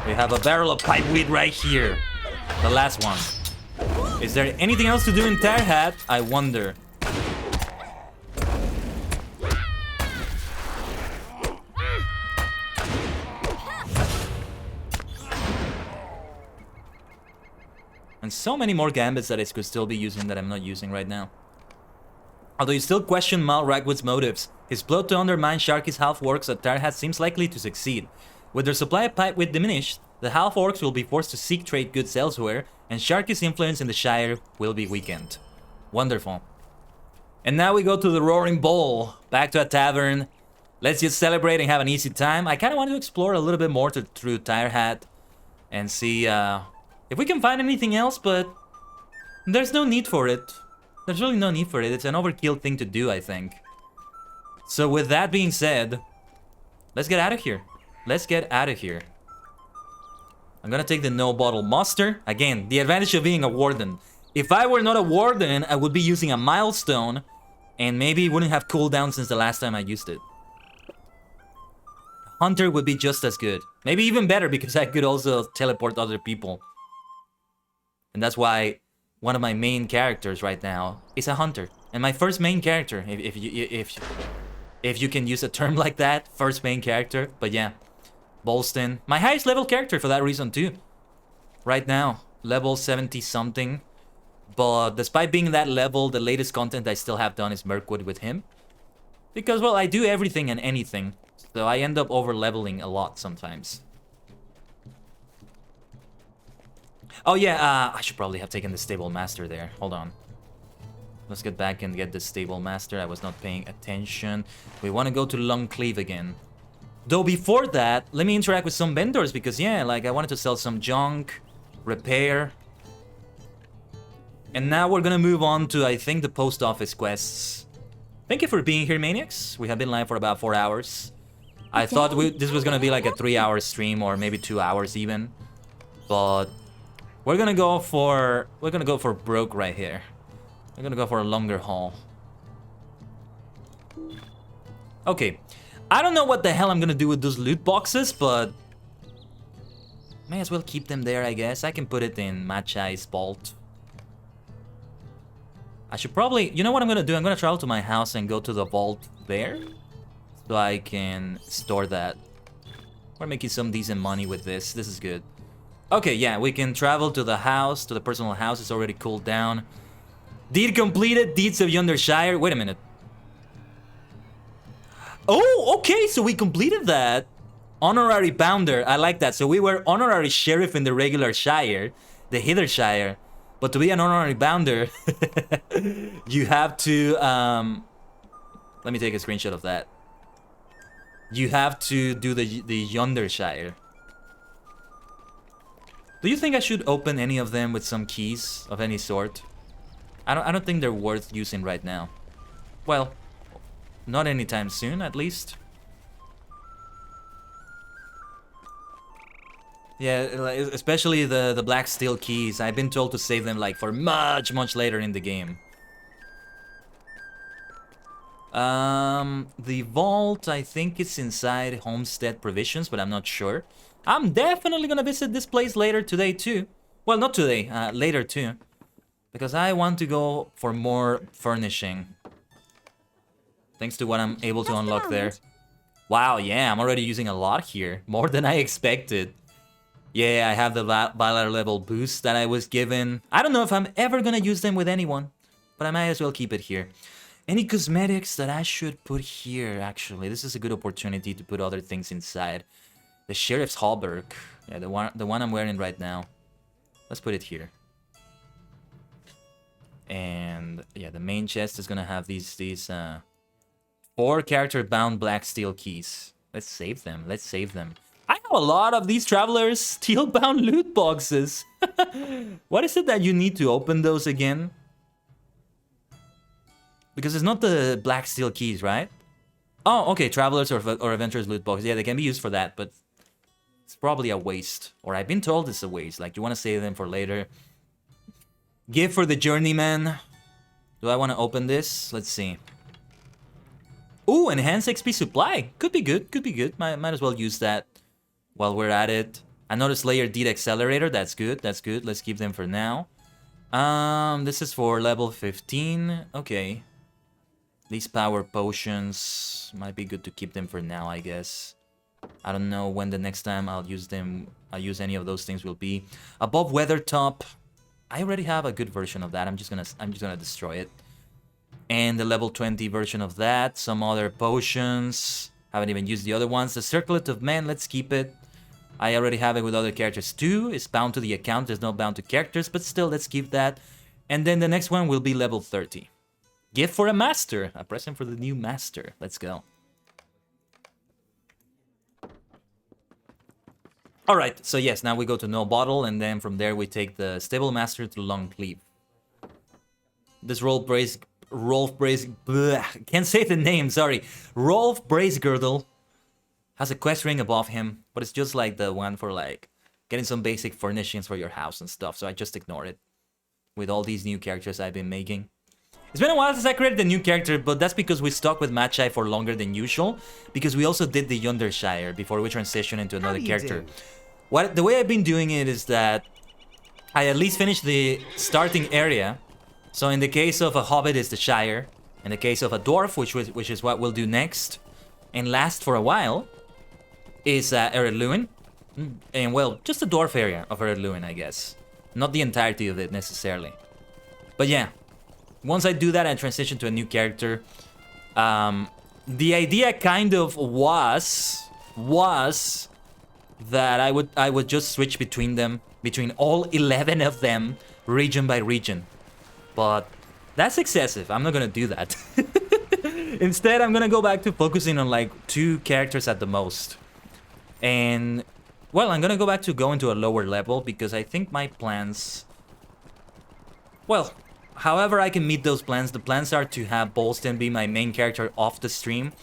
We have a barrel of pipe wheat right here. The last one. Is there anything else to do in Tire Hat? I wonder. And so many more gambits that I could still be using that I'm not using right now. Although you still question Mal Ragwood's motives, his plot to undermine Sharky's half-orcs at Tire Hat seems likely to succeed. With their supply of pipe wheat diminished, the half-orcs will be forced to seek trade goods elsewhere, and Sharky's influence in the Shire will be weakened. Wonderful. And now we go to the Roaring Bowl, back to a tavern. Let's just celebrate and have an easy time. I kind of want to explore a little bit more through Tire Hat and see if we can find anything else, but there's no need for it. There's really no need for it. It's an overkill thing to do, I think. So with that being said, let's get out of here. Let's get out of here. I'm gonna take the no bottle muster. Again, the advantage of being a warden. If I were not a warden, I would be using a milestone, and maybe it wouldn't have cooled down since the last time I used it. Hunter would be just as good. Maybe even better, because I could also teleport other people. And that's why one of my main characters right now is a hunter. And my first main character, if you can use a term like that, first main character. But yeah, Bolston, my highest level character for that reason too. Right now, level 70 something. But despite being that level, the latest content I still have done is Mirkwood with him. Because, well, I do everything and anything. So I end up over leveling a lot sometimes. Oh yeah, I should probably have taken the Stable Master there. Hold on. Let's get back and get the Stable Master. I was not paying attention. We want to go to Longcleave again. Though before that, let me interact with some vendors because, yeah, like I wanted to sell some junk, repair. And now we're gonna move on to, I think, the post office quests. Thank you for being here, Maniacs. We have been live for about 4 hours. I thought this was gonna be like a 3-hour stream or maybe 2 hours even. But we're gonna go for broke right here. We're gonna go for a longer haul. Okay. I don't know what the hell I'm gonna do with those loot boxes, but may as well keep them there, I guess. I can put it in Machai's vault. I should probably... You know what I'm gonna do? I'm gonna travel to my house and go to the vault there. So I can store that. We're making some decent money with this. This is good. Okay, yeah, we can travel to the house, to the personal house. It's already cooled down. Deed completed, Deeds of Yondershire. Wait a minute. Oh, okay, so we completed that. Honorary Bounder, I like that. So we were honorary sheriff in the regular shire, the Hithershire. But to be an honorary Bounder, you have to, let me take a screenshot of that. You have to do the Yondershire. Do you think I should open any of them with some keys of any sort? I don't think they're worth using right now. Well, not anytime soon, at least. Yeah, like, especially the black steel keys. I've been told to save them like for much later in the game. The vault, I think it's inside Homestead Provisions, but I'm not sure. I'm definitely gonna visit this place later today too. Well, not today, later too. Because I want to go for more furnishing. Thanks to what I'm able to unlock there. Wow, yeah, I'm already using a lot here. More than I expected. Yeah, I have the Valor level boost that I was given. I don't know if I'm ever gonna use them with anyone, but I might as well keep it here. Any cosmetics that I should put here, actually? This is a good opportunity to put other things inside. The Sheriff's Hallberg. Yeah, the one I'm wearing right now. Let's put it here. And yeah, the main chest is gonna have these 4 character bound black steel keys. Let's save them. Let's save them. I have a lot of these Traveler's steel bound loot boxes. What is it that you need to open those again? Because it's not the black steel keys, right? Oh, okay, Travelers or Adventurers loot boxes. Yeah, they can be used for that, but it's probably a waste. Or I've been told it's a waste. Like, you want to save them for later. Gift for the Journeyman. Do I want to open this? Let's see. Ooh, enhanced XP supply. Could be good, could be good. Might as well use that while we're at it. Another Slayer Deed Accelerator. That's good, that's good. Let's keep them for now. This is for level 15. Okay. These power potions might be good to keep them for now, I guess. I don't know when the next time I'll use them. I'll use any of those things will be. Above Weathertop. I already have a good version of that. I'm just gonna destroy it. And the level 20 version of that. Some other potions. Haven't even used the other ones. The Circlet of Men. Let's keep it. I already have it with other characters too. It's bound to the account. There's no bound to characters, but still, let's keep that. And then the next one will be level 30. Gift for a master. A present for the new master. Let's go. Alright, so yes, now we go to No Bottle, and then from there we take the Stable Master to Long Cleave. This Rolf Brace... can't say the name, sorry. Rolf Bracegirdle has a quest ring above him, but it's just like the one for like getting some basic furnishings for your house and stuff, so I just ignore it. With all these new characters I've been making. It's been a while since I created a new character, but that's because we stuck with Magi for longer than usual, because we also did the Yondershire before we transition into another character. The way I've been doing it is that I at least finish the starting area. So in the case of a Hobbit, it's the Shire. In the case of a Dwarf, which is what we'll do next, and last for a while, is Ered Luin. And well, just the Dwarf area of Ered Luin, I guess. Not the entirety of it, necessarily. But yeah, once I do that, I transition to a new character. The idea kind of was that I would just switch between them, between all 11 of them, region by region. But that's excessive. I'm not gonna do that. Instead, I'm gonna go back to focusing on like 2 characters at the most. And well, I'm gonna go back to going to a lower level because I think my plans... Well, however I can meet those plans, the plans are to have Bolston be my main character off the stream,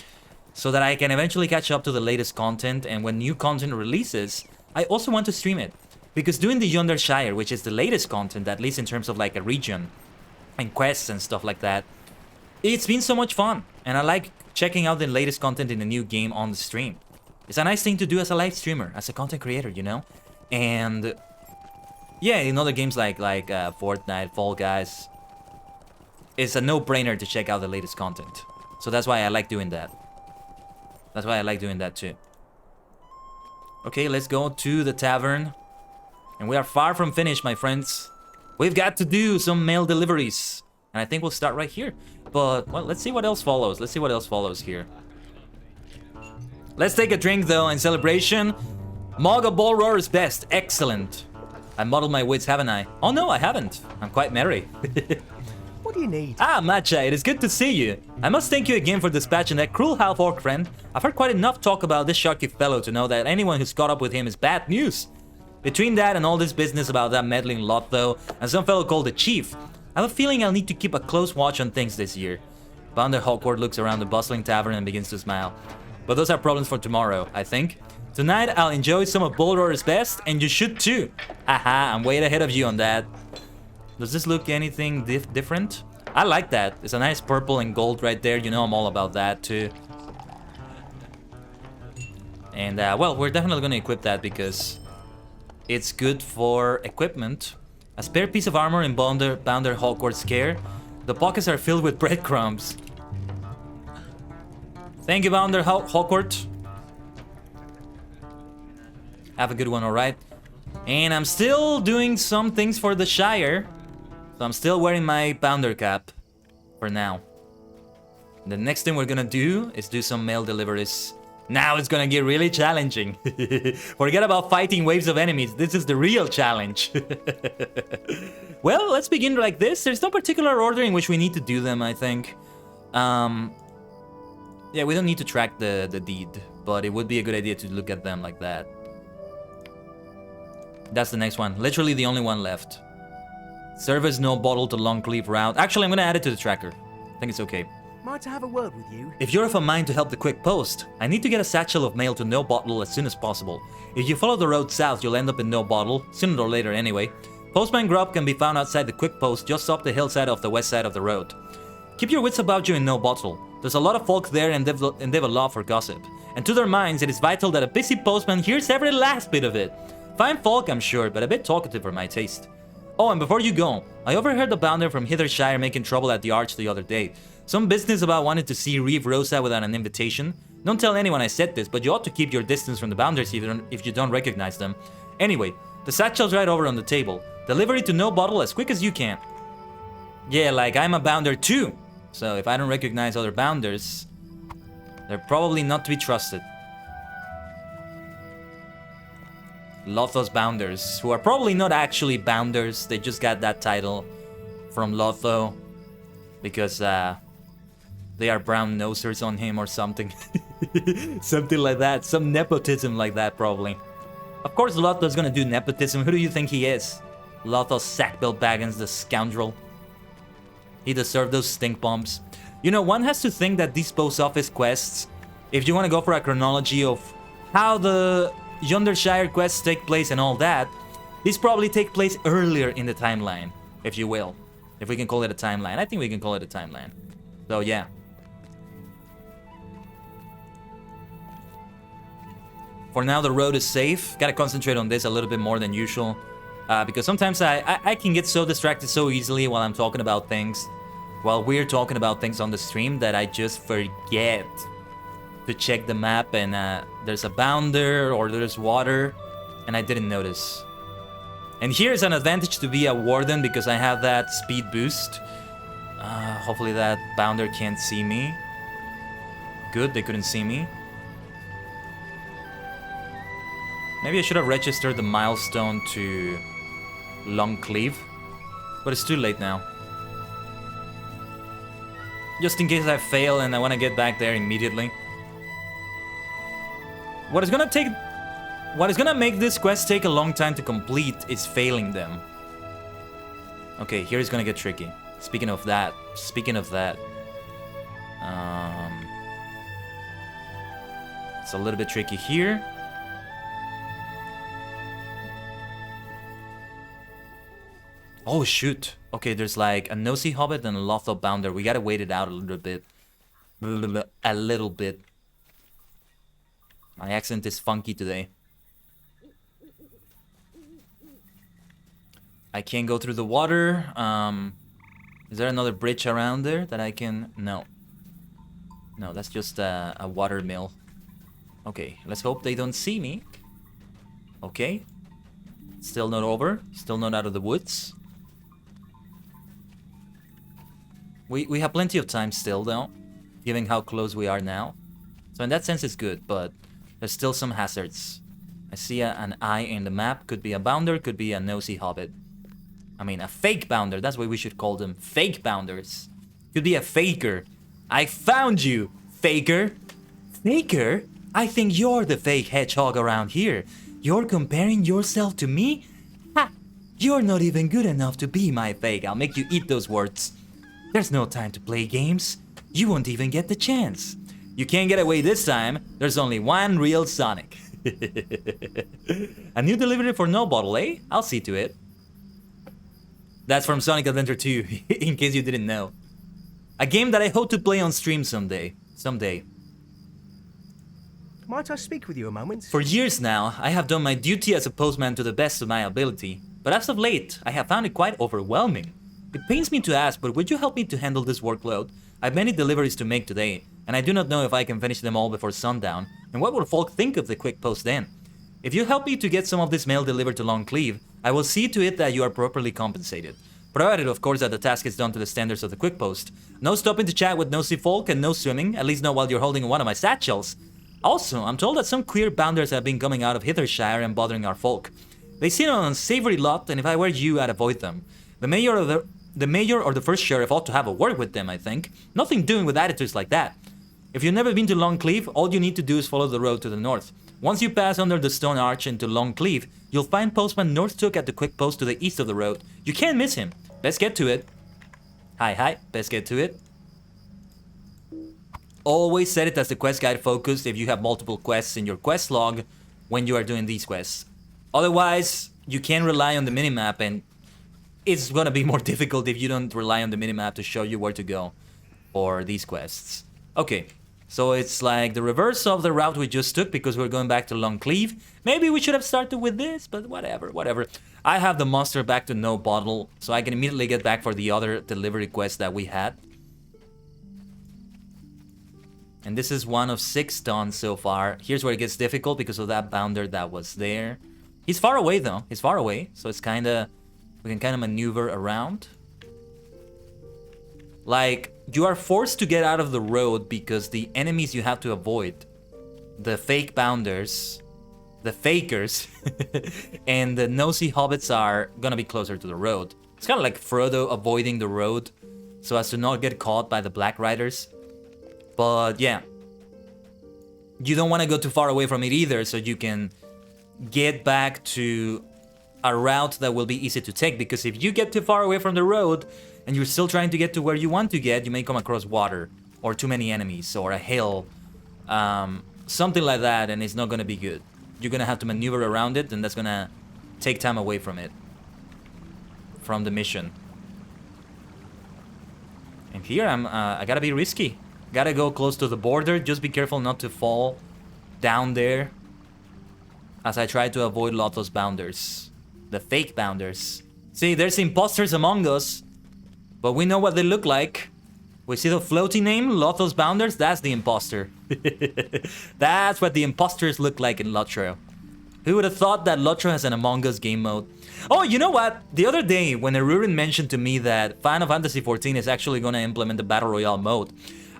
so that I can eventually catch up to the latest content, and when new content releases, I also want to stream it. Because doing the Yondershire, which is the latest content, at least in terms of like a region, and quests and stuff like that, it's been so much fun. And I like checking out the latest content in the new game on the stream. It's a nice thing to do as a live streamer, as a content creator, you know? And yeah, in other games like Fortnite, Fall Guys, it's a no-brainer to check out the latest content. So that's why I like doing that. That's why I like doing that too. Okay, let's go to the tavern. And we are far from finished, my friends. We've got to do some mail deliveries. And I think we'll start right here. But, well, let's see what else follows. Let's see what else follows here. Let's take a drink, though, in celebration. Mog of Ball Roar is best. Excellent. I muddled my wits, haven't I? Oh, no, I haven't. I'm quite merry. What do you need? Ah, Matcha, it is good to see you. I must thank you again for dispatching that cruel half-orc friend. I've heard quite enough talk about this sharky fellow to know that anyone who's caught up with him is bad news. Between that and all this business about that meddling lot, though, and some fellow called the Chief, I have a feeling I'll need to keep a close watch on things this year. Bounder Hawkwood looks around the bustling tavern and begins to smile. But those are problems for tomorrow, I think. Tonight, I'll enjoy some of Bullroar's best, and you should too. Haha, I'm way ahead of you on that. Does this look anything different? I like that. It's a nice purple and gold right there. You know I'm all about that too. And, well, we're definitely going to equip that because it's good for equipment. A spare piece of armor in Bounder Hawkwart's care. The pockets are filled with breadcrumbs. Thank you, Bounder Hawkwart. Have a good one, alright? And I'm still doing some things for the Shire. So I'm still wearing my Bounder cap for now. The next thing we're gonna do is do some mail deliveries. Now it's gonna get really challenging. Forget about fighting waves of enemies. This is the real challenge. Well, let's begin like this. There's no particular order in which we need to do them, I think. Yeah, we don't need to track the deed, but it would be a good idea to look at them like that. That's the next one. Literally the only one left. Service no bottle to Longcleave route. Actually, I'm gonna add it to the tracker. I think it's okay. Might I have a word with you? If you're of a mind to help the quick post, I need to get a satchel of mail to No Bottle as soon as possible. If you follow the road south, you'll end up in No Bottle, sooner or later anyway. Postman grub can be found outside the quick post just up the hillside of the west side of the road. Keep your wits about you in No Bottle. There's a lot of folk there and they've a love for gossip. And to their minds, it is vital that a busy postman hears every last bit of it. Fine folk, I'm sure, but a bit talkative for my taste. Oh, and before you go, I overheard the bounder from Yondershire making trouble at the arch the other day. Some business about wanting to see Reeve Rosa without an invitation. Don't tell anyone I said this, but you ought to keep your distance from the bounders if you don't recognize them. Anyway, the satchel's right over on the table. Deliver it to No Bottle as quick as you can. Yeah, like I'm a bounder too. So if I don't recognize other bounders, they're probably not to be trusted. Lotho's bounders, who are probably not actually bounders. They just got that title from Lotho because they are brown nosers on him or something. Something like that. Some nepotism like that, probably. Of course, Lotho's gonna do nepotism. Who do you think he is? Lotho Sackbill Baggins, the scoundrel. He deserved those stink bombs. You know, one has to think that these post office quests, if you want to go for a chronology of how the Yondershire quests take place and all that, these probably take place earlier in the timeline, if you will. If we can call it a timeline. I think we can call it a timeline. So, yeah. For now, the road is safe. Gotta concentrate on this a little bit more than usual. Because sometimes I can get so distracted so easily while I'm talking about things. While we're talking about things on the stream that I just forget to check the map and there's a bounder or there's water and I didn't notice. And here's an advantage to be a warden because I have that speed boost. Hopefully that bounder can't see me. Good, they couldn't see me. Maybe I should have registered the milestone to Longcleave, but it's too late now. Just in case I fail and I want to get back there immediately. What is gonna make this quest take a long time to complete is failing them. Okay, here it's gonna get tricky. Speaking of that, it's a little bit tricky here. Oh shoot. Okay, there's like a nosy hobbit and a Lotho bounder. We gotta wait it out a little bit. A little bit. My accent is funky today. I can't go through the water. Is there another bridge around there that I can... No. No, that's just a water mill. Okay, let's hope they don't see me. Okay. Still not over. Still not out of the woods. We have plenty of time still, though, given how close we are now. So in that sense, it's good, but there's still some hazards. I see an eye in the map. Could be a bounder, could be a nosy hobbit. I mean, a fake bounder. That's what we should call them. Fake bounders. Could be a faker. I found you, faker. Faker? I think you're the fake hedgehog around here. You're comparing yourself to me? Ha! You're not even good enough to be my fake. I'll make you eat those words. There's no time to play games. You won't even get the chance. You can't get away this time. There's only one real Sonic. A new delivery for no bottle, eh? I'll see to it. That's from Sonic Adventure 2, in case you didn't know. A game that I hope to play on stream someday. Might I speak with you a moment? For years now, I have done my duty as a postman to the best of my ability. But as of late, I have found it quite overwhelming. It pains me to ask, but would you help me to handle this workload? I have many deliveries to make today, and I do not know if I can finish them all before sundown. And what will folk think of the quick post then? If you help me to get some of this mail delivered to Longcleve, I will see to it that you are properly compensated. Provided, of course, that the task is done to the standards of the quick post. No stopping to chat with nosy folk and no swimming, at least not while you're holding one of my satchels. Also, I'm told that some queer bounders have been coming out of Yondershire and bothering our folk. They seem an unsavory lot, and if I were you, I'd avoid them. The mayor or the first sheriff ought to have a word with them, I think. Nothing doing with attitudes like that. If you've never been to Longcleve, all you need to do is follow the road to the north. Once you pass under the stone arch into Longcleve, you'll find Postman Northtook at the quick post to the east of the road. You can't miss him. Let's get to it. Hi, let's get to it. Always set it as the quest guide focused if you have multiple quests in your quest log when you are doing these quests. Otherwise, you can rely on the minimap, and it's gonna be more difficult if you don't rely on the minimap to show you where to go for these quests. Okay, so it's like the reverse of the route we just took because we're going back to Longcleve. Maybe we should have started with this, but whatever. I have the monster back to no bottle, so I can immediately get back for the other delivery quest that we had. And this is one of 6 done so far. Here's where it gets difficult because of that bounder that was there. He's far away though. He's far away, so it's kinda... we can kind of maneuver around. Like, you are forced to get out of the road because the enemies you have to avoid, the fake bounders, the fakers, and the nosy hobbits are gonna be closer to the road. It's kind of like Frodo avoiding the road so as to not get caught by the Black Riders. But yeah, you don't want to go too far away from it either, so you can get back to a route that will be easy to take, because if you get too far away from the road and you're still trying to get to where you want to get, you may come across water or too many enemies or a hill, something like that, and it's not going to be good. You're going to have to maneuver around it, and that's going to take time away from it, from the mission. And here I gotta be risky. Gotta go close to the border. Just be careful not to fall down there, as I try to avoid Loto's bounders. The fake bounders. See, there's imposters among us, but we know what they look like. We see the floaty name, Loto's bounders, that's the imposter. That's what the imposters look like in LOTRO. Who would have thought that LOTRO has an Among Us game mode? Oh, you know what? The other day, when Arurin mentioned to me that Final Fantasy XIV is actually going to implement the Battle Royale mode,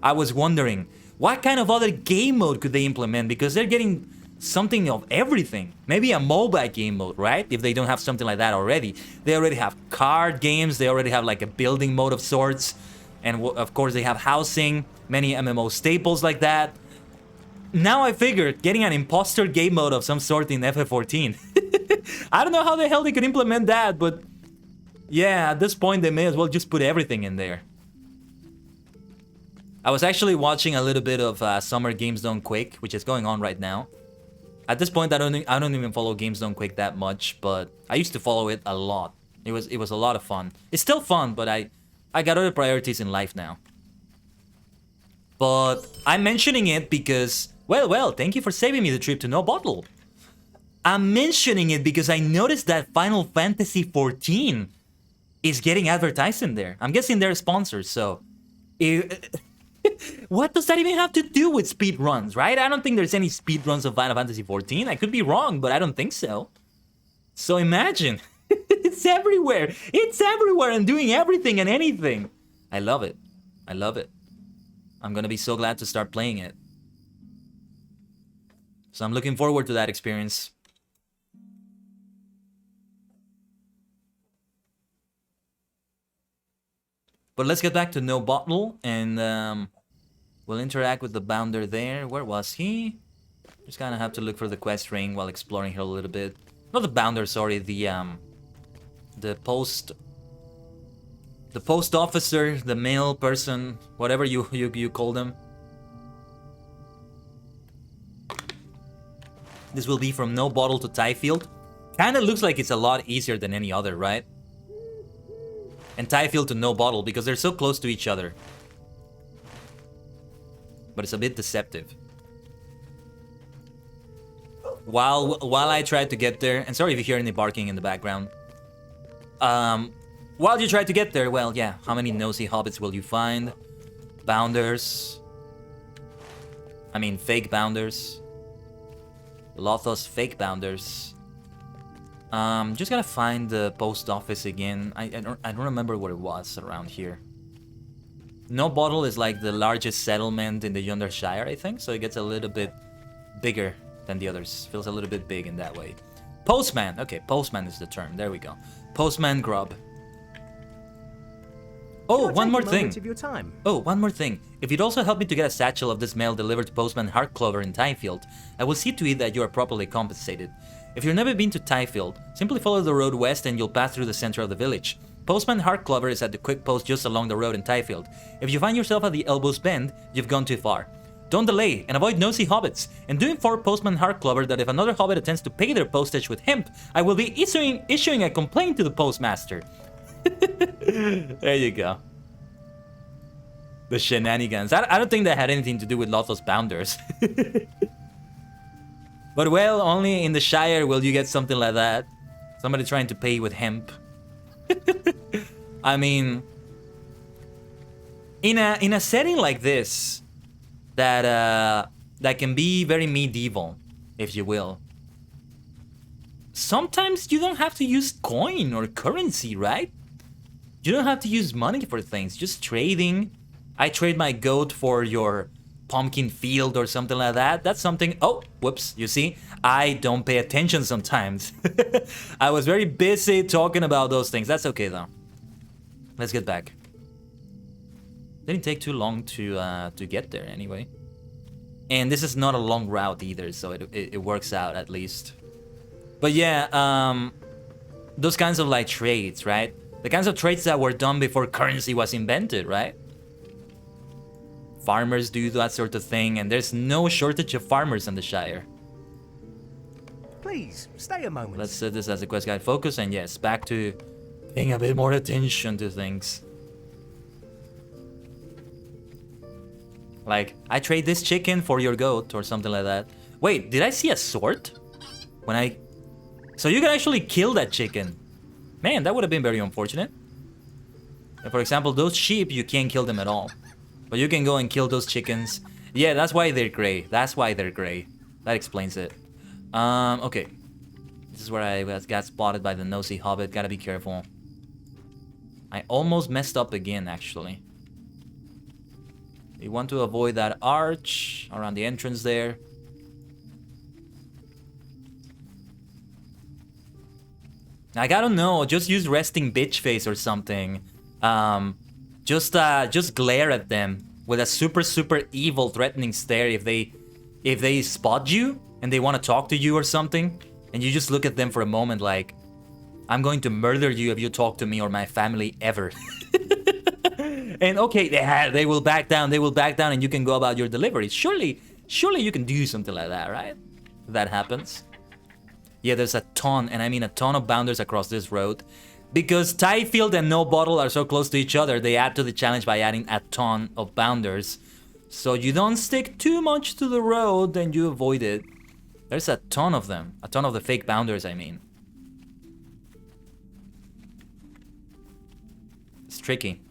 I was wondering, what kind of other game mode could they implement? Because they're getting something of everything. Maybe a mobile game mode, right? If they don't have something like that already. They already have card games, they already have like a building mode of sorts. And of course they have housing, many MMO staples like that. Now I figured getting an imposter game mode of some sort in FF14. I don't know how the hell they could implement that, but yeah, at this point they may as well just put everything in there. I was actually watching a little bit of Summer Games Don't Quake, which is going on right now. At this point, I don't even follow Games Don't Quake that much, but I used to follow it a lot. It was a lot of fun. It's still fun, but I got other priorities in life now. But I'm mentioning it because, well, thank you for saving me the trip to No Bottle. I'm mentioning it because I noticed that Final Fantasy XIV is getting advertised in there. I'm guessing they're sponsors, so... What does that even have to do with speedruns, right? I don't think there's any speedruns of Final Fantasy XIV. I could be wrong, but I don't think so. So imagine. It's everywhere. It's everywhere and doing everything and anything. I love it. I love it. I'm gonna be so glad to start playing it. So I'm looking forward to that experience. But let's get back to No Bottle, and we'll interact with the bounder there. Where was he? Just kind of have to look for the quest ring while exploring here a little bit. Not the bounder, sorry, the post officer, the mail person, whatever you call them. This will be from No Bottle to Tyfield. Kinda looks like it's a lot easier than any other, right? And Tyfield to No Bottle because they're so close to each other. But it's a bit deceptive. While I try to get there, and sorry if you hear any barking in the background. While you try to get there, well, yeah, how many nosy hobbits will you find? Bounders. I mean, fake bounders. Lothos fake bounders. Just gotta find the post office again. I don't remember what it was around here. No Bottle is like the largest settlement in the Yondershire, I think, so it gets a little bit bigger than the others. Feels a little bit big in that way. Postman. Okay, postman is the term. There we go. Postman grub. Oh, one more thing. Of your time. Oh, one more thing. If you'd also help me to get a satchel of this mail delivered to Postman ℂ𝕠𝕟𝕤𝕒 in Tyfield, I will see to it that you are properly compensated. If you've never been to Tyfield, simply follow the road west and you'll pass through the center of the village. Postman ℂ𝕠𝕟𝕤𝕒 is at the quick post just along the road in Tyfield. If you find yourself at the Elbow's Bend, you've gone too far. Don't delay and avoid nosy hobbits. And do inform Postman ℂ𝕠𝕠𝕒𝕠𝕒 that if another hobbit attempts to pay their postage with hemp, I will be issuing a complaint to the postmaster. There you go. The shenanigans. I don't think that had anything to do with Lothos Bounders. But well, only in the Shire will you get something like that. Somebody trying to pay with hemp. I mean, in a setting like this, that can be very medieval, if you will. Sometimes you don't have to use coin or currency, right? You don't have to use money for things. Just trading. I trade my goat for your pumpkin field or something like that. That's something... Oh, whoops, you see? I don't pay attention sometimes. I was very busy talking about those things. That's okay, though. Let's get back. Didn't take too long to get there, anyway. And this is not a long route either, so it works out, at least. But yeah, those kinds of, like, trades, right? The kinds of trades that were done before currency was invented, right? Farmers do that sort of thing, and there's no shortage of farmers in the Shire. Please, stay a moment. Let's set this as a quest guide focus, and yes, back to paying a bit more attention to things. Like, I trade this chicken for your goat, or something like that. Wait, did I see a sword? When I... So you can actually kill that chicken. Man, that would have been very unfortunate. And for example, those sheep, you can't kill them at all. But you can go and kill those chickens. Yeah, that's why they're gray. That's why they're gray. That explains it. Okay. This is where I got spotted by the nosy hobbit. Gotta be careful. I almost messed up again, actually. We want to avoid that arch around the entrance there. Like, I don't know. Just use resting bitch face or something. Just glare at them with a super evil threatening stare if they spot you and they want to talk to you or something, and you just look at them for a moment like, I'm going to murder you if you talk to me or my family ever. And okay, they will back down, and you can go about your delivery. Surely you can do something like that, right? If that happens. Yeah, there's a ton, and I mean a ton of bounders across this road. Because Tyfield and No Bottle are so close to each other, they add to the challenge by adding a ton of bounders. So you don't stick too much to the road and you avoid it. There's a ton of them. A ton of the fake bounders, I mean. It's tricky.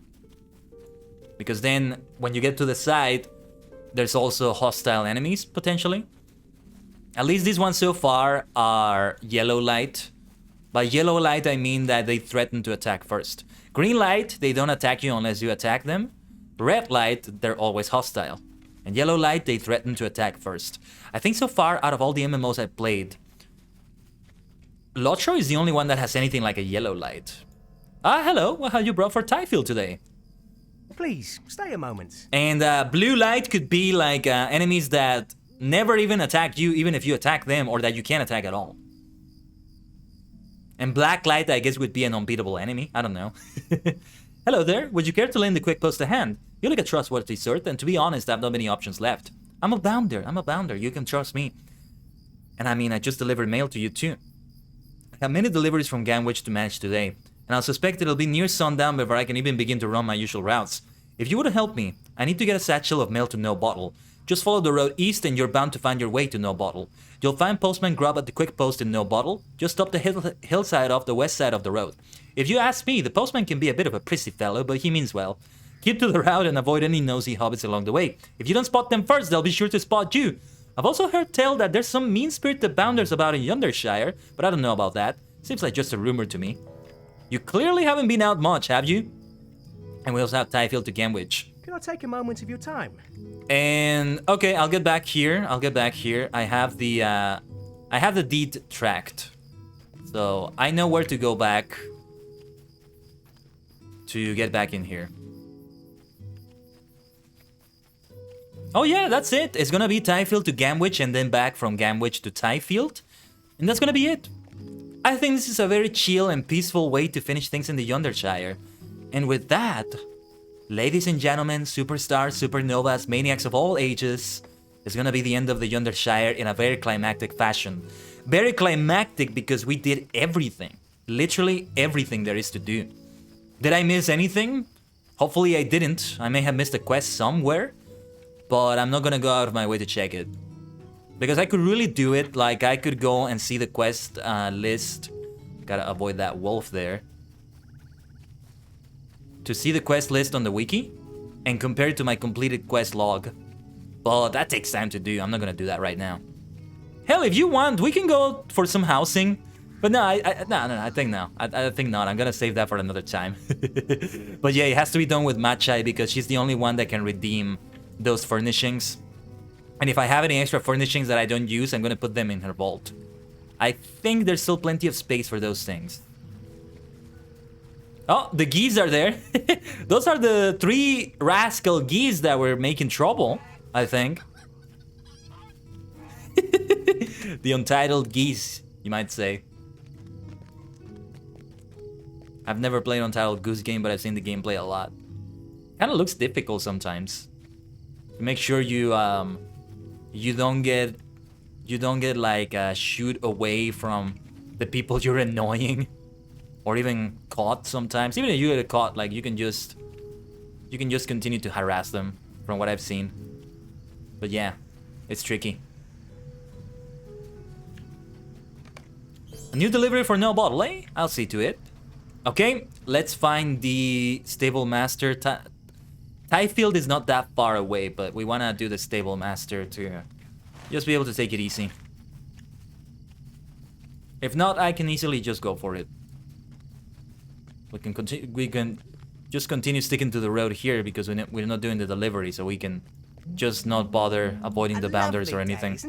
Because then, when you get to the side, there's also hostile enemies, potentially. At least these ones so far are yellow light. By yellow light, I mean that they threaten to attack first. Green light, they don't attack you unless you attack them. Red light, they're always hostile. And yellow light, they threaten to attack first. I think so far, out of all the MMOs I've played, LOTRO is the only one that has anything like a yellow light. Ah, hello, what have you brought for Tyfield today? Please, stay a moment. And blue light could be like enemies that never even attack you, even if you attack them, or that you can't attack at all. And black light, I guess, would be an unbeatable enemy. I don't know. Hello there. Would you care to lend the quick post a hand? You look a trustworthy sort, and to be honest, I have not many options left. I'm a bounder. You can trust me. And I mean, I just delivered mail to you too. I have many deliveries from Gamwich to manage today, and I'll suspect it'll be near sundown before I can even begin to run my usual routes. If you would help me, I need to get a satchel of mail to No Bottle. Just follow the road east and you're bound to find your way to No Bottle. You'll find Postman Grub at the quick post in No Bottle, just up the hillside off the west side of the road. If you ask me, the postman can be a bit of a prissy fellow, but he means well. Keep to the route and avoid any nosy hobbits along the way. If you don't spot them first, they'll be sure to spot you. I've also heard tell that there's some mean-spirited bounders about in Yondershire, but I don't know about that. Seems like just a rumor to me. You clearly haven't been out much, have you? And we also have Tyfield to Gamwich. Can I take a moment of your time? And okay, I'll get back here. I have the deed tracked, so I know where to go back to get back in here. Oh yeah, that's it. It's gonna be Tyfield to Gamwich and then back from Gamwich to Tyfield, and that's gonna be it. I think this is a very chill and peaceful way to finish things in the Yondershire. And with that, ladies and gentlemen, superstars, supernovas, maniacs of all ages, it's gonna be the end of the Yondershire in a very climactic fashion. Very climactic because we did everything. Literally everything there is to do. Did I miss anything? Hopefully I didn't. I may have missed a quest somewhere, but I'm not gonna go out of my way to check it. Because I could really do it, like I could go and see the quest list. Gotta avoid that wolf there. To see the quest list on the wiki and compare it to my completed quest log. But that takes time to do. I'm not gonna do that right now. Hell, if you want, we can go for some housing. But no, I think no. I think not. I'm gonna save that for another time. But yeah, it has to be done with Machai because she's the only one that can redeem those furnishings. And if I have any extra furnishings that I don't use, I'm gonna put them in her vault. I think there's still plenty of space for those things. Oh, the geese are there. Those are the 3 rascal geese that were making trouble, I think. The untitled geese, you might say. I've never played Untitled Goose Game, but I've seen the gameplay a lot. Kinda looks difficult sometimes. Make sure you don't get like shoot away from the people you're annoying. Or even caught sometimes. Even if you get caught, like you can just continue to harass them, from what I've seen. But yeah, it's tricky. A new delivery for No Bottle, eh? I'll see to it. Okay, let's find the stable master. Tyfield is not that far away, but we wanna do the stable master to just be able to take it easy. If not, I can easily just go for it. We can just continue sticking to the road here because we're not doing the delivery, so we can just not bother avoiding the bounders or anything.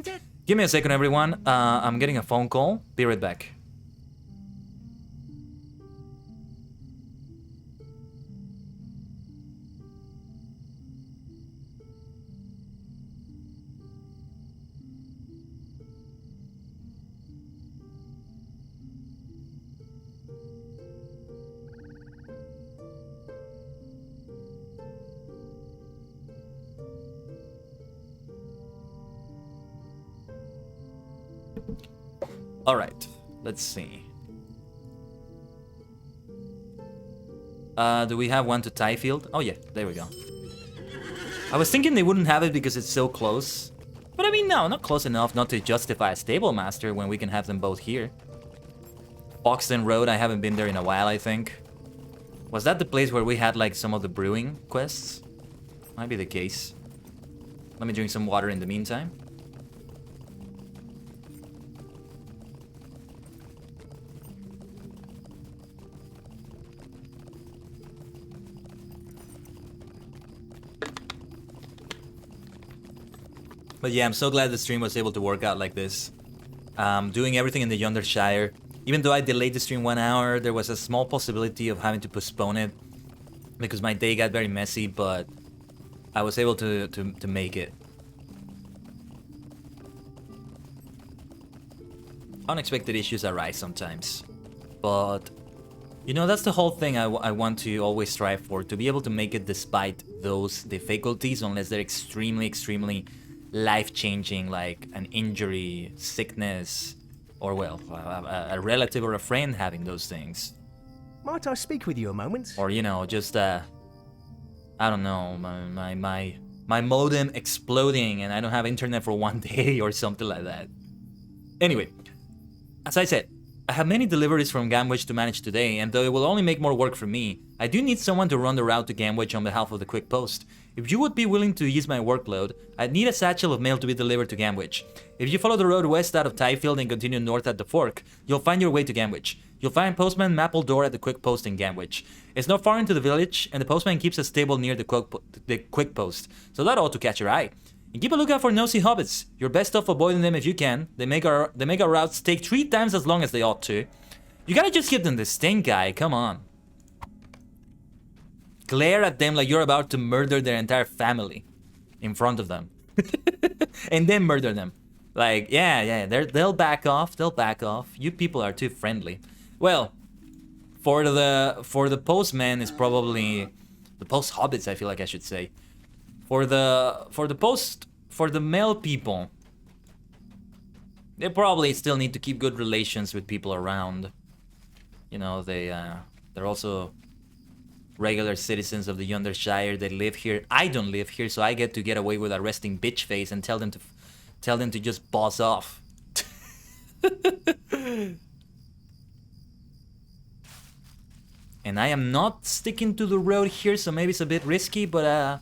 Give me a second, everyone. I'm getting a phone call. Be right back. Alright, let's see. Do we have one to Tyfield? Oh yeah, there we go. I was thinking they wouldn't have it because it's so close. But I mean, no, not close enough not to justify a stable master when we can have them both here. Foxton Road, I haven't been there in a while, I think. Was that the place where we had like some of the brewing quests? Might be the case. Let me drink some water in the meantime. But yeah, I'm so glad the stream was able to work out like this. Doing everything in the Yondershire. Even though I delayed the stream 1 hour, there was a small possibility of having to postpone it because my day got very messy, but I was able to make it. Unexpected issues arise sometimes, but you know, that's the whole thing I want to always strive for, to be able to make it despite those difficulties, unless they're extremely life-changing, like an injury, sickness, or well, a relative or a friend having those things. Might I speak with you a moment? Or, you know, just, I don't know, my modem exploding and I don't have internet for 1 day or something like that. Anyway, as I said, I have many deliveries from Gamwich to manage today, and though it will only make more work for me, I do need someone to run the route to Gamwich on behalf of the Quick Post. If you would be willing to ease my workload, I'd need a satchel of mail to be delivered to Gamwich. If you follow the road west out of Tyfield and continue north at the Fork, you'll find your way to Gamwich. You'll find Postman Mapplethorpe at the Quick Post in Gamwich. It's not far into the village, and the postman keeps a stable near the Quick Post, so that ought to catch your eye. And keep a lookout for nosy hobbits. You're best off avoiding them if you can. They make our routes take 3 times as long as they ought to. You gotta just give them the stink eye, come on. Glare at them like you're about to murder their entire family in front of them. And then murder them. Like, yeah, they'll back off, You people are too friendly. Well, for the postman is probably the post hobbits, I feel like I should say. For the male people, they probably still need to keep good relations with people around. You know, they're also regular citizens of the Yondershire. They live here. I don't live here, so I get away with a resting bitch face and tell them to just boss off. And I am not sticking to the road here, so maybe it's a bit risky, but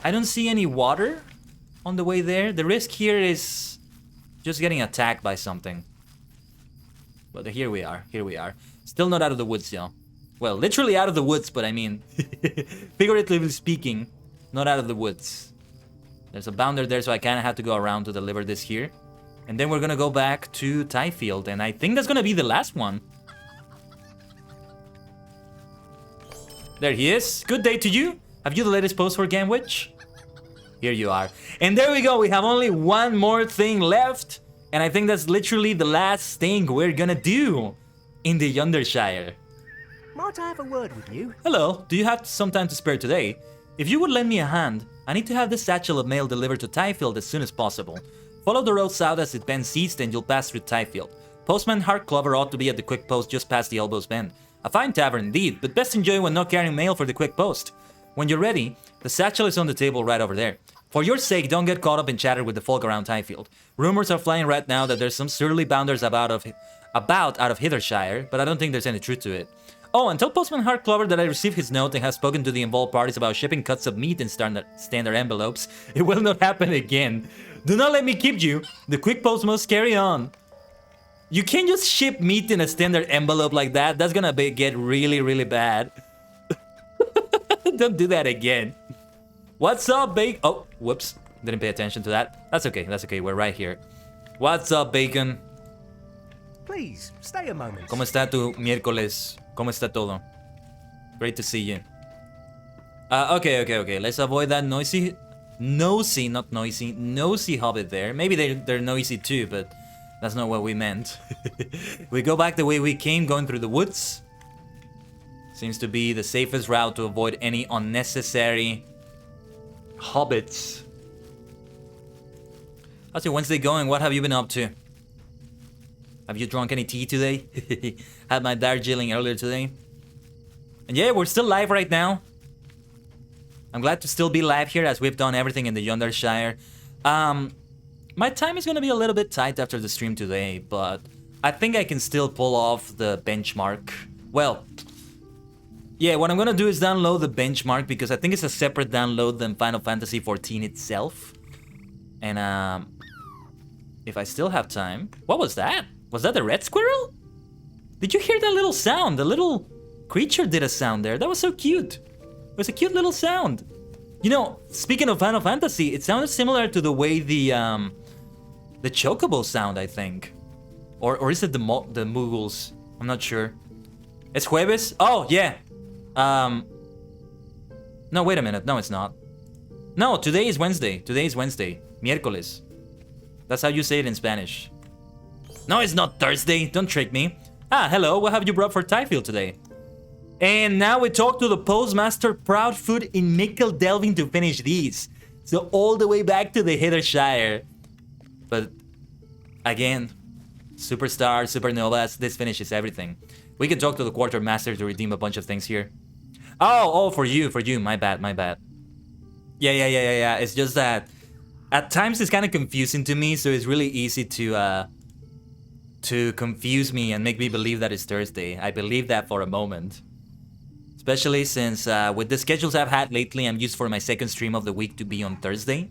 I don't see any water on the way there. The risk here is just getting attacked by something. But here we are. Still not out of the woods, y'all. Well, literally out of the woods, but I mean, figuratively speaking, not out of the woods. There's a bounder there, so I kind of have to go around to deliver this here. And then we're going to go back to Tyfield, and I think that's going to be the last one. There he is. Good day to you. Have you the latest post for Gamwich? Here you are. And there we go. We have only one more thing left. And I think that's literally the last thing we're gonna do in the Yondershire. Might I have a word with you? Hello. Do you have some time to spare today? If you would lend me a hand, I need to have this satchel of mail delivered to Tyfield as soon as possible. Follow the road south as it bends east and you'll pass through Tyfield. Postman Hartclover ought to be at the Quick Post just past the Elbows Bend. A fine tavern indeed, but best enjoy when not carrying mail for the Quick Post. When you're ready, the satchel is on the table right over there. For your sake, don't get caught up in chatter with the folk around Tyfield. Rumors are flying right now that there's some surly bounders about out of Hithershire, but I don't think there's any truth to it. Oh, and tell Postman Hartclover that I received his note and have spoken to the involved parties about shipping cuts of meat in standard envelopes. It will not happen again. Do not let me keep you. The Quick Post must carry on. You can't just ship meat in a standard envelope like that. That's gonna get really, really bad. Don't do that again. What's up, Bacon? Oh, whoops. Didn't pay attention to that. That's okay. We're right here. What's up, Bacon? Please, stay a moment. ¿Cómo está tu miércoles? ¿Cómo está todo? Great to see you. Okay. Let's avoid that nosy hobbit there. Maybe they're noisy too, but that's not what we meant. We go back the way we came, going through the woods. Seems to be the safest route to avoid any unnecessary hobbits. How's your Wednesday going? What have you been up to? Have you drunk any tea today? Had my Darjeeling earlier today. And yeah, we're still live right now. I'm glad to still be live here as we've done everything in the Yondershire. My time is going to be a little bit tight after the stream today, but I think I can still pull off the benchmark. Well, yeah, what I'm going to do is download the benchmark because I think it's a separate download than Final Fantasy XIV itself. And if I still have time... What was that? Was that the red squirrel? Did you hear that little sound? The little creature did a sound there. That was so cute. It was a cute little sound. You know, speaking of Final Fantasy, it sounded similar to the way the chocobo sound, I think. Or is it the Muggles? I'm not sure. It's jueves? Oh, yeah. No, wait a minute. No, it's not. No, today is Wednesday. Today is Wednesday. Miércoles. That's how you say it in Spanish. No, it's not Thursday. Don't trick me. Ah, hello. What have you brought for Tyfield today? And now we talk to the postmaster Proudfoot in ℂ𝕠𝕟𝕤𝕒𝕒 to finish these. So all the way back to the Yondershire. But again, superstar, supernovas, this finishes everything. We can talk to the quartermaster to redeem a bunch of things here. Oh, for you, my bad. Yeah. It's just that at times it's kind of confusing to me, so it's really easy to confuse me and make me believe that it's Thursday. I believe that for a moment. Especially since with the schedules I've had lately, I'm used for my second stream of the week to be on Thursday.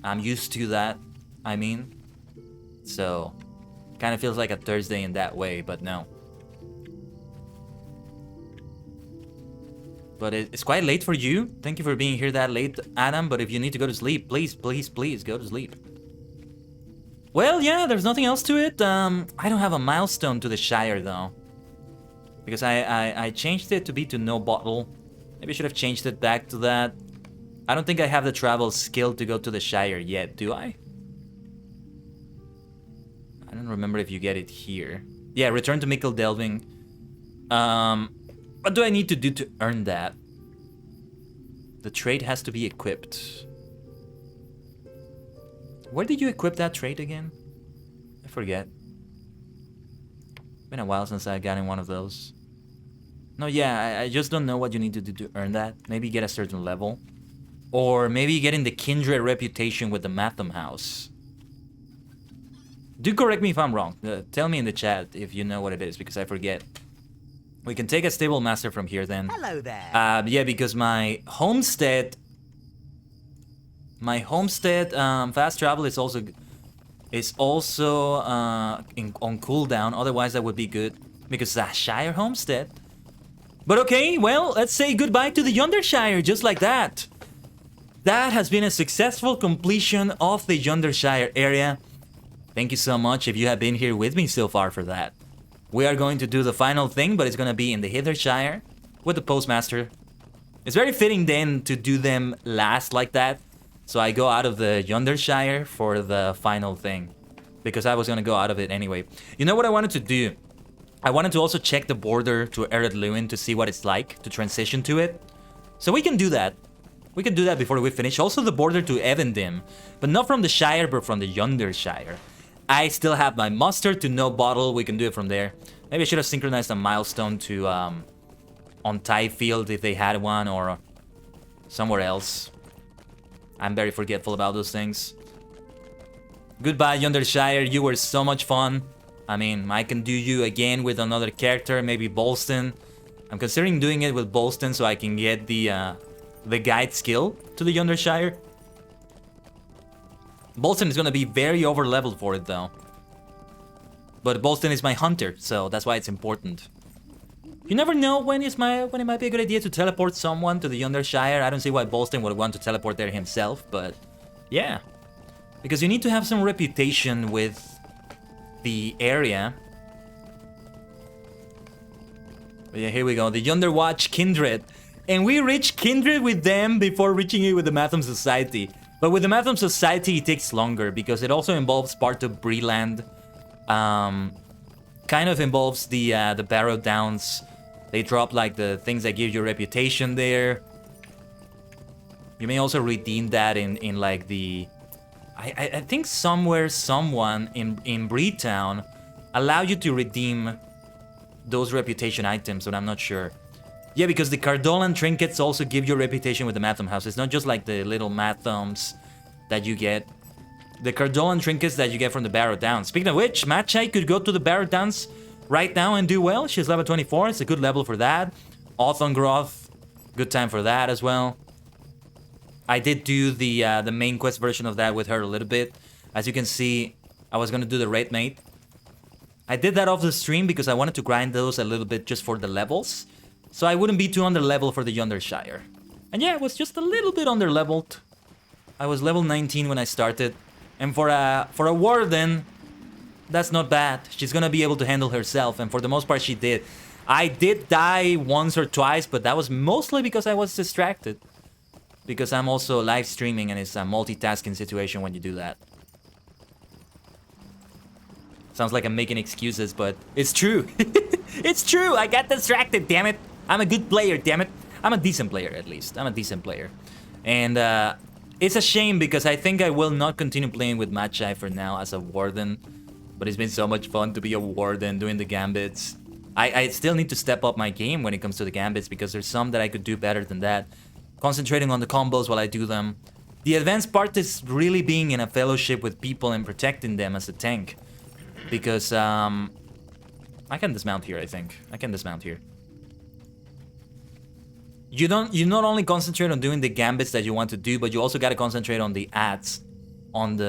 I'm used to that, I mean. So, kind of feels like a Thursday in that way, but no. But it's quite late for you. Thank you for being here that late, Adam. But if you need to go to sleep, please go to sleep. Well, yeah, there's nothing else to it. I don't have a milestone to the Shire, though. Because I changed it to be to no bottle. Maybe I should have changed it back to that. I don't think I have the travel skill to go to the Shire yet, do I? I don't remember if you get it here. Yeah, return to ℂ𝕠𝕟𝕤𝕒𝕠𝕟𝕤. What do I need to do to earn that? The trait has to be equipped. Where did you equip that trait again? I forget. Been a while since I got in one of those. No, yeah, I just don't know what you need to do to earn that. Maybe get a certain level. Or maybe getting the kindred reputation with the Matham House. Do correct me if I'm wrong. Tell me in the chat if you know what it is, because I forget. We can take a stable master from here then. Hello there. Yeah, because my homestead fast travel is also on cooldown. Otherwise, that would be good because it's a Shire homestead. But okay, well, let's say goodbye to the Yondershire just like that. That has been a successful completion of the Yondershire area. Thank you so much if you have been here with me so far for that. We are going to do the final thing, but it's going to be in the Yondershire with the postmaster. It's very fitting then to do them last like that. So I go out of the Yondershire for the final thing. Because I was going to go out of it anyway. You know what I wanted to do? I wanted to also check the border to ℂ𝕠𝕟𝕤𝕒 to see what it's like to transition to it. So we can do that. We can do that before we finish. Also the border to Evendim. But not from the Shire, but from the Yondershire. I still have my muster to no bottle. We can do it from there. Maybe I should have synchronized a milestone to on Tyfield if they had one, or somewhere else. I'm very forgetful about those things. Goodbye, Yondershire. You were so much fun. I mean, I can do you again with another character, maybe Bolston. I'm considering doing it with Bolston so I can get the guide skill to the Yondershire. Bolston is gonna be very over-leveled for it though. But Bolston is my hunter, so that's why it's important. You never know when it might be a good idea to teleport someone to the Yondershire. I don't see why Bolston would want to teleport there himself, but yeah. Because you need to have some reputation with the area. But yeah, here we go. The Yonderwatch Kindred. And we reach Kindred with them before reaching it with the Matham Society. But with the Matham Society, it takes longer because it also involves part of Breland. Kind of involves the Barrow Downs. They drop like the things that give you reputation there. You may also redeem that in like the... I think somewhere someone in Breetown allow you to redeem those reputation items, but I'm not sure. Yeah, because the Cardolan trinkets also give you a reputation with the Matham House. It's not just like the little Mathams that you get. The Cardolan trinkets that you get from the Barrow Downs. Speaking of which, Matchai could go to the Barrow Downs right now and do well. She's level 24. It's a good level for that. Othongroth, good time for that as well. I did do the main quest version of that with her a little bit. As you can see, I was going to do the Raid Mate. I did that off the stream because I wanted to grind those a little bit just for the levels. So I wouldn't be too under-leveled for the Yondershire. And yeah, it was just a little bit under-leveled. I was level 19 when I started. And for a Warden, that's not bad. She's gonna be able to handle herself, and for the most part she did. I did die once or twice, but that was mostly because I was distracted. Because I'm also live streaming and it's a multitasking situation when you do that. Sounds like I'm making excuses, but it's true. It's true, I got distracted, damn it. I'm a good player, damn it. I'm a decent player, at least. I'm a decent player. And it's a shame because I think I will not continue playing with Magi for now as a warden. But it's been so much fun to be a warden doing the gambits. I still need to step up my game when it comes to the gambits because there's some that I could do better than that. Concentrating on the combos while I do them. The advanced part is really being in a fellowship with people and protecting them as a tank. Because, I can dismount here, I think. I can dismount here. You not only concentrate on doing the gambits that you want to do, but you also gotta concentrate on the ads. On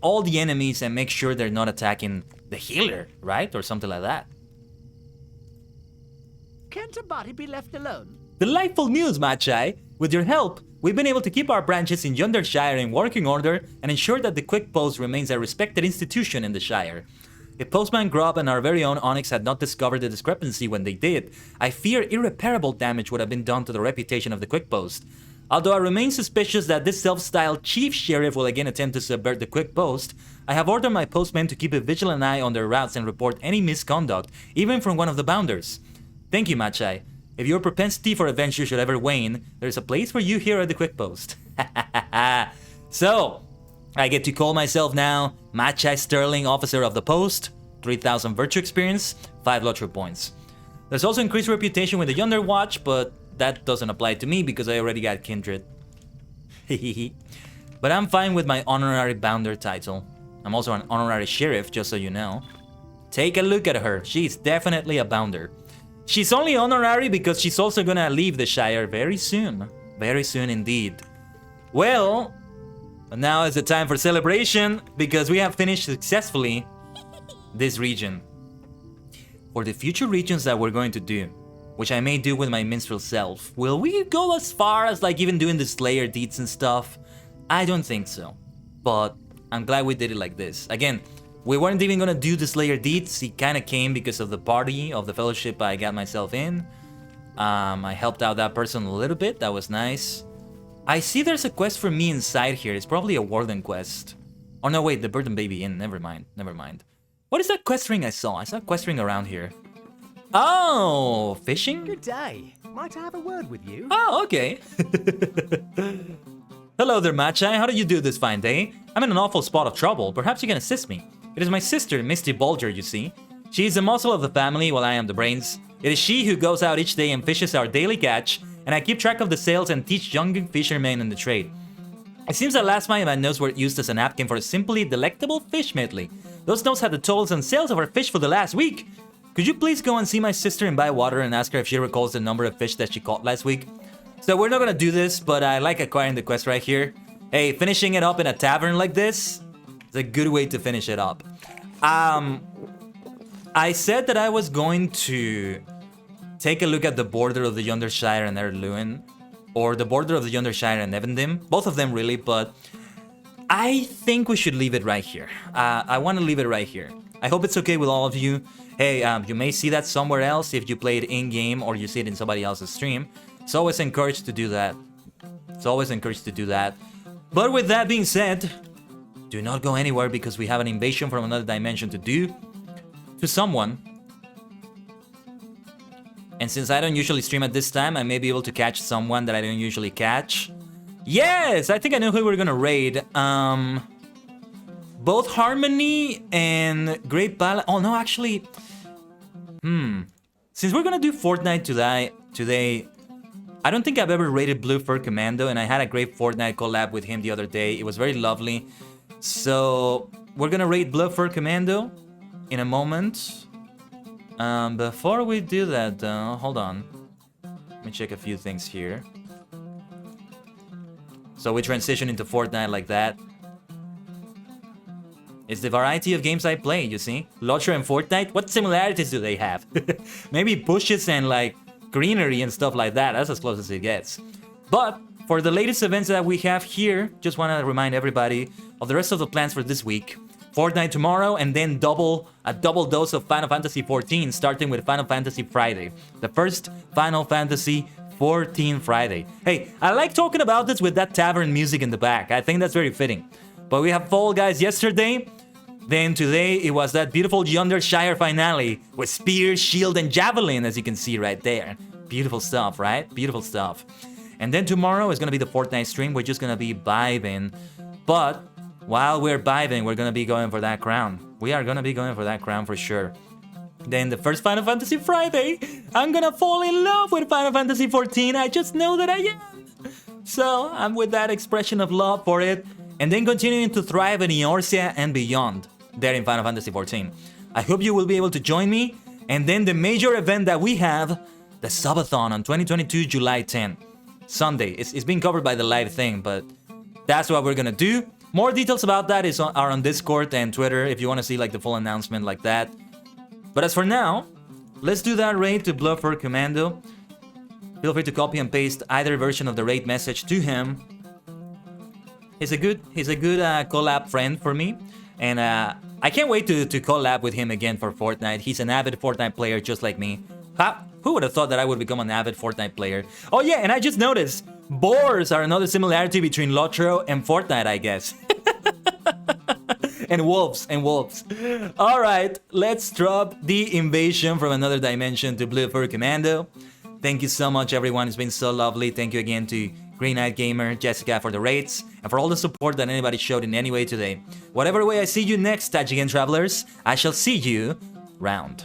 all the enemies and make sure they're not attacking the healer, right? Or something like that. Can't a body be left alone? Delightful news, Magi! With your help, we've been able to keep our branches in Yondershire in working order and ensure that the Quick Post remains a respected institution in the Shire. If Postman Grubb and our very own Onyx had not discovered the discrepancy when they did, I fear irreparable damage would have been done to the reputation of the Quick Post. Although I remain suspicious that this self-styled chief sheriff will again attempt to subvert the Quick Post, I have ordered my postmen to keep a vigilant eye on their routes and report any misconduct, even from one of the bounders. Thank you, Magi. If your propensity for adventure should ever wane, there's a place for you here at the Quick Post. So, I get to call myself now Magi Sterling, Officer of the Post, 3,000 virtue experience, 5 LOTRO points. There's also increased reputation with the Yonder Watch, but that doesn't apply to me because I already got Kindred. But I'm fine with my honorary bounder title. I'm also an honorary sheriff, just so you know. Take a look at her. She's definitely a bounder. She's only honorary because she's also gonna leave the Shire very soon. Very soon indeed. Well, now is the time for celebration because we have finished successfully this region. For the future regions that we're going to do, which I may do with my minstrel self, will we go as far as like even doing the Slayer deeds and stuff? I don't think so. But I'm glad we did it like this. Again, we weren't even gonna do the Slayer deeds. He kind of came because of the party of the fellowship I got myself in. I helped out that person a little bit. That was nice. I see there's a quest for me inside here. It's probably a warden quest. Oh no, wait, the Burden Baby Inn. Never mind. Never mind. What is that quest ring I saw? I saw a quest ring around here. Oh, fishing? Good day. Might I have a word with you? Oh, okay. Hello there, Magi. How do you do this fine day? I'm in an awful spot of trouble. Perhaps you can assist me. It is my sister, Misty Bulger, you see. She is the muscle of the family while I am the brains. It is she who goes out each day and fishes our daily catch, and I keep track of the sales and teach young fishermen in the trade. It seems that last time my notes were used as a napkin for a simply delectable fish medley. Those notes had the totals and sales of our fish for the last week. Could you please go and see my sister and buy water and ask her if she recalls the number of fish that she caught last week? So we're not gonna do this, but I like acquiring the quest right here. Hey, finishing it up in a tavern like this is a good way to finish it up. I said that I was going to take a look at the border of the Yondershire and Erluin, or the border of the Yondershire and Evendim, both of them really, but I think we should leave it right here. I want to leave it right here. I hope it's okay with all of you. Hey, you may see that somewhere else if you play it in-game or you see it in somebody else's stream. It's always encouraged to do that. It's always encouraged to do that. But with that being said, do not go anywhere because we have an invasion from another dimension to do to someone. And since I don't usually stream at this time, I may be able to catch someone that I don't usually catch. Yes, I think I know who we're gonna raid. Both Harmony and Great Balance. Oh no, actually, since we're gonna do Fortnite today, I don't think I've ever raided Blue Fur Commando, and I had a great Fortnite collab with him the other day. It was very lovely. So we're gonna raid Blue Fur Commando in a moment. Before we do that, though, hold on. Let me check a few things here. So we transition into Fortnite like that. It's the variety of games I play, you see? LOTRO and Fortnite, what similarities do they have? Maybe bushes and like greenery and stuff like that. That's as close as it gets. But for the latest events that we have here, just want to remind everybody of the rest of the plans for this week. Fortnite tomorrow, and then a double dose of Final Fantasy XIV, starting with Final Fantasy Friday. The first Final Fantasy XIV Friday. Hey, I like talking about this with that tavern music in the back. I think that's very fitting. But we have Fall Guys yesterday. Then today, it was that beautiful Yondershire finale with spear, shield, and javelin, as you can see right there. Beautiful stuff, right? Beautiful stuff. And then tomorrow is gonna be the Fortnite stream. We're just gonna be vibing. But while we're vibing, we're gonna be going for that crown. We are gonna be going for that crown for sure. Then the first Final Fantasy Friday, I'm gonna fall in love with Final Fantasy 14. I just know that I am. So I'm with that expression of love for it. And then continuing to thrive in Eorzea and beyond there in Final Fantasy 14. I hope you will be able to join me. And then the major event that we have, the Subathon on 2022 July 10. Sunday. It's being covered by the live thing, but that's what we're gonna do. More details about that are on Discord and Twitter if you want to see like the full announcement like that. But as for now, let's do that raid to ℂ𝕠𝕟𝕉𝕁. Feel free to copy and paste either version of the raid message to him. He's a good collab friend for me, and I can't wait to collab with him again for Fortnite. He's an avid Fortnite player just like me. Who would have thought that I would become an avid Fortnite player? Oh yeah, and I just noticed boars are another similarity between LOTRO and Fortnite, I guess. and wolves. All right, let's drop the invasion from another dimension to ℂ𝕠𝕟𝕉𝕁. Thank you so much, everyone. It's been so lovely. Thank you again to Green Knight Gamer, Jessica for the raids, and for all the support that anybody showed in any way today. Whatever way I see you next, Tajigen Travelers, I shall see you round.